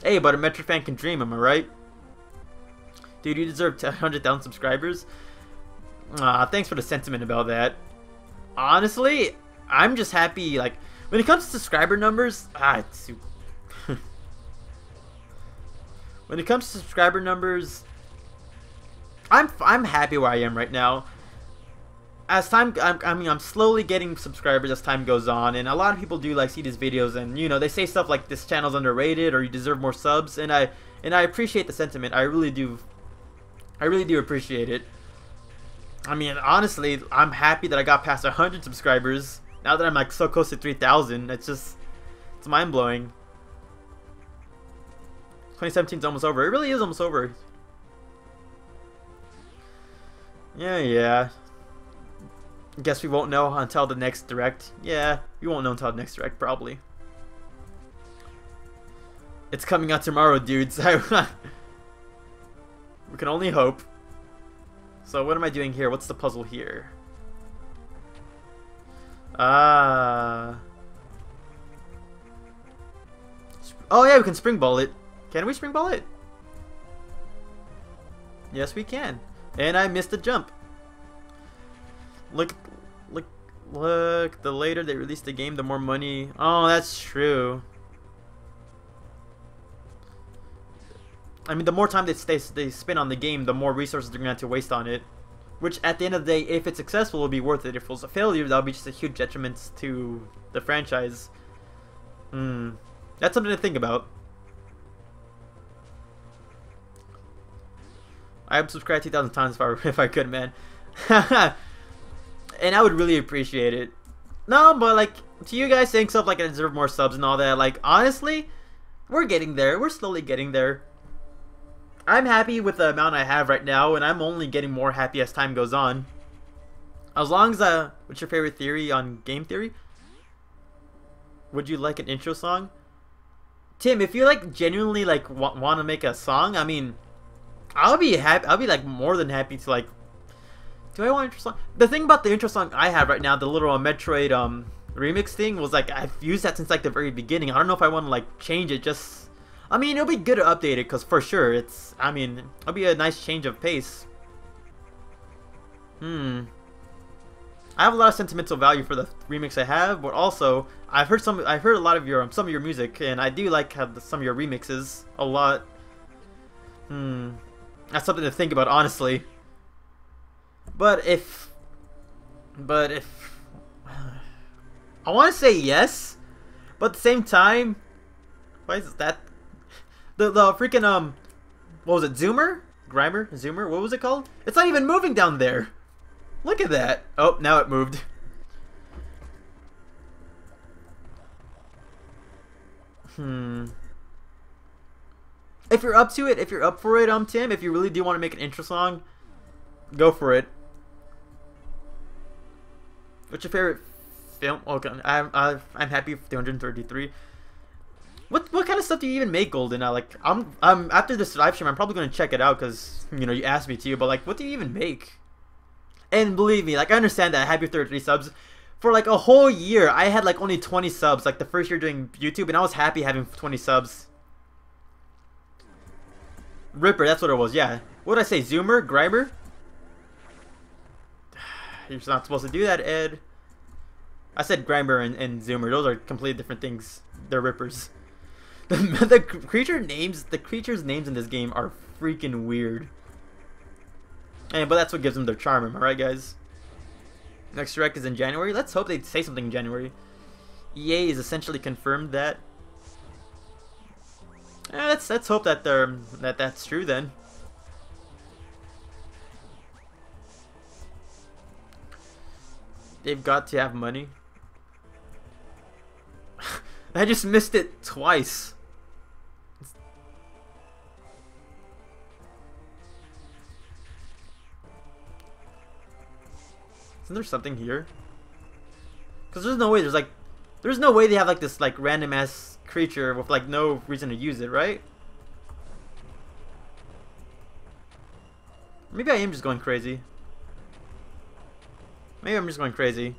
Hey, but a Metroid fan can dream, am I right? Dude, you deserve 100,000 subscribers. Thanks for the sentiment about that. Honestly, I'm just happy, like, when it comes to subscriber numbers, when it comes to subscriber numbers, I'm happy where I am right now. As time, I'm slowly getting subscribers as time goes on, and a lot of people do like see these videos, and you know, they say stuff like this channel's underrated or you deserve more subs, and I appreciate the sentiment. I really do appreciate it. I mean, honestly, I'm happy that I got past 100 subscribers. Now that I'm like so close to 3,000, it's mind blowing. 2017's almost over. It really is almost over. Yeah. Guess we won't know until the next Direct. Yeah, we won't know until the next Direct, probably. It's coming out tomorrow, dudes. We can only hope. So what am I doing here? What's the puzzle here? Oh yeah, we can spring ball it. Can we spring ball it? Yes, we can. And I missed the jump. Look, the later they release the game, the more money. Oh, that's true. I mean, the more time they spend on the game, the more resources they're going to have to waste on it. Which, at the end of the day, if it's successful, it'll be worth it. If it was a failure, that'll be just a huge detriment to the franchise. That's something to think about. I would subscribe 2,000 times if I could, man. And I would really appreciate it. No, but like, to you guys saying stuff like I deserve more subs and all that, like, honestly, we're getting there. We're slowly getting there. I'm happy with the amount I have right now, and I'm only getting more happy as time goes on. As long as, what's your favorite theory on game theory? Would you like an intro song? Tim, if you like genuinely like want to make a song, I mean, I'll be happy. I'll be like more than happy to like. Do I want an intro song? The thing about the intro song I have right now, the little Metroid remix thing, was like I've used that since like the very beginning. I don't know if I want to like change it. Just, I mean, it'll be good to update it because for sure it's. I mean, it'll be a nice change of pace. I have a lot of sentimental value for the remix I have, but also I've heard a lot of your some of your music, and I do like some of your remixes a lot. That's something to think about, honestly. But if I want to say yes, but at the same time, why is that? The freaking what was it? Zoomer? Grimer? Zoomer? What was it called? It's not even moving down there. Look at that. Oh, now it moved. If you're up to it, if you're up for it, Tim, if you really do want to make an intro song, go for it. What's your favorite film? Okay, I'm happy with 233. What kind of stuff do you even make, Golden? I'm after this live stream, I'm probably gonna check it out because you asked me to. But like, what do you even make? And believe me, like I understand that. Happy 33 subs. For like a whole year, I had like only 20 subs. Like the first year doing YouTube, and I was happy having 20 subs. Ripper, that's what it was. Yeah. What did I say? Zoomer, Grimer. You're not supposed to do that, Ed. I said Grimer and Zoomer. Those are completely different things. They're rippers. The creatures' names in this game are freaking weird. But that's what gives them their charm, am I right, guys? Next direct is in January. Let's hope they say something in January. EA is essentially confirmed that. Let's hope that that's true then. They've got to have money. I just missed it twice. Isn't there something here? Because there's no way there's no way they have like this like random ass creature with like no reason to use it, right? Maybe I am just going crazy. Maybe I'm just going crazy.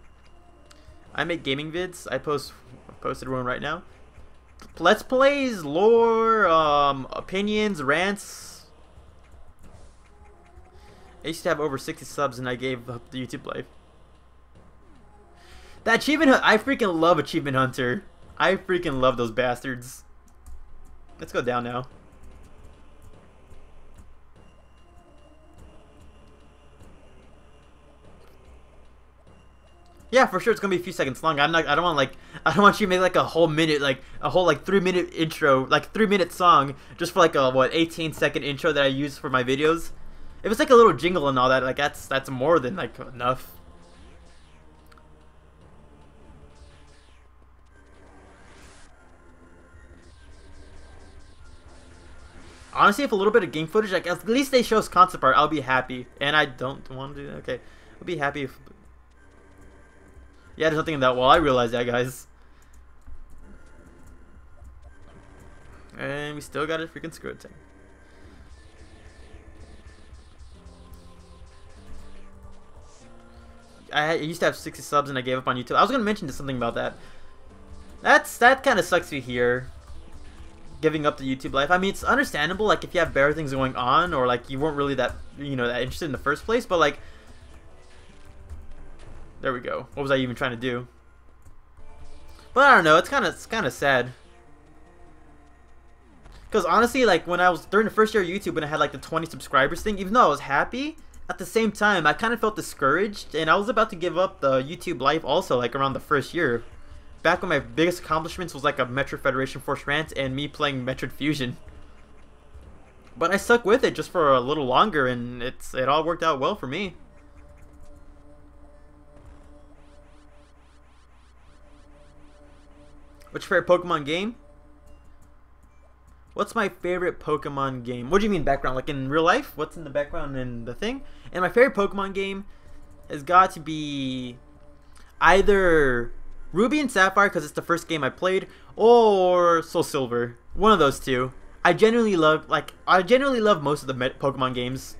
I make gaming vids. I posted one right now. Let's plays, lore, opinions, rants. I used to have over 60 subs and I gave up the YouTube life. That achievement, I freaking love Achievement Hunter. I freaking love those bastards. Let's go down now. Yeah, for sure it's gonna be a few seconds long. I don't want you to make like a whole minute, like a whole like 3-minute intro, like 3-minute song just for like a 18-second intro that I use for my videos. If it's like a little jingle and all that, like that's more than like enough. Honestly, if a little bit of game footage, like at least they show us concept art, I'll be happy. And I don't want to do that. Okay, I'll be happy if. Yeah, there's nothing in that wall. I realize that, guys. And we still got a freaking screw thing. I used to have 60 subs and I gave up on YouTube. I was gonna mention something about that. That kind of sucks to hear. Giving up the YouTube life. I mean, it's understandable. Like if you have better things going on, or like you weren't really that that interested in the first place. But like, there we go. What was I even trying to do? But I don't know. It's kind of sad. Because honestly, like when I was during the first year of YouTube, when I had like the 20 subscribers thing, even though I was happy, at the same time I kind of felt discouraged, and I was about to give up the YouTube life also, like around the first year. Back when my biggest accomplishments was like a Metroid Federation Force rant and me playing Metroid Fusion. But I stuck with it just for a little longer, and it all worked out well for me. What's your favorite Pokemon game? What's my favorite Pokemon game? What do you mean background? Like in real life? What's in the background in the thing? And my favorite Pokemon game has got to be either Ruby and Sapphire, because it's the first game I played, or Soul Silver. One of those two. I genuinely love most of the Pokemon games.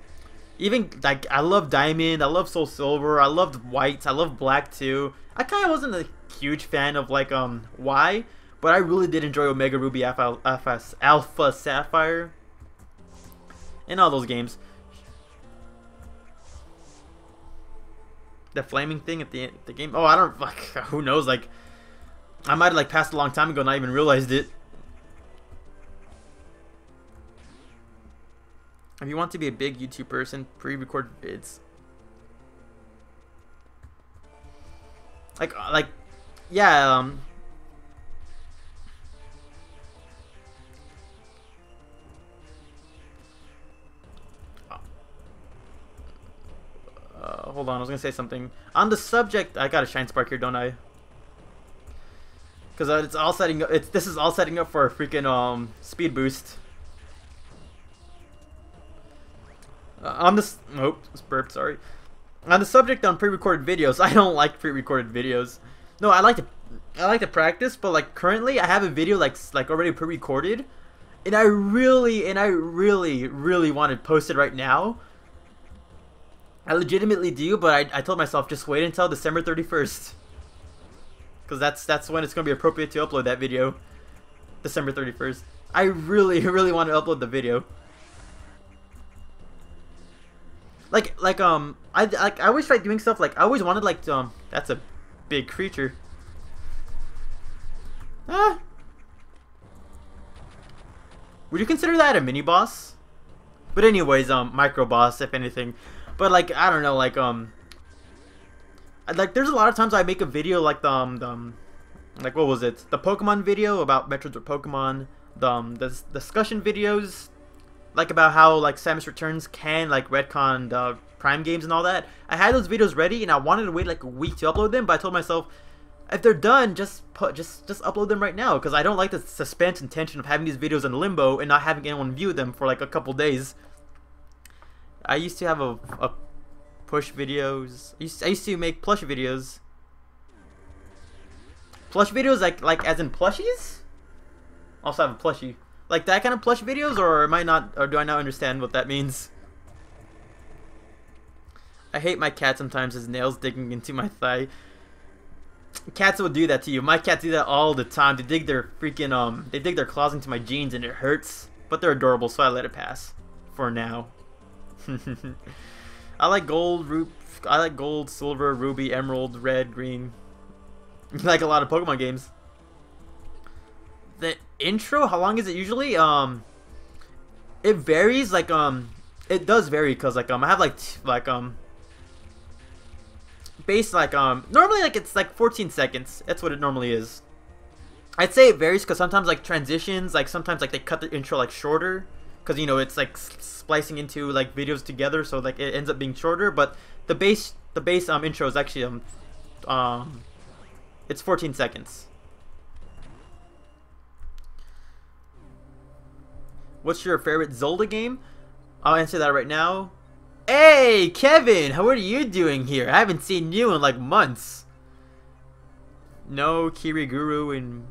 Even like I love Diamond, I love Soul Silver, I loved White, I love Black too. I kind of wasn't a huge fan of like Y, but I really did enjoy Omega Ruby, Alpha Sapphire, and all those games. The flaming thing at the game. Oh, I don't. Like, who knows? Like, I might have like passed a long time ago, and not even realized it. If you want to be a big YouTube person, pre-record vids. Like, yeah. hold on, I was gonna say something on the subject. I got a shine spark here, don't I? Because it's all setting up. This is all setting up for a freaking speed boost. On this, nope, burped. Sorry. On the subject on pre-recorded videos, I don't like pre-recorded videos. No, I like to practice, but like currently, I have a video like already pre-recorded, and I really want to post it right now. I legitimately do, but I told myself just wait until December 31st. Because that's when it's going to be appropriate to upload that video. December 31st. I really want to upload the video. I always try doing stuff like I always wanted like that's a big creature. Ah. Would you consider that a mini boss? But anyways, micro boss if anything. But like I don't know, like there's a lot of times I make a video like like what was it? The Pokemon video about Metroid or Pokemon, the discussion videos like about how like Samus Returns can like retcon the Prime games and all that. I had those videos ready and I wanted to wait like a week to upload them, but I told myself if they're done, just upload them right now because I don't like the suspense and tension of having these videos in limbo and not having anyone view them for like a couple days. I used to have a push videos. I used to make plush videos. Plush videos like as in plushies? Also have a plushie. Like that kind of plush videos, or am I not, or do I not understand what that means? I hate my cat sometimes, his nails digging into my thigh. Cats will do that to you. My cats do that all the time. They dig their freaking they dig their claws into my jeans and it hurts. But they're adorable, so I let it pass. For now. I like gold, silver, ruby, emerald, red, green. Like a lot of Pokemon games. The intro, how long is it usually? It varies. Like it does vary because like I have base like normally like it's like 14 seconds. That's what it normally is. I'd say it varies because sometimes like transitions, like sometimes like they cut the intro like shorter because you know it's like splicing into like videos together, so like it ends up being shorter. But the base intro is actually it's 14 seconds. What's your favorite Zelda game? I'll answer that right now. Hey, Kevin! What are you doing here? I haven't seen you in like months. No Kiriguru and...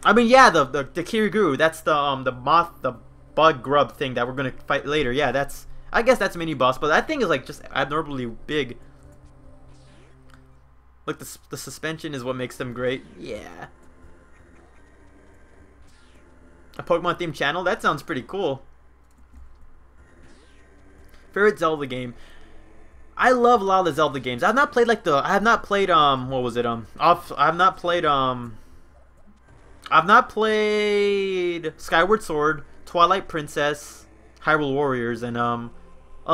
I mean, yeah, the Kiriguru. That's the bug grub thing that we're gonna fight later. Yeah, that's... I guess that's mini boss, but that thing is like just abnormally big. Look, the suspension is what makes them great. Yeah. A Pokemon themed channel? That sounds pretty cool. Favorite Zelda game? I love a lot of the Zelda games. I've not played like I have not played what was it I've not played Skyward Sword, Twilight Princess, Hyrule Warriors, and A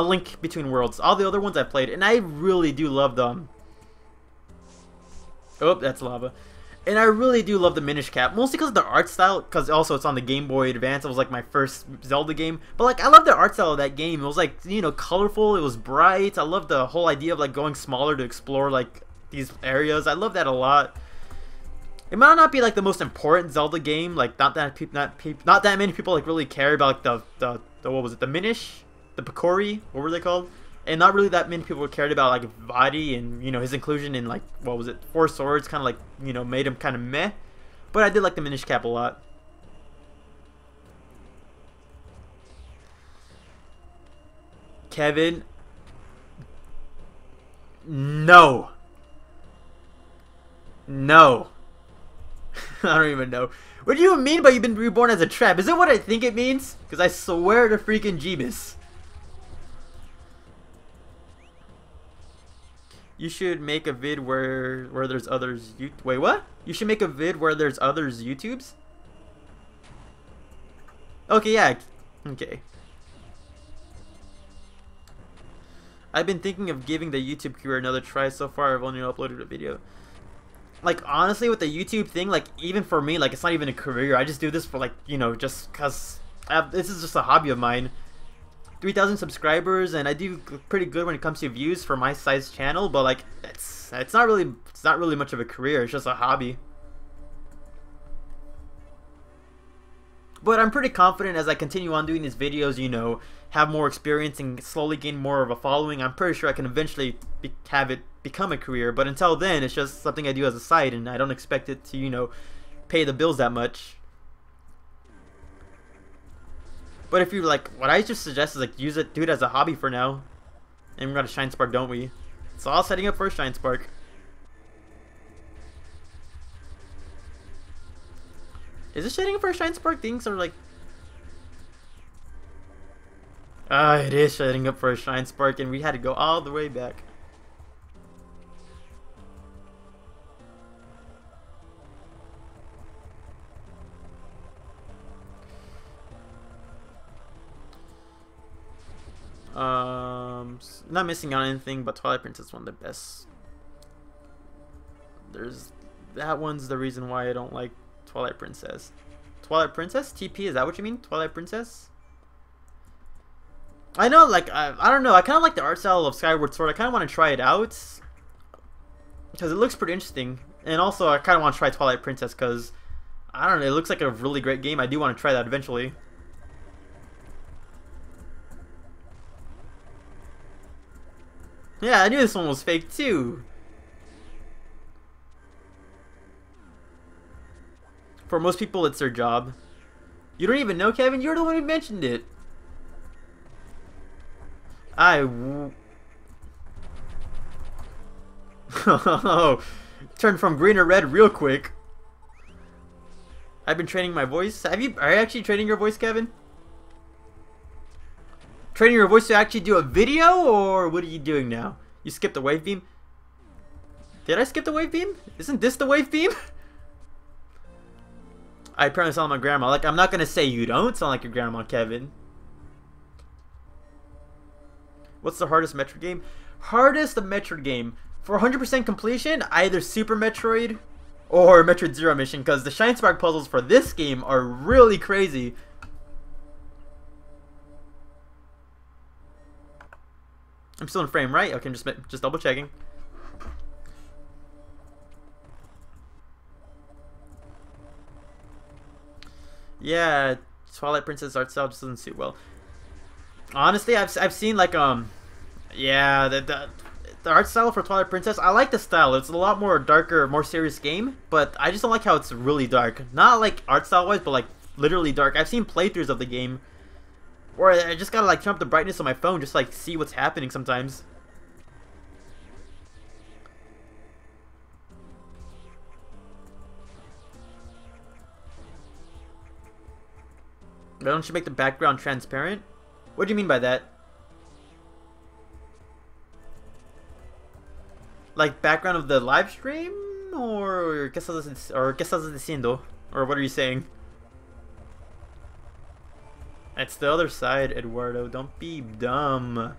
Link Between Worlds. All the other ones I've played, and I really do love them. Oh, that's lava. And I really do love the Minish Cap, mostly because of the art style, because also it's on the Game Boy Advance. It was like my first Zelda game. But like I love the art style of that game. It was like, you know, colorful, it was bright. I love the whole idea of like going smaller to explore like these areas. I love that a lot. It might not be like the most important Zelda game, like not that many people like really care about like the what was it, the Minish? The Picori, what were they called? And not really that many people cared about like Vaati and, you know, his inclusion in like, what was it, Four Swords, kind of like, you know, made him kind of meh. But I did like the Minish Cap a lot. Kevin. No. No. I don't even know. What do you mean by you've been reborn as a trap? Is it what I think it means? Because I swear to freaking Jeebus. You should make a vid where there's others. Wait, what? You should make a vid where there's others YouTubes? Okay, yeah. Okay. I've been thinking of giving the YouTube career another try. So far, I've only uploaded a video. Like, honestly, with the YouTube thing, like, even for me, like, it's not even a career. I just do this for, like, you know, just because this is just a hobby of mine. 3,000 subscribers, and I do pretty good when it comes to views for my size channel. But like, it's not really much of a career. It's just a hobby. But I'm pretty confident as I continue on doing these videos, you know, have more experience and slowly gain more of a following. I'm pretty sure I can eventually have it become a career. But until then, it's just something I do as a side, and I don't expect it to, you know, pay the bills that much. But if you like, what I just suggest is like do it as a hobby for now. And we got a Shine Spark, don't we? So all setting up for a Shine Spark. Is it setting up for a Shine Spark? Things are like, it is setting up for a Shine Spark, and we had to go all the way back. Not missing on anything, but Twilight Princess is one of the best. That one's the reason why I don't like Twilight Princess. Twilight Princess? TP, is that what you mean? Twilight Princess? I know, like, I don't know, I kind of like the art style of Skyward Sword. I kind of want to try it out, because it looks pretty interesting. And also, I kind of want to try Twilight Princess, because, I don't know, it looks like a really great game. I do want to try that eventually. Yeah, I knew this one was fake too. For most people, it's their job. You don't even know, Kevin? You're the one who mentioned it. Turned from green to red real quick. I've been training my voice. Are you actually training your voice, Kevin? Training your voice to actually do a video, or what are you doing now? You skipped the wave beam? Did I skip the wave beam? Isn't this the wave beam? I apparently sound like my grandma. Like, I'm not gonna say you don't sound like your grandma, Kevin. What's the hardest Metroid game? Hardest Metroid game. For 100% completion, either Super Metroid or Metroid Zero Mission, because the Shine Spark puzzles for this game are really crazy. I'm still in frame, right? Okay, I'm just double checking. Yeah, Twilight Princess art style just doesn't suit well. Honestly, I've seen like yeah, the art style for Twilight Princess. I like the style. It's a lot more darker, more serious game, but I just don't like how it's really dark. Not like art style wise, but like literally dark. I've seen playthroughs of the game where I just gotta like turn up the brightness on my phone just like see what's happening sometimes. Don't you make the background transparent? What do you mean by that? Like background of the live stream, or qué estás diciendo? Or what are you saying? It's the other side, Eduardo. Don't be dumb.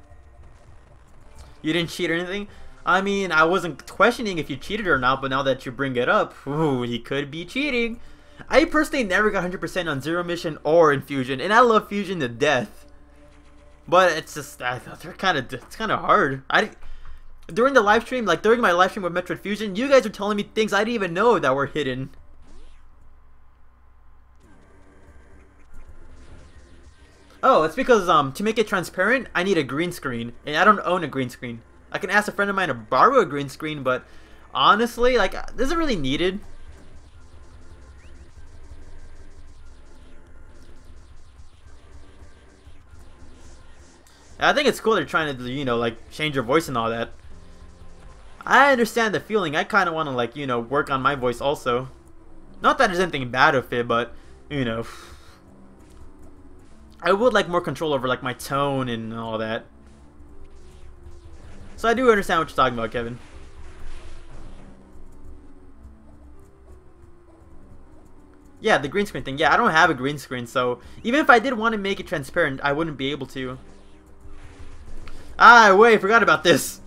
You didn't cheat or anything? I mean, I wasn't questioning if you cheated or not, but now that you bring it up, ooh, he could be cheating. I personally never got 100% on Zero Mission or in Fusion, and I love Fusion to death. But it's just, it's kind of hard. During the live stream, like during my live stream with Metroid Fusion, you guys are telling me things I didn't even know that were hidden. Oh, it's because to make it transparent, I need a green screen, and I don't own a green screen. I can ask a friend of mine to borrow a green screen, but honestly, like, this isn't really needed. I think it's cool they're trying to, you know, like, change your voice and all that. I understand the feeling. I kind of want to, like, you know, work on my voice also. Not that there's anything bad with it, but, you know, I would like more control over, like, my tone and all that. So I do understand what you're talking about, Kevin. Yeah, the green screen thing. Yeah, I don't have a green screen, so even if I did want to make it transparent, I wouldn't be able to. Ah, wait, I forgot about this.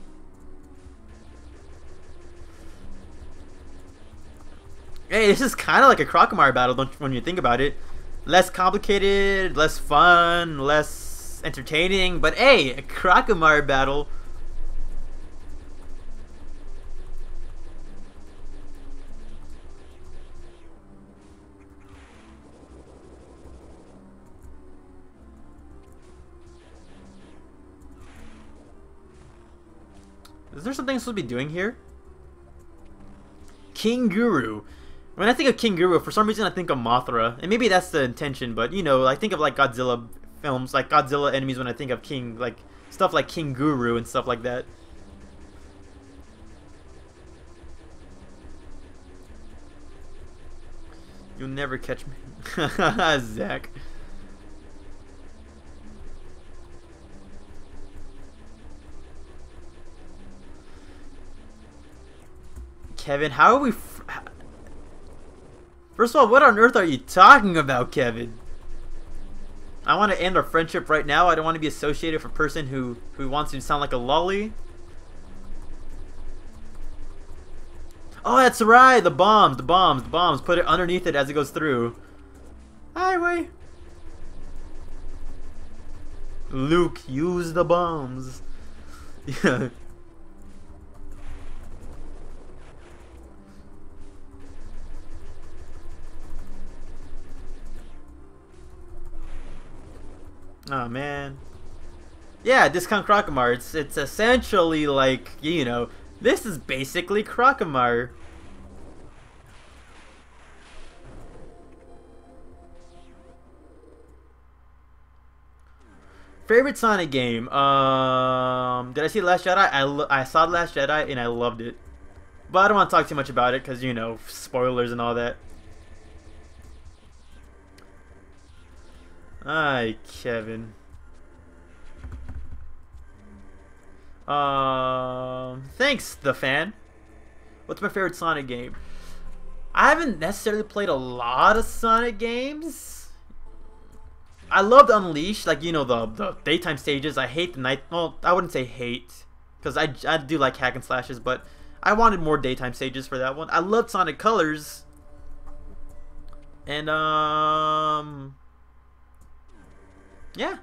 Hey, this is kind of like a Crocomire battle, when you think about it. Less complicated, less fun, less entertaining, but hey, a Crocomire battle. Is there something I'm supposed to be doing here? King Guru. When I think of King Guru, for some reason I think of Mothra. And maybe that's the intention, but you know, I think of like Godzilla films, like Godzilla enemies when I think of King, like stuff like King Guru and stuff like that. You'll never catch me. Zach. Kevin, how are we... First of all, what on earth are you talking about, Kevin? I want to end our friendship right now. I don't want to be associated with a person who wants to sound like a lolly. Oh, that's right. The bombs. Put it underneath it as it goes through. Highway. Luke, use the bombs. Yeah. Oh man. Yeah, Discount Crocomire. It's essentially like, you know, this is basically Crocomire. Favorite Sonic game? Did I see The Last Jedi? I saw The Last Jedi and I loved it. But I don't want to talk too much about it because, you know, spoilers and all that. Hi, Kevin. Thanks, the fan. What's my favorite Sonic game? I haven't necessarily played a lot of Sonic games. I loved Unleashed, like, you know, the daytime stages. I hate the night. Well, I wouldn't say hate, because I do like hack and slashes, but I wanted more daytime stages for that one. I loved Sonic Colors. And yeah.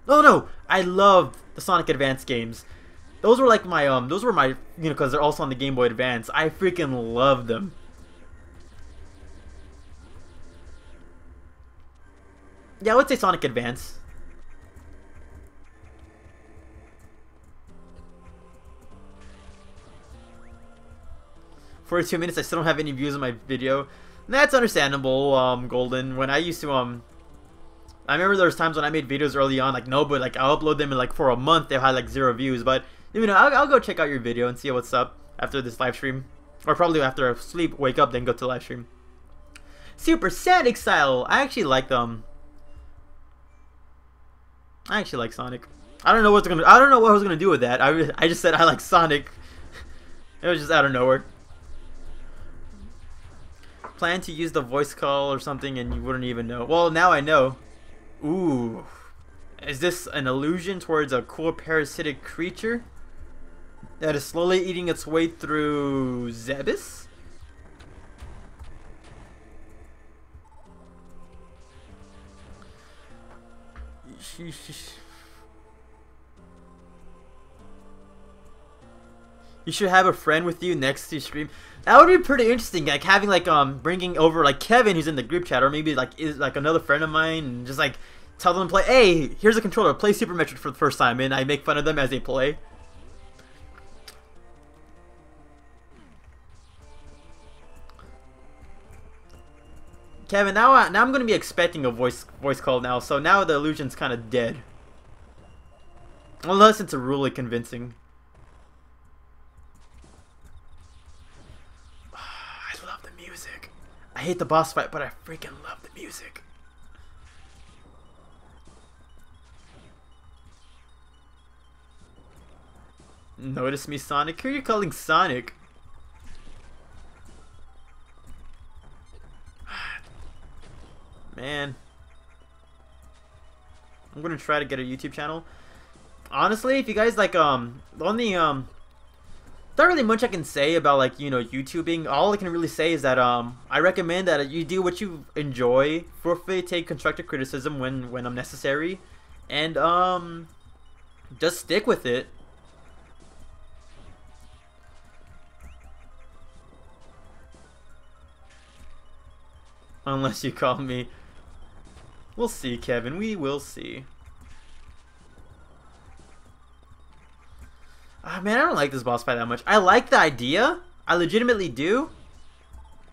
Oh no, I love the Sonic Advance games. Those were like my you know, because they're also on the Game Boy Advance. I freaking love them. Yeah, I would say Sonic Advance. For 2 minutes, I still don't have any views on my video. That's understandable, Golden. When I used to, I remember there was times when I made videos early on, like, no, but, like, I'll upload them and, like, for a month, they had, like, 0 views. But, you know, I'll go check out your video and see what's up after this live stream. Or probably after I sleep, wake up, then go to the live stream. Super Sonic style. I actually like them. I actually like Sonic. I don't know what I was gonna do with that. I just said I like Sonic. It was just out of nowhere. Plan to use the voice call or something and you wouldn't even know. Well, now I know. Ooh. Is this an allusion towards a cool parasitic creature that is slowly eating its way through Zebes? You should have a friend with you next to your stream. That would be pretty interesting, like having like bringing over like Kevin who's in the group chat, or maybe like is like another friend of mine, and just like tell them to play. Hey, here's a controller. Play Super Metroid for the first time, and I make fun of them as they play. Kevin, now I'm gonna be expecting a voice call now, so now the illusion's kind of dead, unless it's really convincing. I hate the boss fight, but I freaking love the music. Notice me, Sonic? Who are you calling Sonic? Man. I'm gonna try to get a YouTube channel. Honestly, if you guys like, the only Not really much I can say about like YouTubing. All I can really say is that I recommend that you do what you enjoy. For free, take constructive criticism when necessary, and just stick with it. Unless you call me. We'll see, Kevin. We will see. Ah, man, I don't like this boss fight that much. I like the idea. I legitimately do.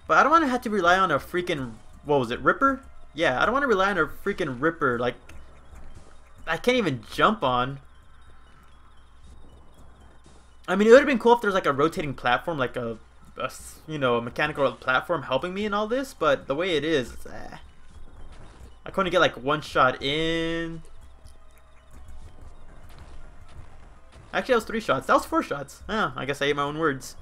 But I don't want to have to rely on a freaking... What was it? Ripper? Yeah, I don't want to rely on a freaking Ripper. Like, I can't even jump on. I mean, it would have been cool if there's like a rotating platform, like a mechanical platform helping me in all this. But the way it is, I couldn't get like one shot in. Actually, that was 3 shots. That was 4 shots. Oh, I guess I ate my own words.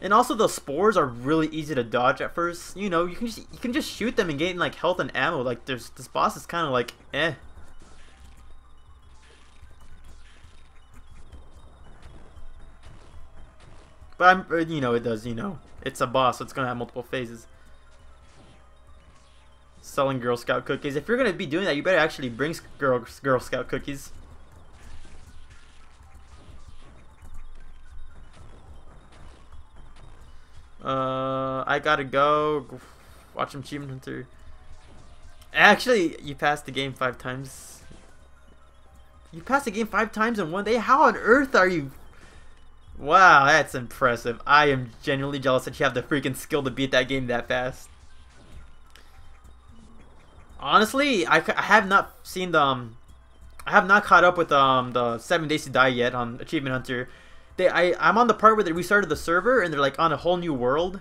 And also, the spores are really easy to dodge at first. You know, you can just shoot them and gain like health and ammo. Like, this boss is kind of like eh. But it does. It's a boss, so it's gonna have multiple phases. Selling Girl Scout cookies. If you're gonna be doing that, you better actually bring Girl Scout cookies. I gotta go. Watch some Achievement Hunter. Actually, you passed the game 5 times. You passed the game 5 times in one day? How on earth are you? Wow, that's impressive. I am genuinely jealous that you have the freaking skill to beat that game that fast. Honestly, I have not seen the I have not caught up with the 7 Days to Die yet on Achievement Hunter. I'm on the part where they restarted the server and they're like on a whole new world,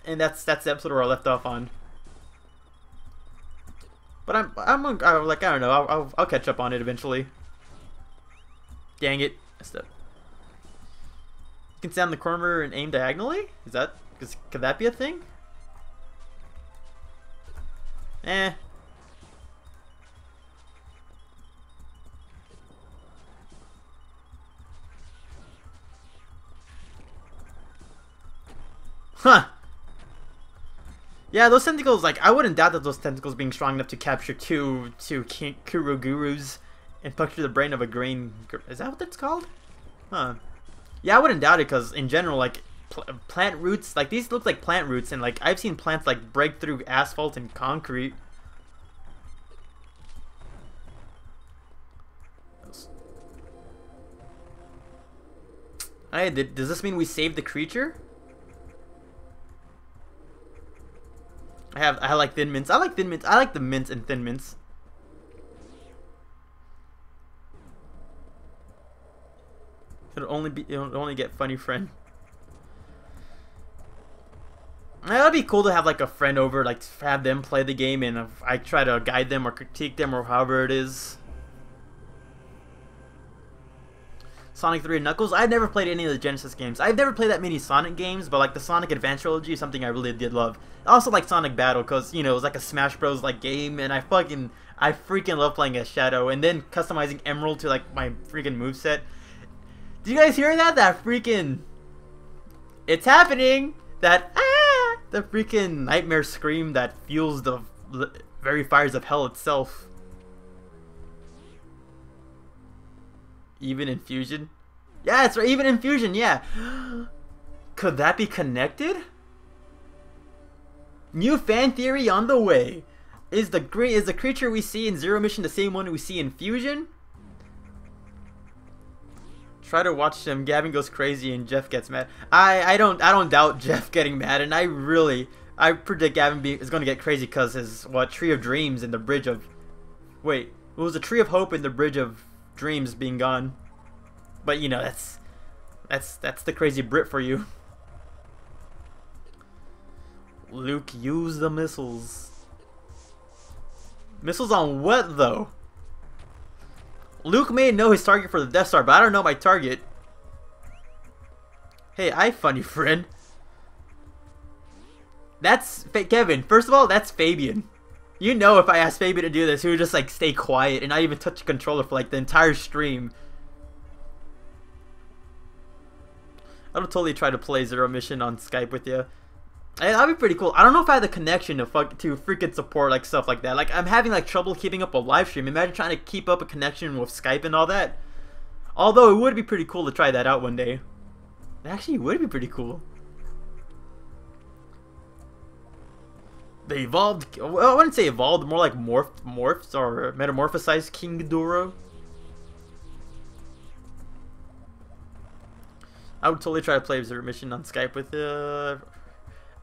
and that's the episode where I left off on. But I'm like, I don't know. I'll catch up on it eventually. Dang it! Messed up. You can stand in the corner and aim diagonally. Could that be a thing? Eh. Huh. Yeah, those tentacles, like, I wouldn't doubt that those tentacles being strong enough to capture two Kurogurus and puncture the brain of a green... Is that what that's called? Huh. Yeah, I wouldn't doubt it, because in general, like, plant roots, like, these look like plant roots, and, like, I've seen plants, like, break through asphalt and concrete. Hey, does this mean we saved the creature? I like Thin Mints. I like Thin Mints. I like the mints and Thin Mints. It'll only get funny friend. That'd be cool to have like a friend over, like have them play the game, and I try to guide them or critique them or however it is. Sonic 3 and Knuckles. I've never played any of the Genesis games. I've never played that many Sonic games, but like the Sonic Advance trilogy is something I really did love. I also like Sonic Battle because it was like a Smash Bros like game, and I freaking love playing as Shadow and then customizing Emerald to like my freaking moveset. Did you guys hear that? That freaking, it's happening. That the freaking nightmare scream that fuels the very fires of hell itself. Even in Fusion? Yeah, it's right, even in Fusion, yeah. Could that be connected? New fan theory on the way. Is the creature we see in Zero Mission the same one we see in Fusion? Try to watch them. Gavin goes crazy and Jeff gets mad. I don't doubt Jeff getting mad, and I predict Gavin is going to get crazy because his Tree of Dreams and the Bridge of... Wait, it was the Tree of Hope and the Bridge of Dreams being gone. But that's the crazy Brit for you. Luke, use the missiles. Missiles on what though? Luke may know his target for the Death Star, but I don't know my target. Hey, I funny friend. That's Kevin. First of all, that's Fabian. You know, if I asked Fabian to do this, he would just like stay quiet and not even touch the controller for like the entire stream. I'll totally try to play Zero Mission on Skype with you. Hey, that'd be pretty cool. I don't know if I had the connection to freaking support like stuff like that. Like I'm having like trouble keeping up a live stream. Imagine trying to keep up a connection with Skype and all that. Although it would be pretty cool to try that out one day. It actually would be pretty cool. They evolved. Well, I wouldn't say evolved. More like morphs or metamorphosized King Ghidorah. I would totally try to play Zero Mission on Skype with.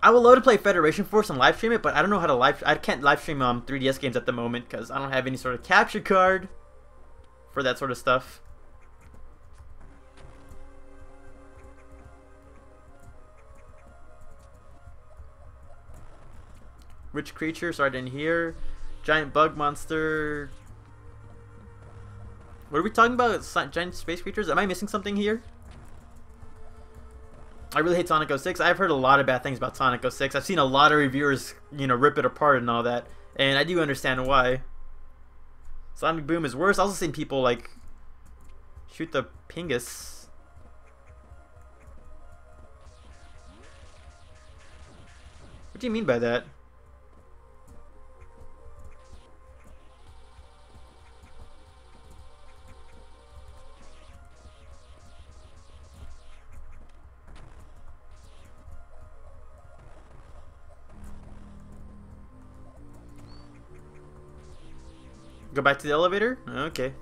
I would love to play Federation Force and live stream it, but I don't know how to live. I can't live stream 3DS games at the moment because I don't have any sort of capture card for that sort of stuff. Which creature? Sorry, I didn't hear. Giant bug monster. What are we talking about? Giant space creatures? Am I missing something here? I really hate Sonic 06. I've heard a lot of bad things about Sonic 06. I've seen a lot of reviewers, you know, rip it apart and all that. And I do understand why. Sonic Boom is worse. I've also seen people, like, shoot the Pingus. What do you mean by that? Go back to the elevator? Okay.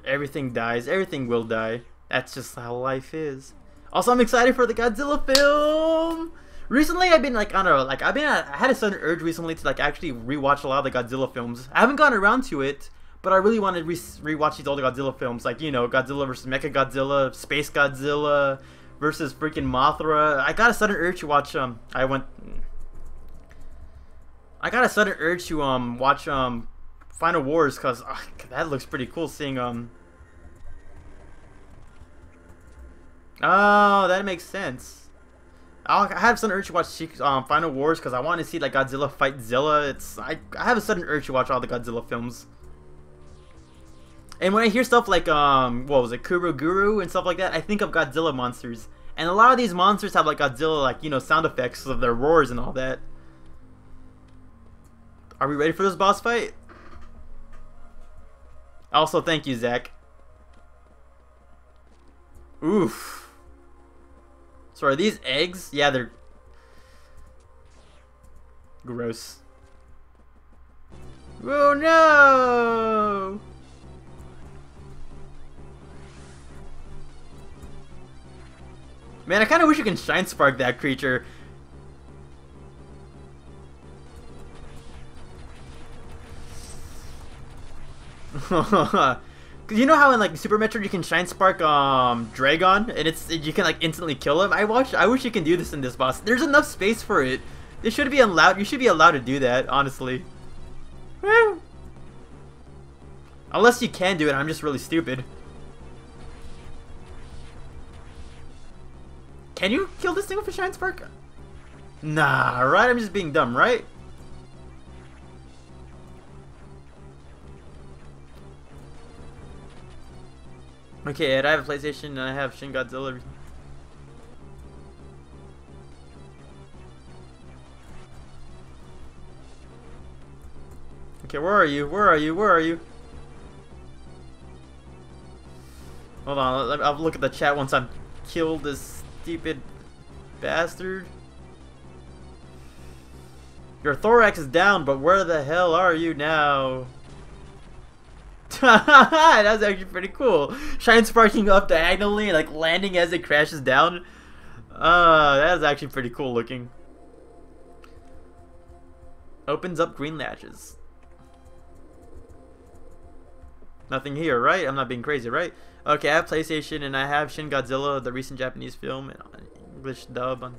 Everything dies. Everything will die. That's just how life is. Also, I'm excited for the Godzilla film. Recently, I've been like on a I had a sudden urge recently to like actually rewatch a lot of the Godzilla films. I haven't gotten around to it, but I really want to rewatch these older Godzilla films, like, you know, Godzilla versus Mechagodzilla, Space Godzilla versus freaking Mothra. I got a sudden urge to watch I got a sudden urge to watch Final Wars because that looks pretty cool. Seeing Oh, that makes sense. I have a sudden urge to watch Final Wars because I want to see like Godzilla fight Zilla. I have a sudden urge to watch all the Godzilla films. And when I hear stuff like what was it, Kuro Guru and stuff like that, I think of Godzilla monsters. And a lot of these monsters have like Godzilla, like, you know, sound effects of their roars and all that. Are we ready for this boss fight? Also, thank you, Zach. Oof. So are these eggs? Yeah, they're gross. Oh no! Man, I kind of wish you can Shine Spark that creature. Cause you know how in like Super Metroid you can Shine Spark Dragon and you can like instantly kill him. I wish you can do this in this boss. There's enough space for it. This should be allowed. You should be allowed to do that, honestly. Unless you can do it, I'm just really stupid. Can you kill this thing with a Shine Spark? Nah, right? I'm just being dumb, right? Okay, Ed, I have a PlayStation and I have Shin Godzilla. Okay, where are you? Where are you? Where are you? Hold on, I'll look at the chat once I've killed this stupid bastard. Your thorax is down, but where the hell are you now? That's actually pretty cool. Shine sparking up diagonally and like landing as it crashes down. That is actually pretty cool looking. Opens up green latches. Nothing here, right? I'm not being crazy, right? Okay, I have PlayStation and I have Shin Godzilla, the recent Japanese film, English dub.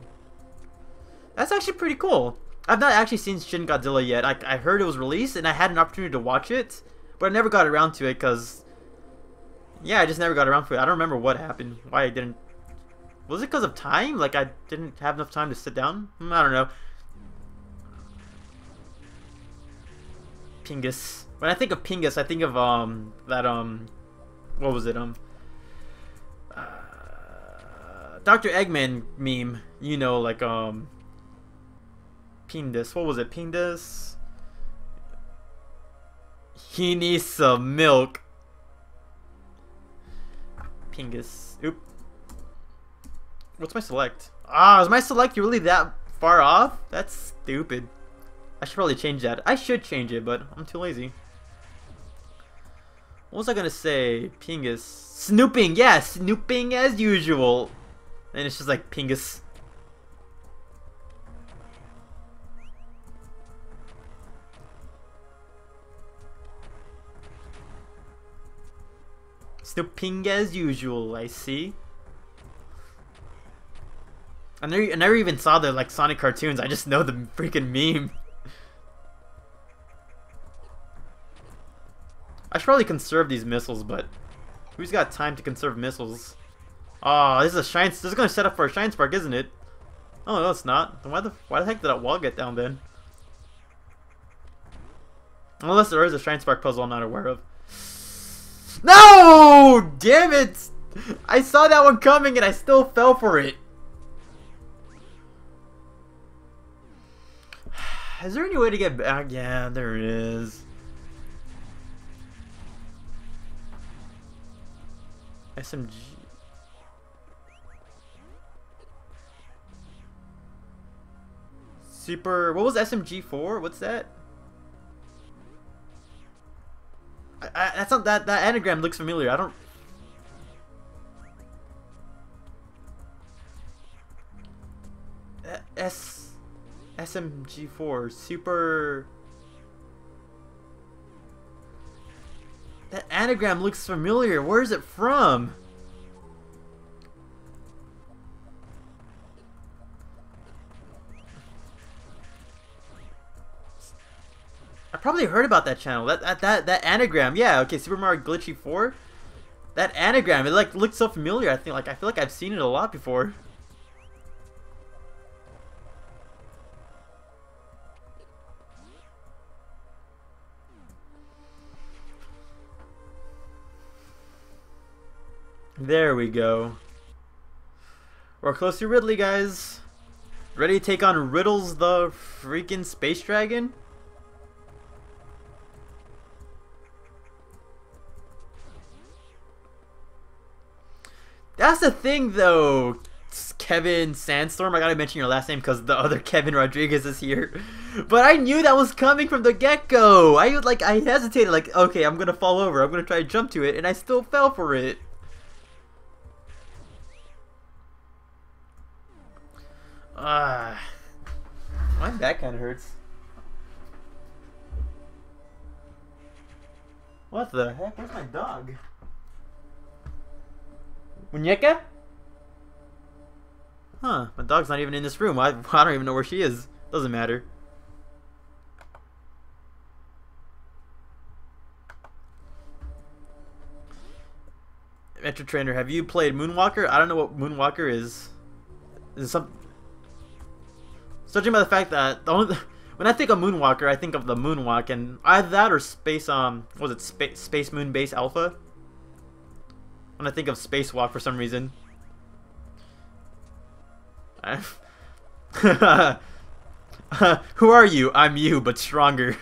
That's actually pretty cool. I've not actually seen Shin Godzilla yet. I heard it was released and I had an opportunity to watch it, but I never got around to it because, yeah, I just never got around to it. I don't remember what happened, why I didn't. Was it because of time? Like I didn't have enough time to sit down? I don't know. Pingus. When I think of Pingus, I think of that what was it, Dr. Eggman meme. You know, like Pindus. What was it? Pindus. He needs some milk. Pingus. Oop. What's my select? Ah, is my select really that far off? That's stupid. I should probably change that. I should change it, but I'm too lazy. What was I gonna say? Pingus. Snooping! Yeah, snooping as usual. And it's just like Pingus. Snooping as usual, I see. I never even saw the like Sonic cartoons. I just know the freaking meme. I should probably conserve these missiles, but who's got time to conserve missiles? Oh, this is a shine. This is gonna set up for a shine spark, isn't it? Oh no, it's not. Then why the heck did that wall get down then? Unless there is a shine spark puzzle I'm not aware of. No! Damn it! I saw that one coming and I still fell for it. Is there any way to get back? Yeah, there is. SMG. Super. What was SMG for? What's that? That's not that. That anagram looks familiar. I don't. SMG4 Super. That anagram looks familiar. Where is it from? I probably heard about that channel. That anagram. Yeah. Okay. Super Mario Glitchy 4. That anagram. It like looks so familiar. I feel like I've seen it a lot before. There we go. We're close to Ridley, guys. Ready to take on Riddles the freaking Space Dragon? That's the thing, though. Kevin Sandstorm. I gotta mention your last name because the other Kevin Rodriguez is here. But I knew that was coming from the get-go. I hesitated. Like, okay, I'm gonna fall over. I'm gonna try to jump to it, and I still fell for it. My back kind of hurts. What the heck? Where's my dog? Muñeca? Huh, my dog's not even in this room. I don't even know where she is. Doesn't matter. Metro Trainer, have you played Moonwalker? I don't know what Moonwalker is. Is it some... Judging by the fact that when I think of Moonwalker, I think of the Moonwalk, and either that or Space was it Space Moon Base Alpha? When I think of Spacewalk for some reason. Who are you? I'm you, but stronger.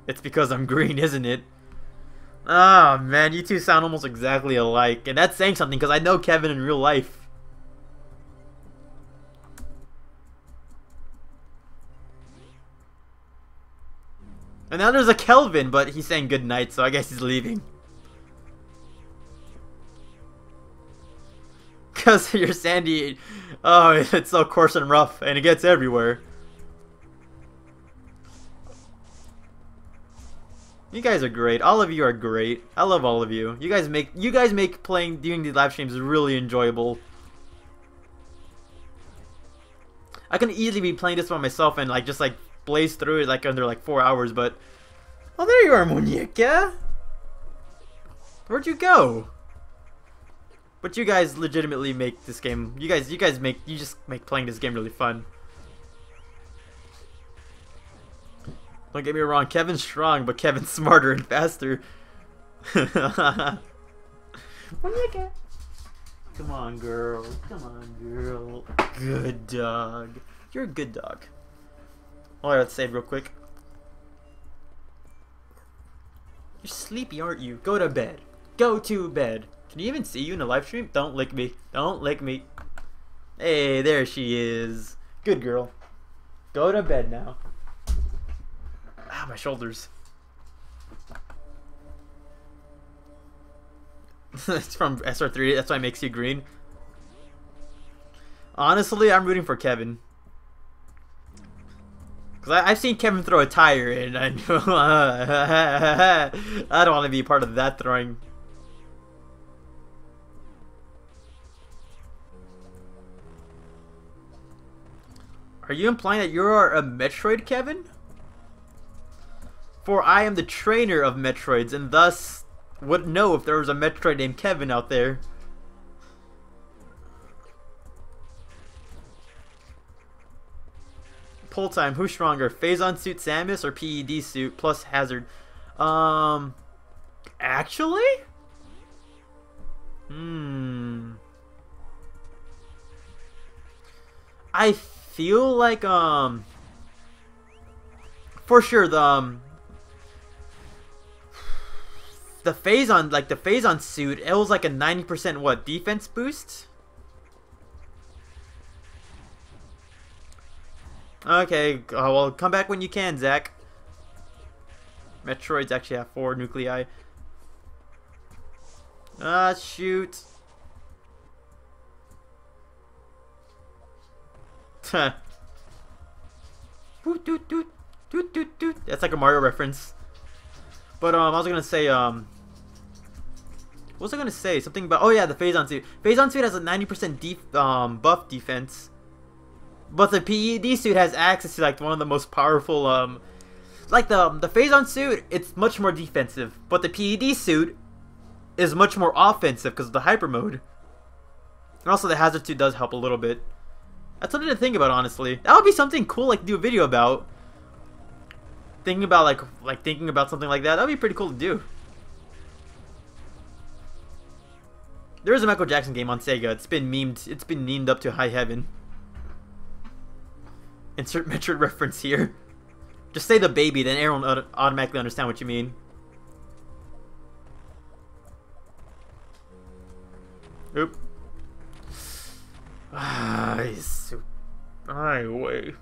It's because I'm green, isn't it? Oh man, you two sound almost exactly alike, and that's saying something because I know Kevin in real life. And now there's a Kelvin, but he's saying goodnight, so I guess he's leaving. Because you're Sandy. Oh, it's so coarse and rough, and it gets everywhere. You guys are great. All of you are great. I love all of you. You guys make doing these live streams really enjoyable. I can easily be playing this by myself and just blaze through it under 4 hours, but oh, there you are, Muñeca. Where'd you go? But you guys legitimately make this game. You just make playing this game really fun. Don't get me wrong, Kevin's strong, but Kevin's smarter and faster. Muñeca. Come on, girl. Come on, girl. Good dog. You're a good dog. Alright, let's save real quick. You're sleepy, aren't you? Go to bed. Go to bed. Can you even see you in the live stream? Don't lick me. Don't lick me. Hey, there she is. Good girl. Go to bed now. Ah, my shoulders. It's from SR3. That's why it makes you green. Honestly, I'm rooting for Kevin. Because I've seen Kevin throw a tire, and I don't want to be part of that throwing. Are you implying that you are a Metroid, Kevin? For I am the trainer of Metroids, and thus would know if there was a Metroid named Kevin out there. Pull time, who's stronger? Phazon suit Samus or PED suit plus hazard? Actually? I feel like, for sure, the Phazon, like the Phazon suit, it was like a 90% what, defense boost? Okay, well, come back when you can, Zach. Metroids actually have 4 nuclei. Ah, shoot. That's like a Mario reference. But I was gonna say what was I gonna say? Something about, oh yeah, the Phazon suit. Phazon suit has a 90% buff defense, but the PED suit has access to like one of the most powerful like the Phazon suit. It's much more defensive, but the PED suit is much more offensive because of the hyper mode. And also the hazard suit does help a little bit. That's something to think about, honestly. That would be something cool, like, to do a video about. Thinking about, like thinking about something like that. That would be pretty cool to do. There is a Michael Jackson game on Sega. It's been memed. It's been memed up to high heaven. Insert Metroid reference here. Just say the baby, then everyone will automatically understand what you mean. Oop. Ah, he's so far away.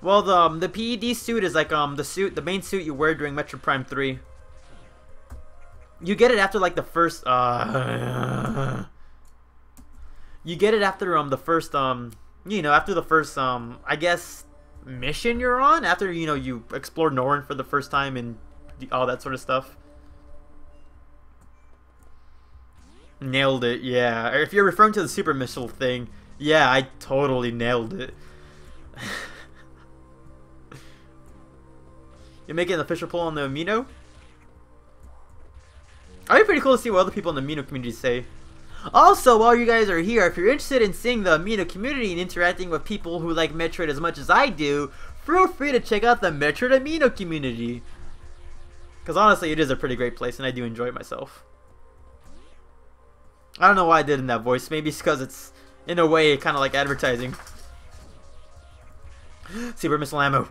Well, the PED suit is like the main suit you wear during Metroid Prime 3. You get it after like the first you get it after the first you know, after the first I guess mission you're on, after, you know, you explore Norn for the first time and all that sort of stuff. Nailed it, yeah. If you're referring to the super missile thing, yeah, I totally nailed it. You're making an official poll on the Amino? It'd be pretty cool to see what other people in the Amino community say. Also, while you guys are here, if you're interested in seeing the Amino community and interacting with people who like Metroid as much as I do, feel free to check out the Metroid Amino community. Because honestly, it is a pretty great place and I do enjoy it myself. I don't know why I did in that voice. Maybe it's because it's, in a way, kind of like advertising. Super missile ammo.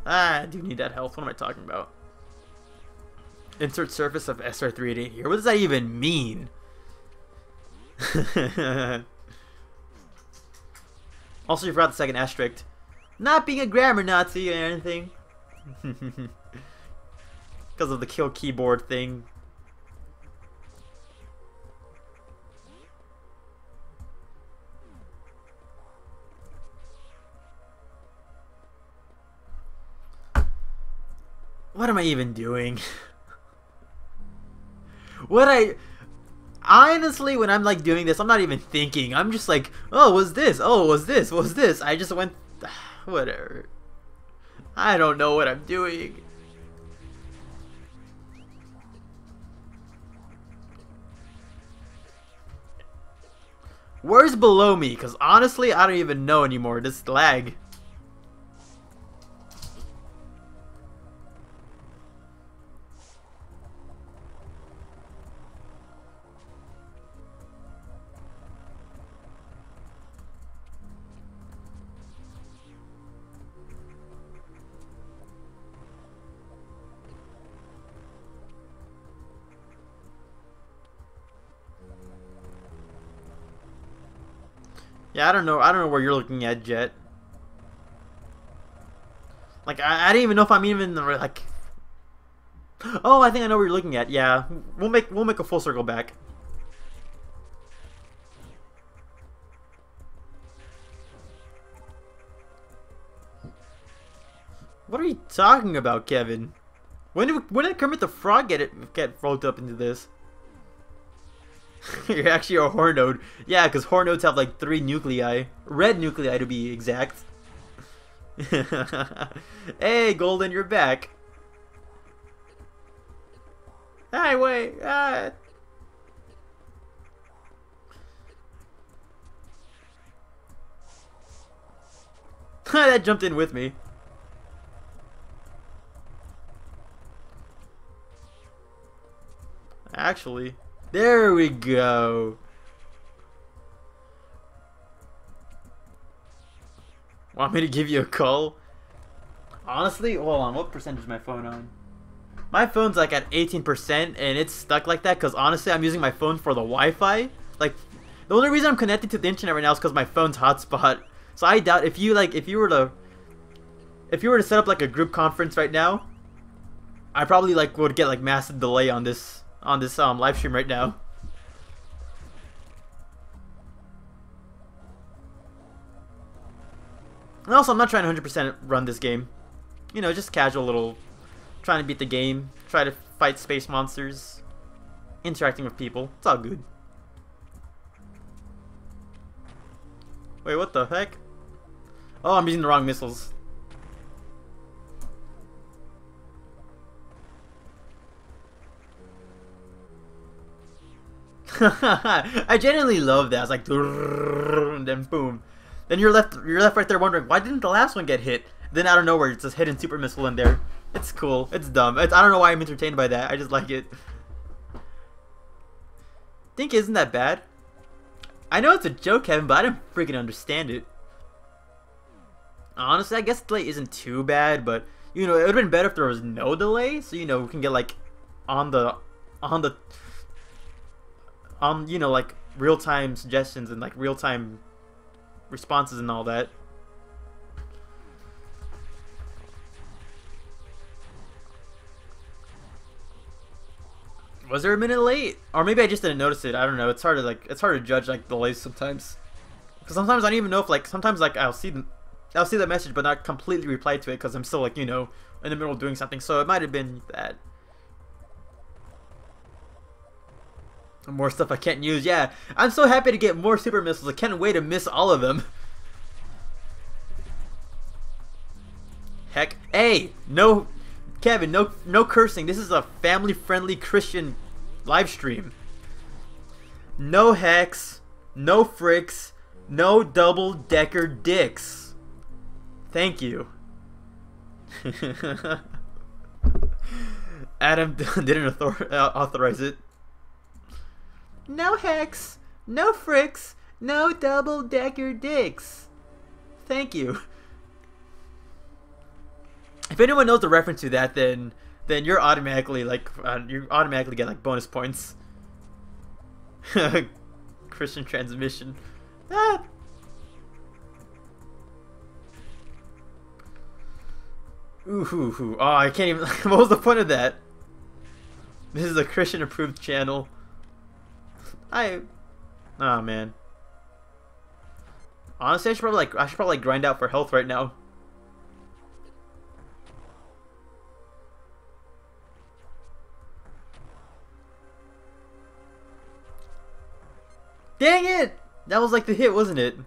Ah, I do need that health. What am I talking about? Insert surface of SR388 here. What does that even mean? Also, you forgot the second asterisk. Not being a grammar Nazi or anything. Because of the kill keyboard thing. What am I even doing? Honestly, when I'm like doing this, I'm not even thinking. I'm just like, oh, what's this? Oh, what's this? What's this? I just went, whatever. I don't know what I'm doing. Where's below me? Because honestly, I don't even know anymore. This lag. Yeah, I don't know. I don't know where you're looking at, Jet. Like, I didn't even know if I'm even like. Oh, I think I know what you're looking at. Yeah, we'll make a full circle back. What are you talking about, Kevin? When did Kermit the Frog get rolled up into this? You're actually a Hornode. Yeah, because Hornodes have like 3 nuclei. Red nuclei to be exact. Hey, Golden, you're back. Hey, wait. That jumped in with me. Actually, there we go. Want me to give you a call? Honestly, hold on. What percentage is my phone on? My phone's like at 18% and it's stuck like that because honestly, I'm using my phone for the Wi-Fi. Like, the only reason I'm connected to the internet right now is because my phone's hotspot. So I doubt if you were to set up like a group conference right now, I probably like would get like massive delay on this live stream right now. And also, I'm not trying to 100% run this game. You know, just casual little, trying to beat the game, try to fight space monsters, interacting with people. It's all good. Wait, what the heck? Oh, I'm using the wrong missiles. I genuinely love that. It's like, and then boom. Then you're left right there wondering, why didn't the last one get hit? Then out of nowhere, it's this hidden super missile in there. It's cool. It's dumb. I don't know why I'm entertained by that. I just like it. Think isn't that bad? I know it's a joke, Kevin, but I don't freaking understand it. Honestly, I guess delay isn't too bad, but you know, it would have been better if there was no delay, so you know we can get like on you know, like real-time suggestions and like real-time responses and all that. Was there a minute late? Or maybe I just didn't notice it. I don't know. It's hard to judge like delays sometimes. Because sometimes I don't even know if like sometimes like I'll see the message but not completely reply to it because I'm still like, you know, in the middle of doing something. So it might have been that. More stuff I can't use. Yeah, I'm so happy to get more super missiles. I can't wait to miss all of them. Heck, hey, no, Kevin, no cursing. This is a family-friendly Christian live stream. No hex, no fricks, no double-decker dicks. Thank you. Adam didn't authorize it. No hex, no fricks, no double-decker dicks. Thank you. If anyone knows the reference to that, then you're automatically like you automatically get like bonus points. Christian transmission. Ah. Ooh. Oh, I can't even. What was the point of that? This is a Christian approved channel. Oh man. Honestly, I should probably grind out for health right now. Dang it! That was like the hit, wasn't it?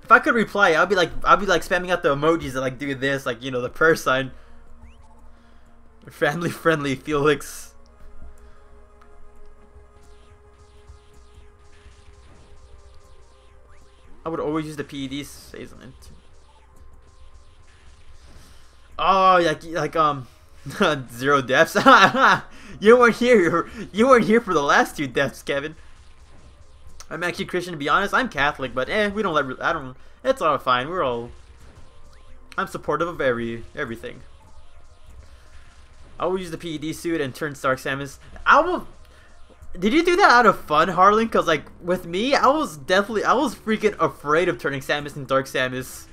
If I could reply, I'd be like spamming out the emojis that like do this, like, you know, the prayer sign. Family friendly Felix. I would always use the PED season. Oh, zero deaths. You weren't here. You weren't here for the last 2 deaths, Kevin. I'm actually Christian, to be honest. I'm Catholic, but we don't let. I don't. It's all fine. We're all. I'm supportive of everything. I will use the PED suit and turn Dark Samus. I will. Did you do that out of fun, Harlan? Cause like with me, I was freaking afraid of turning Samus into Dark Samus.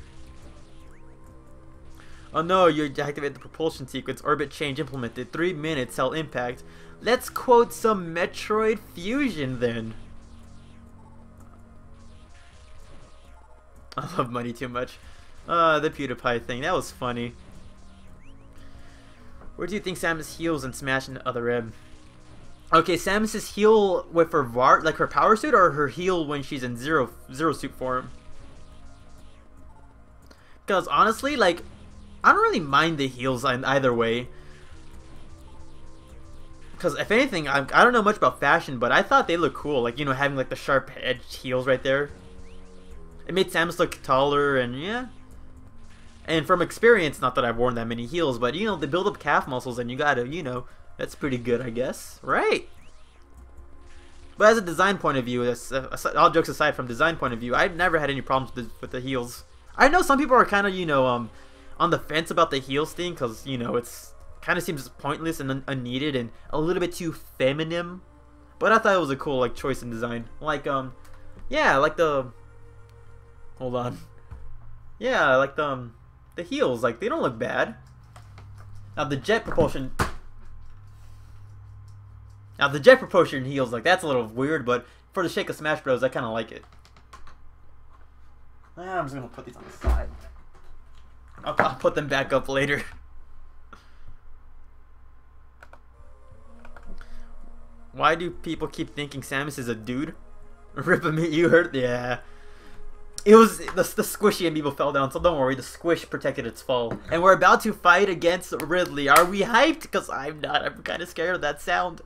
Oh no, you activate the propulsion sequence. Orbit change implemented. 3 minutes. Cell impact. Let's quote some Metroid fusion then. I love money too much. The PewDiePie thing. That was funny. Where do you think Samus heals and smash into other M? Okay, Samus's heal with her like her power suit, or her heal when she's in zero suit form? Because honestly, like, I don't really mind the heals in either way. Because if anything, I don't know much about fashion, but I thought they look cool. Like, you know, having like the sharp edged heels right there. It made Samus look taller, and yeah. And from experience, not that I've worn that many heels, but you know, they build up calf muscles, and you gotta, you know, that's pretty good, I guess. Right? But as a design point of view, all jokes aside, from design point of view, I've never had any problems with the heels. I know some people are kind of, you know, on the fence about the heels thing, because, you know, it's kind of seems pointless and unneeded and a little bit too feminine. But I thought it was a cool, like, choice in design. Like, yeah, like the... Hold on. Yeah, like the heels, like, they don't look bad. Now the jet propulsion heels, like, that's a little weird, but for the sake of Smash Bros, I kind of like it. I'm just gonna put these on the side. I'll put them back up later. Why do people keep thinking Samus is a dude? Rip him, you hurt? Yeah. It was the squishy amiibo fell down, so don't worry, the squish protected its fall. And we're about to fight against Ridley. Are we hyped? Because I'm not. I'm kind of scared of that sound.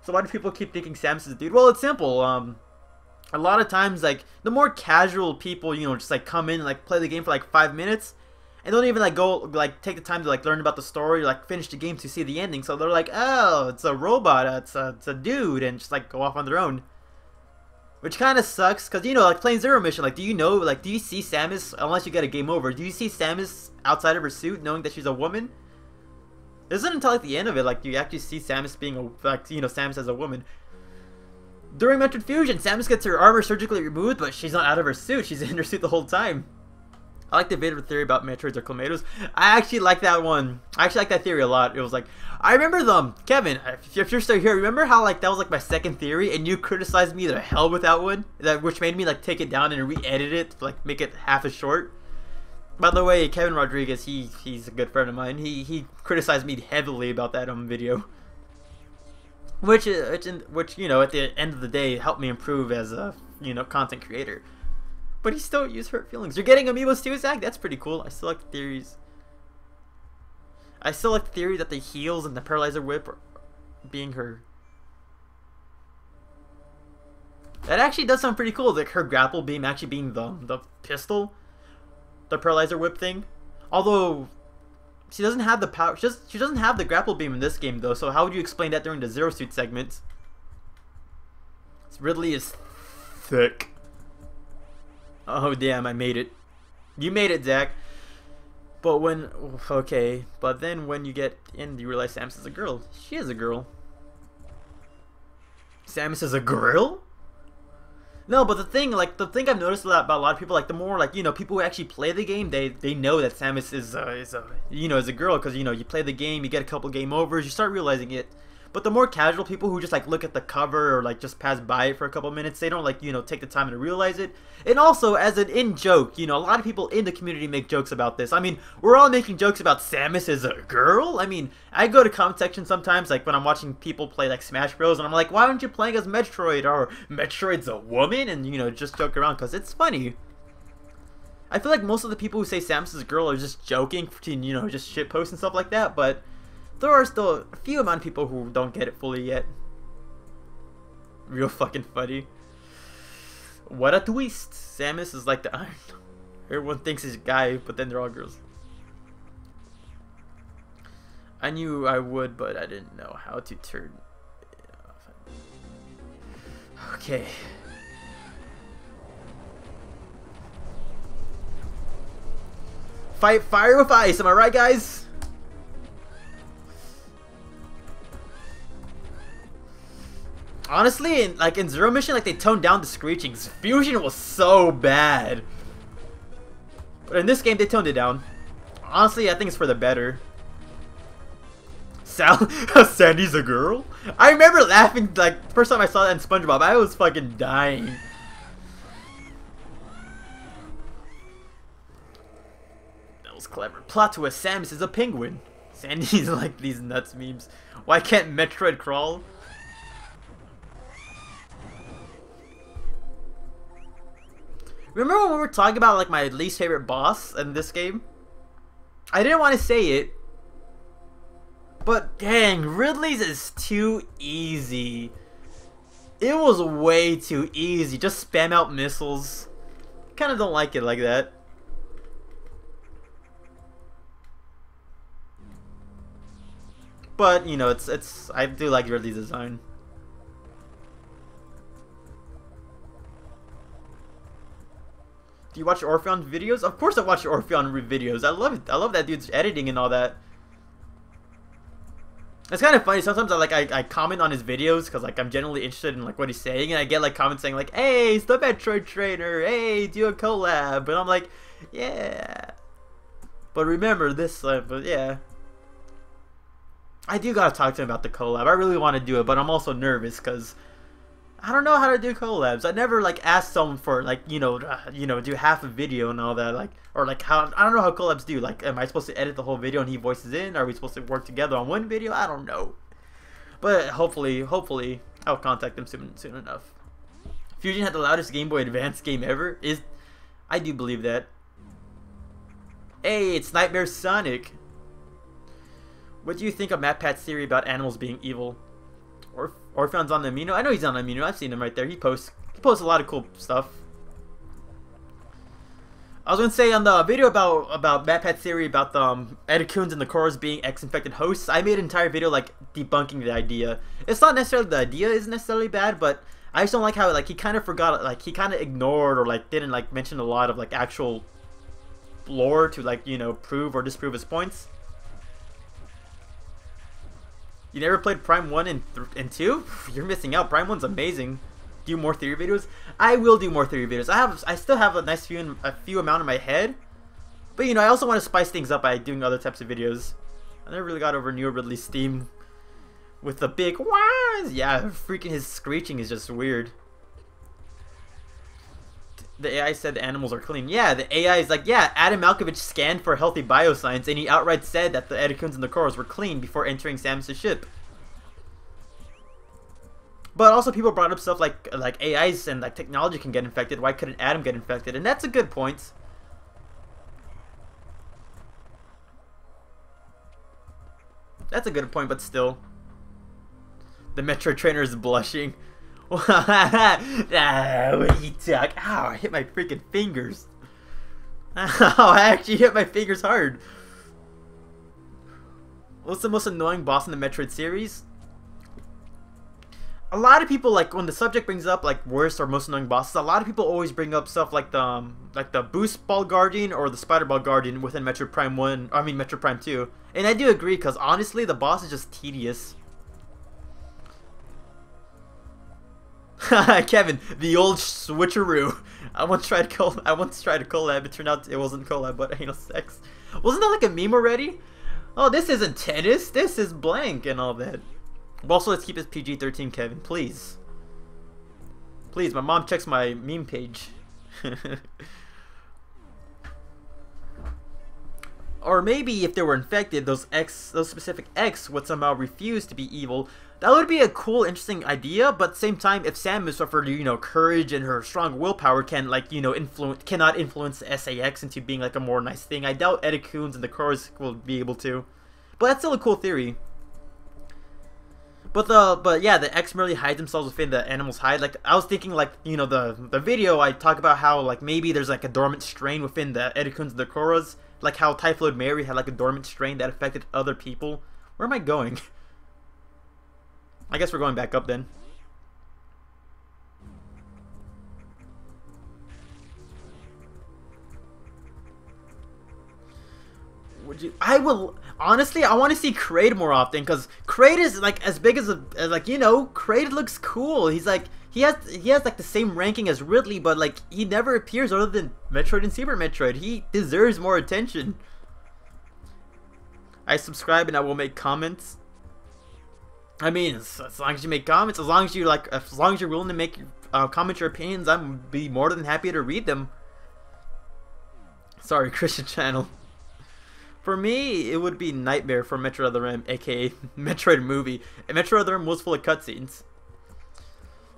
So why do people keep thinking Samus is a dude? Well, it's simple. A lot of times, like, the more casual people, you know, just like come in and like play the game for like 5 minutes and don't even like go like take the time to like learn about the story or like finish the game to see the ending. So they're like, oh, it's a robot, it's a dude, and just like go off on their own. Which kind of sucks, because, you know, like, playing Zero Mission, like, do you know, like, do you see Samus, unless you get a game over, do you see Samus outside of her suit, knowing that she's a woman? It isn't until, like, the end of it, like, you actually see Samus being, like, you know, Samus as a woman. During Metroid Fusion, Samus gets her armor surgically removed, but she's not out of her suit, she's in her suit the whole time. I like the Vader theory about Metroids or Clamatos. I actually like that one. I actually like that theory a lot. It was like, I remember them, Kevin, if you're still here, remember how like that was like my second theory and you criticized me to hell with that one? Which made me like take it down and re-edit it to like make it half as short. By the way, Kevin Rodriguez, he's a good friend of mine. He criticized me heavily about that video. Which you know, at the end of the day helped me improve as a, you know, content creator. But he still used hurt feelings. You're getting amiibos too, Zach? That's pretty cool. I still like the theories. I still like the theory that the heels and the paralyzer whip are being her. That actually does sound pretty cool. Like her grapple beam actually being the pistol, the paralyzer whip thing. Although she doesn't have the power. She doesn't have the grapple beam in this game though. So how would you explain that during the Zero Suit segment? Ridley is thick. Oh damn, I made it. You made it, Zach. But when... Okay. But then when you get in, you realize Samus is a girl. She is a girl. Samus is a girl? No, but the thing I've noticed about a lot of people, like, the more, like, you know, people who actually play the game, they know that Samus is a girl. Because, you know, you play the game, you get a couple game overs, you start realizing it. But the more casual people who just like look at the cover or like just pass by it for a couple minutes, they don't like, you know, take the time to realize it. And also, as an in-joke, you know, a lot of people in the community make jokes about this. I mean, we're all making jokes about Samus as a girl. I mean, I go to comment section sometimes, like when I'm watching people play like Smash Bros, and I'm like, why aren't you playing as Metroid, or Metroid's a woman? And, you know, just joke around because it's funny. I feel like most of the people who say Samus is a girl are just joking, you know, just shitpost and stuff like that, but there are still a few amount of people who don't get it fully yet. Real fucking funny. What a twist! Samus is like the Iron. Everyone thinks he's a guy, but then they're all girls. I knew I would, but I didn't know how to turn it off. Okay. Fight fire with ice, am I right, guys? Honestly, in Zero Mission, like, they toned down the screechings. Fusion was so bad. But in this game, they toned it down. Honestly, I think it's for the better. Sandy's a girl? I remember laughing, like, first time I saw that in SpongeBob, I was fucking dying. That was clever. Plot twist, Samus is a penguin. Sandy's like these nuts memes. Why can't Metroid crawl? Remember when we were talking about, like, my least favorite boss in this game? I didn't want to say it. But dang, Ridley's is too easy. It was way too easy. Just spam out missiles. Kind of don't like it like that. But, you know, I do like Ridley's design. Do you watch Orpheon's videos? Of course I watch Orpheon videos. I love it. I love that dude's editing and all that. It's kind of funny. Sometimes I comment on his videos because, like, I'm generally interested in, like, what he's saying, and I get, like, comments saying, like, hey, it's the Metroid trainer, hey, do a collab, and I'm like, yeah. But remember this, but yeah. I do gotta talk to him about the collab. I really want to do it, but I'm also nervous because I don't know how to do collabs. I never, like, asked someone for, like, you know, do half a video and all that, like, or, like, how, I don't know how collabs do. Like, am I supposed to edit the whole video and he voices in? Are we supposed to work together on one video? I don't know. But hopefully, I'll contact them soon enough. Fusion had the loudest Game Boy Advance game ever. I do believe that. Hey, it's Nightmare Sonic. What do you think of MatPat's theory about animals being evil? Orpheon's on the Amino. I know he's on the Amino. I've seen him right there. He posts a lot of cool stuff. I was gonna say on the video about MatPat's theory about the Edecoons and the Koras being X-infected hosts, I made an entire video, like, debunking the idea. It's not necessarily the idea isn't necessarily bad, but I just don't like how, like, he kind of forgot, like, he kind of ignored or, like, didn't, like, mention a lot of, like, actual lore to, like, you know, prove or disprove his points. You never played Prime 1 and 2? You're missing out. Prime 1's amazing. Do more theory videos? I will do more theory videos. I still have a nice few amount in my head. But, you know, I also want to spice things up by doing other types of videos. I never really got over New Ridley's theme with the big wahs. Yeah, freaking his screeching is just weird. The AI said the animals are clean. Yeah, the AI is like, yeah, Adam Malkovich scanned for healthy bioscience, and he outright said that the Edecoons and the Koras were clean before entering Samus' ship. But also people brought up stuff like AIs and, like, technology can get infected. Why couldn't Adam get infected? And that's a good point. That's a good point, but still. The Metroid trainer is blushing. What are you talking? Ow, I hit my freaking fingers. Ow, I actually hit my fingers hard. What's the most annoying boss in the Metroid series? A lot of people, like, when the subject brings up, like, worst or most annoying bosses, a lot of people always bring up stuff like the Boost Ball Guardian or the Spider Ball Guardian within Metroid Prime 1, I mean Metroid Prime 2. And I do agree, because honestly, the boss is just tedious. Kevin, the old switcheroo. I once tried to collab. It turned out it wasn't collab, but anal sex. Wasn't that like a meme already? Oh, this isn't tennis. This is blank and all that. But also, let's keep it PG-13, Kevin, please. Please, my mom checks my meme page. Or maybe if they were infected, those specific X would somehow refuse to be evil. That would be a cool, interesting idea, but at the same time, if Samus, with her, you know, courage and her strong willpower can, like, you know, cannot influence the SAX into being, like, a more nice thing, I doubt Edecoons and the Koras will be able to. But that's still a cool theory. But yeah, the X merely hides themselves within the animal's hide. Like I was thinking, like the video I talk about how like maybe there's like a dormant strain within the Edikuns and the Korras, like how Typhloid Mary had like a dormant strain that affected other people. Where am I going? I guess we're going back up then. I will honestly. I want to see Kraid more often because Kraid is like as big as like Kraid looks cool. He's like he has like the same ranking as Ridley, but like he never appears other than Metroid and Super Metroid. He deserves more attention. I subscribe and I will make comments. I mean, as long as you make comments, as long as you're willing to make comment your opinions, I'm be more than happy to read them. Sorry, Christian channel. For me, it would be Nightmare from Metroid Other M, aka Metroid movie. And Metroid Other M was full of cutscenes.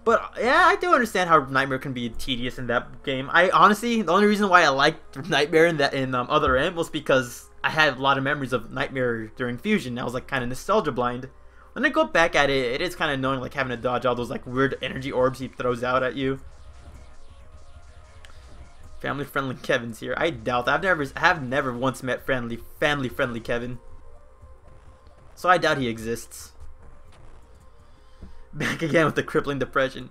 But yeah, I do understand how Nightmare can be tedious in that game. I honestly, the only reason why I liked Nightmare in Other M was because I had a lot of memories of Nightmare during Fusion. I was like kind of nostalgia blind. When I go back at it, it is kind of annoying, like having to dodge all those like weird energy orbs he throws out at you. Family friendly Kevin's here. I doubt that. I have never once met family friendly Kevin. So I doubt he exists. Back again with the crippling depression.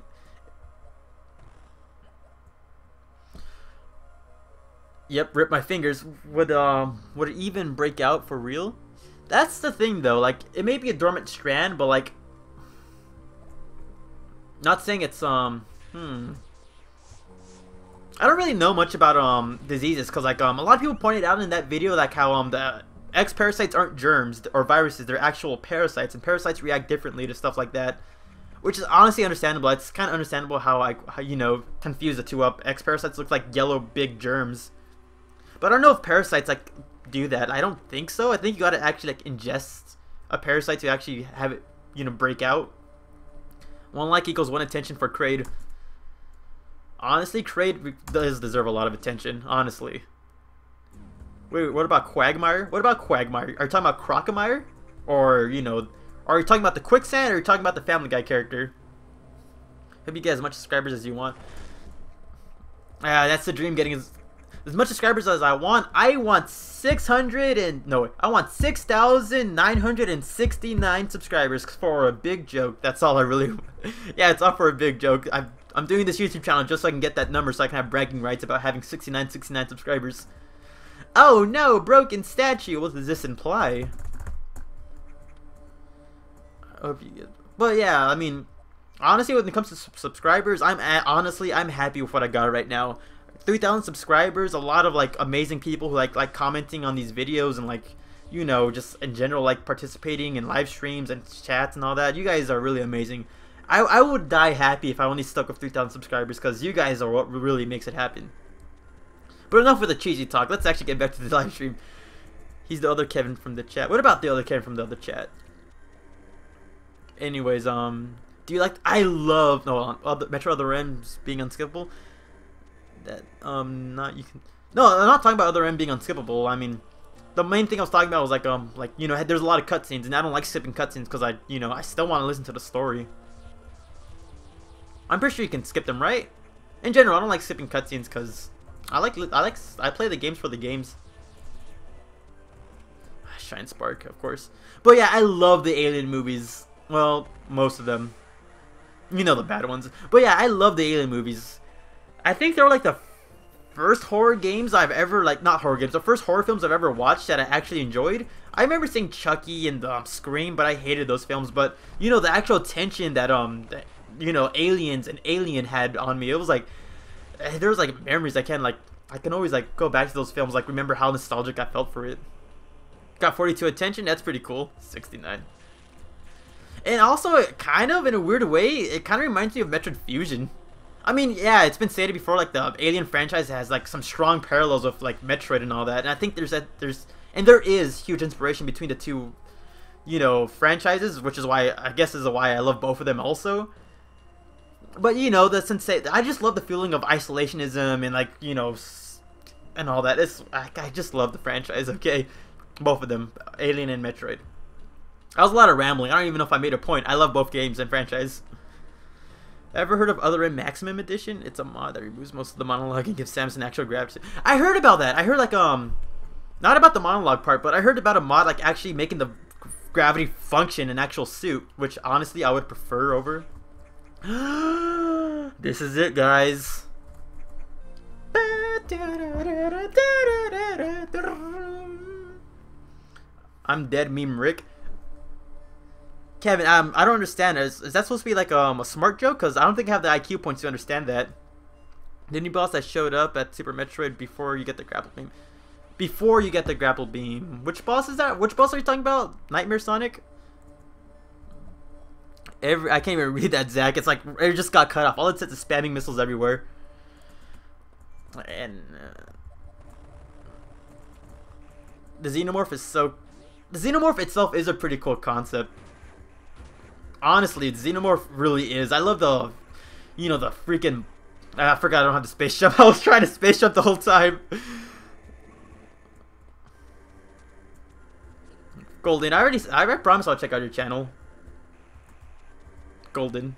Yep, rip my fingers. Would it even break out for real? That's the thing though. Like it may be a dormant strand, but like not saying it's I don't really know much about diseases because like a lot of people pointed out in that video like how the X parasites aren't germs or viruses, they're actual parasites, and parasites react differently to stuff like that, which is honestly understandable. It's kind of understandable how I confuse the two up. X parasites look like yellow big germs, but I don't know if parasites like do that. I don't think so. I think you gotta actually like ingest a parasite to actually have it break out. 1 like equals 1 attention for Kraid. Honestly, Kraid does deserve a lot of attention, honestly. Wait, what about Quagmire? What about Quagmire? Are you talking about Crocomire? Or, are you talking about the Quicksand, or are you talking about the Family Guy character? Hope you get as much subscribers as you want. That's the dream, getting as much subscribers as I want. I want 6,969 subscribers for a big joke. That's all I really yeah, it's all for a big joke. I'm doing this YouTube channel just so I can get that number so I can have bragging rights about having 69 subscribers. Oh no, broken statue. What does this imply? I hope you get. But yeah, I mean, honestly, when it comes to subscribers, I'm happy with what I got right now. 3,000 subscribers, a lot of like amazing people who like commenting on these videos and like just in general like participating in live streams and chats and all that. You guys are really amazing. I would die happy if I only stuck with 3,000 subscribers because you guys are what really makes it happen. But enough with the cheesy talk. Let's actually get back to the live stream. He's the other Kevin from the chat. What about the other Kevin from the other chat? Anyways, do you like? I love Metro Other M's being unskippable. That not you can. No, I'm not talking about Other M being unskippable. I mean, the main thing I was talking about was like there's a lot of cutscenes, and I don't like skipping cutscenes because I still want to listen to the story. I'm pretty sure you can skip them, right? In general, I don't like skipping cutscenes because I play the games for the games. Shine Spark, of course. But yeah, I love the Alien movies. Well, most of them. The bad ones. But yeah, I love the Alien movies. I think they were like the first horror games I've ever not horror games, the first horror films I've ever watched that I actually enjoyed. I remember seeing Chucky and Scream, but I hated those films. But the actual tension that Aliens and Alien had on me, it was like there was like memories I can always go back to those films, remember how nostalgic I felt for it. Got 42 attention, that's pretty cool. 69. And also, kind of in a weird way, it kind of reminds me of Metroid Fusion. I mean, yeah, it's been stated before, the Alien franchise has some strong parallels with Metroid and all that, and I think there is huge inspiration between the two, franchises, which is why I love both of them also. But I just love the feeling of isolationism and and all that. I just love the franchise. Okay, both of them, Alien and Metroid. That was a lot of rambling. I don't even know if I made a point. I love both games and franchise. Ever heard of Other M Maximum Edition? It's a mod that removes most of the monologue and gives Samus an actual gravity. I heard about that. I heard like not about the monologue part, but I heard about a mod like actually making the gravity function in actual suit, which honestly I would prefer over. This is it, guys. I'm dead, meme Rick. Kevin, I don't understand. Is that supposed to be like a smart joke? Because I don't think I have the IQ points to understand that. The new boss that showed up at Super Metroid before you get the grapple beam. Before you get the grapple beam. Which boss is that? Which boss are you talking about? Nightmare Sonic? I can't even read that, Zach. It's like it just got cut off. All it says is spamming missiles everywhere. And the Xenomorph is so... The Xenomorph itself is a pretty cool concept. Honestly, the Xenomorph really is. I love the... You know, the freaking... I forgot I don't have the space jump. I was trying to space jump the whole time. Golden, I promise I'll check out your channel. Golden.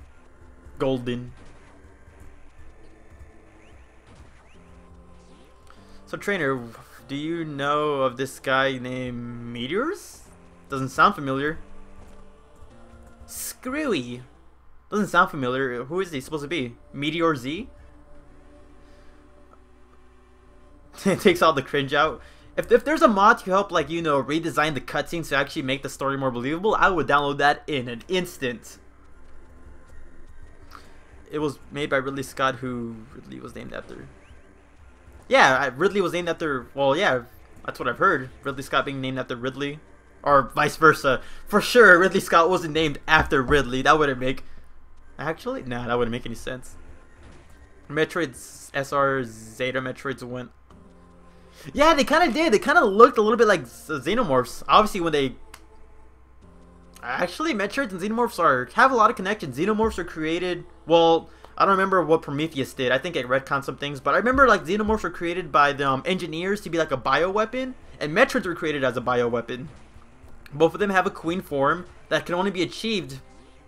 So trainer, do you know of this guy named Meteors? Doesn't sound familiar. Screwy. Doesn't sound familiar. Who is he supposed to be? Meteor Z? It takes all the cringe out. If there's a mod to help, like, you know, redesign the cutscenes to actually make the story more believable, I would download that in an instant. It was made by Ridley Scott, who Ridley was named after. Yeah, Ridley was named after, well, yeah, that's what I've heard. Ridley Scott being named after Ridley. Or vice versa. For sure, Ridley Scott wasn't named after Ridley. That wouldn't make... Actually, nah, that wouldn't make any sense. Metroid's SR Zeta Metroids went... Yeah, they kind of did. They kind of looked a little bit like Xenomorphs. Obviously, when they... Actually, Metroids and Xenomorphs have a lot of connections. Xenomorphs are created... Well, I don't remember what Prometheus did. I think it retconned some things. But I remember, like, Xenomorphs were created by the engineers to be like a bioweapon. And Metroids were created as a bioweapon. Both of them have a queen form that can only be achieved...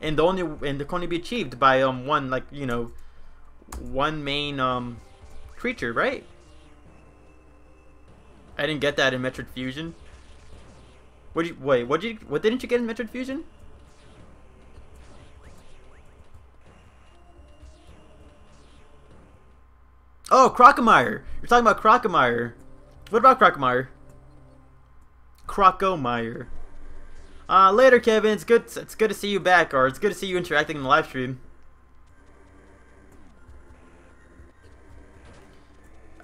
And they can only be achieved by one, like, you know... One main creature, right? I didn't get that in Metroid Fusion. What didn't you get in Metroid Fusion? Oh, Crocomire. You're talking about Crocomire. What about Crocomire? Crocomire. Later, Kevin. It's good to see you back, or it's good to see you interacting in the live stream.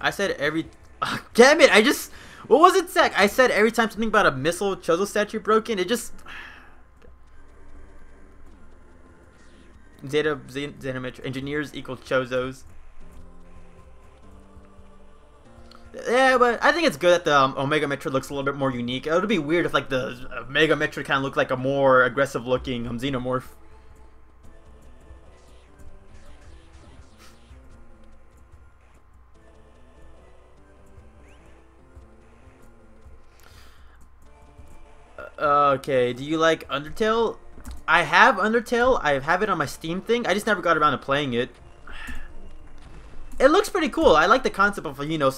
I said every... Damn it, I just... What was it, Zach? I said every time something about a missile Chozo statue broken, it just... Zeta engineers equal Chozos. Yeah, but I think it's good that the Omega Metroid looks a little bit more unique. It would be weird if like the Omega Metroid kind of looked like a more aggressive looking Xenomorph. Okay, do you like Undertale? I have Undertale. I have it on my Steam thing. I just never got around to playing it. It looks pretty cool. I like the concept of, you know,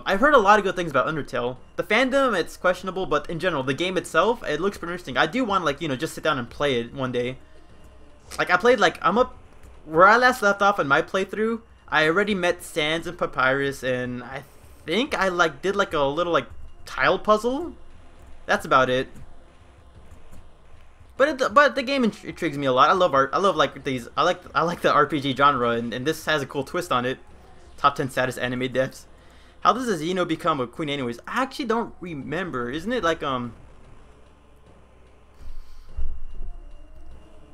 I've heard a lot of good things about Undertale. The fandom, it's questionable, but in general, the game itself, it looks pretty interesting. I do want to, like, you know, just sit down and play it one day. Like, I played, like, where I last left off in my playthrough, I already met Sans and Papyrus, and I think I, like, did, like, a little, like, tile puzzle. That's about it. But the game intrigues me a lot. I love art. I love like these. I like the RPG genre, and this has a cool twist on it. Top 10 saddest anime deaths. How does a Xeno become a queen, anyways? I actually don't remember. Isn't it like the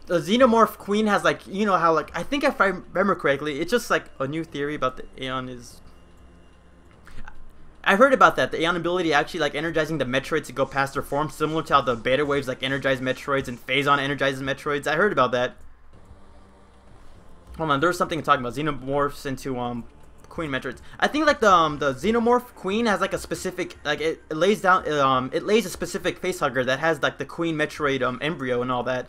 Xenomorph queen has like, you know how, like, I think if I remember correctly, it's just like a new theory about the Aeon is. I heard about that. The Aeon ability actually like energizing the Metroids to go past their form, similar to how the Beta Waves like energize Metroids and Phazon energizes Metroids. I heard about that. Hold on, there was something talking about Xenomorphs into Queen Metroids. I think like the Xenomorph Queen has like a specific, like it lays down it lays a specific facehugger that has like the Queen Metroid embryo and all that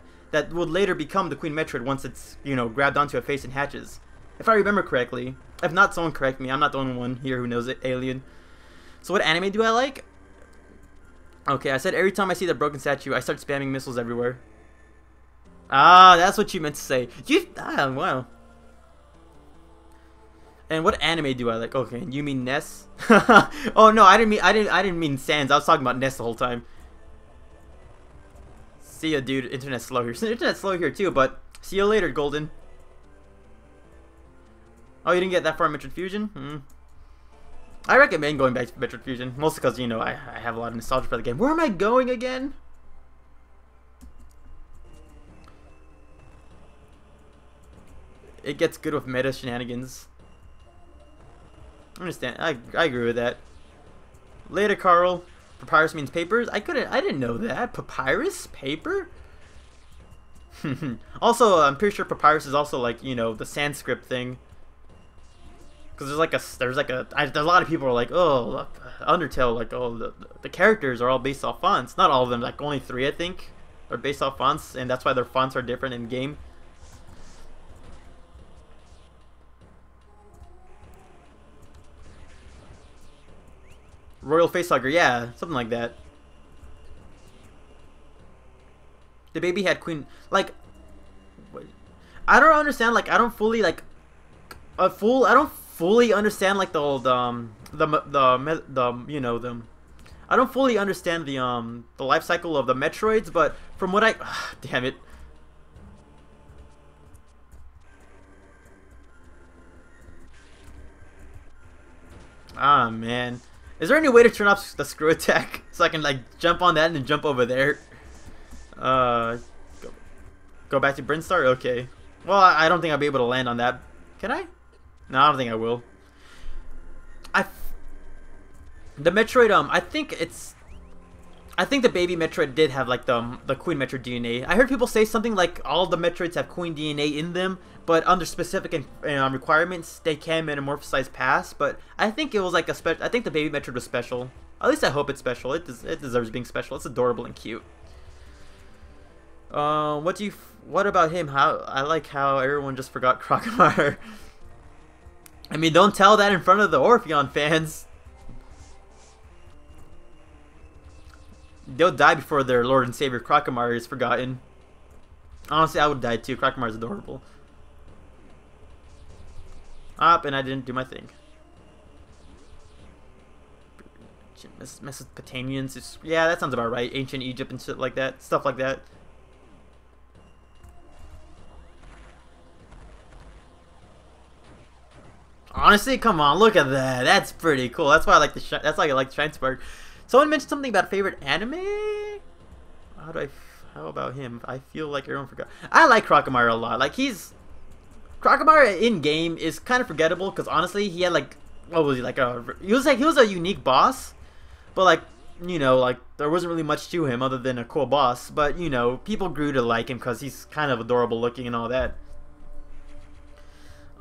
would later become the Queen Metroid once it's, you know, grabbed onto a face and hatches. If I remember correctly. If not, someone correct me. I'm not the only one here who knows it. Alien. So what anime do I like? Okay, I said every time I see the broken statue, I start spamming missiles everywhere. Ah, that's what you meant to say. Wow. And what anime do I like? Okay, you mean Ness? Oh no, I didn't mean Sans. I was talking about Ness the whole time. See ya, dude. Internet's slow here. Internet's slow here too, but see you later, Golden. Oh, you didn't get that far in Metroid Fusion? I recommend going back to Metroid Fusion, mostly because, you know, I have a lot of nostalgia for the game. Where am I going again? It gets good with meta shenanigans. I understand. I agree with that. Later, Carl. Papyrus means papers? I didn't know that. Papyrus? Paper? Also, I'm pretty sure papyrus is also like, you know, the Sanskrit thing. Because there's a lot of people are like, oh, Undertale, like, oh, the characters are all based off fonts. Not all of them, like only 3 I think are based off fonts, and that's why their fonts are different in game. Royal Facehugger, yeah, something like that. The baby had queen, like, I don't understand, like, I don't fully, like, I don't fully understand, like, I don't fully understand the life cycle of the Metroids, but from what damn it. Ah, man. Is there any way to turn off the screw attack so I can, like, jump on that and then jump over there? Go back to Brinstar? Okay. Well, I don't think I'll be able to land on that. Can I? No, I don't think I will. The Metroid, I think the baby Metroid did have, like, the Queen Metroid DNA. I heard people say something like all the Metroids have Queen DNA in them, but under specific requirements, they can metamorphosize past. But I think it was like I think the baby Metroid was special. At least I hope it's special. It deserves being special. It's adorable and cute. What about him? I like how everyone just forgot Crocomire. I mean, don't tell that in front of the Orpheon fans. They'll die before their Lord and Savior Crocomire is forgotten. Honestly, I would die too. Crocomire's adorable. And I didn't do my thing. Mesopotamians. Yeah, that sounds about right. Ancient Egypt and shit like that. Stuff like that. Honestly, come on, look at that. That's pretty cool. That's why I like the that's why I like the Shine Spark. Someone mentioned something about favorite anime. How about him? I feel like everyone forgot. I like Crocomire a lot. Like Crocomire in game is kind of forgettable because honestly, he had like what was he like he was a unique boss, but like, you know, like there wasn't really much to him other than a cool boss. But you know, people grew to like him because he's kind of adorable looking and all that.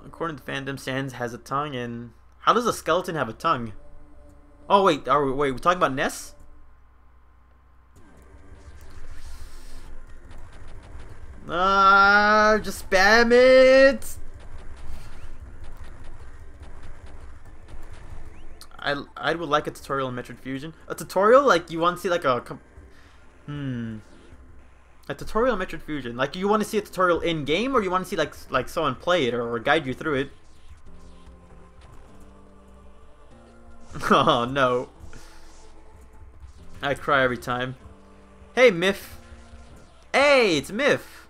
According to fandom, Sans has a tongue, and how does a skeleton have a tongue? Oh wait, we're talking about Ness? Just spam it. I would like a tutorial in Metroid Fusion. A tutorial, like you want to see like a tutorial in Metroid Fusion. Like you want to see a tutorial in game, or you want to see like someone play it or guide you through it. Oh no. I cry every time. Hey Miff. Hey, it's Miff.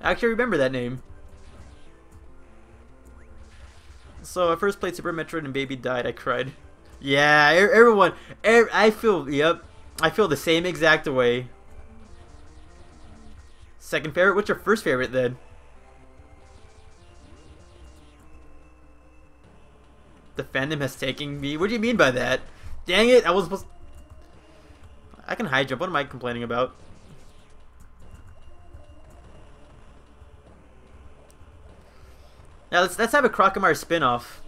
I actually remember that name. So I first played Super Metroid and baby died. I cried. Yeah, everyone. I feel the same exact way. Second favorite? What's your first favorite then? The fandom has taken me. What do you mean by that? Dang it! I was supposed. I can high jump. What am I complaining about? Now let's have a Crocomire spin-off.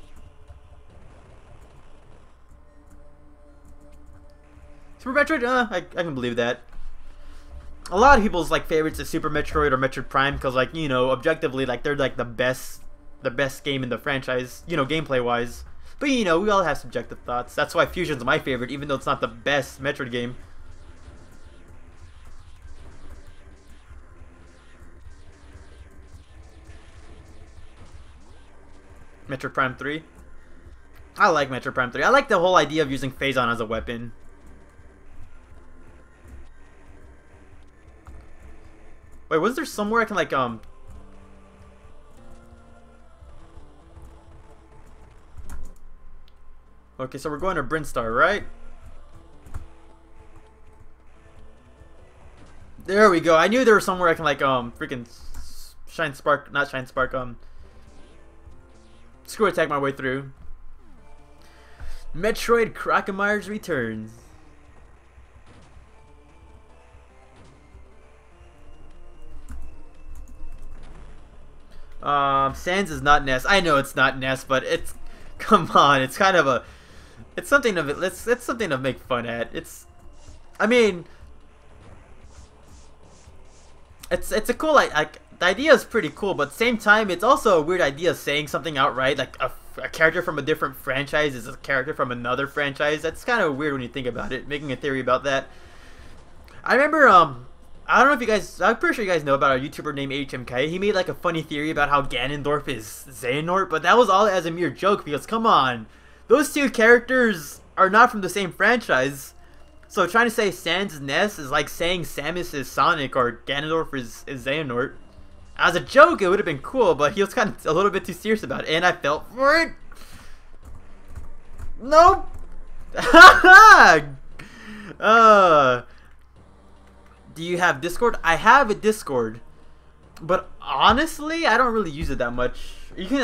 Super Metroid, I can believe that. A lot of people's like favorites is Super Metroid or Metroid Prime because like, you know, objectively like they're like the best game in the franchise, you know, gameplay wise. But you know, we all have subjective thoughts. That's why Fusion's my favorite, even though it's not the best Metroid game. Metroid Prime 3. I like Metroid Prime 3. I like the whole idea of using Phazon as a weapon. Wait, was there somewhere I can like Okay, so we're going to Brinstar, right? There we go. I knew there was somewhere I can like freaking Shine Spark, not Shine Spark, Screw Attack my way through. Metroid Crocamire's returns. Sans is not Ness. I know it's not Ness, but it's, come on, it's kind of a, it's something to, it's something to make fun at. It's, I mean, it's a cool, like the idea is pretty cool, but at the same time, it's also a weird idea saying something outright, like a character from a different franchise is a character from another franchise. That's kind of weird when you think about it, making a theory about that. I remember, I don't know if you guys, I'm pretty sure you guys know about a YouTuber named HMK. He made like a funny theory about how Ganondorf is Xehanort, but that was all as a mere joke because, come on, those two characters are not from the same franchise. So trying to say Sans is Ness is like saying Samus is Sonic or Ganondorf is Xehanort. As a joke, it would have been cool, but he was kind of a little bit too serious about it, and I felt for it. Nope. Do you have Discord? I have a Discord, but honestly, I don't really use it that much. You can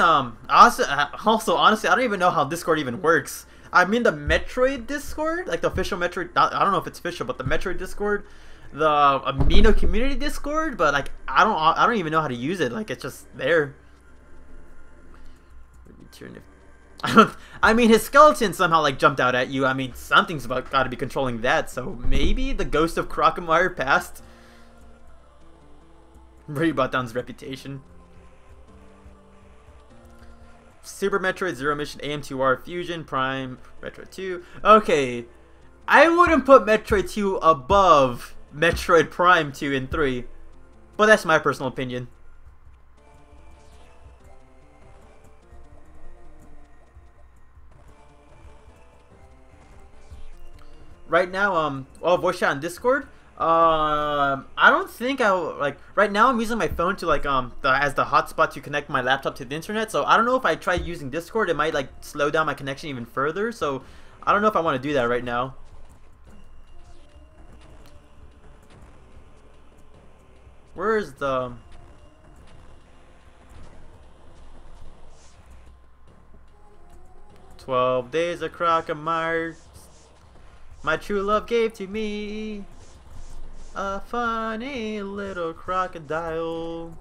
also honestly, I don't even know how Discord even works. I'm in the Metroid Discord, like the official Metroid. I don't know if it's official, but the Metroid Discord, the Amino Community Discord, but like I don't even know how to use it. Like it's just there. I mean, his skeleton somehow like jumped out at you. I mean, something's got to be controlling that. So maybe the ghost of Crocamire passed. Really brought down his reputation. Super Metroid, Zero Mission, AM2R, Fusion, Prime, Metroid 2. Okay, I wouldn't put Metroid 2 above Metroid Prime 2 and 3, but that's my personal opinion. Right now, voice chat on Discord. I don't think I'll like. Right now, I'm using my phone to like as the hotspot to connect my laptop to the internet. So I don't know if I try using Discord, it might like slow down my connection even further. So I don't know if I want to do that right now. Where's the 12 days of Crocamire? My true love gave to me a funny little crocodile.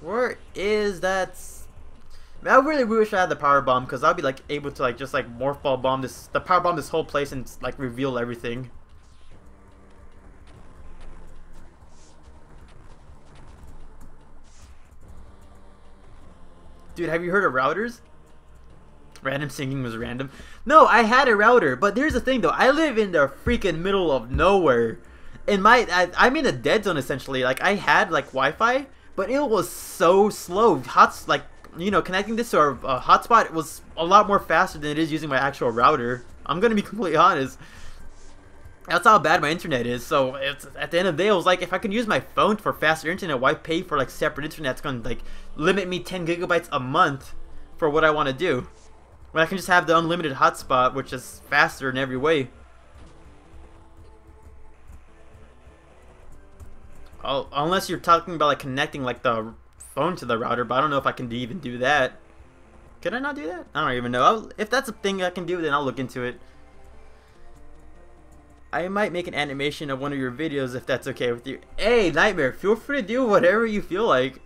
Where is that? Man, I really wish I had the power bomb because I'll be like able to like just like morph ball bomb the power bomb this whole place and like reveal everything. Dude, have you heard of routers? Random singing was random. No, I had a router, but here's the thing though. I live in the freaking middle of nowhere. In I'm in a dead zone essentially. Like I had like Wi-Fi, but it was so slow. Like, you know, connecting this to a hotspot was a lot more faster than it is using my actual router. I'm gonna be completely honest. That's how bad my internet is. So it's, at the end of the day, I was like, if I can use my phone for faster internet, why pay for like separate internet? It's gonna like limit me 10 gigabytes a month for what I want to do, when I can just have the unlimited hotspot, which is faster in every way. Unless you're talking about like connecting like the phone to the router, but I don't know if I can even do that. Can I not do that? I don't even know. If that's a thing I can do, then I'll look into it. I might make an animation of one of your videos if that's okay with you. Hey, Nightmare, feel free to do whatever you feel like.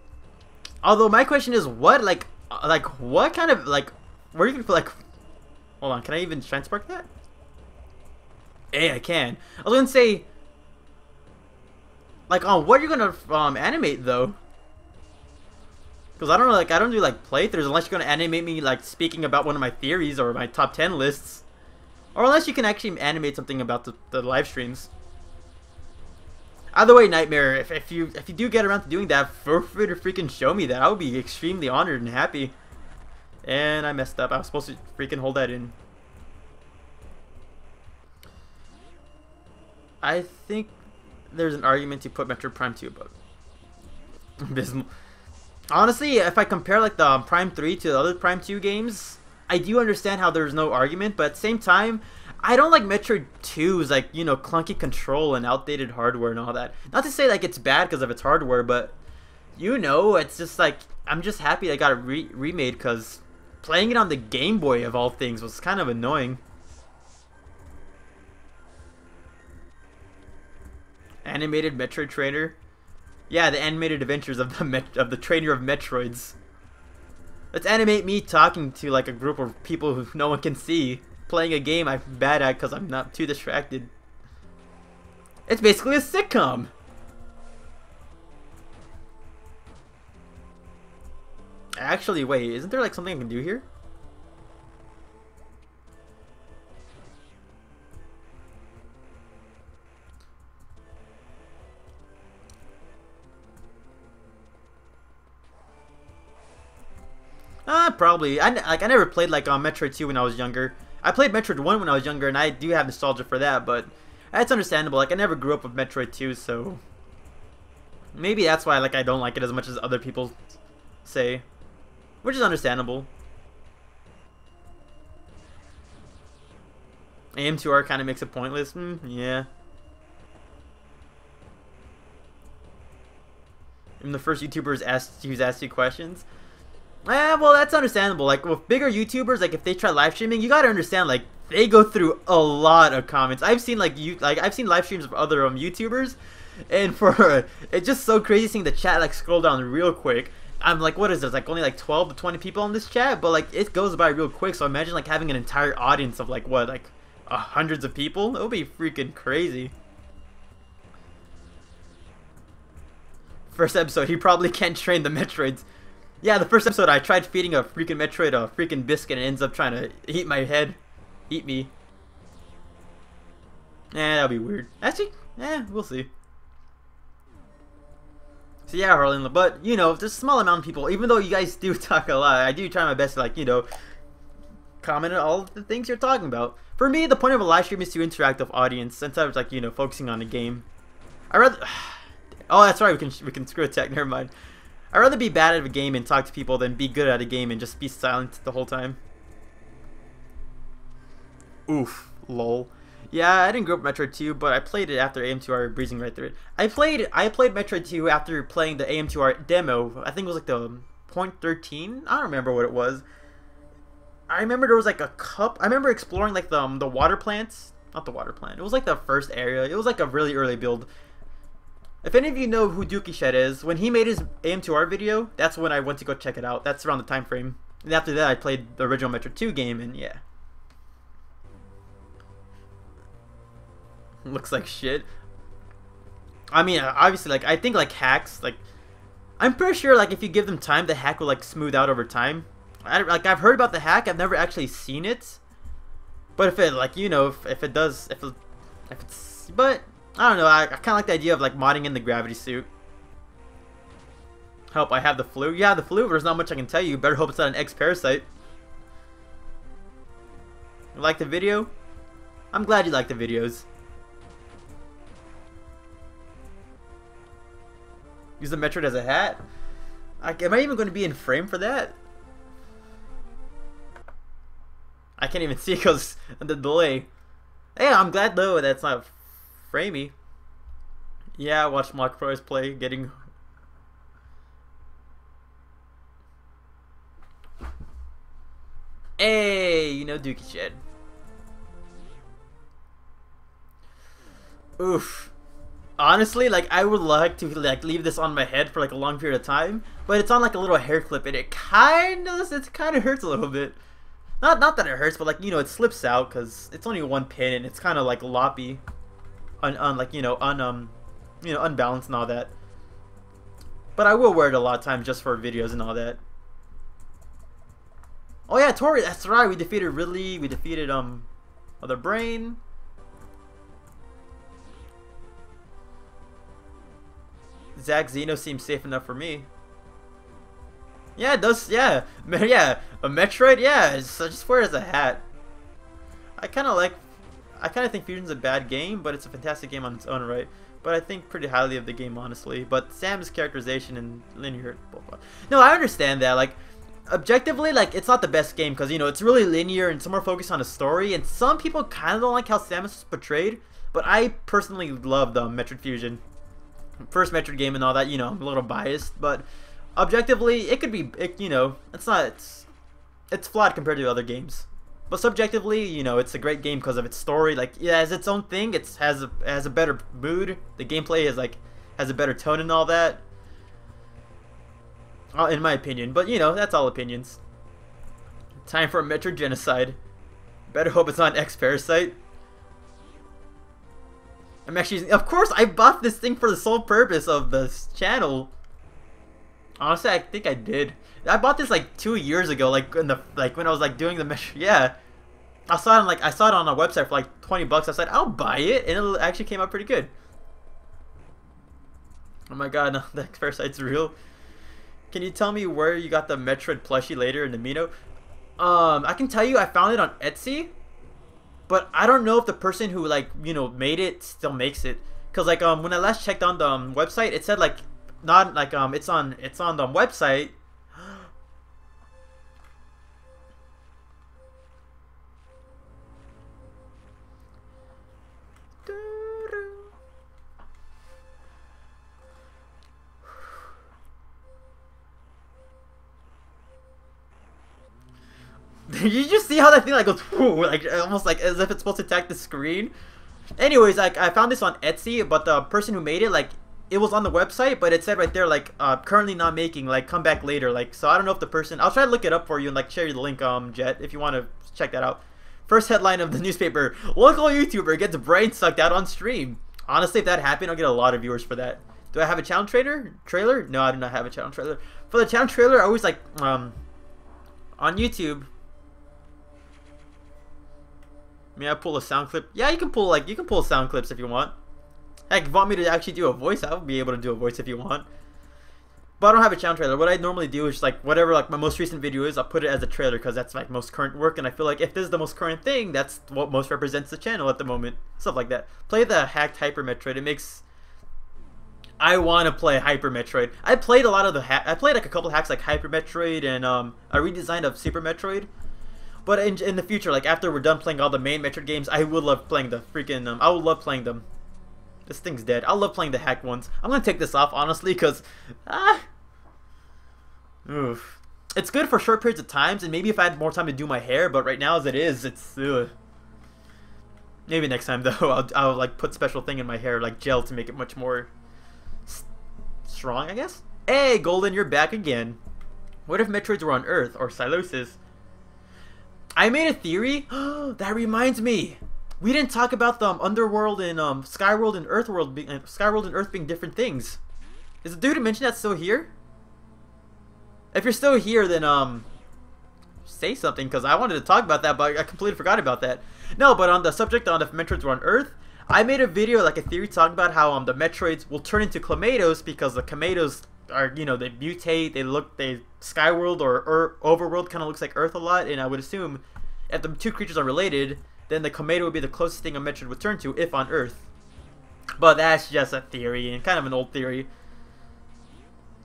Although my question is, what? Like, Like, what kind of, like, where you can put, like, hold on, can I even shine spark that? Hey, I can. I was gonna say, like, what are you gonna animate though? Because I don't know, like, I don't do like playthroughs unless you're gonna animate me like speaking about one of my theories or my top 10 lists, or unless you can actually animate something about the live streams. Either way, Nightmare, if you do get around to doing that, feel free to freaking show me that. I would be extremely honored and happy. And I messed up. I was supposed to freaking hold that in. I think there's an argument to put Metroid Prime 2 above Abysmal. Honestly, if I compare like the Prime 3 to the other Prime 2 games, I do understand how there's no argument, but at the same time, I don't like Metroid 2's like, you know, clunky control and outdated hardware and all that. Not to say like it's bad because of its hardware, but you know, it's just like, I'm just happy I got it remade, because playing it on the Game Boy of all things was kind of annoying. Animated Metroid Trainer. Yeah, the animated adventures of the trainer of Metroids. Let's animate me talking to like a group of people who no one can see, playing a game I'm bad at because I'm not too distracted. It's basically a sitcom. Actually, wait, isn't there like something I can do here? Probably. I never played like on Metroid 2 when I was younger. I played Metroid 1 when I was younger, and I do have nostalgia for that, but that's understandable. Like, I never grew up with Metroid 2, so maybe that's why like I don't like it as much as other people say, which is understandable. AM2R kind of makes it pointless. Yeah. I'm the first YouTubers who's asked you questions. Well, that's understandable. Like, with bigger YouTubers, like, if they try live streaming, you gotta understand, like, they go through a lot of comments. I've seen, like, I've seen live streams of other YouTubers, and for, it's just so crazy seeing the chat, like, scroll down real quick. I'm like, what is this, like, only, like, 12 to 20 people on this chat? But, like, it goes by real quick, so imagine, like, having an entire audience of, like, what, like, hundreds of people? It would be freaking crazy. First episode, he probably can't train the Metroids. Yeah, the first episode I tried feeding a freaking Metroid a freaking biscuit and it ends up trying to eat my head. Eat me. That'll be weird. Actually, we'll see. So yeah, Harlan, but, you know, there's a small amount of people, even though you guys do talk a lot, I do try my best to, like, you know, comment on all of the things you're talking about. For me, the point of a live stream is to interact with audience, instead of, like, you know, focusing on the game. I rather... Oh, that's right, we can screw a tech, never mind. I'd rather be bad at a game and talk to people than be good at a game and just be silent the whole time. Oof, lol. Yeah, I didn't grow up with Metroid 2, but I played it after AM2R breezing right through it. I played Metroid 2 after playing the AM2R demo. I think it was like the .13. I don't remember what it was. I remember there was like a cup. I remember exploring like the water plants. Not the water plant. It was like the first area. It was like a really early build. If any of you know who Zaxiade is, when he made his AM2R video, that's when I went to go check it out. That's around the time frame. And after that, I played the original Metroid 2 game, and yeah. Looks like shit. I mean, obviously, like, I think, like, hacks, like, I'm pretty sure, like, if you give them time, the hack will, like, smooth out over time. I've heard about the hack, I've never actually seen it. But if it, like, you know, if it does, if it's, but... I don't know, I kind of like the idea of like modding in the gravity suit. Help, I have the flu. Yeah, the flu, there's not much I can tell you. Better hope it's not an X-Parasite. You like the video? I'm glad you like the videos. Use the Metroid as a hat? Am I even going to be in frame for that? I can't even see because of the delay. Yeah, I'm glad though that's not framey. Yeah, I watched Mock Pros play, getting... Hey, you know Zaxiade. Oof. Honestly, like I would like to like leave this on my head for like a long period of time, but it's on like a little hair clip, and it kind of hurts a little bit. Not that it hurts, but like it slips out because it's only one pin and it's kind of like loppy, like unbalanced and all that. But I will wear it a lot of times just for videos and all that. Oh yeah, Tori, that's right. We defeated Ridley. We defeated Other Brain. Zaxiade seems safe enough for me. Yeah, it does. Yeah, yeah. A Metroid. Yeah, so just wear it as a hat. I kind of think Fusion's a bad game, but it's a fantastic game on its own right. But I think pretty highly of the game, honestly. But Sam's characterization and linear. Blah, blah. No, I understand that. Like, objectively, like it's not the best game because it's really linear and some more focused on the story. And some people kind of don't like how Samus is portrayed. But I personally love Metroid Fusion. First Metroid game and all that, I'm a little biased, but objectively, it could be, it's flawed compared to other games. But subjectively, it's a great game because of its story. Like, it has its own thing. It has a better mood. The gameplay has a better tone and all that. In my opinion, but that's all opinions. Time for a Metroid genocide. Better hope it's not X-Parasite. I'm actually, of course, I bought this thing for the sole purpose of this channel. Honestly, I think I did. I bought this like 2 years ago, like when I was like doing the measure. Yeah, I saw it on a website for like 20 bucks. I said I'll buy it, and it actually came out pretty good. Oh my god, no, the X-Parasite's real. Can you tell me where you got the Metroid plushie later in the Mino? I can tell you, I found it on Etsy. But I don't know if the person who made it still makes it, cause when I last checked on the website, it said not it's on the website. You just see how that thing goes, like almost like as if it's supposed to attack the screen. Anyways, I found this on Etsy, but the person who made it, it was on the website, but it said right there currently not making, come back later. So I don't know if the person, I'll try to look it up for you and share you the link, Jet, if you want to check that out. First headline of the newspaper: local YouTuber gets brain sucked out on stream. Honestly, if that happened, I'll get a lot of viewers for that. Do I have a channel trailer? No, I do not have a channel trailer. For the channel trailer, I always on YouTube. May I pull a sound clip? Yeah, you can pull sound clips if you want. Heck, if you want me to actually do a voice, I'll be able to do a voice if you want. But I don't have a channel trailer. What I normally do is whatever my most recent video is, I'll put it as a trailer because that's my most current work, and I feel like if this is the most current thing, that's what most represents the channel at the moment. Stuff like that. Play the hacked Hyper Metroid. It makes I want to play Hyper Metroid. I played a lot of I played a couple hacks like Hyper Metroid and a redesign of Super Metroid. But in the future, after we're done playing all the main Metroid games, I would love playing the freaking I would love playing them. This thing's dead. I love playing the hacked ones. I'm gonna take this off honestly, cause oof. It's good for short periods of times, and maybe if I had more time to do my hair. But right now, as it is, it's maybe next time though. I'll put special thing in my hair, gel, to make it much more strong, I guess. Hey, Golden, you're back again. What if Metroids were on Earth or Silosis? I made a theory. That reminds me. We didn't talk about the Underworld and Skyworld and Skyworld and Earth being different things. Is the dude who mentioned that still here? If you're still here, then say something, because I wanted to talk about that, but I completely forgot about that. No, but on the subject if Metroids were on Earth, I made a video, a theory talking about how the Metroids will turn into Clamatos because the Clamatos are, they mutate, they Skyworld or Overworld kind of looks like Earth a lot, and I would assume if the two creatures are related, then the Clamato would be the closest thing a Metroid would turn to if on Earth. But that's just a theory, and kind of an old theory.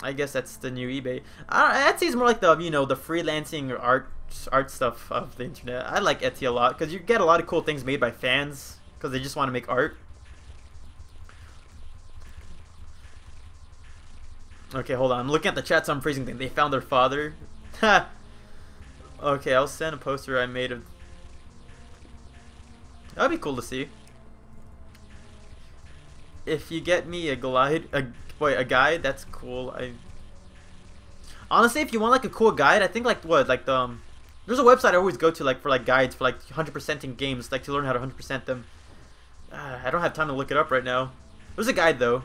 I guess that's the new eBay. Etsy's more like the the freelancing art stuff of the internet. I like Etsy a lot because you get a lot of cool things made by fans because they just want to make art. Okay, hold on. I'm looking at the chat, so I'm freezing things. They found their father. Ha. Okay, I'll send a poster I made of. That'd be cool to see. if you get me a guide, that's cool. Honestly, if you want like a cool guide, I think like there's a website I always go to like for like guides for like 100%ing games, like to learn how to 100% them. I don't have time to look it up right now. There's a guide though.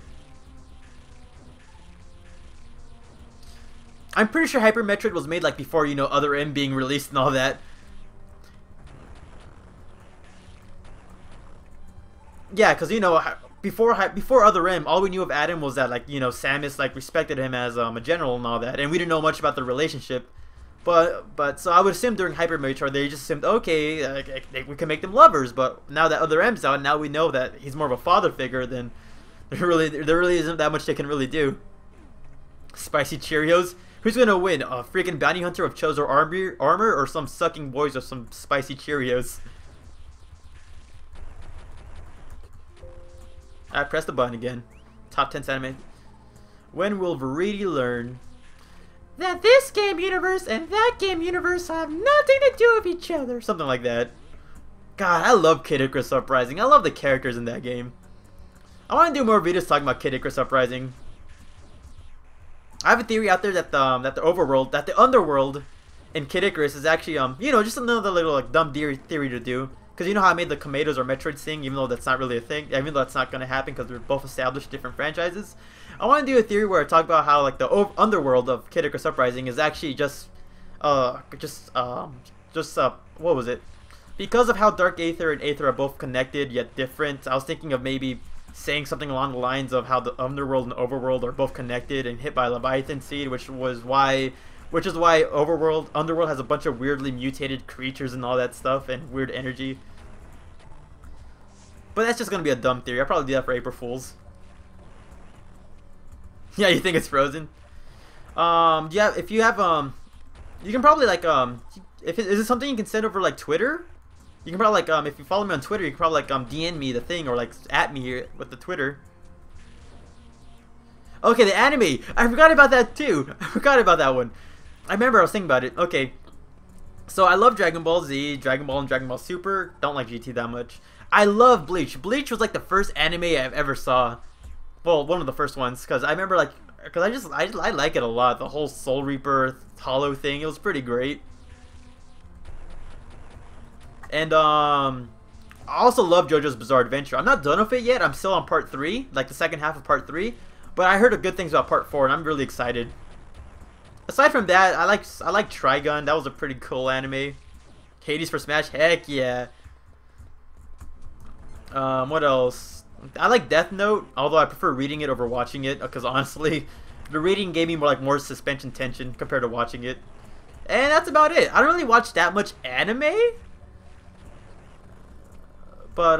I'm pretty sure Hyper Metroid was made like before, you know, Other M being released and all that. Yeah, because you know, before Other M, all we knew of Adam was that like, you know, Samus like respected him as a general and all that, and we didn't know much about the relationship. But so I would assume during Hyper Metroid they just assumed, okay, we can make them lovers. But now that Other M's out, now we know that he's more of a father figure. Then there really isn't that much they can really do. Spicy Cheerios. Who's gonna win? A freaking bounty hunter of Chozo armor or some sucking boys of some spicy Cheerios? I pressed the button again. Top 10 anime. When will Verity learn that this game universe and that game universe have nothing to do with each other? Something like that. God, I love Kid Icarus Uprising. I love the characters in that game. I want to do more videos talking about Kid Icarus Uprising. I have a theory out there that the underworld in Kid Icarus is actually you know, just another little like dumb theory to do. Because you know how I made the Kameidos or Metroid thing, even though that's not really a thing, even though that's not going to happen because they're both established different franchises. I want to do a theory where I talk about how like the underworld of Kid Icarus Uprising is actually what was it? Because of how Dark Aether and Aether are both connected yet different, I was thinking of maybe saying something along the lines of how the underworld and overworld are both connected and hit by Leviathan Seed, which is why underworld has a bunch of weirdly mutated creatures and all that stuff and weird energy. But that's just gonna be a dumb theory. I'll probably do that for April Fools. Yeah, you think it's frozen? Yeah, if you have you can probably like is it something you can send over like Twitter? You can probably like if you follow me on Twitter, you can probably like DM me the thing or like at me here with the Twitter. Okay, the anime. I forgot about that too. I forgot about that one. I remember I was thinking about it. Okay. So I love Dragon Ball Z, Dragon Ball and Dragon Ball Super. Don't like GT that much. I love Bleach. Bleach was like the first anime I've ever saw. Well, one of the first ones, because I remember like, because I like it a lot. The whole Soul Reaper Hollow thing, it was pretty great. And I also love JoJo's Bizarre Adventure. I'm not done with it yet. I'm still on part 3, like the second half of part 3. But I heard good things about part 4, and I'm really excited. Aside from that, I like Trigun. That was a pretty cool anime. Hades for Smash, heck yeah. What else? I like Death Note, although I prefer reading it over watching it, because honestly, the reading gave me more suspension tension compared to watching it. And that's about it. I don't really watch that much anime. But,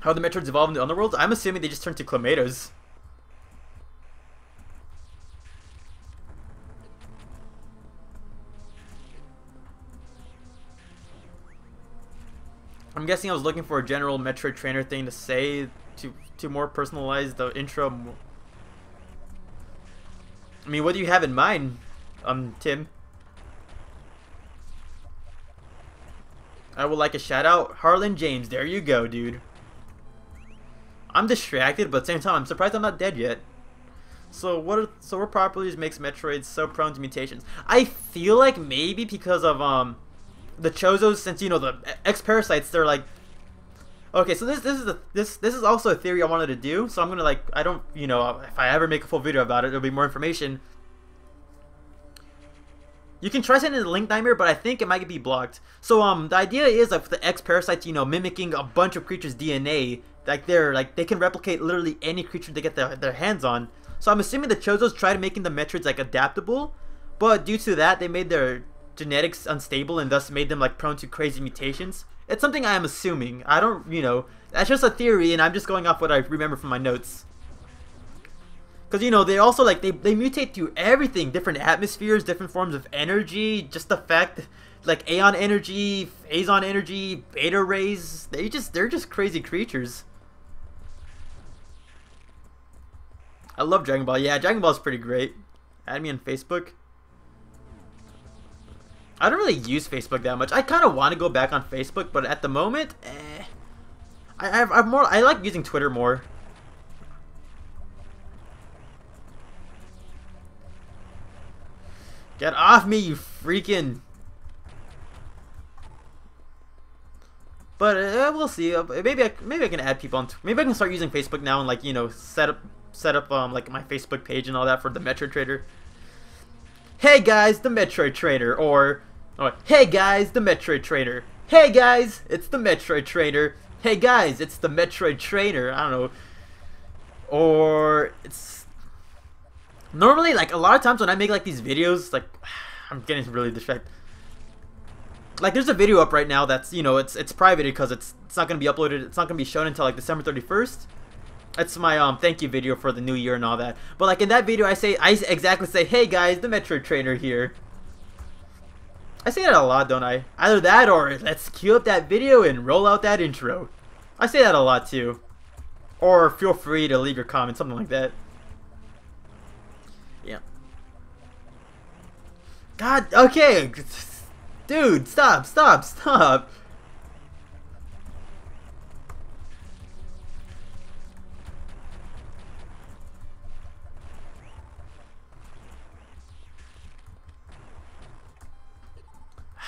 how the Metroids evolve in the Underworld? I'm assuming they just turn to Kameidos. I'm guessing I was looking for a general Metroid trainer thing to say to more personalize the intro. I mean, what do you have in mind, Tim? I would like a shout out, Harlan James. There you go, dude. I'm distracted, but at the same time, I'm surprised I'm not dead yet. So what properties makes Metroid so prone to mutations? I feel like maybe because of the Chozos, since you know the X-Parasites, they're like, okay, so this is also a theory I wanted to do. So I'm gonna like, I don't, you know, if I ever make a full video about it, there'll be more information. You can try sending the link nightmare, but I think it might be blocked. So the idea is like the X-Parasites, you know, mimicking a bunch of creatures' DNA. Like they can replicate literally any creature they get their hands on. So I'm assuming the Chozos tried making the Metroids like adaptable, but due to that they made their genetics unstable and thus made them like prone to crazy mutations. It's something I am assuming. I don't, you know, that's just a theory, and I'm just going off what I remember from my notes. Because, you know, they also, like, they mutate to everything. Different atmospheres, different forms of energy. Just the fact, like, Aeon energy, Phazon energy, Beta rays. They're just crazy creatures. I love Dragon Ball. Yeah, Dragon Ball is pretty great. Add me on Facebook. I don't really use Facebook that much. I kind of want to go back on Facebook, but at the moment, I'm more. I like using Twitter more. Get off me, you freaking. But we'll see. Maybe I can add people on. Maybe I can start using Facebook now and like set up like my Facebook page and all that for the Metroid Trader. Hey guys, the Metroid Trader, or hey guys, the Metroid Trader. Hey guys, it's the Metroid Trader. Hey guys, it's the Metroid Trader. I don't know. Or it's normally like a lot of times when I make like these videos, like I'm getting really distracted. Like there's a video up right now that's it's private because it's not gonna be uploaded. It's not gonna be shown until like December 31st. It's my thank you video for the new year and all that. But like in that video, I exactly say, hey guys, the Metroid Trader here. I say that a lot, don't I? Either that or let's cue up that video and roll out that intro. I say that a lot too. Or feel free to leave your comments, something like that. Yeah. God, okay. Dude, stop.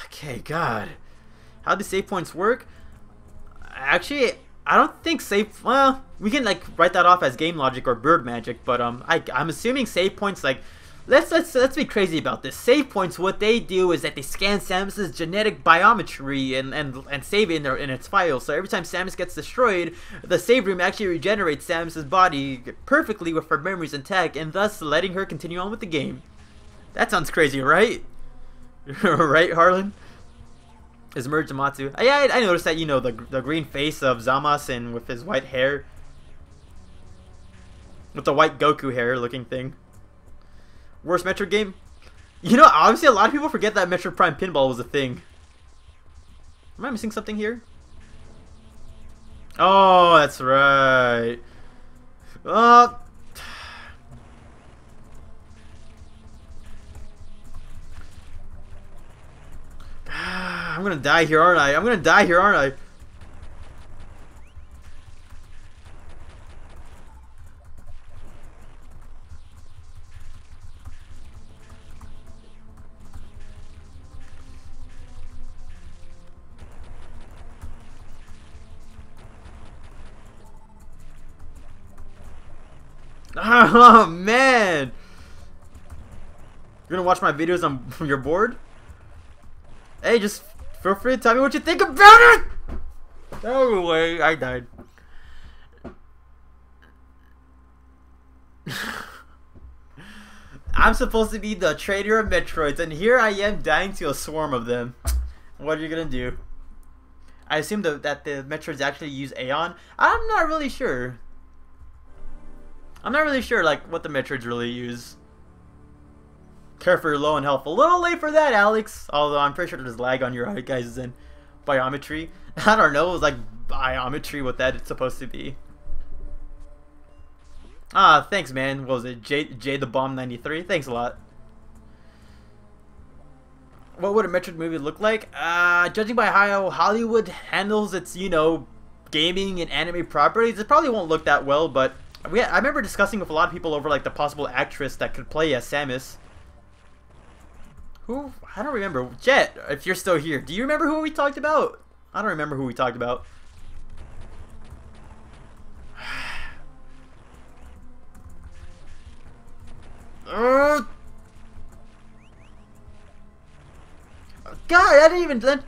Okay, God. How do save points work? Actually, I don't think save. Well, we can like write that off as game logic or bird magic, but I'm assuming save points like. Let's be crazy about this. Save points, what they do is that they scan Samus's genetic biometry and save it in its file. So every time Samus gets destroyed, the save room actually regenerates Samus's body perfectly with her memories intact, and thus letting her continue on with the game. That sounds crazy, right? Right, Harlan? Is merged Amatsu. Yeah, I noticed that, the green face of Zamas and with his white hair. With the white Goku hair looking thing. Worst Metroid game? Obviously a lot of people forget that Metroid Prime Pinball was a thing. Am I missing something here? Oh, that's right. I'm gonna die here, aren't I? Oh man! You're gonna watch my videos from your board? Hey, just feel free to tell me what you think about it! No way, I died. I'm supposed to be the trader of Metroids, and here I am dying to a swarm of them. What are you gonna do? I assume that the Metroids actually use Aeon? I'm not really sure. Like, what the Metroids really use. Careful, you're low in health. A little late for that, Alex. Although I'm pretty sure there's lag on your guys' in biometry. I don't know, it was like biometry what that it's supposed to be. Ah, thanks, man. What was it? J the Bomb 93? Thanks a lot. What would a Metroid movie look like? Judging by how Hollywood handles its, gaming and anime properties, it probably won't look that well, but I remember discussing with a lot of people over like the possible actress that could play as Samus. Who? I don't remember. Jet, if you're still here, do you remember who we talked about? I don't remember who we talked about. God, I didn't even.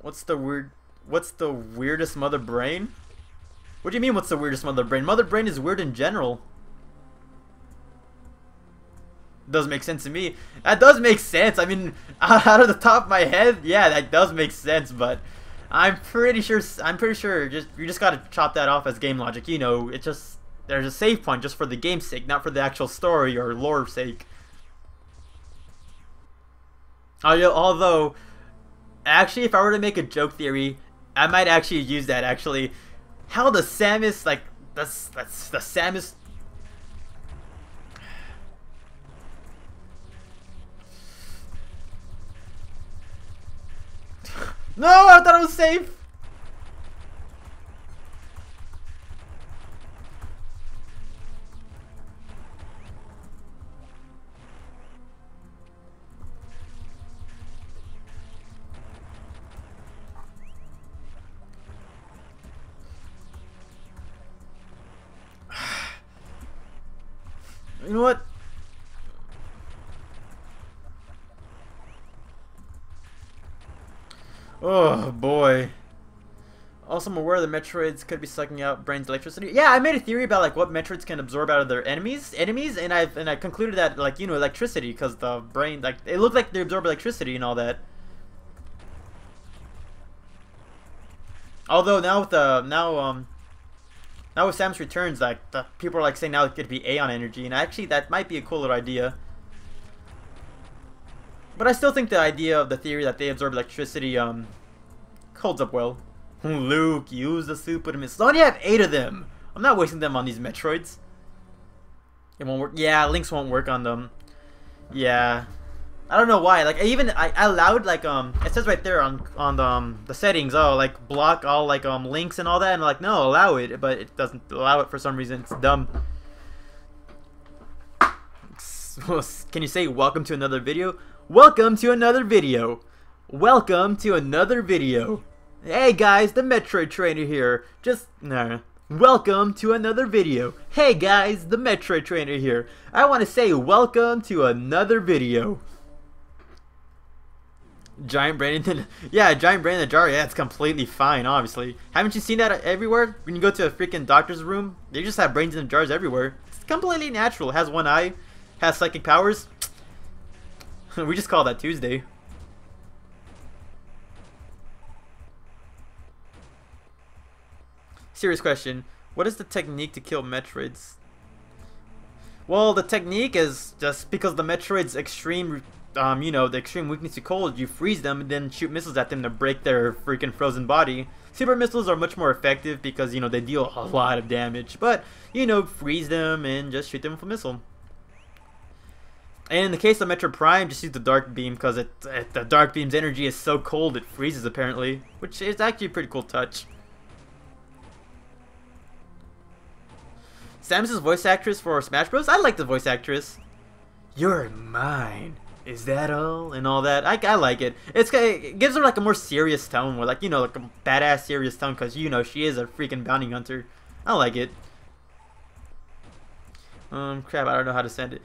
What's the weirdest mother brain? What do you mean, what's the weirdest mother brain? Mother brain is weird in general. Doesn't make sense to me. That does make sense. I mean, out of the top of my head, yeah, that does make sense, but I'm pretty sure you just gotta chop that off as game logic. It's just there's a save point just for the game's sake, not for the actual story or lore sake. Although, actually, if I were to make a joke theory, I might actually use that. Actually, how the Samus the Samus. No, I thought it was safe. You know what? Oh boy. Also, I'm aware the Metroids could be sucking out brains' electricity. Yeah, I made a theory about like what Metroids can absorb out of their enemies, and I concluded that like electricity, because the brain like it looked like they absorb electricity and all that. Although now with now with Samus Returns, like the people are like saying now it could be Aeon energy, and actually that might be a cool little idea. But I still think the idea of the theory that they absorb electricity holds up well. Luke, use the super missiles. I only have 8 of them. I'm not wasting them on these Metroids. It won't work. Yeah, links won't work on them. Yeah, I don't know why. Like I allowed like it says right there on the settings. Oh, like block all like links and all that. And I'm like, no, allow it, but it doesn't allow it for some reason. It's dumb. Can you say welcome to another video? Welcome to another video. Welcome to another video. Hey guys, the Metroid Trainer here. Welcome to another video. Hey guys, the Metroid Trainer here. I want to say welcome to another video. Giant brain in the giant brain in the jar. Yeah, it's completely fine. Obviously, haven't you seen that everywhere? When you go to a freaking doctor's room, they just have brains in the jars everywhere. It's completely natural. It has one eye, has psychic powers. We just call that Tuesday. Serious question. What is the technique to kill Metroids? Well, the technique is just because the Metroids' extreme, the extreme weakness to cold, you freeze them and then shoot missiles at them to break their freaking frozen body. Super missiles are much more effective because, they deal a lot of damage. But, freeze them and just shoot them with a missile. And in the case of Metroid Prime, just use the Dark Beam because the Dark Beam's energy is so cold it freezes apparently, which is actually a pretty cool touch. Samus's voice actress for Smash Bros. I like the voice actress. You're mine. Is that all? And all that. I like it. It gives her like a more serious tone, where like like a badass serious tone, because she is a freaking bounty hunter. I like it. Crap, I don't know how to send it.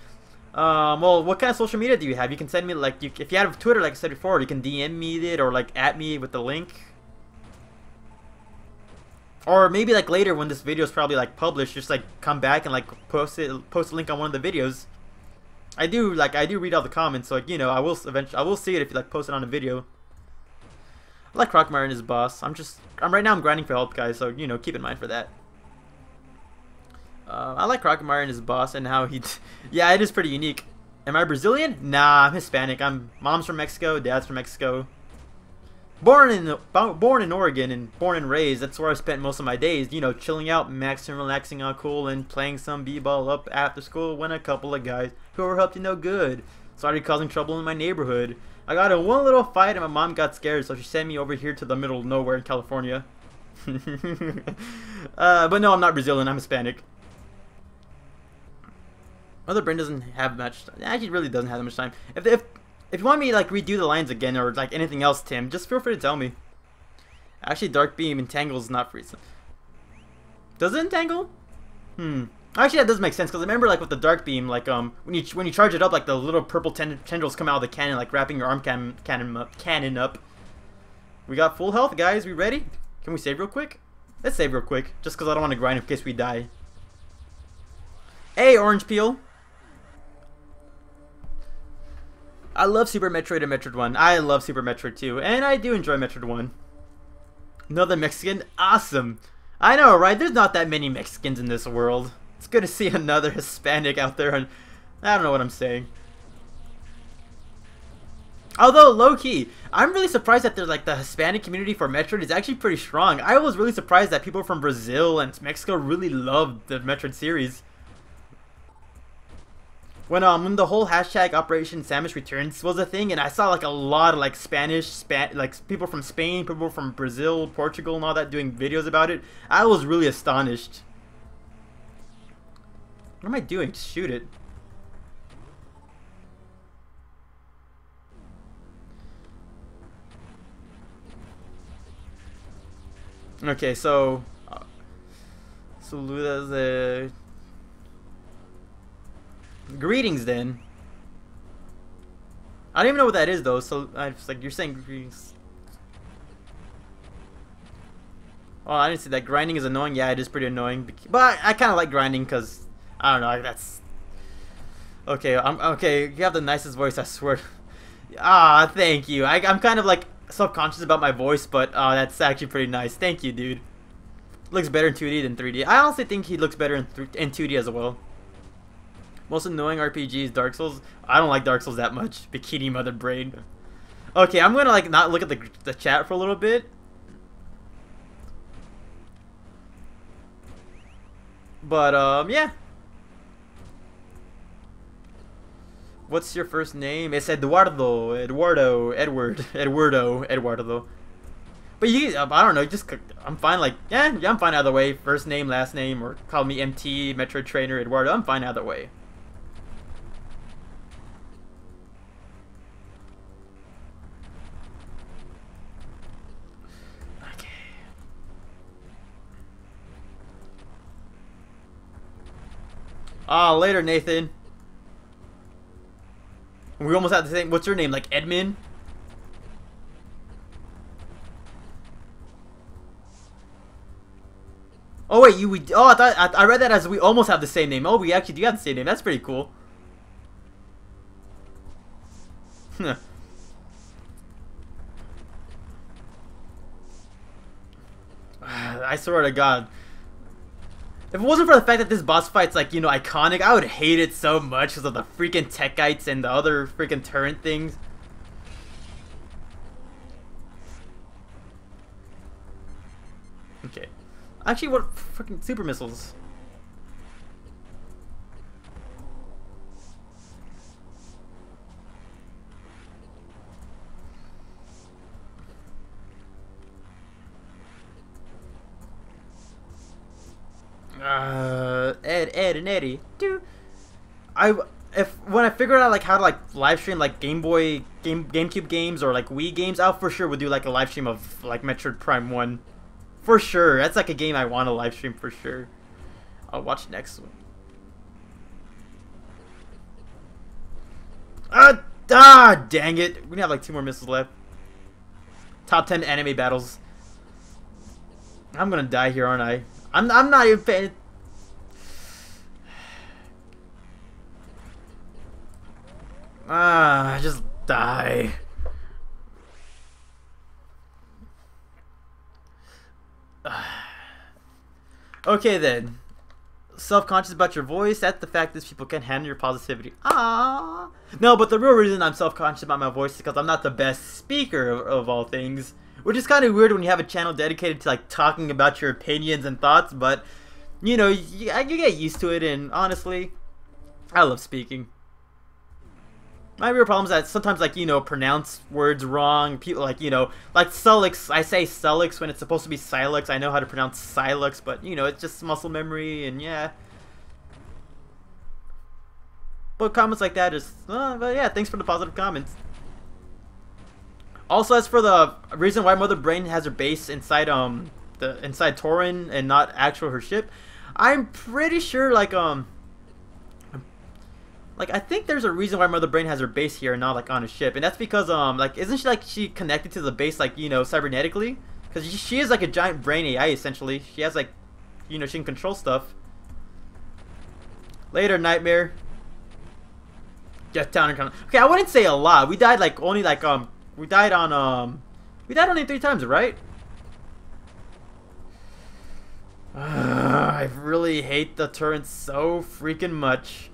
Well, what kind of social media do you have? You can send me like if you have Twitter, like I said before, you can DM me it or like at me with the link. Or maybe like later when this video is probably like published, just like come back and like post a link on one of the videos. I do read all the comments, so like I will see it if you like post it on a video. I like Crockmeyer and his boss. Right now I'm grinding for help, guys, so keep in mind for that. I like Crockmeyer and his boss and how yeah, it is pretty unique. Am I Brazilian? Nah, I'm Hispanic. Mom's from Mexico, dad's from Mexico. Born in Oregon and born and raised. That's where I spent most of my days. Chilling out, maxing, relaxing on cool, and playing some b-ball up after school when a couple of guys who were up to no good started causing trouble in my neighborhood. I got in one little fight and my mom got scared, so she sent me over here to the middle of nowhere in California. But no, I'm not Brazilian. I'm Hispanic. Mother Brain doesn't have much. Actually, really doesn't have that much time. If you want me to like redo the lines again or like anything else, Tim, just feel free to tell me. Actually, Dark Beam entangles not freeze. Does it entangle? Actually, that does make sense because I remember like with the Dark Beam, like when you charge it up, like the little purple tendrils come out of the cannon, like wrapping your arm cannon up. We got full health, guys. We ready? Can we save real quick? Let's save real quick, just because I don't want to grind in case we die. Hey, Orange Peel. I love Super Metroid and Metroid 1. I love Super Metroid 2, and I do enjoy Metroid 1. Another Mexican? Awesome. I know, right? There's not that many Mexicans in this world. It's good to see another Hispanic out there, and I don't know what I'm saying. Although, low-key, I'm really surprised that like the Hispanic community for Metroid is actually pretty strong. I was really surprised that people from Brazil and Mexico really loved the Metroid series. when the whole hashtag Operation Sandwich Returns was a thing, and I saw like a lot of like like people from Spain, people from Brazil, Portugal, and all that doing videos about it. I was really astonished. What am I doing? Just shoot it. Okay, so Lula's greetings then. I don't even know what that is though. So I was like, you're saying greetings. Oh, I didn't see that. Grinding is annoying. Yeah, it is pretty annoying. But I kind of like grinding because I don't know. That's okay. I'm okay. You have the nicest voice, I swear. Ah, thank you. I'm kind of like self-conscious about my voice, but that's actually pretty nice. Thank you, dude. Looks better in 2D than 3D. I honestly think he looks better in 2D as well. Most annoying RPG is Dark Souls. I don't like Dark Souls that much. Bikini Mother Brain. Okay, I'm gonna like not look at the chat for a little bit. But yeah. What's your first name? It's Eduardo. Eduardo. But you, I don't know. Just I'm fine. Like yeah, I'm fine either way. First name, last name, or call me MT, Metroid Trainer, Eduardo. I'm fine either way. Okay. Ah, later, Nathan. We almost have the same. What's your name? Like Edmund? Oh wait, oh I thought I read that as we almost have the same name. Oh, we actually do have the same name. That's pretty cool. I swear to God. If it wasn't for the fact that this boss fight's like, you know, iconic, I would hate it so much because of the freaking Techites and the other freaking turret things. Okay. Actually, what freaking super missiles? Ed and Eddie. Dude, when I figured out like how to like live stream like GameCube games or like Wii games, I for sure would do like a live stream of like Metroid Prime 1. For sure. That's like a game I want to live stream for sure. I'll watch next one. Dang it. We have like 2 more missiles left. Top 10 anime battles. I'm gonna die here, aren't I? I'm not even paying. Just die. Okay then. Self-conscious about your voice. That's the fact that people can't handle your positivity. Ah. No, but the real reason I'm self-conscious about my voice is because I'm not the best speaker of all things. Which is kind of weird when you have a channel dedicated to like talking about your opinions and thoughts, but you know, you get used to it, and honestly, I love speaking. My real problem is that sometimes, like, you know, pronounce words wrong. People, like, you know, like Silex, I say Silex when it's supposed to be Silex. I know how to pronounce Silex, but, you know, it's just muscle memory, and yeah. But comments like that is, but yeah, thanks for the positive comments. Also, as for the reason why Mother Brain has her base inside inside Torin and not actual her ship, I'm pretty sure like I think there's a reason why Mother Brain has her base here and not like on a ship, and that's because like isn't she connected to the base like, you know, cybernetically? Because she is like a giant brain AI essentially. She has like, you know, she can control stuff. Later, Nightmare. Just down and okay, I wouldn't say a lot. We died like only like we died only 3 times, right? I really hate the turret so freaking much.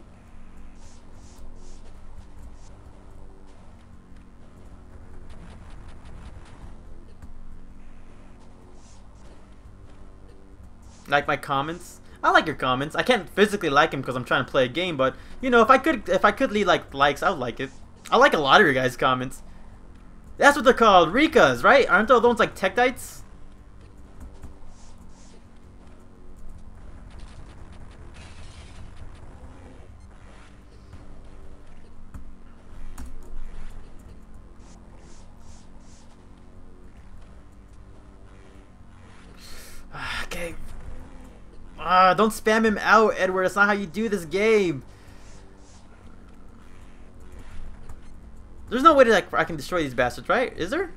Like my comments? I like your comments. I can't physically like them because I'm trying to play a game, but you know, if I could leave like likes, I would like it. I like a lot of your guys' comments. That's what they're called, Rikas, right? Aren't those ones like Tektites? Okay. Don't spam him out, Edward. That's not how you do this game. There's no way to like I can destroy these bastards, right? Is there?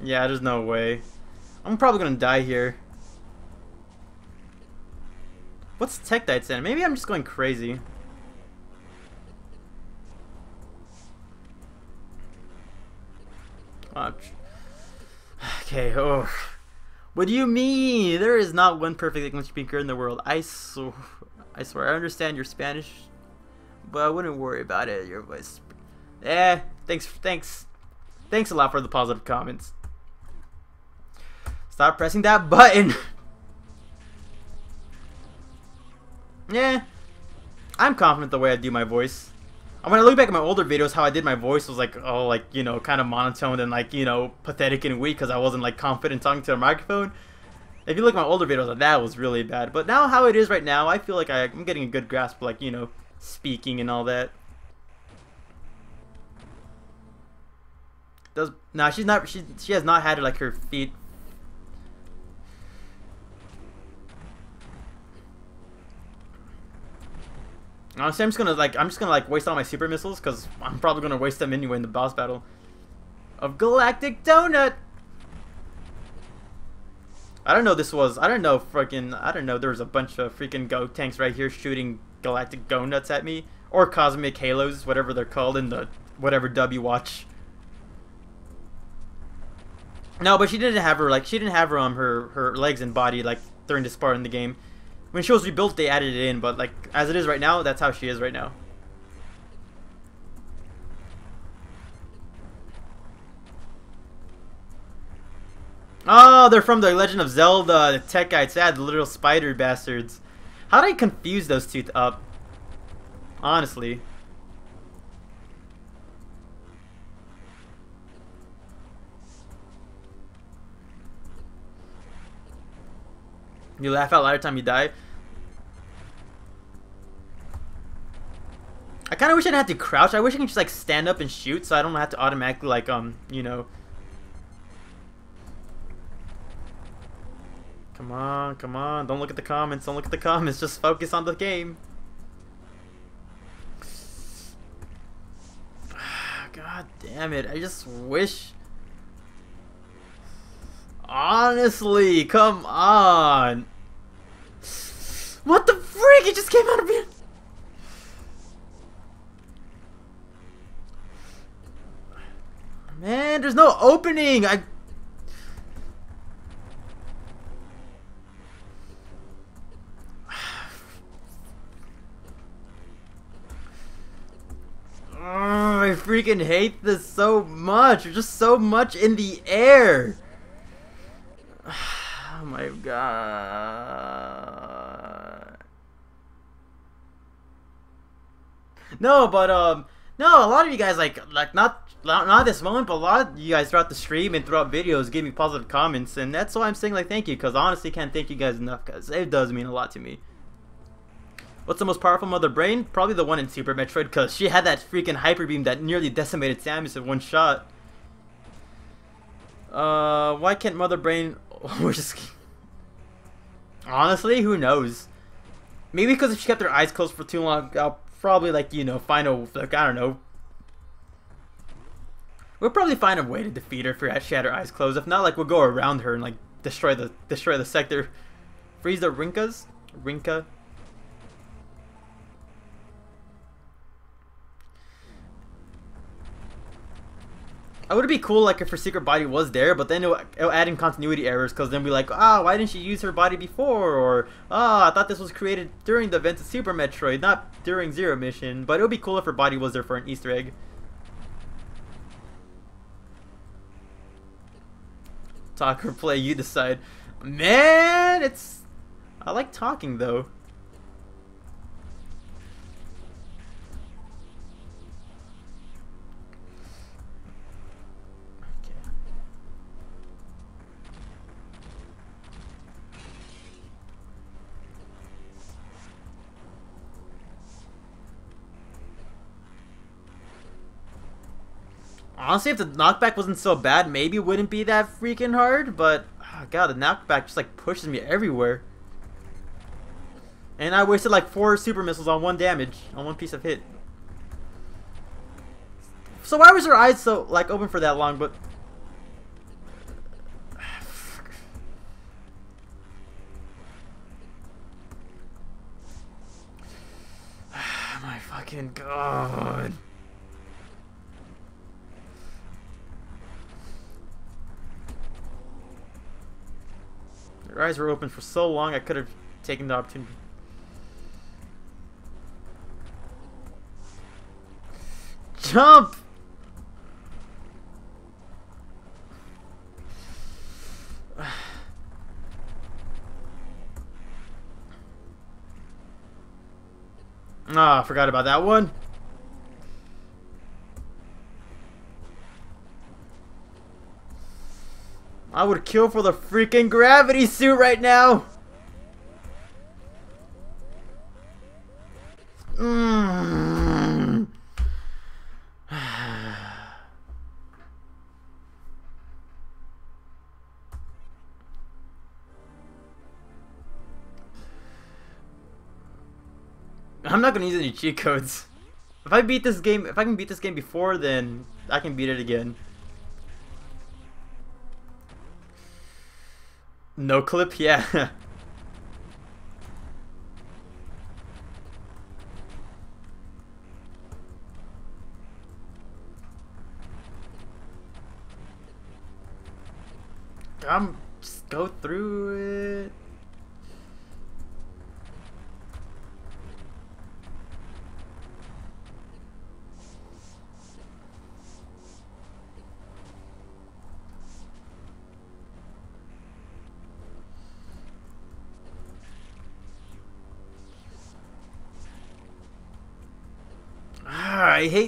Yeah, there's no way. I'm probably gonna die here. What's Tektites in? Maybe I'm just going crazy. Okay, oh. What do you mean? There is not one perfect English speaker in the world. I swear, I understand your Spanish, but I wouldn't worry about it. Your voice. Thanks a lot for the positive comments. Stop pressing that button. Yeah, I'm confident the way I do my voice. When I look back at my older videos, how I did my voice was like, oh, like, you know, kind of monotone and like, you know, pathetic and weak because I wasn't like confident talking to a microphone. If you look at my older videos, that was really bad. But now how it is right now, I feel like I'm getting a good grasp of like, you know, speaking and all that. Nah, she has not had like her feet. Honestly, I'm just gonna waste all my super missiles because I'm probably gonna waste them anyway in the boss battle of Galactic Donut. I don't know there was a bunch of freaking Go tanks right here shooting Galactic Donuts at me, or Cosmic Halos, whatever they're called in the whatever dub you watch. No, but she didn't have her her legs and body like during this part in the game. When she was rebuilt, they added it in, but like as it is right now, that's how she is right now. Oh, they're from the Legend of Zelda, the Techites, the little spider bastards. How did I confuse those two up? Honestly. You laugh out loud every time you die. I kind of wish I didn't have to crouch. I wish I could just like stand up and shoot, so I don't have to automatically like you know. Come on, come on! Don't look at the comments. Don't look at the comments. Just focus on the game. God damn it! I just wish. Honestly, come on! What the freak? It just came out of me. Man, there's no opening. I freaking hate this so much. There's just so much in the air. Oh my god. No, but no, a lot of you guys like not at this moment, but a lot of you guys throughout the stream and throughout videos give me positive comments, and that's why I'm saying like thank you, because honestly can't thank you guys enough, because it does mean a lot to me. What's the most powerful Mother Brain? Probably the one in Super Metroid, because she had that freaking hyper beam that nearly decimated Samus in one shot. Why can't Mother Brain? We're just honestly, who knows? Maybe because if she kept her eyes closed for too long, I'll probably like, you know, find a like, I don't know. We'll probably find a way to defeat her if she had her eyes closed. If not, like we'll go around her and like destroy the sector. Freeze the Rinkas? Rinka. It would be cool like if her secret body was there, but then it'll add in continuity errors, because then we're like, why didn't she use her body before? Or, I thought this was created during the events of Super Metroid, not during Zero Mission. But it would be cool if her body was there for an Easter egg. Talk or play, you decide. Man, it's... I like talking, though. Honestly, if the knockback wasn't so bad, maybe it wouldn't be that freaking hard, but oh god, the knockback just like pushes me everywhere. And I wasted like 4 super missiles on 1 damage, on 1 piece of hit. So why was her eyes so like open for that long, but my fucking god. Your eyes were open for so long, I could have taken the opportunity. Jump! Ah, I forgot about that one. I would kill for the freaking gravity suit right now. I'm not gonna use any cheat codes. If I beat this game, if I can beat this game before, then I can beat it again. No clip, yeah. Just go through it.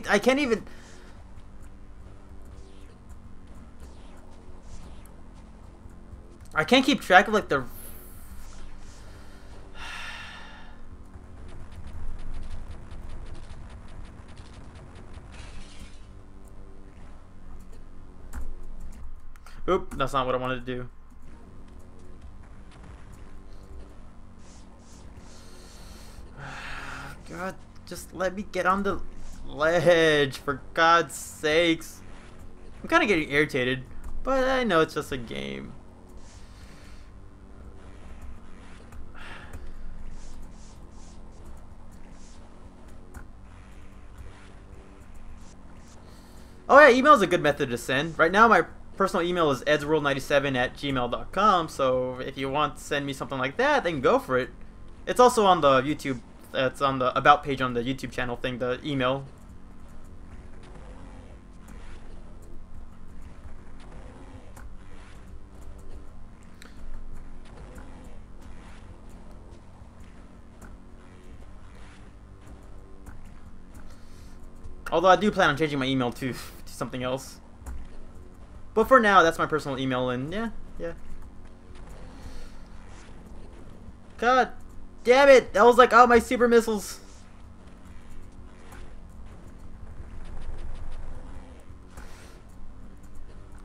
I can't even. I can't keep track of like the. Oop, that's not what I wanted to do. God, just let me get on the ledge, for God's sakes. I'm kind of getting irritated, but I know it's just a game. Oh yeah, email is a good method to send. Right now my personal email is edsworld97@gmail.com, so if you want to send me something like that, then go for it. It's also on the YouTube, it's on the About page on the YouTube channel thing, the email. Although I do plan on changing my email to something else. But for now, that's my personal email, and yeah. God damn it! That was like all my super missiles.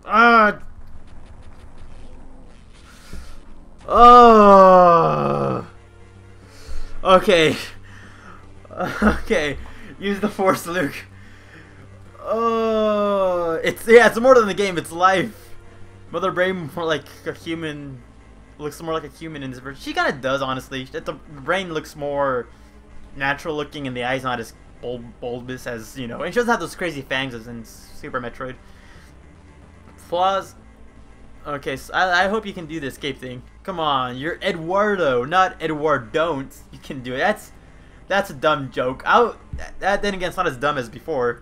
Ah. Oh. Okay. Okay. Use the Force, Luke. Oh, it's more than the game. It's life. Mother Brain more like a human. Looks more like a human in this version. She kind of does, honestly. The brain looks more natural looking, and the eyes not as bulbous as, you know. And she doesn't have those crazy fangs as in Super Metroid. Flaws. Okay, so I hope you can do the escape thing. Come on, you're Eduardo, not Edward. Don't. You can do it. That's a dumb joke. That then again, it's not as dumb as before.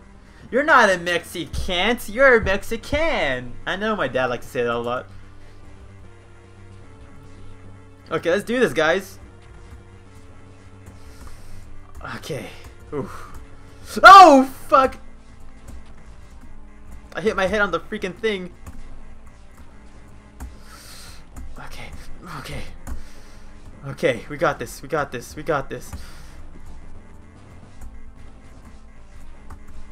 You're not a Mexican. You're a Mexican. I know my dad likes to say that a lot. Okay, let's do this, guys. Okay. Oof. Oh, fuck! I hit my head on the freaking thing. Okay. Okay. Okay, we got this. We got this. We got this.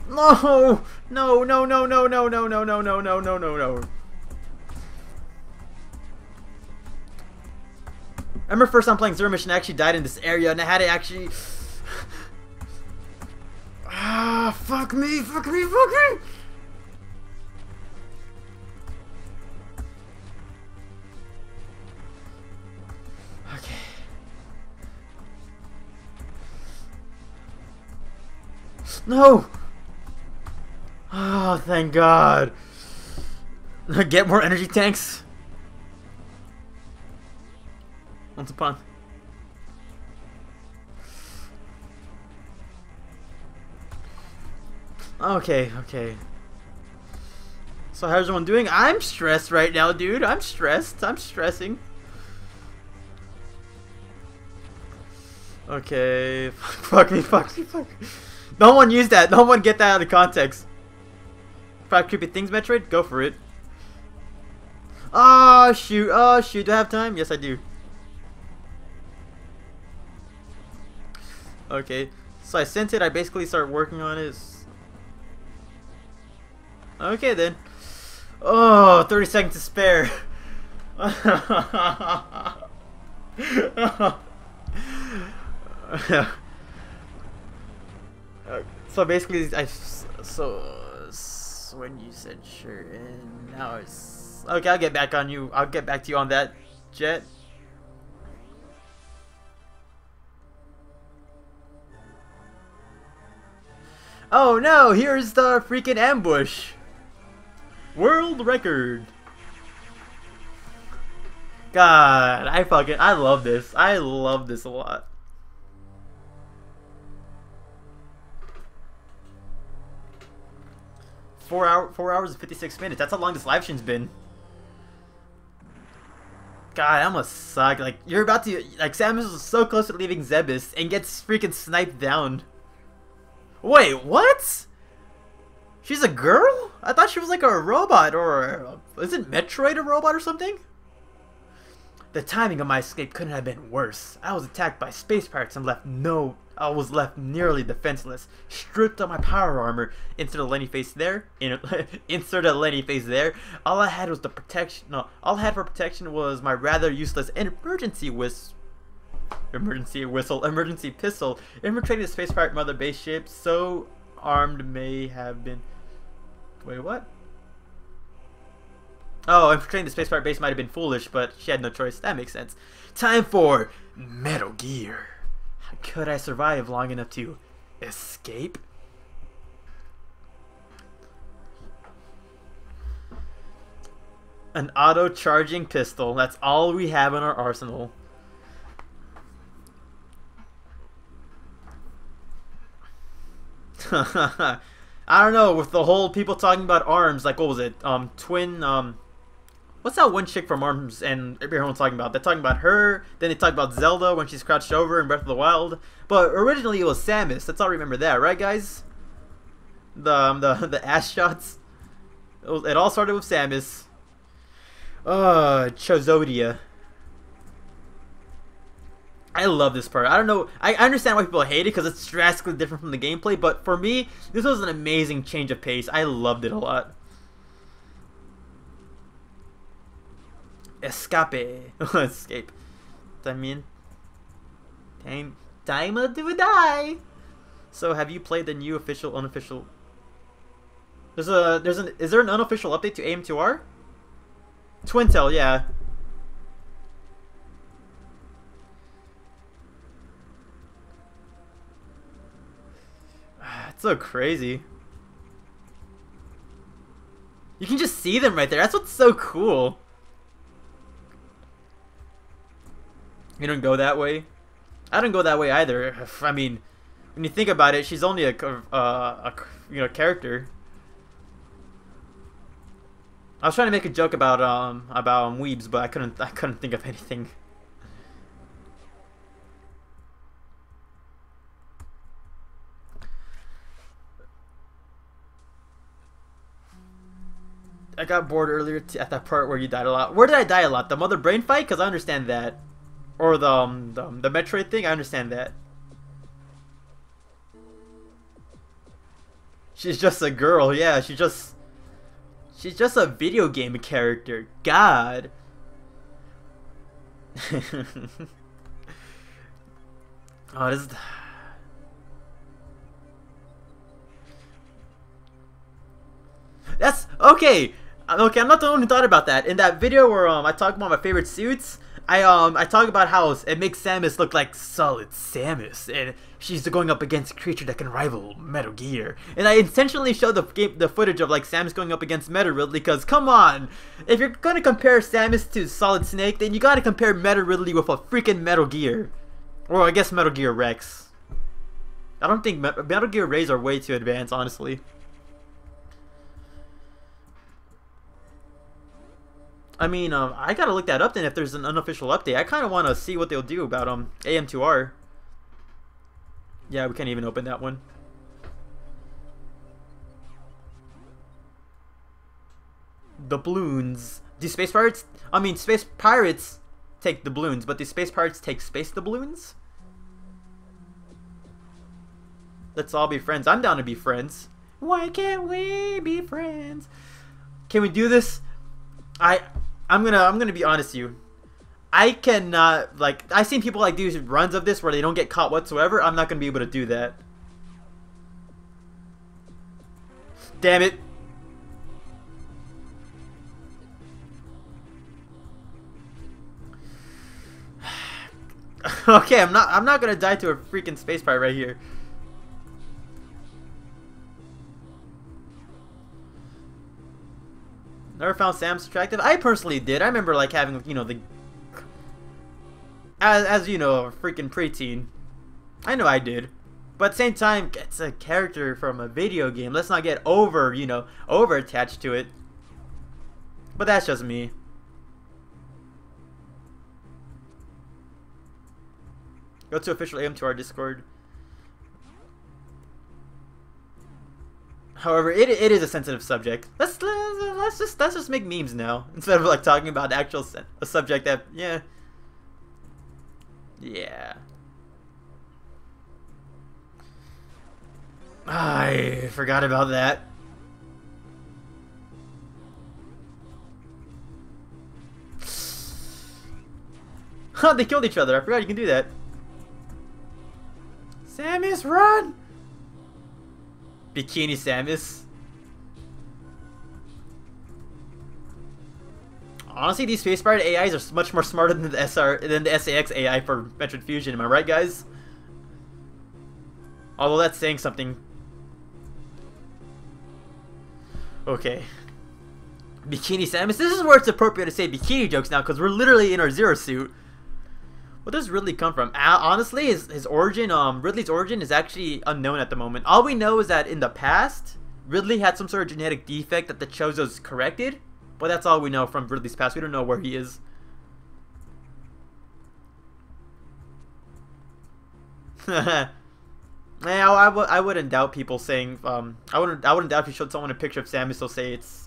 No! No, no, no, no, no, no, no, no, no, no, no, no, no. I remember first time playing Zero Mission, I actually died in this area, and I had to actually... Ah, fuck me, fuck me, fuck me! Okay. No! Oh, thank God. Get more energy tanks. Once upon. Okay, okay. So how's everyone doing? I'm stressed right now, dude. I'm stressed. I'm stressing. Okay. Fuck me, fuck me, fuck me. No one use that. No one get that out of context. 5 creepy things, Metroid? Go for it. Oh, shoot. Oh, shoot. Do I have time? Yes, I do. Okay. So I sent it. I basically start working on it. Okay, then. Oh, 30 seconds to spare. So basically, so when you said sure, and now it's okay. I'll get back on you. I'll get back to you on that, Jet. Oh no! Here's the freaking ambush. World record. God, I love this. I love this a lot. Four hours and 56 minutes. That's how long this live stream's been. God, that must suck. Like, you're about to, like, Samus was so close to leaving Zebes and gets freaking sniped down. Wait, what? She's a girl? I thought she was like a robot, or isn't Metroid a robot or something? The timing of my escape couldn't have been worse. I was attacked by space pirates and I was left nearly defenseless, stripped of my power armor. Insert a Lenny face there. Insert a Lenny face there. All I had was the protection. No, all I had for protection was my rather useless emergency pistol. Infiltrating the space pirate mother base ship. So armed may have been. Wait, what? Oh, infiltrating the space pirate base might have been foolish, but she had no choice. That makes sense. Time for Metal Gear. How could I survive long enough to escape? An auto-charging pistol. That's all we have in our arsenal. I don't know, with the whole people talking about ARMS, like, what was it? What's that one chick from ARMS and everyone's talking about? They're talking about her, then they talk about Zelda when she's crouched over in Breath of the Wild. But originally it was Samus. Let's all remember that, right, guys? The ass shots. It all started with Samus. Chozodia. I love this part. I don't know. I understand why people hate it because it's drastically different from the gameplay. But for me, this was an amazing change of pace. I loved it a lot. Escape. Escape. Time to die. So have you played the new unofficial? Is there an unofficial update to AM2R? Twintel, yeah. It's so crazy. You can just see them right there. That's what's so cool. You don't go that way? I don't go that way either. I mean, when you think about it, she's only a character. I was trying to make a joke about weebs, but I couldn't think of anything. I got bored earlier at that part where you died a lot. Where did I die a lot? The mother brain fight? Because I understand that. Or the Metroid thing? I understand that. She's just a girl, yeah. She's just a video game character. God. Oh, this is... That's okay. Okay, I'm not the one who thought about that. In that video where I talk about my favorite suits, I talk about how it makes Samus look like solid Samus, and she's going up against a creature that can rival Metal Gear. And I intentionally showed the footage of like Samus going up against Metal Ridley, because come on, if you're gonna compare Samus to Solid Snake, then you gotta compare Metal Ridley with a freaking Metal Gear, or I guess Metal Gear Rex. I don't think Metal Gear Rays are way too advanced, honestly. I mean, I gotta look that up then if there's an unofficial update. I kind of want to see what they'll do about AM2R. Yeah, we can't even open that one. The balloons. Do space pirates? I mean, space pirates take the balloons, but do space pirates take space doubloons? Let's all be friends. I'm down to be friends. Why can't we be friends? Can we do this? I'm gonna be honest with you. I cannot, like, I've seen people like do runs of this where they don't get caught whatsoever. I'm not gonna be able to do that. Damn it. Okay, I'm not gonna die to a freaking space pirate right here. Never found Samus attractive. I personally did. I remember like having, you know, the as you know, a freaking preteen. I know I did. But at the same time, it's a character from a video game. Let's not get over, you know, over attached to it. But that's just me. Go to official AM2R Discord. However, it is a sensitive subject. Let's just make memes now instead of like talking about a subject that yeah. I forgot about that. Huh, they killed each other. I forgot you can do that. Samus, run! Bikini Samus. Honestly, these Space Pirate AIs are much more smarter than the SAX AI for Metroid Fusion. Am I right, guys? Although that's saying something. Okay. Bikini Samus. This is where it's appropriate to say bikini jokes now, because we're literally in our Zero suit. Where does Ridley come from? Honestly, his origin, Ridley's origin is actually unknown at the moment. All we know is that in the past, Ridley had some sort of genetic defect that the Chozos corrected. But that's all we know from Ridley's past. We don't know where he is. I wouldn't doubt people saying I wouldn't doubt if you showed someone a picture of Samus, they'll say it's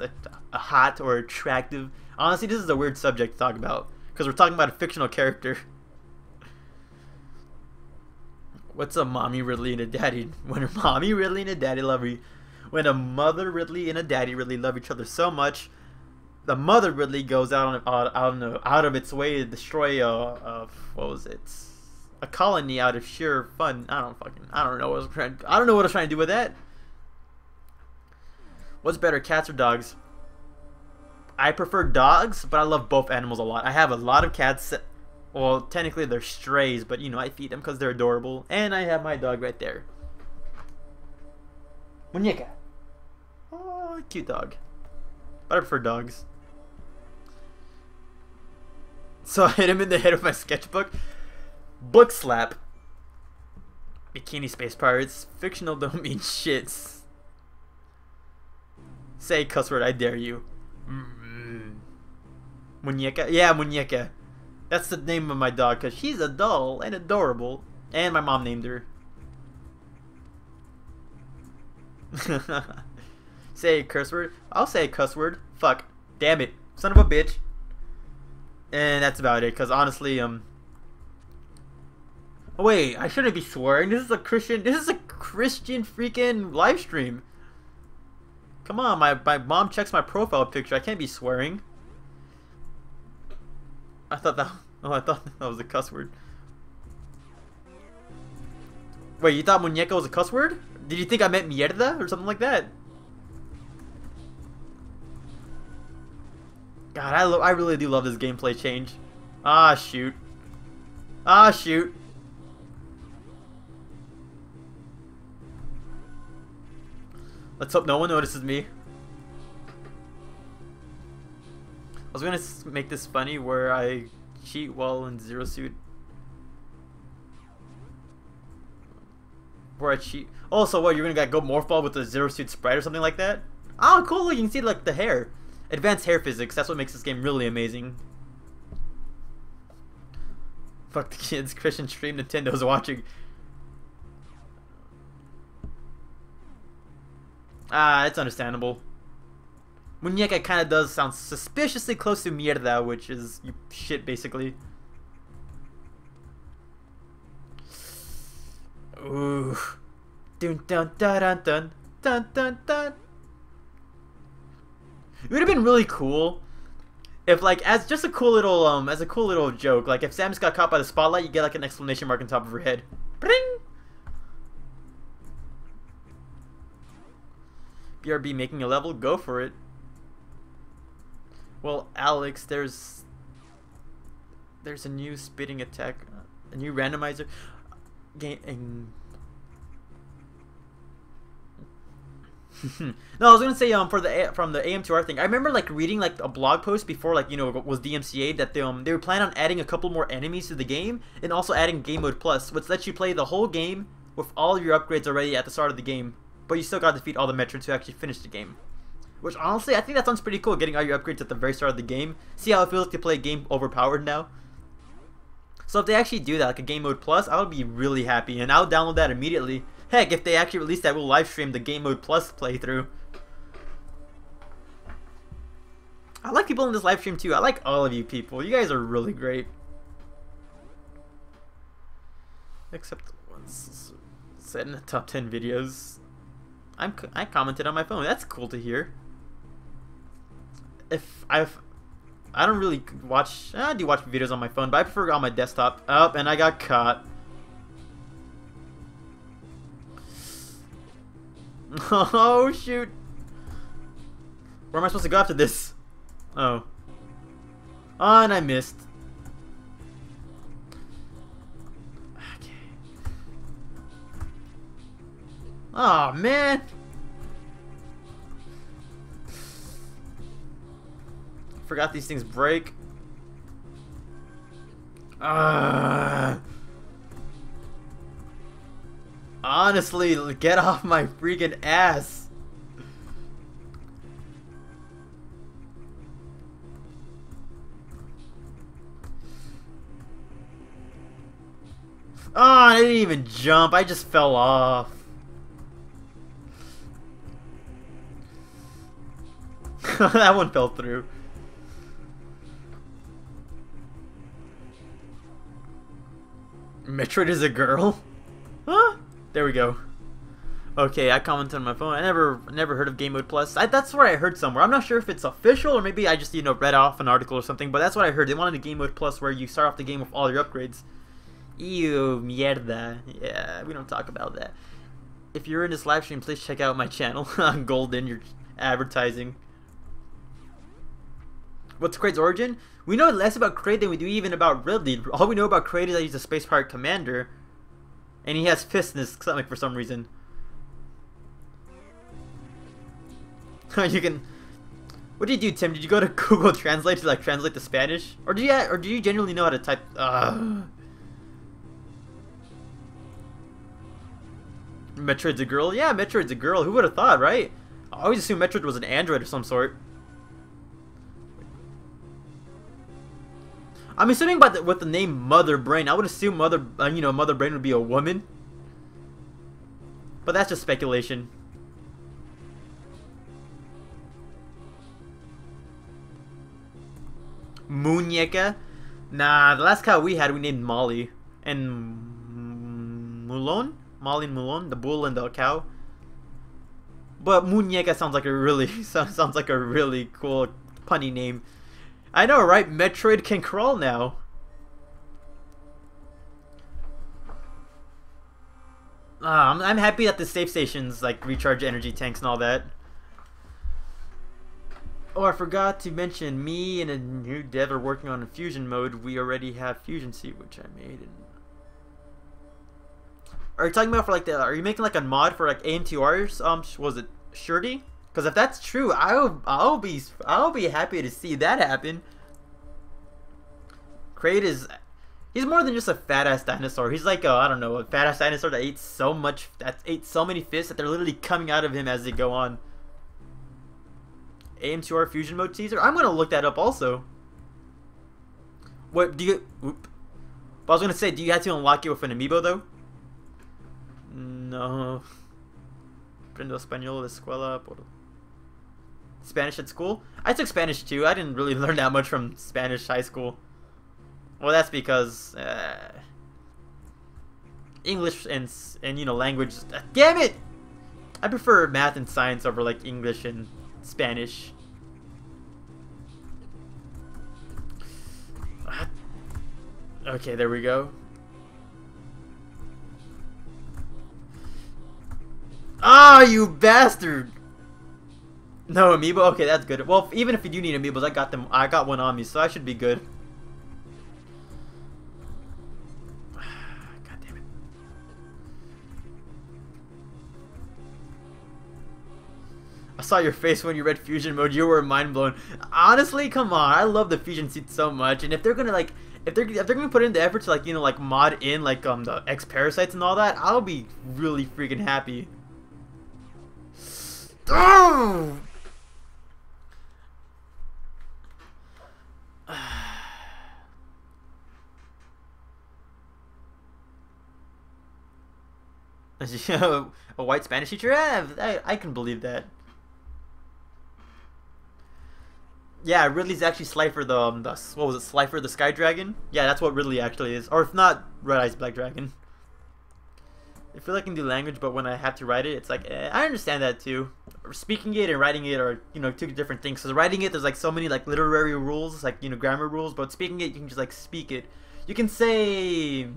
a hot or attractive. Honestly, this is a weird subject to talk about because we're talking about a fictional character. What's a mommy Ridley and a daddy? When a mommy Ridley and a daddy when a mother Ridley and a daddy Ridley love each other so much, the mother Ridley goes out of its way to destroy what was it? A colony out of sheer fun. I don't know what I was trying to do with that. What's better, cats or dogs? I prefer dogs, but I love both animals a lot. I have a lot of cats. Well, technically they're strays, but you know, I feed them because they're adorable. And I have my dog right there. Muñeca. Oh, cute dog. But I prefer dogs. So I hit him in the head with my sketchbook. Book slap. Bikini Space Pirates. Fictional don't mean shits. Say cuss word, I dare you. Muñeca? Yeah, Muñeca. That's the name of my dog because she's a doll and adorable. And my mom named her. Say a curse word. I'll say a cuss word. Fuck. Damn it. Son of a bitch. And that's about it. Cause honestly, oh wait, I shouldn't be swearing. This is a Christian freaking live stream. Come on, my mom checks my profile picture. I can't be swearing. I thought that was a cuss word. Wait, you thought muñeca was a cuss word? Did you think I meant mierda or something like that? God, I really do love this gameplay change. Ah, shoot. Ah, shoot. Let's hope no one notices me. I was gonna make this funny where I cheat while in Zero Suit. Where I cheat. Oh, so what? You're gonna go Morphball with the Zero Suit sprite or something like that? Oh, cool! You can see like the hair. Advanced hair physics. That's what makes this game really amazing. Fuck the kids. Christian stream. Nintendo's watching. Ah, it's understandable. Muñeca kind of does sound suspiciously close to mierda, which is shit, basically. Ooh. Dun dun dun dun dun dun dun dun. It would have been really cool if, like, as a cool little joke, like if Samus got caught by the spotlight, you get like an exclamation mark on top of her head. Bring. BRB making a level, go for it. Well, Alex, there's a new spitting attack, a new randomizer game. No, I was gonna say from the AM2R thing. I remember like reading like a blog post before, like, you know, it was DMCA, that they were planning on adding a couple more enemies to the game and also adding Game Mode Plus, which lets you play the whole game with all of your upgrades already at the start of the game, but you still got to defeat all the Metroids who actually finished the game. Which honestly, I think that sounds pretty cool, getting all your upgrades at the very start of the game. See how it feels to play a game overpowered now. So if they actually do that, like a Game Mode Plus, I would be really happy, and I would download that immediately. Heck, if they actually release that, we'll live stream the Game Mode Plus playthrough. I like people in this live stream too. I like all of you people. You guys are really great. Except the ones set in the top 10 videos. I commented on my phone. That's cool to hear. I don't really watch. I do watch videos on my phone, but I prefer on my desktop. Oh, and I got caught. Oh shoot! Where am I supposed to go after this? Oh. Oh, and I missed. Okay. Oh man! Forgot these things break. Honestly, get off my freaking ass. Oh, I didn't even jump. I just fell off. That one fell through. Metroid is a girl? Huh? There we go. Okay, I commented on my phone. I never heard of Game Mode Plus. That's where I heard somewhere. I'm not sure if it's official or maybe I just, you know, read off an article or something, but that's what I heard. They wanted a Game Mode Plus where you start off the game with all your upgrades. Ew, mierda. Yeah, we don't talk about that. If you're in this live stream, please check out my channel. I'm Golden, you're advertising. What's Kraid's origin? We know less about Kraid than we do even about Ridley. All we know about Kraid is that he's a space pirate commander. And he has fists in his stomach for some reason. You can... What did you do, Tim? Did you go to Google Translate to like translate the Spanish? Or do you genuinely know how to type... Metroid's a girl? Yeah, Metroid's a girl. Who would have thought, right? I always assumed Metroid was an android of some sort. I'm assuming with the name Mother Brain, I would assume Mother Brain would be a woman. But that's just speculation. Muñeca. Nah, the last cow we had, we named Molly. And Mulon? Molly and Mulon, the bull and the cow. But Muñeca sounds like a really sounds like a really cool punny name. I know, right? Metroid can crawl now. I'm happy that the safe stations like recharge energy tanks and all that. Oh, I forgot to mention, me and a new dev are working on fusion mode. We already have fusion seed, which I made. Are you talking about for like the? Are you making like a mod for like AMTR's? Was it Shirty? Because if that's true, I'll be happy to see that happen. Kraid is. He's more than just a fat ass dinosaur. He's like I don't know, a fat ass dinosaur that ate so many fists that they're literally coming out of him as they go on. AM2R fusion mode teaser. I'm gonna look that up also. What do you? Oop. But I was gonna say, do you have to unlock it with an amiibo though? No. Aprendo español de escuela. Spanish at school? I took Spanish too. I didn't really learn that much from Spanish high school. Well, that's because English and you know language. Damn it! I prefer math and science over like English and Spanish. Okay, there we go. Ah, you bastard! No amiibo. Okay, that's good. Well, even if you do need amiibos, I got them. I got one on me, so I should be good. I saw your face when you read fusion mode. You were mind blown. Honestly, come on. I love the fusion seed so much, and if they're gonna like, if they're gonna put in the effort to like you know like mod in like the X parasites and all that, I'll be really freaking happy. Oh! A white Spanish teacher? I can believe that. Yeah, Ridley's actually Slifer the what was it, Slifer the Sky Dragon? Yeah, that's what Ridley actually is. Or if not, Red Eyes Black Dragon. I feel like I can do language, but when I have to write it, it's like, I understand that too. Speaking it and writing it are, you know, two different things. Because writing it, there's like so many like literary rules, like, you know, grammar rules, but speaking it, you can just like speak it. You can say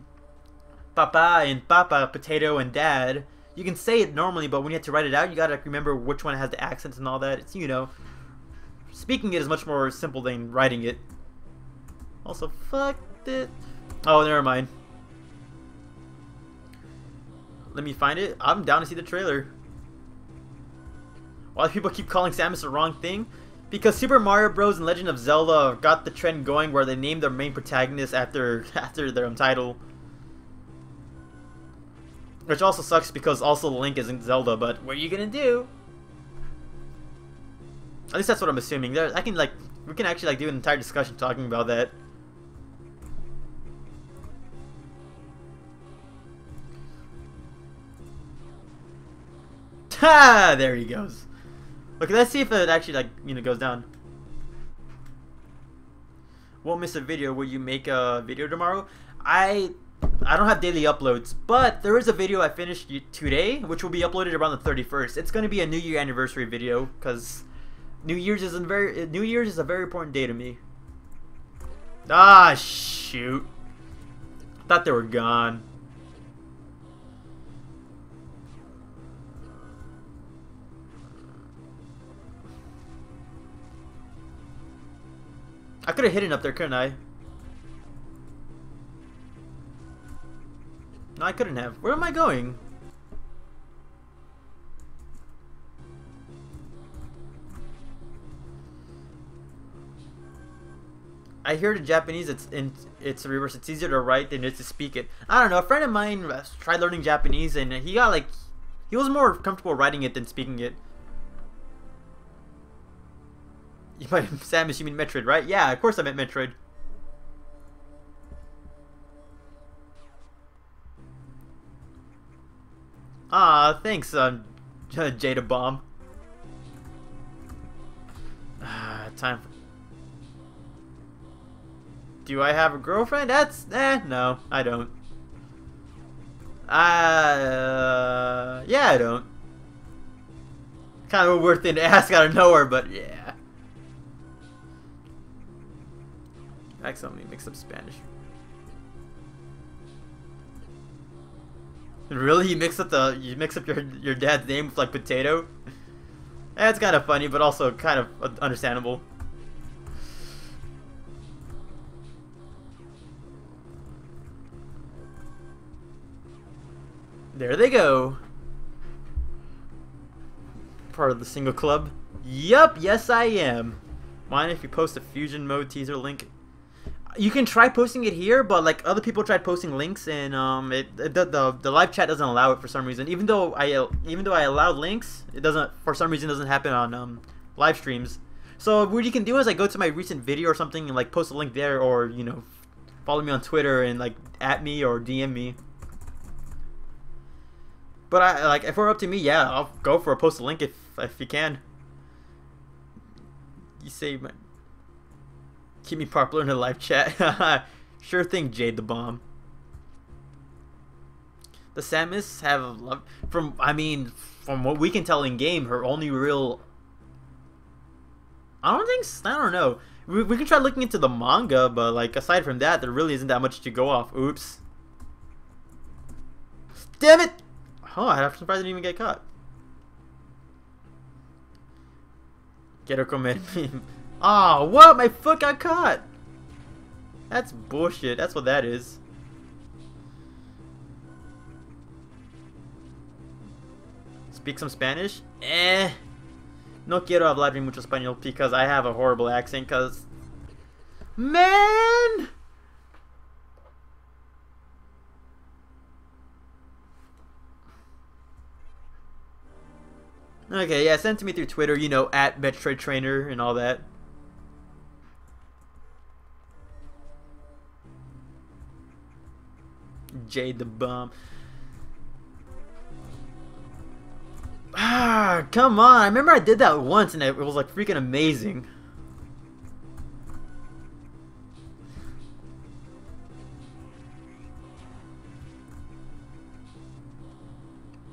papa and papa, potato and dad. You can say it normally, but when you have to write it out, you gotta remember which one has the accents and all that. It's, you know, speaking it is much more simple than writing it. Also, fuck it. Oh, never mind. Let me find it. I'm down to see the trailer. Why do people keep calling Samus the wrong thing? Because Super Mario Bros. And Legend of Zelda got the trend going where they named their main protagonist after their own title. Which also sucks because also Link isn't Zelda, but what are you gonna do? At least that's what I'm assuming. There, we can actually like do an entire discussion talking about that. Ha! There he goes. Okay, let's see if it actually like you know goes down. Won't miss a video. Will you make a video tomorrow? I don't have daily uploads, but there is a video I finished today, which will be uploaded around the 31st. It's going to be a New Year anniversary video because New Year's is a very important day to me. Ah, shoot! Thought they were gone. I could have hidden up there, couldn't I? No, I couldn't have. Where am I going? I hear the Japanese, it's reverse. It's easier to write than it is to speak it. I don't know. A friend of mine tried learning Japanese, and he was more comfortable writing it than speaking it. Samus, you mean Metroid, right? Yeah, of course I meant Metroid. Ah, thanks, Jada Bomb. Time for... Do I have a girlfriend? No, I don't. Yeah, I don't. Kind of a weird thing to ask out of nowhere, but yeah. I accidentally mixed up Spanish. Really? You mix up your dad's name with like potato? That's kind of funny, but also kind of understandable. There they go. Part of the single club. Yup, yes I am. Mind if you post a fusion mode teaser link? You can try posting it here, but like other people tried posting links, and the live chat doesn't allow it for some reason. Even though I allowed links, it doesn't, for some reason, doesn't happen on live streams. So what you can do is like go to my recent video or something and like post a link there, or you know, follow me on Twitter and like at me or DM me. But I like, if it were up to me, yeah, I'll go for a post a link if you can. You say, keep me popular in the live chat. Sure thing, Jade the Bomb. The Samus have love from what we can tell in game, her only real. I don't know. We can try looking into the manga, but like aside from that, there really isn't that much to go off. Oops. Damn it! Oh, I'm surprised I didn't even get caught. Get her commit me. Oh, what? My foot got caught. That's bullshit. That's what that is. Speak some Spanish? No quiero hablar mucho español because I have a horrible accent. Cause, man. Okay, yeah, send it to me through Twitter, you know, at Metroid Trainer and all that. Jade the Bomb. Ah, come on. I remember I did that once and it was like freaking amazing.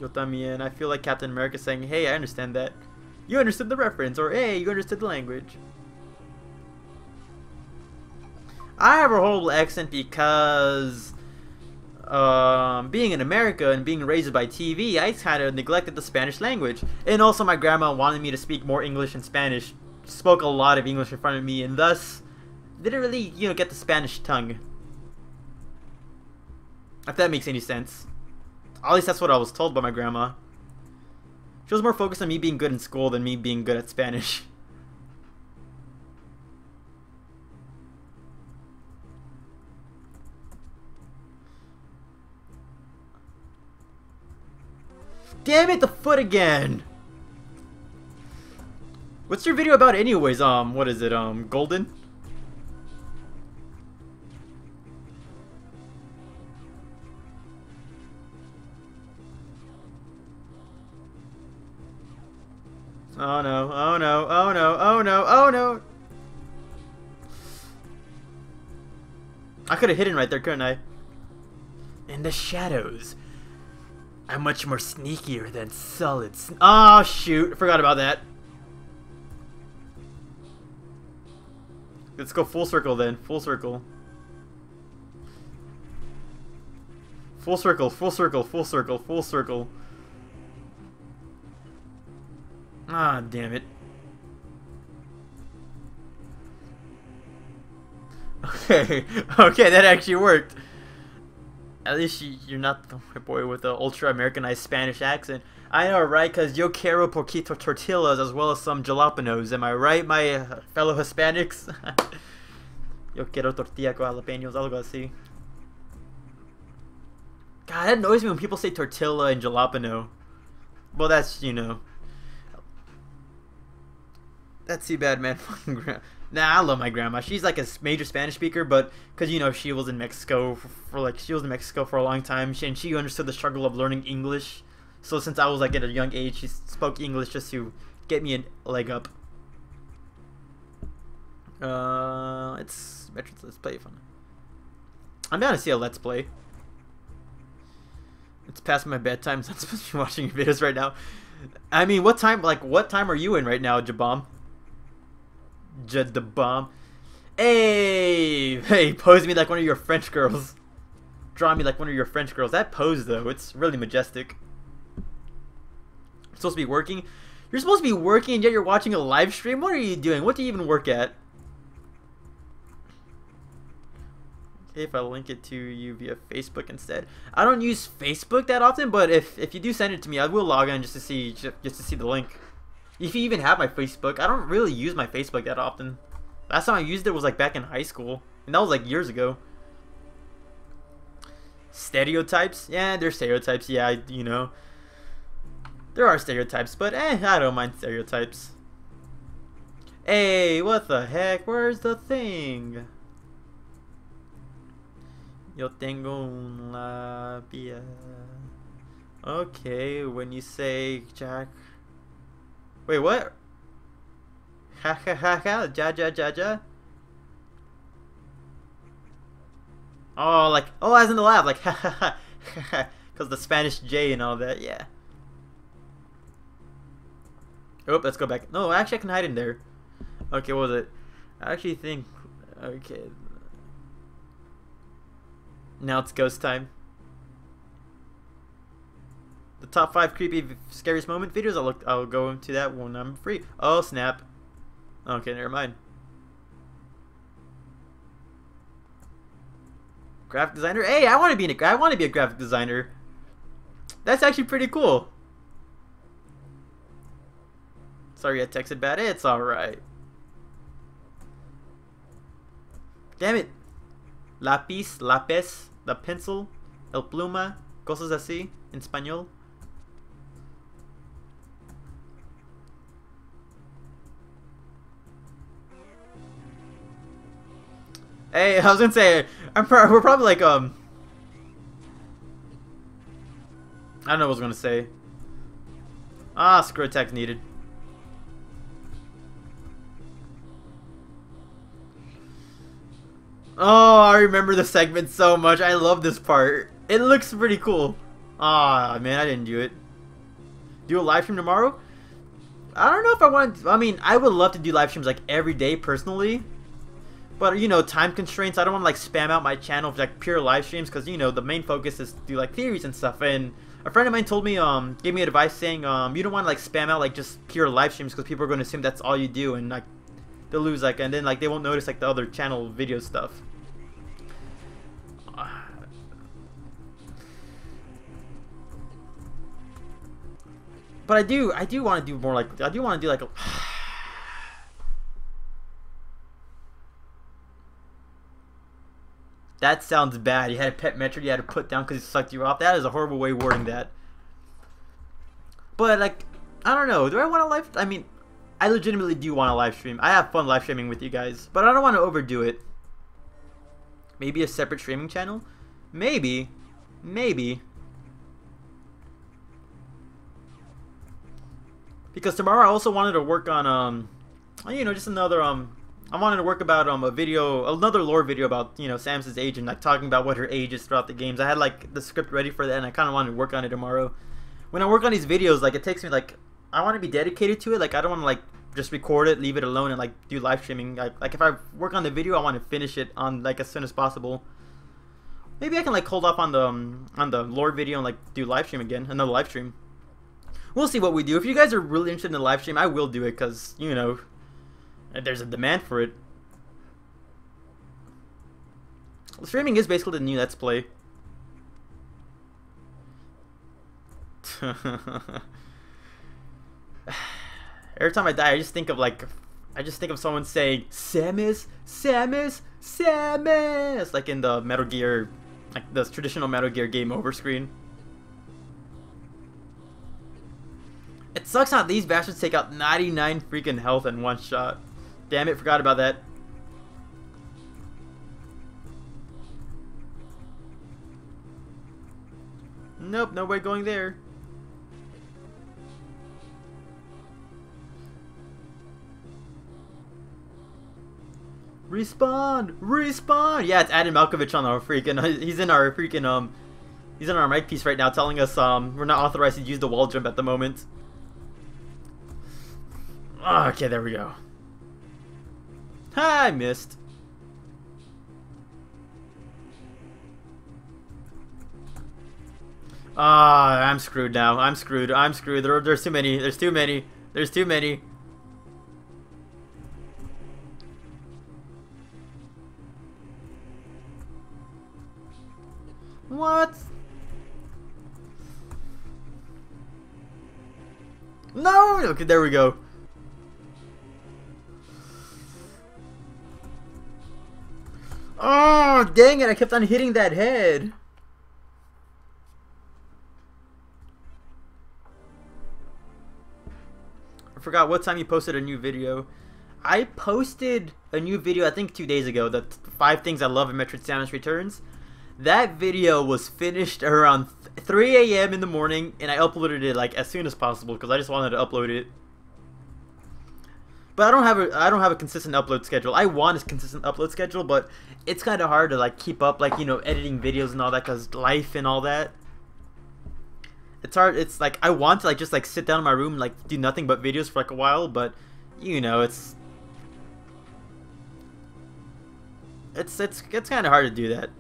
Yo también. I feel like Captain America saying, hey, I understand that. You understood the reference, or hey, you understood the language. I have a horrible accent because being in America and being raised by TV, I kind of neglected the Spanish language. And also my grandma wanted me to speak more English and Spanish, spoke a lot of English in front of me, and thus didn't really, you know, get the Spanish tongue. If that makes any sense. At least that's what I was told by my grandma. She was more focused on me being good in school than me being good at Spanish. Damn it, the foot again! What's your video about anyways? What is it, Golden? Oh no, oh no, oh no, oh no, oh no! I could have hidden right there, couldn't I? In the shadows. I'm much more sneakier than solid oh shoot, I forgot about that. Let's go full circle then, full circle. Full circle, full circle, full circle, full circle. Ah, damn it. Okay, okay, that actually worked. At least you're not the boy with the ultra-Americanized Spanish accent. I know, right? Because yo quiero poquito tortillas as well as some jalapenos. Am I right, my fellow Hispanics? Yo quiero tortilla con jalapenos, algo así. God, that annoys me when people say tortilla and jalapeno. Well, that's, you know. That's too bad, man. Nah, I love my grandma. She's like a major Spanish speaker, but because, you know, she was in Mexico for a long time, and she understood the struggle of learning English. So since I was like at a young age, she spoke English just to get me a leg up. It's Metroid Let's Play fun. I'm down to see a Let's Play. It's past my bedtime, so I'm supposed to be watching your videos right now. I mean, what time? Like, what time are you in right now, Jabom? Jadabom. Hey, pose me like one of your French girls. Draw me like one of your French girls. That pose, though, it's really majestic. I'm supposed to be working. You're supposed to be working, and yet you're watching a live stream? What are you doing? What do you even work at? Okay, if I link it to you via Facebook instead. I don't use Facebook that often, but if you do send it to me, I will log in just to see the link. If you even have my Facebook, I don't really use my Facebook that often. Last time I used it was like back in high school, and that was like years ago. Stereotypes? Yeah, there's stereotypes. Yeah, you know. There are stereotypes, but I don't mind stereotypes. Hey, what the heck? Where's the thing? Yo tengo una via. Okay, when you say Jack. Wait, what? Ha ha ha ha, ja ja ja ja. Oh, like, oh, as in the laugh, like, ha ha ha, because the Spanish J and all that, yeah. Oh, let's go back. No, actually, I can hide in there. Okay, what was it? I actually think, okay. Now it's ghost time. The top 5 creepy, scariest moment videos. I'll go into that when I'm free. Oh snap. Okay, never mind. Graphic designer. Hey, I want to be a graphic designer. That's actually pretty cool. Sorry, I texted bad. It's all right. Damn it. Lápiz, the pencil, el pluma, cosas así en español. Hey, I was gonna say, we're probably like, I don't know what I was gonna say. Ah, screw attack needed. Oh, I remember the segment so much. I love this part. It looks pretty cool. Ah, man, I didn't do it. Do a live stream tomorrow? I don't know if I want to. I mean, I would love to do live streams like every day personally. But, you know, time constraints, I don't want to, like, spam out my channel for, like, pure live streams. Because, you know, the main focus is to do, like, theories and stuff. And a friend of mine told me, gave me advice saying, you don't want to, like, spam out, like, just pure live streams. Because people are going to assume that's all you do. And, like, they'll lose, like, and then, like, they won't notice, like, the other channel video stuff. But I do want to do more, like, I do want to do, like, that sounds bad. You had a pet Metroid you had to put down because it sucked you off. That is a horrible way of wording that. But, like, I don't know. Do I want to live? I mean, I legitimately do want to live stream. I have fun live streaming with you guys. But I don't want to overdo it. Maybe a separate streaming channel? Maybe. Maybe. Because tomorrow I also wanted to work on, you know, just another, I wanted to work about a video, another lore video about, you know, Samus's age and like talking about what her age is throughout the games. I had like the script ready for that and I kind of wanted to work on it tomorrow. When I work on these videos, like it takes me like, I want to be dedicated to it. Like I don't want to like just record it, leave it alone and like do live streaming. Like if I work on the video, I want to finish it on like as soon as possible. Maybe I can like hold off on the lore video and like do live stream again, another live stream. We'll see what we do. If you guys are really interested in the live stream, I will do it because, you know, there's a demand for it. Streaming is basically the new Let's Play. Every time I die, I just think of someone saying Samus, Samus, Samus, like in the Metal Gear, like the traditional Metal Gear game over screen. It sucks how these bastards take out 99 freaking health in one shot. Damn it, forgot about that. Nope, no way going there. Respawn! Respawn! Yeah, it's Adam Malkovich on our freaking... He's in our freaking, He's in our mic piece right now telling us, we're not authorized to use the wall jump at the moment. Oh, okay, there we go. Ha, I missed. Ah, I'm screwed now. I'm screwed. I'm screwed. There's too many. There's too many. There's too many. What? No! Okay, there we go. Oh, dang it. I kept on hitting that head. I forgot what time you posted a new video. I posted a new video, I think 2 days ago, the 5 things I love in Metroid Samus Returns. That video was finished around 3 a.m. in the morning, and I uploaded it like as soon as possible because I just wanted to upload it. But I don't have a consistent upload schedule. I want a consistent upload schedule, but it's kind of hard to like keep up, like, you know, editing videos and all that because life and all that. It's hard. It's like I want to like just like sit down in my room and like do nothing but videos for like a while, but you know, it's kind of hard to do that.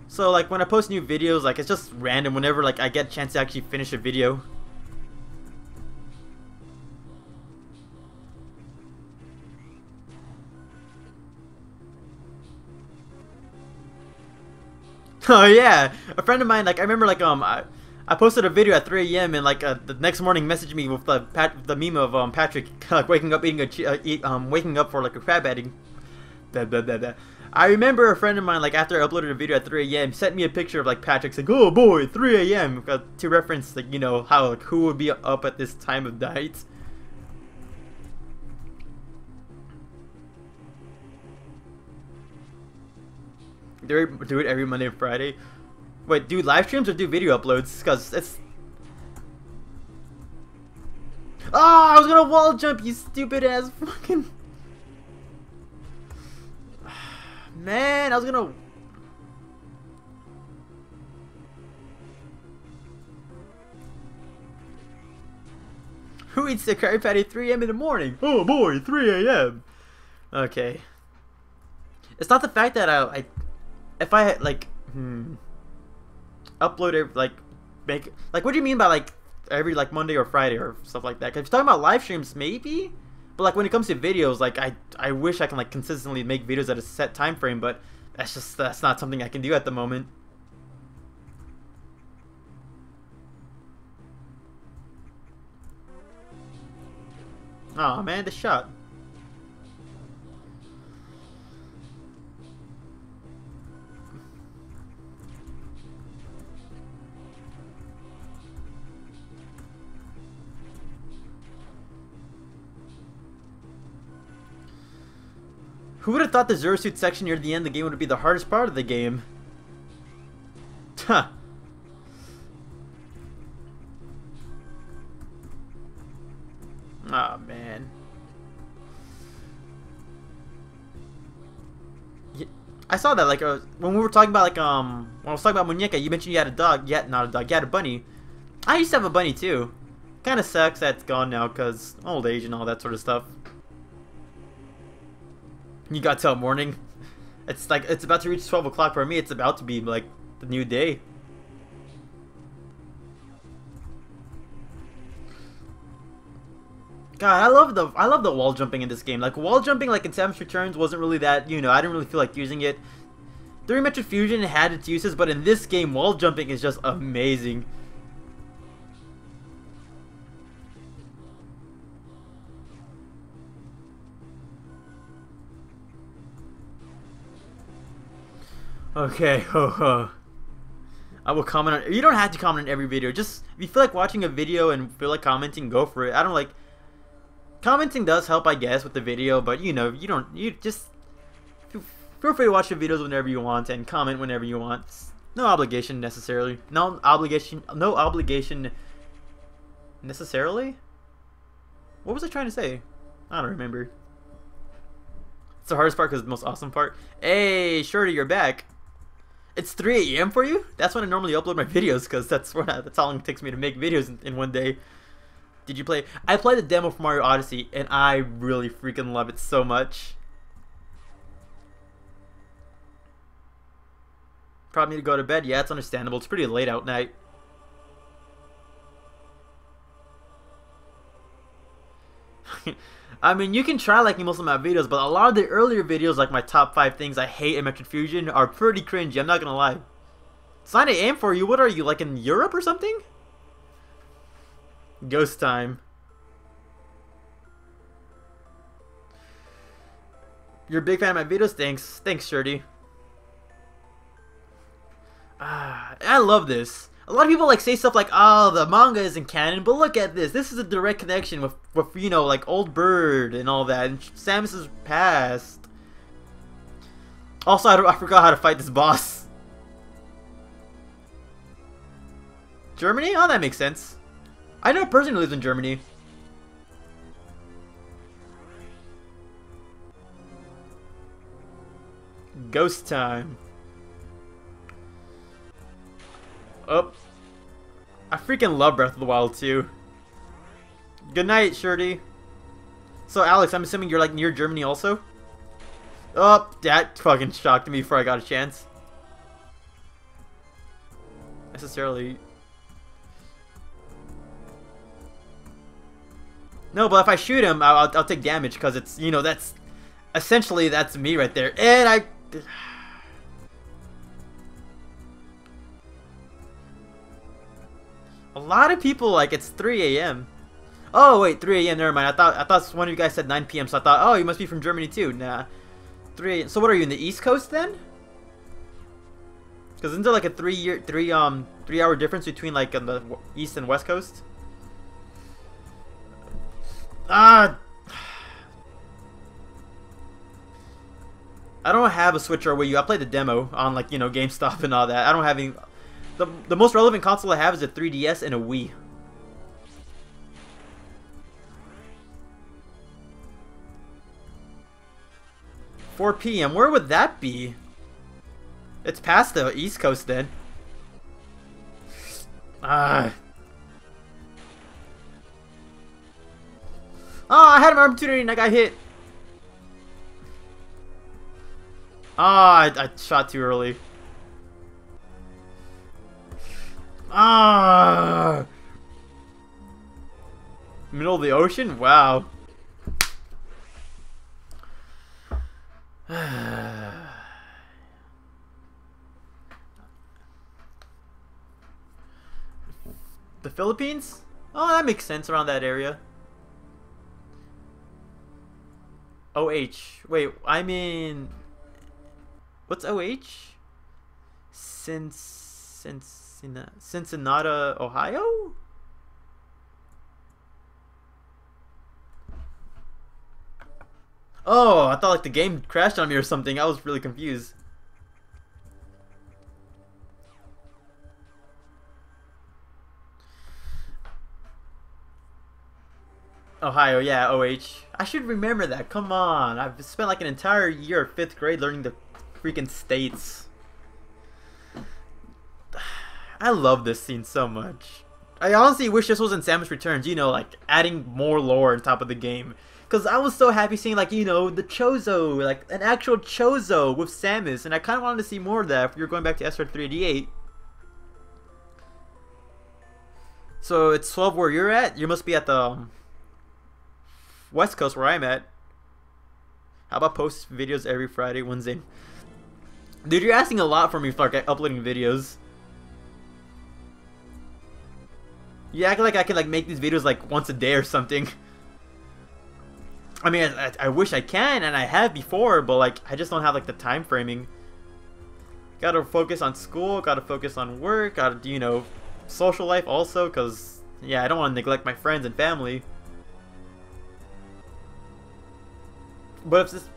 So like when I post new videos, like it's just random whenever like I get a chance to actually finish a video. Oh yeah, a friend of mine, like I remember, like I posted a video at 3 a.m. and like the next morning messaged me with the meme of Patrick like waking up eating waking up for like a crab eating. Blah, blah, blah, blah. I remember a friend of mine, like after I uploaded a video at 3 a.m. sent me a picture of like Patrick saying, "Oh boy, 3 a.m." To reference, like, you know, how like, who would be up at this time of night. Do it every Monday and Friday. Wait, do live streams or do video uploads? Because it's... Oh, I was gonna wall jump, you stupid ass fucking... Man, I was gonna... Who eats the Krabby Patty at 3 a.m. in the morning? Oh boy, 3 a.m. Okay. It's not the fact that if I like upload it, like make like, what do you mean by like every like Monday or Friday or stuff like that? 'Cause if you're talking about live streams, maybe, but like when it comes to videos, like I wish I can like consistently make videos at a set time frame, but that's not something I can do at the moment. Oh man, the shot. Who would have thought the Zero Suit section near the end of the game would be the hardest part of the game? Huh. Oh man. Yeah, I saw that like when we were talking about like when I was talking about Muñeca, you mentioned you had a dog. Yeah, not a dog. You had a bunny. I used to have a bunny too. Kind of sucks that it's gone now because old age and all that sort of stuff. You got till morning. It's like it's about to reach 12 o'clock for me. It's about to be like the new day. God, I love the wall jumping in this game. Like wall jumping, like in Samus Returns, wasn't really that, you know, I didn't really feel like using it. During Metroid Fusion, it had its uses, but in this game, wall jumping is just amazing. Okay, I will comment on. You don't have to comment on every video. Just if you feel like watching a video and feel like commenting, go for it. I don't like. Commenting does help, I guess, with the video, but you know, you just feel free to watch the videos whenever you want and comment whenever you want. No obligation necessarily. No obligation necessarily. What was I trying to say? I don't remember. the hardest part because it's the most awesome part. Hey, Shorty, you're back. It's 3 a.m. for you? That's when I normally upload my videos because that's how long it takes me to make videos in one day. Did you play? I played the demo for Mario Odyssey and I really freaking love it so much. Probably need to go to bed. Yeah, it's understandable. It's pretty late out night. I mean, you can try liking most of my videos, but a lot of the earlier videos, like my top 5 things I hate in Metroid Fusion, are pretty cringy. I'm not gonna lie. It's 9 a.m. for you. What are you, like in Europe or something? Ghost time. You're a big fan of my videos? Thanks. Thanks, Shirty. I love this. A lot of people like say stuff like, "Oh, the manga isn't canon," but look at this. This is a direct connection with you know, like Old Bird and all that, and Samus's past. Also, I forgot how to fight this boss. Germany? Oh, that makes sense. I know a person who lives in Germany. Ghost time. Oh. I freaking love Breath of the Wild too. Good night, Shirty. So, Alex, I'm assuming you're like near Germany also? Oh, that fucking shocked me before I got a chance. Necessarily. No, but if I shoot him, I'll take damage because it's, you know, that's essentially that's me right there. And I. A lot of people like it's 3 a.m. Oh wait, 3 a.m. Never mind. I thought one of you guys said 9 p.m. So I thought, oh, you must be from Germany too. Nah, 3 a.m. So what are you in the East Coast then? Because isn't there like a 3 hour difference between like on the East and West Coast? I don't have a Switch or a Wii U. I played the demo on like, you know, GameStop and all that. I don't have any. The most relevant console I have is a 3DS and a Wii. "4 p.m. Where would that be? It's past the East Coast then. Oh, I had an opportunity and I got hit. Oh, I shot too early. Middle of the ocean? Wow. The Philippines? Oh, that makes sense around that area. OH. Wait, I mean, what's OH? Cincinnati, Ohio? Oh, I thought like the game crashed on me or something. I was really confused. Ohio, yeah, OH. I should remember that. Come on. I've spent like an entire year of 5th grade learning the freaking states. I love this scene so much. I honestly wish this was in Samus Returns, you know, like adding more lore on top of the game. Because I was so happy seeing, like, you know, the Chozo, like an actual Chozo with Samus. And I kind of wanted to see more of that if you're going back to SR 388. So it's 12 where you're at? You must be at the West Coast where I'm at. How about post videos every Friday, Wednesday? Dude, you're asking a lot from me for like, uploading videos. You act like I can like make these videos like once a day or something. I mean, I wish I can, and I have before, but like I just don't have like the time framing. Gotta focus on school, gotta focus on work, gotta, you know, social life also, cause yeah, I don't want to neglect my friends and family. But if this,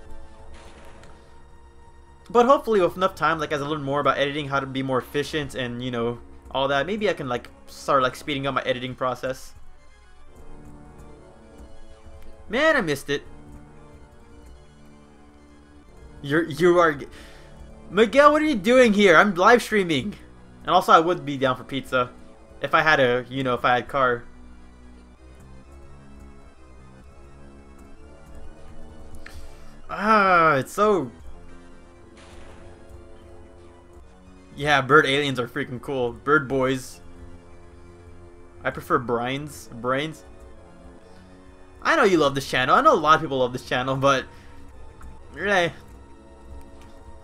but hopefully with enough time, like as I learn more about editing, how to be more efficient, and you know, all that, maybe I can like start like speeding up my editing process. Man, I missed it. You are Miguel. What are you doing here? I'm live streaming, and also I would be down for pizza if I had a if I had a car. Ah, it's so. Yeah, bird aliens are freaking cool. Bird boys. I prefer brains. I know you love this channel. I know a lot of people love this channel, but yeah,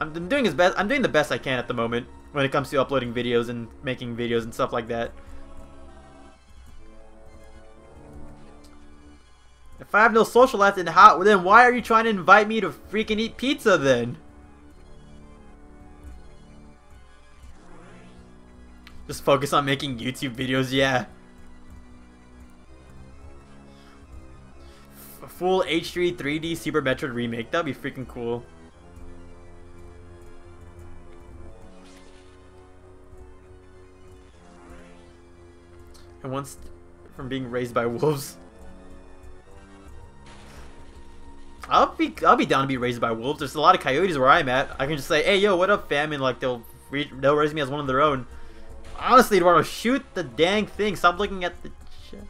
I'm doing the best I can at the moment when it comes to uploading videos and making videos and stuff like that. If I have no social life, then why are you trying to invite me to freaking eat pizza then? Just focus on making YouTube videos, yeah. A full HD 3D Super Metroid remake, that'd be freaking cool. And once from being raised by wolves. I'll be down to be raised by wolves. There's a lot of coyotes where I'm at. I can just say, hey yo, what up fam, and like they'll raise me as one of their own. Honestly, Eduardo, shoot the dang thing. Stop looking at the shit.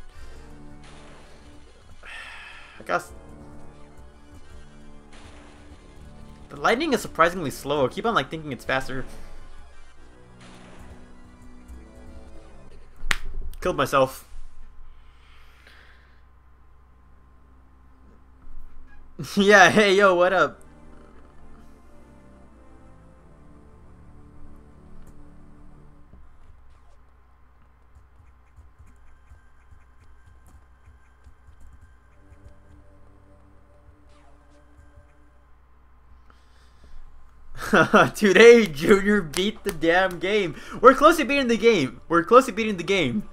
I guess the lightning is surprisingly slow. I keep on like thinking it's faster. Killed myself. Yeah, hey yo, what up? Today, Junior beat the damn game. We're close to beating the game. We're close to beating the game.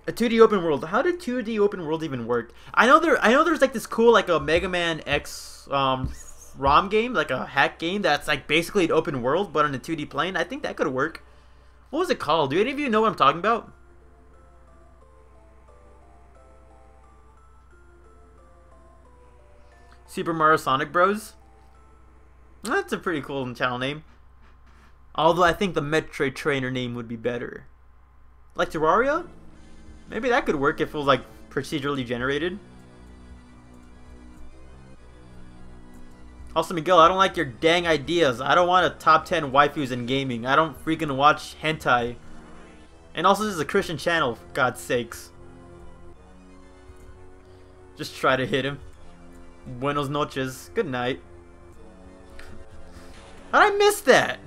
A 2D open world. How did 2D open world even work? I know there's like this cool like a Mega Man X ROM game, like a hack game that's like basically an open world but on a 2D plane. I think that could work. What was it called? Do any of you know what I'm talking about? Super Mario Sonic Bros. That's a pretty cool channel name. Although I think the Metroid Trainer name would be better. Like Terraria? Maybe that could work if it was like procedurally generated. Also, Miguel, I don't like your dang ideas. I don't want a top 10 waifus in gaming. I don't freaking watch hentai. And also, this is a Christian channel, for God's sakes. Just try to hit him. Buenos noches. Good night. How'd I miss that?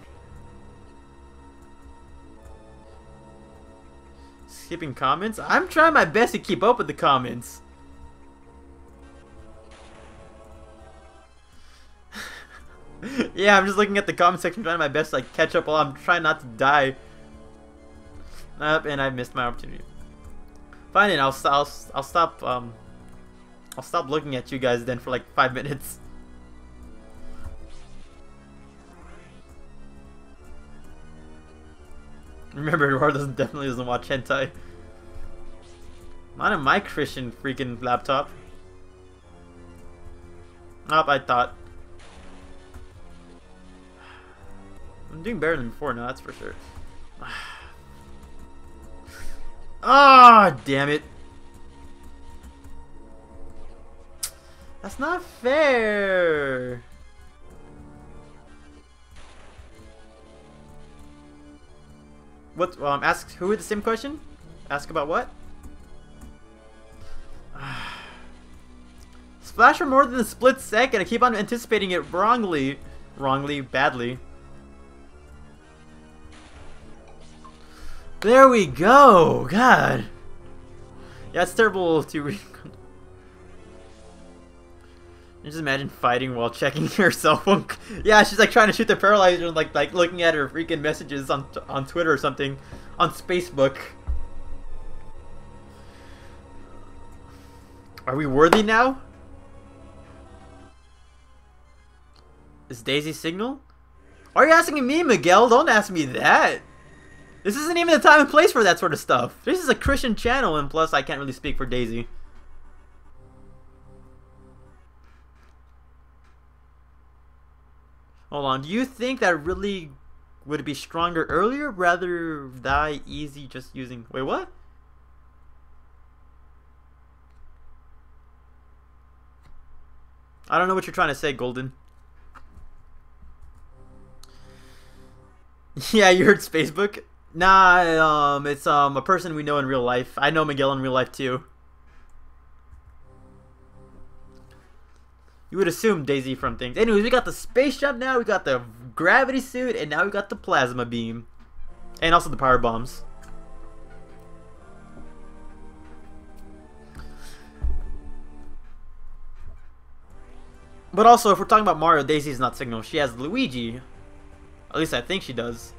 Skipping comments? I'm trying my best to keep up with the comments. Yeah, I'm just looking at the comment section, trying my best to like catch up while I'm trying not to die. And I missed my opportunity. Fine, and I'll stop looking at you guys then for like 5 minutes. Remember, Eduardo definitely doesn't watch hentai. Not on my Christian freaking laptop. Nope, I thought. I'm doing better than before now, that's for sure. Ah, damn it. That's not fair. What? Ask who with the same question? Ask about what? Splash for more than a split second. I keep on anticipating it wrongly. Badly. There we go. God. Yeah, it's terrible to read. You just imagine fighting while checking her cell phone. Yeah, she's like trying to shoot the paralyzer and like looking at her freaking messages on Twitter or something, on Facebook. Are we worthy now? Is Daisy signal? Are you asking me, Miguel? Don't ask me that. This isn't even the time and place for that sort of stuff. This is a Christian channel, and plus I can't really speak for Daisy. Hold on. Do you think that really would it be stronger earlier, rather die easy just using... Wait, what? I don't know what you're trying to say, Golden. Yeah, you heard Facebook? Nah, it's a person we know in real life. I know Miguel in real life too. You would assume Daisy from things. Anyways, we got the space jump now, we got the gravity suit, and now we got the plasma beam. And also the power bombs. But also, if we're talking about Mario, Daisy's not Signal. She has Luigi. At least I think she does.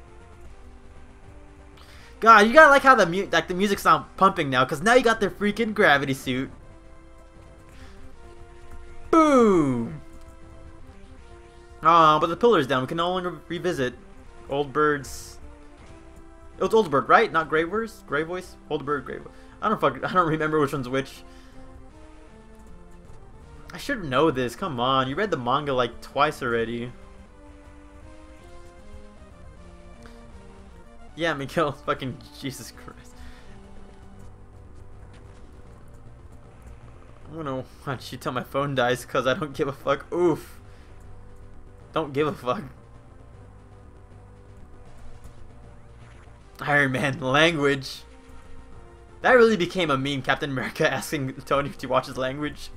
God, you gotta like how the music's not pumping now, because now you got the freaking gravity suit. Boom! But the pillar's down. We can no longer revisit Old Bird's. It was Old Bird, right? Not Grey Voice? Grey Voice? Old Bird, Grey Voice. I don't remember which one's which. I should know this. Come on, you read the manga like twice already. Yeah, Miguel, fucking Jesus Christ. I'm gonna watch you till my phone dies because I don't give a fuck. Oof. Don't give a fuck. Iron Man language. That really became a meme, Captain America asking Tony to watch his language.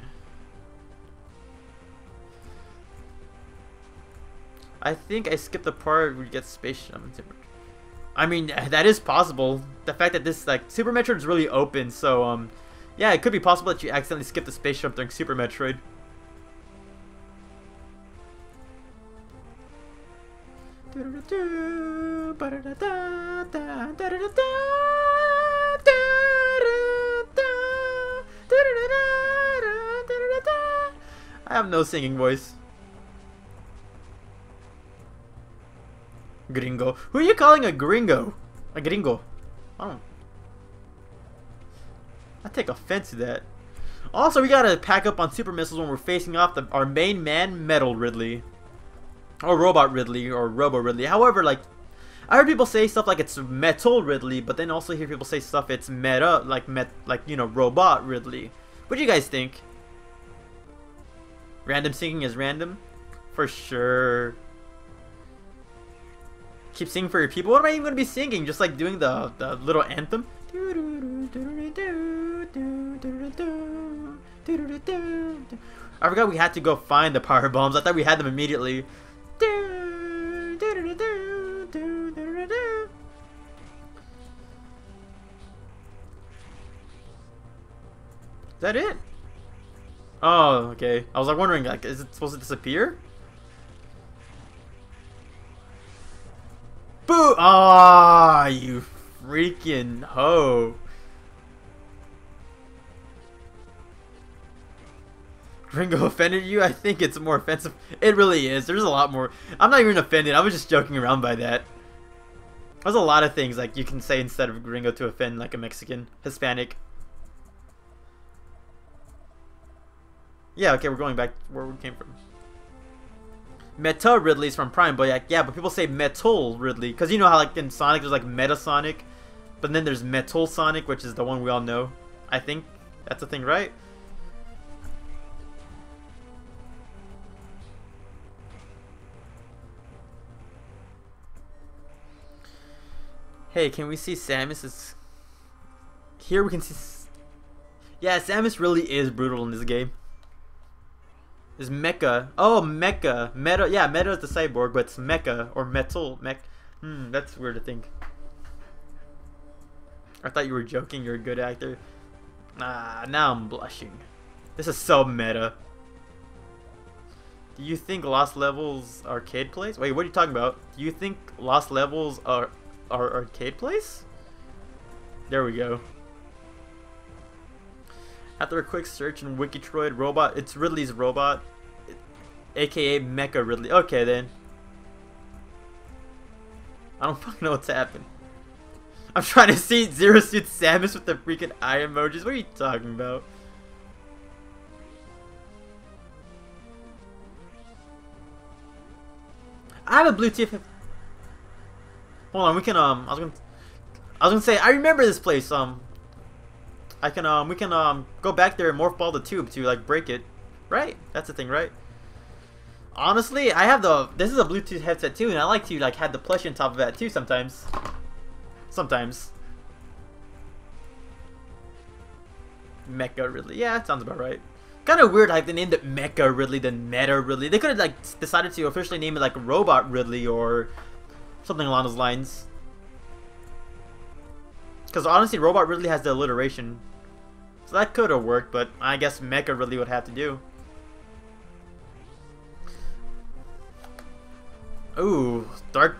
I think I skipped the part where you get space jump. I mean, that is possible. The fact that this, like, Super Metroid is really open, so, yeah, it could be possible that you accidentally skip the space jump during Super Metroid. I have no singing voice. Gringo. Who are you calling a gringo? A gringo. I take offense to that. Also, we gotta pack up on super missiles when we're facing off our main man, Metal Ridley. Or Robot Ridley, or Robo Ridley. However, like, I heard people say stuff like it's Metal Ridley, but then also hear people say stuff it's meta, like, you know, Robot Ridley. What do you guys think? Random singing is random? For sure. Keep singing for your people? What am I even going to be singing? Just like doing the little anthem? I forgot we had to go find the power bombs. I thought we had them immediately. Is that it? Oh, okay. I was like wondering, like, is it supposed to disappear? Boo! Ah, you freaking hoe. Gringo offended you? I think it's more offensive. It really is. There's a lot more. I'm not even offended. I was just joking around by that. There's a lot of things like you can say instead of gringo to offend like a Mexican, Hispanic. Yeah, okay, we're going back where we came from. Meta Ridley's from Prime, but yeah, but people say Metal Ridley because you know how like in Sonic there's like Meta Sonic, but then there's Metal Sonic, which is the one we all know. I think that's the thing, right? Hey, can we see Samus's? Here we can see. Yeah, Samus really is brutal in this game. Is Mecha? Oh, Mecha. Meta. Yeah, Meta is the cyborg, but it's Mecha or Metal. That's weird to think. I thought you were joking. You're a good actor. Ah, now I'm blushing. This is so meta. Do you think Lost Levels arcade plays? Wait, what are you talking about? Do you think Lost Levels are arcade plays? There we go. After a quick search in Wikitroid, robot, it's Ridley's robot, aka Mecha Ridley. Okay then. I don't fucking know what's happened. I'm trying to see Zero Suit Samus with the freaking eye emojis. What are you talking about? I have a Bluetooth. Hold on, we can I was gonna say I remember this place. I can we can go back there and morph ball the tube to like break it. Right? That's the thing, right? Honestly, I have this is a Bluetooth headset too, and I like to like have the plush on top of that too sometimes. Sometimes. Mecha Ridley. Yeah, that sounds about right. Kind of weird, like they named it Mecha Ridley, then Meta Ridley. They could have like decided to officially name it like Robot Ridley or something along those lines. Because honestly, Robot Ridley has the alliteration, so that could have worked. But I guess Mecha Ridley would have to do. Ooh, dark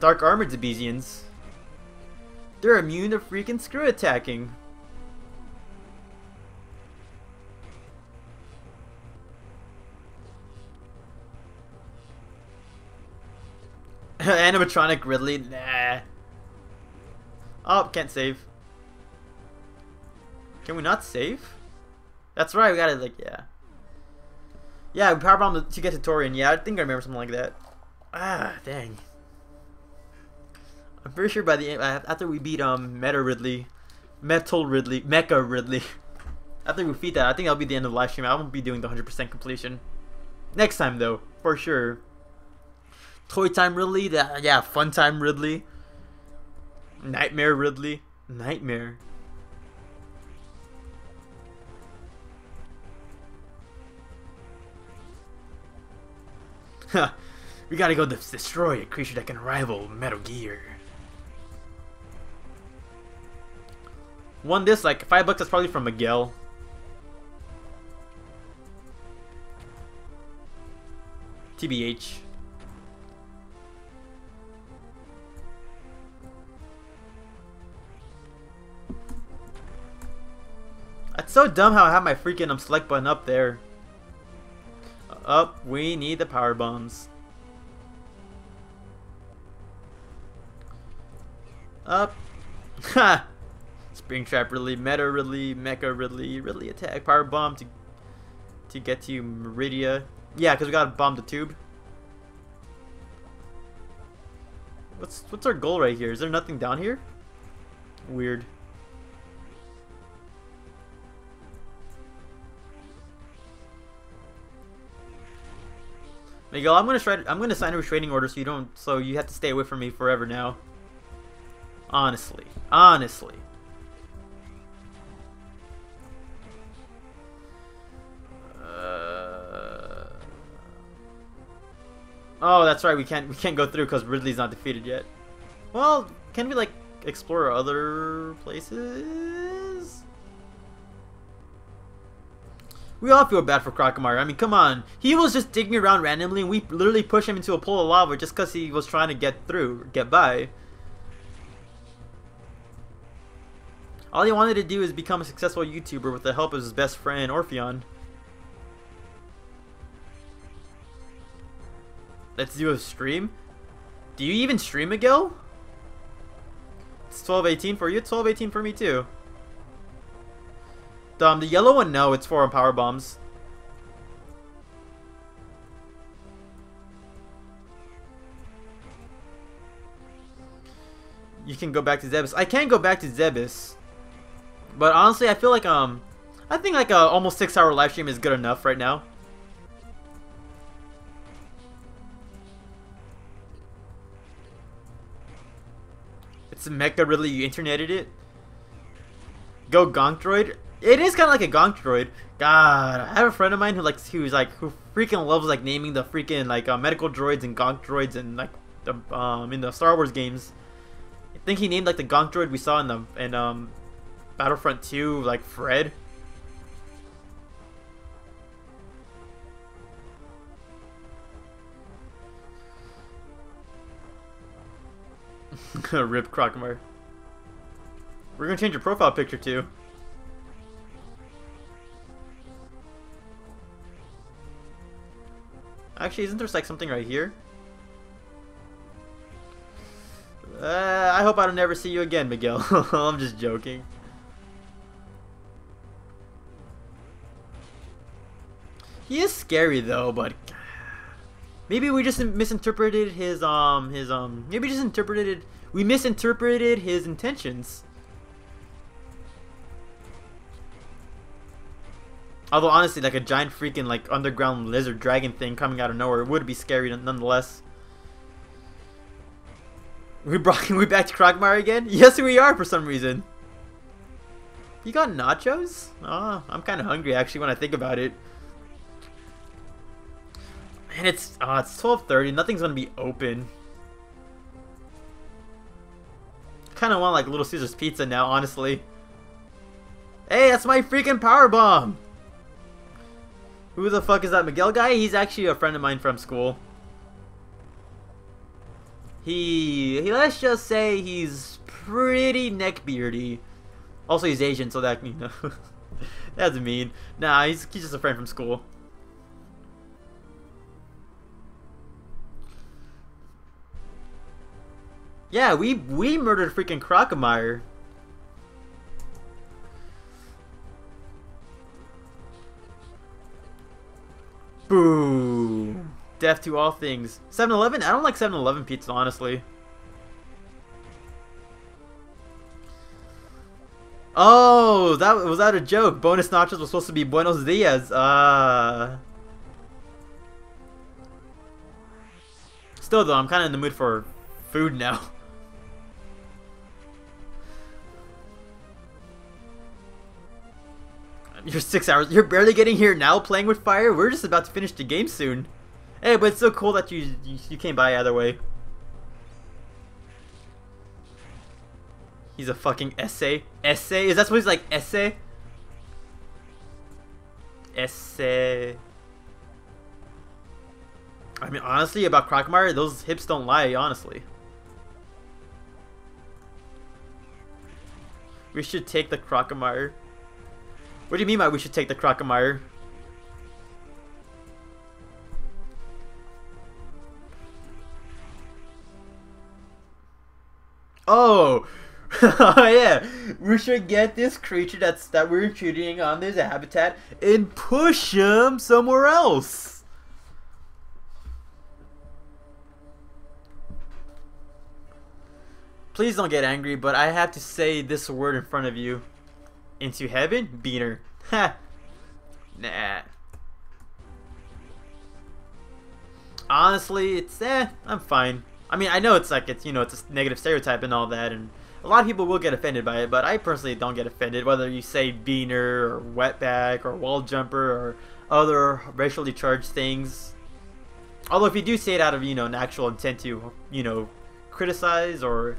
armored Zebesians. They're immune to freaking screw attacking. Animatronic Ridley? Nah. Oh, can't save. Can we not save? That's right, we gotta, like, yeah. Yeah, we powerbomb to get to Torian. Yeah, I think I remember something like that. Ah, dang. I'm pretty sure by the end, after we beat, Mecha Ridley, after we defeat that, I think that'll be the end of the live stream. I won't be doing the 100% completion. Next time, though, for sure. Toy Time Ridley, yeah, Fun Time Ridley. Nightmare Ridley. Nightmare. Huh. We gotta go destroy a creature that can rival Metal Gear. Won this like $5. That's probably from Miguel. TBH. It's so dumb how I have my freaking select button up there. Up, we need the power bombs. Up. Ha! Springtrap Ridley, Meta Ridley, Mecha Ridley, Ridley attack, power bomb to get to Meridia. Yeah, because we gotta bomb the tube. What's our goal right here? Is there nothing down here? Weird. Miguel, I'm gonna sign a restraining order so you have to stay away from me forever now. Honestly. Oh, that's right. We can't go through because Ridley's not defeated yet. Well, can we like explore other places? We all feel bad for Crocomire. I mean, come on. He was just digging around randomly, and we literally pushed him into a pool of lava just because he was trying to get by. All he wanted to do is become a successful YouTuber with the help of his best friend, Orpheon. Let's do a stream? Do you even stream, Miguel? It's 12:18 for you, it's 12:18 for me too. The yellow one, no, it's for power bombs. You can go back to Zebes. I can go back to Zebes. But honestly, I feel like I think like a almost 6-hour live stream is good enough right now. It's a Mecha Ridley, you interneted it? Go Gonk Droid? It is kind of like a Gonk Droid. God, I have a friend of mine who freaking loves like naming the freaking like medical droids and Gonk Droids and like the in the Star Wars games. I think he named like the Gonk Droid we saw in Battlefront 2 like Fred. Rip Crocomire. We're gonna change your profile picture too. Actually, isn't there like something right here? I hope I don't never see you again, Miguel. I'm just joking. He is scary though, but Maybe we just misinterpreted we misinterpreted his intentions. Although honestly, like a giant freaking like underground lizard dragon thing coming out of nowhere would be scary nonetheless. We back to Krogmire again? Yes, we are for some reason. You got nachos? Oh, I'm kind of hungry actually when I think about it. And it's 12:30. Nothing's gonna be open. Kind of want like Little Caesar's pizza now, honestly. Hey, that's my freaking power bomb. Who the fuck is that Miguel guy? He's actually a friend of mine from school. He let's just say he's pretty neckbeardy. Also, he's Asian, so that, you know, that's mean. Nah, he's just a friend from school. Yeah, we murdered freaking Krogmire. Boo. Death to all things. 7-Eleven? I don't like 7-Eleven pizza, honestly. Oh, was that a joke? Bonus nachos was supposed to be Buenos Dias. Still though, I'm kind of in the mood for food now. You're 6 hours. You're barely getting here now playing with fire? We're just about to finish the game soon. Hey, but it's so cool that you came by either way. He's a fucking essay. Essay? Is that what he's like? Essay? Essay. I mean, honestly, about Krogmire, those hips don't lie, honestly. We should take the Krogmire. What do you mean by we should take the Krogmire? Oh! Yeah, we should get this creature that we're intruding on this habitat and push him somewhere else. Please don't get angry, but I have to say this word in front of you. Into heaven? Beaner. Ha. Nah. Honestly, it's I'm fine. I mean, I know it's like it's a negative stereotype and all that, and a lot of people will get offended by it, but I personally don't get offended whether you say beaner or wetback or wall jumper or other racially charged things. Although if you do say it out of an actual intent to criticize or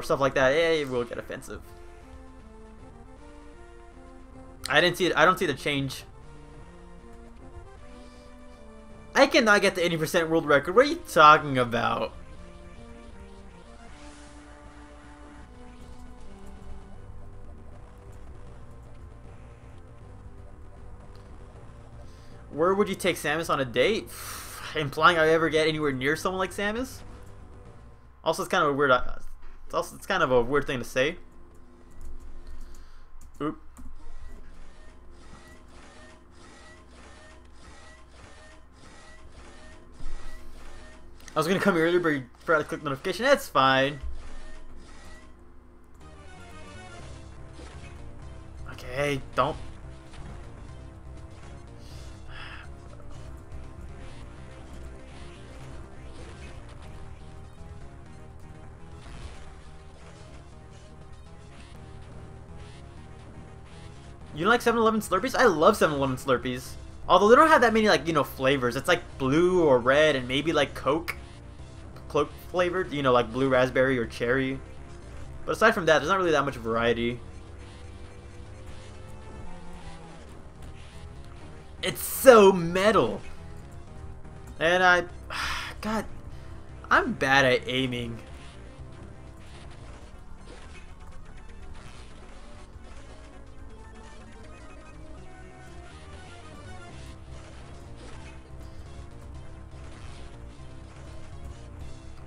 stuff like that, it will get offensive. I didn't see it. I don't see the change. I cannot get the 80% world record. What are you talking about? Where would you take Samus on a date? Implying I ever get anywhere near someone like Samus? Also, it's kind of a weird. It's kind of a weird thing to say. Oop. I was gonna come earlier, but you forgot to click notification. That's fine. Okay, don't. You don't like 7-Eleven Slurpees? I love 7-Eleven Slurpees. Although they don't have that many flavors. It's like blue or red and maybe like Coke flavored, like blue raspberry or cherry. But aside from that, there's not really that much variety. It's so metal. And God, I'm bad at aiming.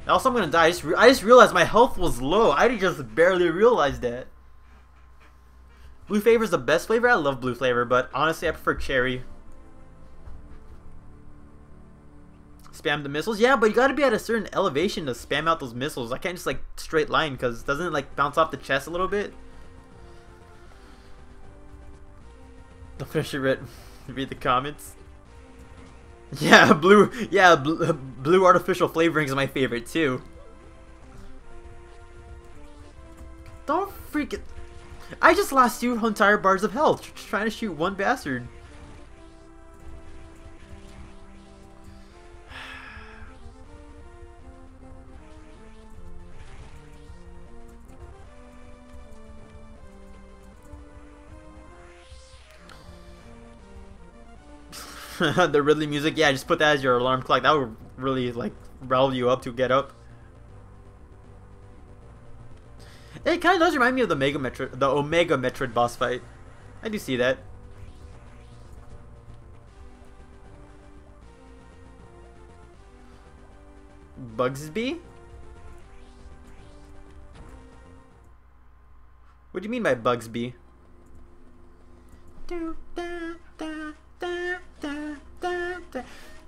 Also, I'm gonna die. I just realized my health was low. I just barely realized that. Blue flavor is the best flavor. I love blue flavor, but honestly, I prefer cherry. spam the missiles. Yeah, but you gotta be at a certain elevation to spam out those missiles. I can't just like straight line because doesn't it like bounce off the chest a little bit? Don't finish it. Read the comments. Yeah, blue. Yeah, blue artificial flavorings is my favorite too. Don't freak it. I just lost 2 entire bars of health trying to shoot one bastard. The Ridley music, yeah, just put that as your alarm clock. That would really like rile you up to get up. It kind of does remind me of the Omega Metroid boss fight. I do see that. Bugsby? What do you mean by Bugsby?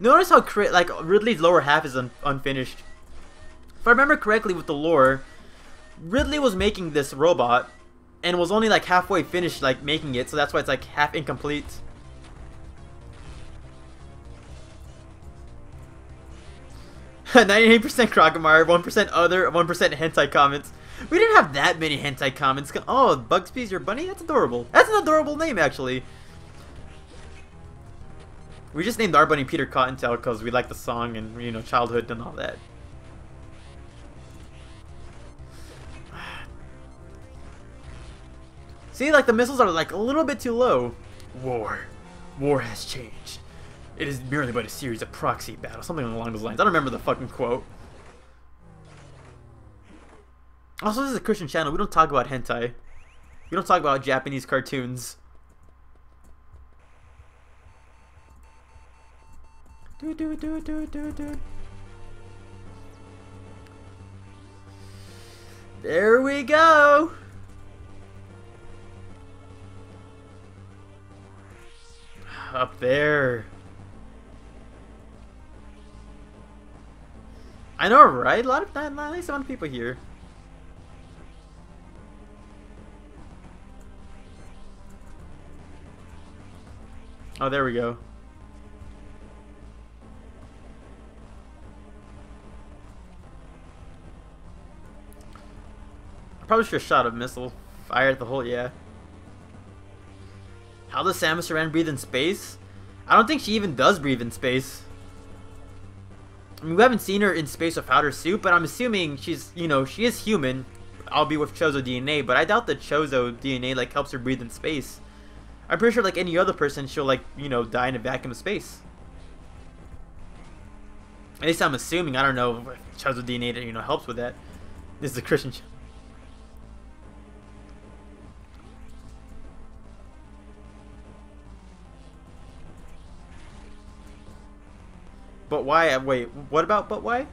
Notice how like Ridley's lower half is unfinished. If I remember correctly with the lore, Ridley was making this robot and was only like halfway finished like making it, so that's why it's like half incomplete. %98% Crocomire, 1% other, 1% hentai comments. We didn't have that many hentai comments. Oh, Bugsby's your bunny? That's adorable. That's an adorable name, actually. We just named our bunny Peter Cottontail because we like the song and, you know, childhood and all that. See, like the missiles are like a little bit too low. War has changed. It is merely but a series of proxy battles. Something along those lines. I don't remember the fucking quote. Also, this is a Christian channel. We don't talk about hentai. We don't talk about Japanese cartoons. There we go. Up there. I know, right? A lot of nice amount of people here. Oh, there we go. I probably should have shot a missile. Fire at the hole, yeah. How does Samus Aran breathe in space? I don't think she even does breathe in space. I mean, we haven't seen her in space without her suit, but I'm assuming she's, you know, she is human, albeit with Chozo DNA, but I doubt that Chozo DNA, like, helps her breathe in space. I'm pretty sure, like, any other person, she'll, like, you know, die in a vacuum of space. At least I'm assuming. I don't know if Chozo DNA, you know, helps with that. This is a Christian... But why? Wait, what about but why?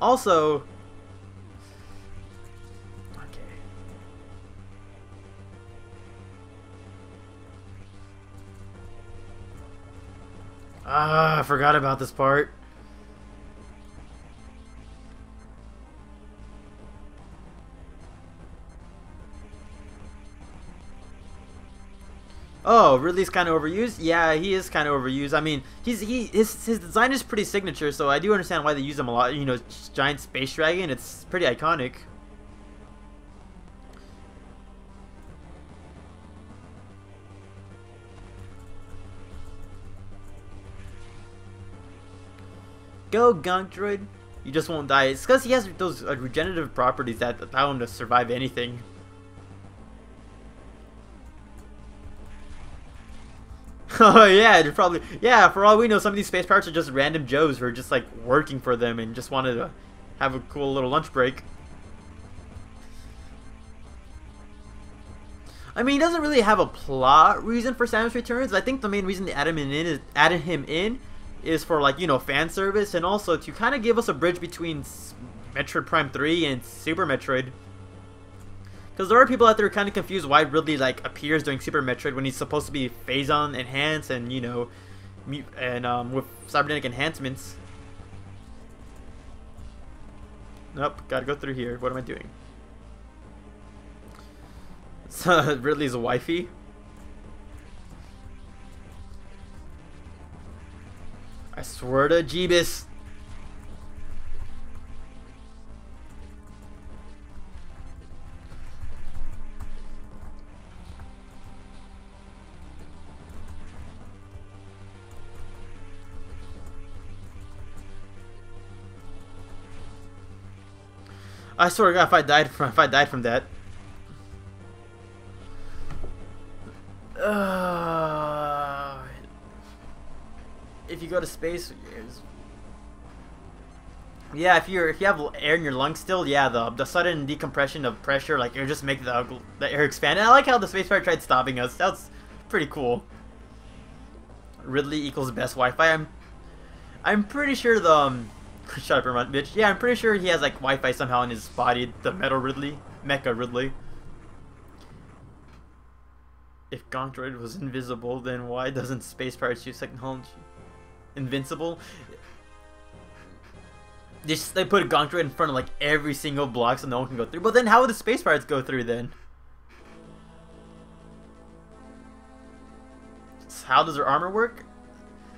Also... Okay. Ah, I forgot about this part. Oh, Ridley's kind of overused? Yeah, he is kind of overused. I mean, his design is pretty signature, so I do understand why they use him a lot. You know, giant space dragon, it's pretty iconic. Go, Gunk Droid. You just won't die. It's because he has those regenerative properties that allow him to survive anything. Oh yeah, they're probably, yeah, for all we know, some of these space pirates are just random Joes who are just like working for them and just wanted to have a cool little lunch break. I mean, he doesn't really have a plot reason for Samus Returns. I think the main reason they added him in is for, like, you know, fan service, and also to kind of give us a bridge between Metroid Prime 3 and Super Metroid. Because there are people out there kind of confused why Ridley, like, appears during Super Metroid when he's supposed to be Phazon enhanced and, you know, and with cybernetic enhancements. Nope, gotta go through here. What am I doing? So Ridley's a wifey. I swear to Jeebus. I swear to God, if I died from that. If you go to space, yeah, if you have air in your lungs still, yeah, the sudden decompression of pressure, like, it just make the air expand. And I like how the space pirate tried stopping us. That's pretty cool. Ridley equals best Wi-Fi. I'm pretty sure the shut up, everyone, bitch. Yeah, I'm pretty sure he has like Wi-Fi somehow in his body. The Mecha Ridley. If Gontroid was invisible, then why doesn't Space Pirates use technology? Invincible? They put a Gontroid in front of like every single block so no one can go through. But then how would the Space Pirates go through then? So how does her armor work?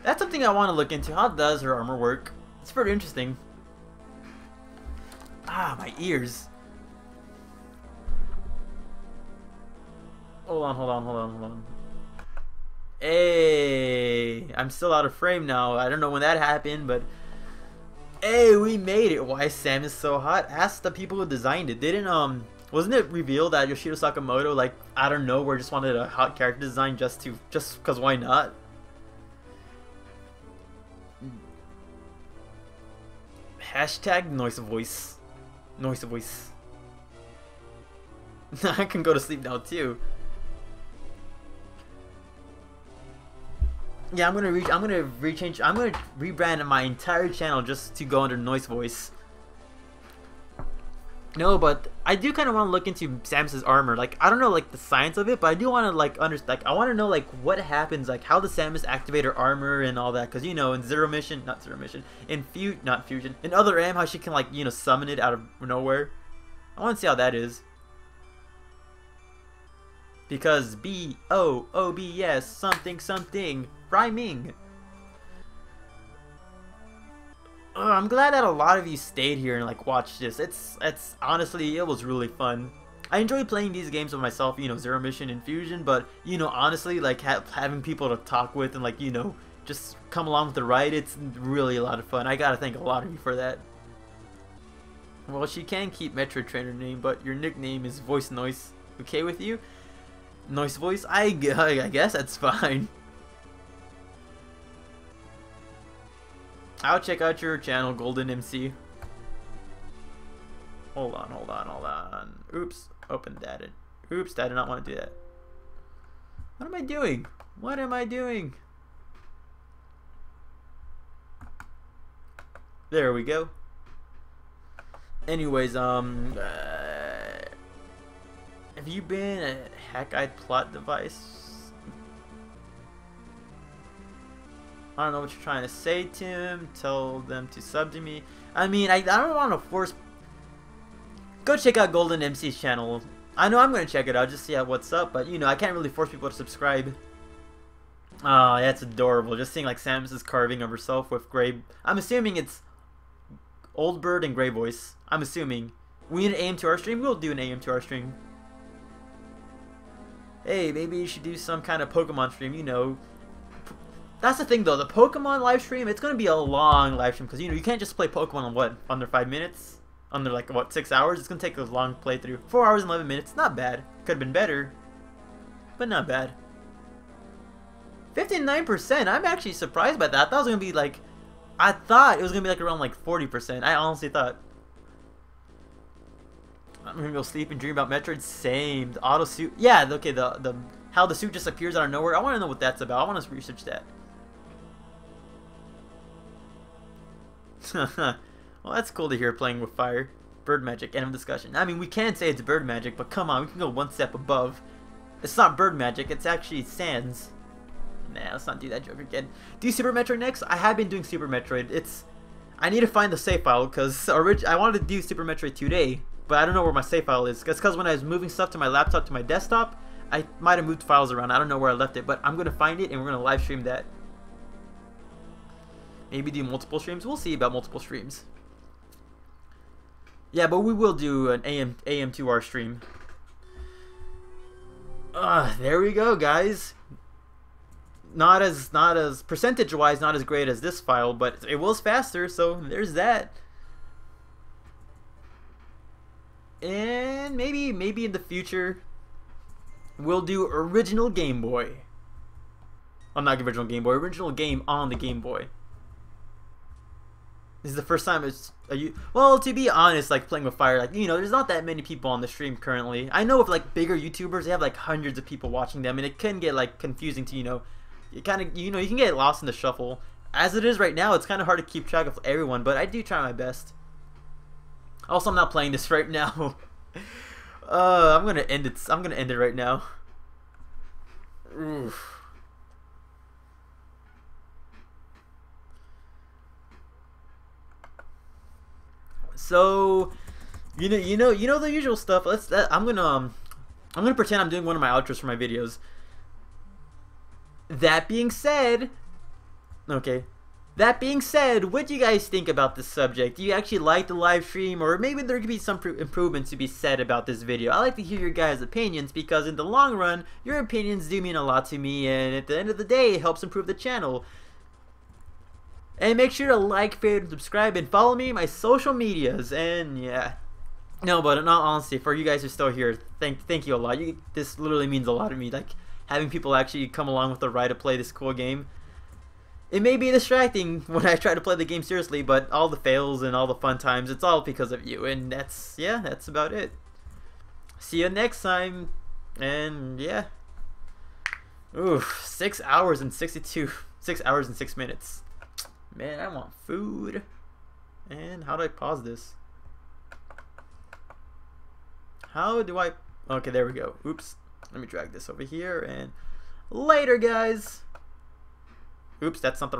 That's something I want to look into. How does her armor work? It's pretty interesting. Ah, my ears. Hold on. Hey, I'm still out of frame now. I don't know when that happened, but hey, we made it. Why Sam is so hot? Ask the people who designed it. Wasn't it revealed that Yoshiro Sakamoto, like, out of nowhere, just wanted a hot character design just because why not? Hashtag noise voice. Noise voice. I can go to sleep now too. Yeah, I'm gonna rebrand my entire channel just to go under noise voice. No, but I do kind of want to look into Samus's armor. Like, I don't know like the science of it, but I do want to like understand. Like, I want to know like what happens, like how does Samus activate her armor and all that? Because you know, in in Other M, how she can like summon it out of nowhere. I want to see how that is. Because BOOBS something rhyming. I'm glad that a lot of you stayed here and like watched this. It's honestly, it was really fun. I enjoy playing these games with myself, Zero Mission and Fusion, but honestly, like having people to talk with and like just come along with the ride, it's really a lot of fun. I gotta thank a lot of you for that. Well, she can keep Metroid Trainer name, but your nickname is Voice Noise. Okay with you? Noise Voice? I guess that's fine. I'll check out your channel, Golden MC. Hold on. Oops. Open that. Oops, I did not want to do that. What am I doing? There we go. Anyways, have you been a hack-eyed plot device? I don't know what you're trying to say to him. Tell them to sub to me. I mean, I don't want to force. Go check out Golden MC's channel. I know I'm going to check it out just see what's up, but I can't really force people to subscribe. Oh, that's adorable. Just seeing like Samus is carving of herself with gray. I'm assuming it's Old Bird and Gray Voice. I'm assuming. We need an AM to our stream. We'll do an AM to our stream. Hey, maybe you should do some kind of Pokemon stream. That's the thing though, the Pokemon live stream, it's going to be a long live stream because you can't just play Pokemon in what, under 5 minutes? Under like what, 6 hours? It's going to take a long playthrough. 4 hours and 11 minutes, not bad. Could have been better, but not bad. 59%, I'm actually surprised by that. I thought it was going to be like, I thought it was going to be like around like 40%. I honestly thought. I'm going to go sleep and dream about Metroid. Same. The auto suit. Yeah, okay, how the suit just appears out of nowhere. I want to know what that's about. I want to research that. Well, that's cool to hear playing with fire. Bird magic, end of discussion. I mean, we can say it's bird magic, but come on, we can go one step above. It's not bird magic, it's actually Sans. Nah, let's not do that joke again. Do Super Metroid next? I have been doing Super Metroid. I need to find the save file because I wanted to do Super Metroid today, but I don't know where my save file is. It's because when I was moving stuff to my laptop to my desktop, I might have moved files around. I don't know where I left it, but I'm gonna find it and we're gonna live stream that. Maybe do multiple streams. We'll see about multiple streams. Yeah, but we will do an AM2R stream. There we go, guys. Not as percentage-wise, not as great as this file, but it was faster, so there's that. And maybe in the future we'll do original Game Boy. Well, not original Game Boy, original game on the Game Boy. This is the first time well, to be honest, like playing with fire, like, you know, there's not that many people on the stream currently. I know with like bigger YouTubers, they have like hundreds of people watching them, and it can get like confusing to, you know, you can get lost in the shuffle. As it is right now, it's kind of hard to keep track of everyone, but I do try my best. Also, I'm not playing this right now. I'm gonna end it. I'm gonna end it right now. Oof. So, you know the usual stuff. I'm gonna pretend I'm doing one of my outros for my videos. That being said, what do you guys think about this subject? Do you actually like the live stream, or maybe there could be some improvements to be said about this video? I like to hear your guys' opinions, because in the long run, your opinions do mean a lot to me, and at the end of the day, it helps improve the channel. And make sure to like, favorite, and subscribe, and follow me on my social medias. And yeah, no, but in all honesty, for you guys who are still here, thank you a lot. This literally means a lot to me. Like, having people actually come along with the ride to play this cool game. It may be distracting when I try to play the game seriously, but all the fails and all the fun times, it's all because of you. And that's about it. See you next time. And yeah. Oof, 6 hours and 6 minutes. Man, I want food. And how do I pause this? How do I... Okay, there we go. Oops. Let me drag this over here, and later, guys. Oops, that's not the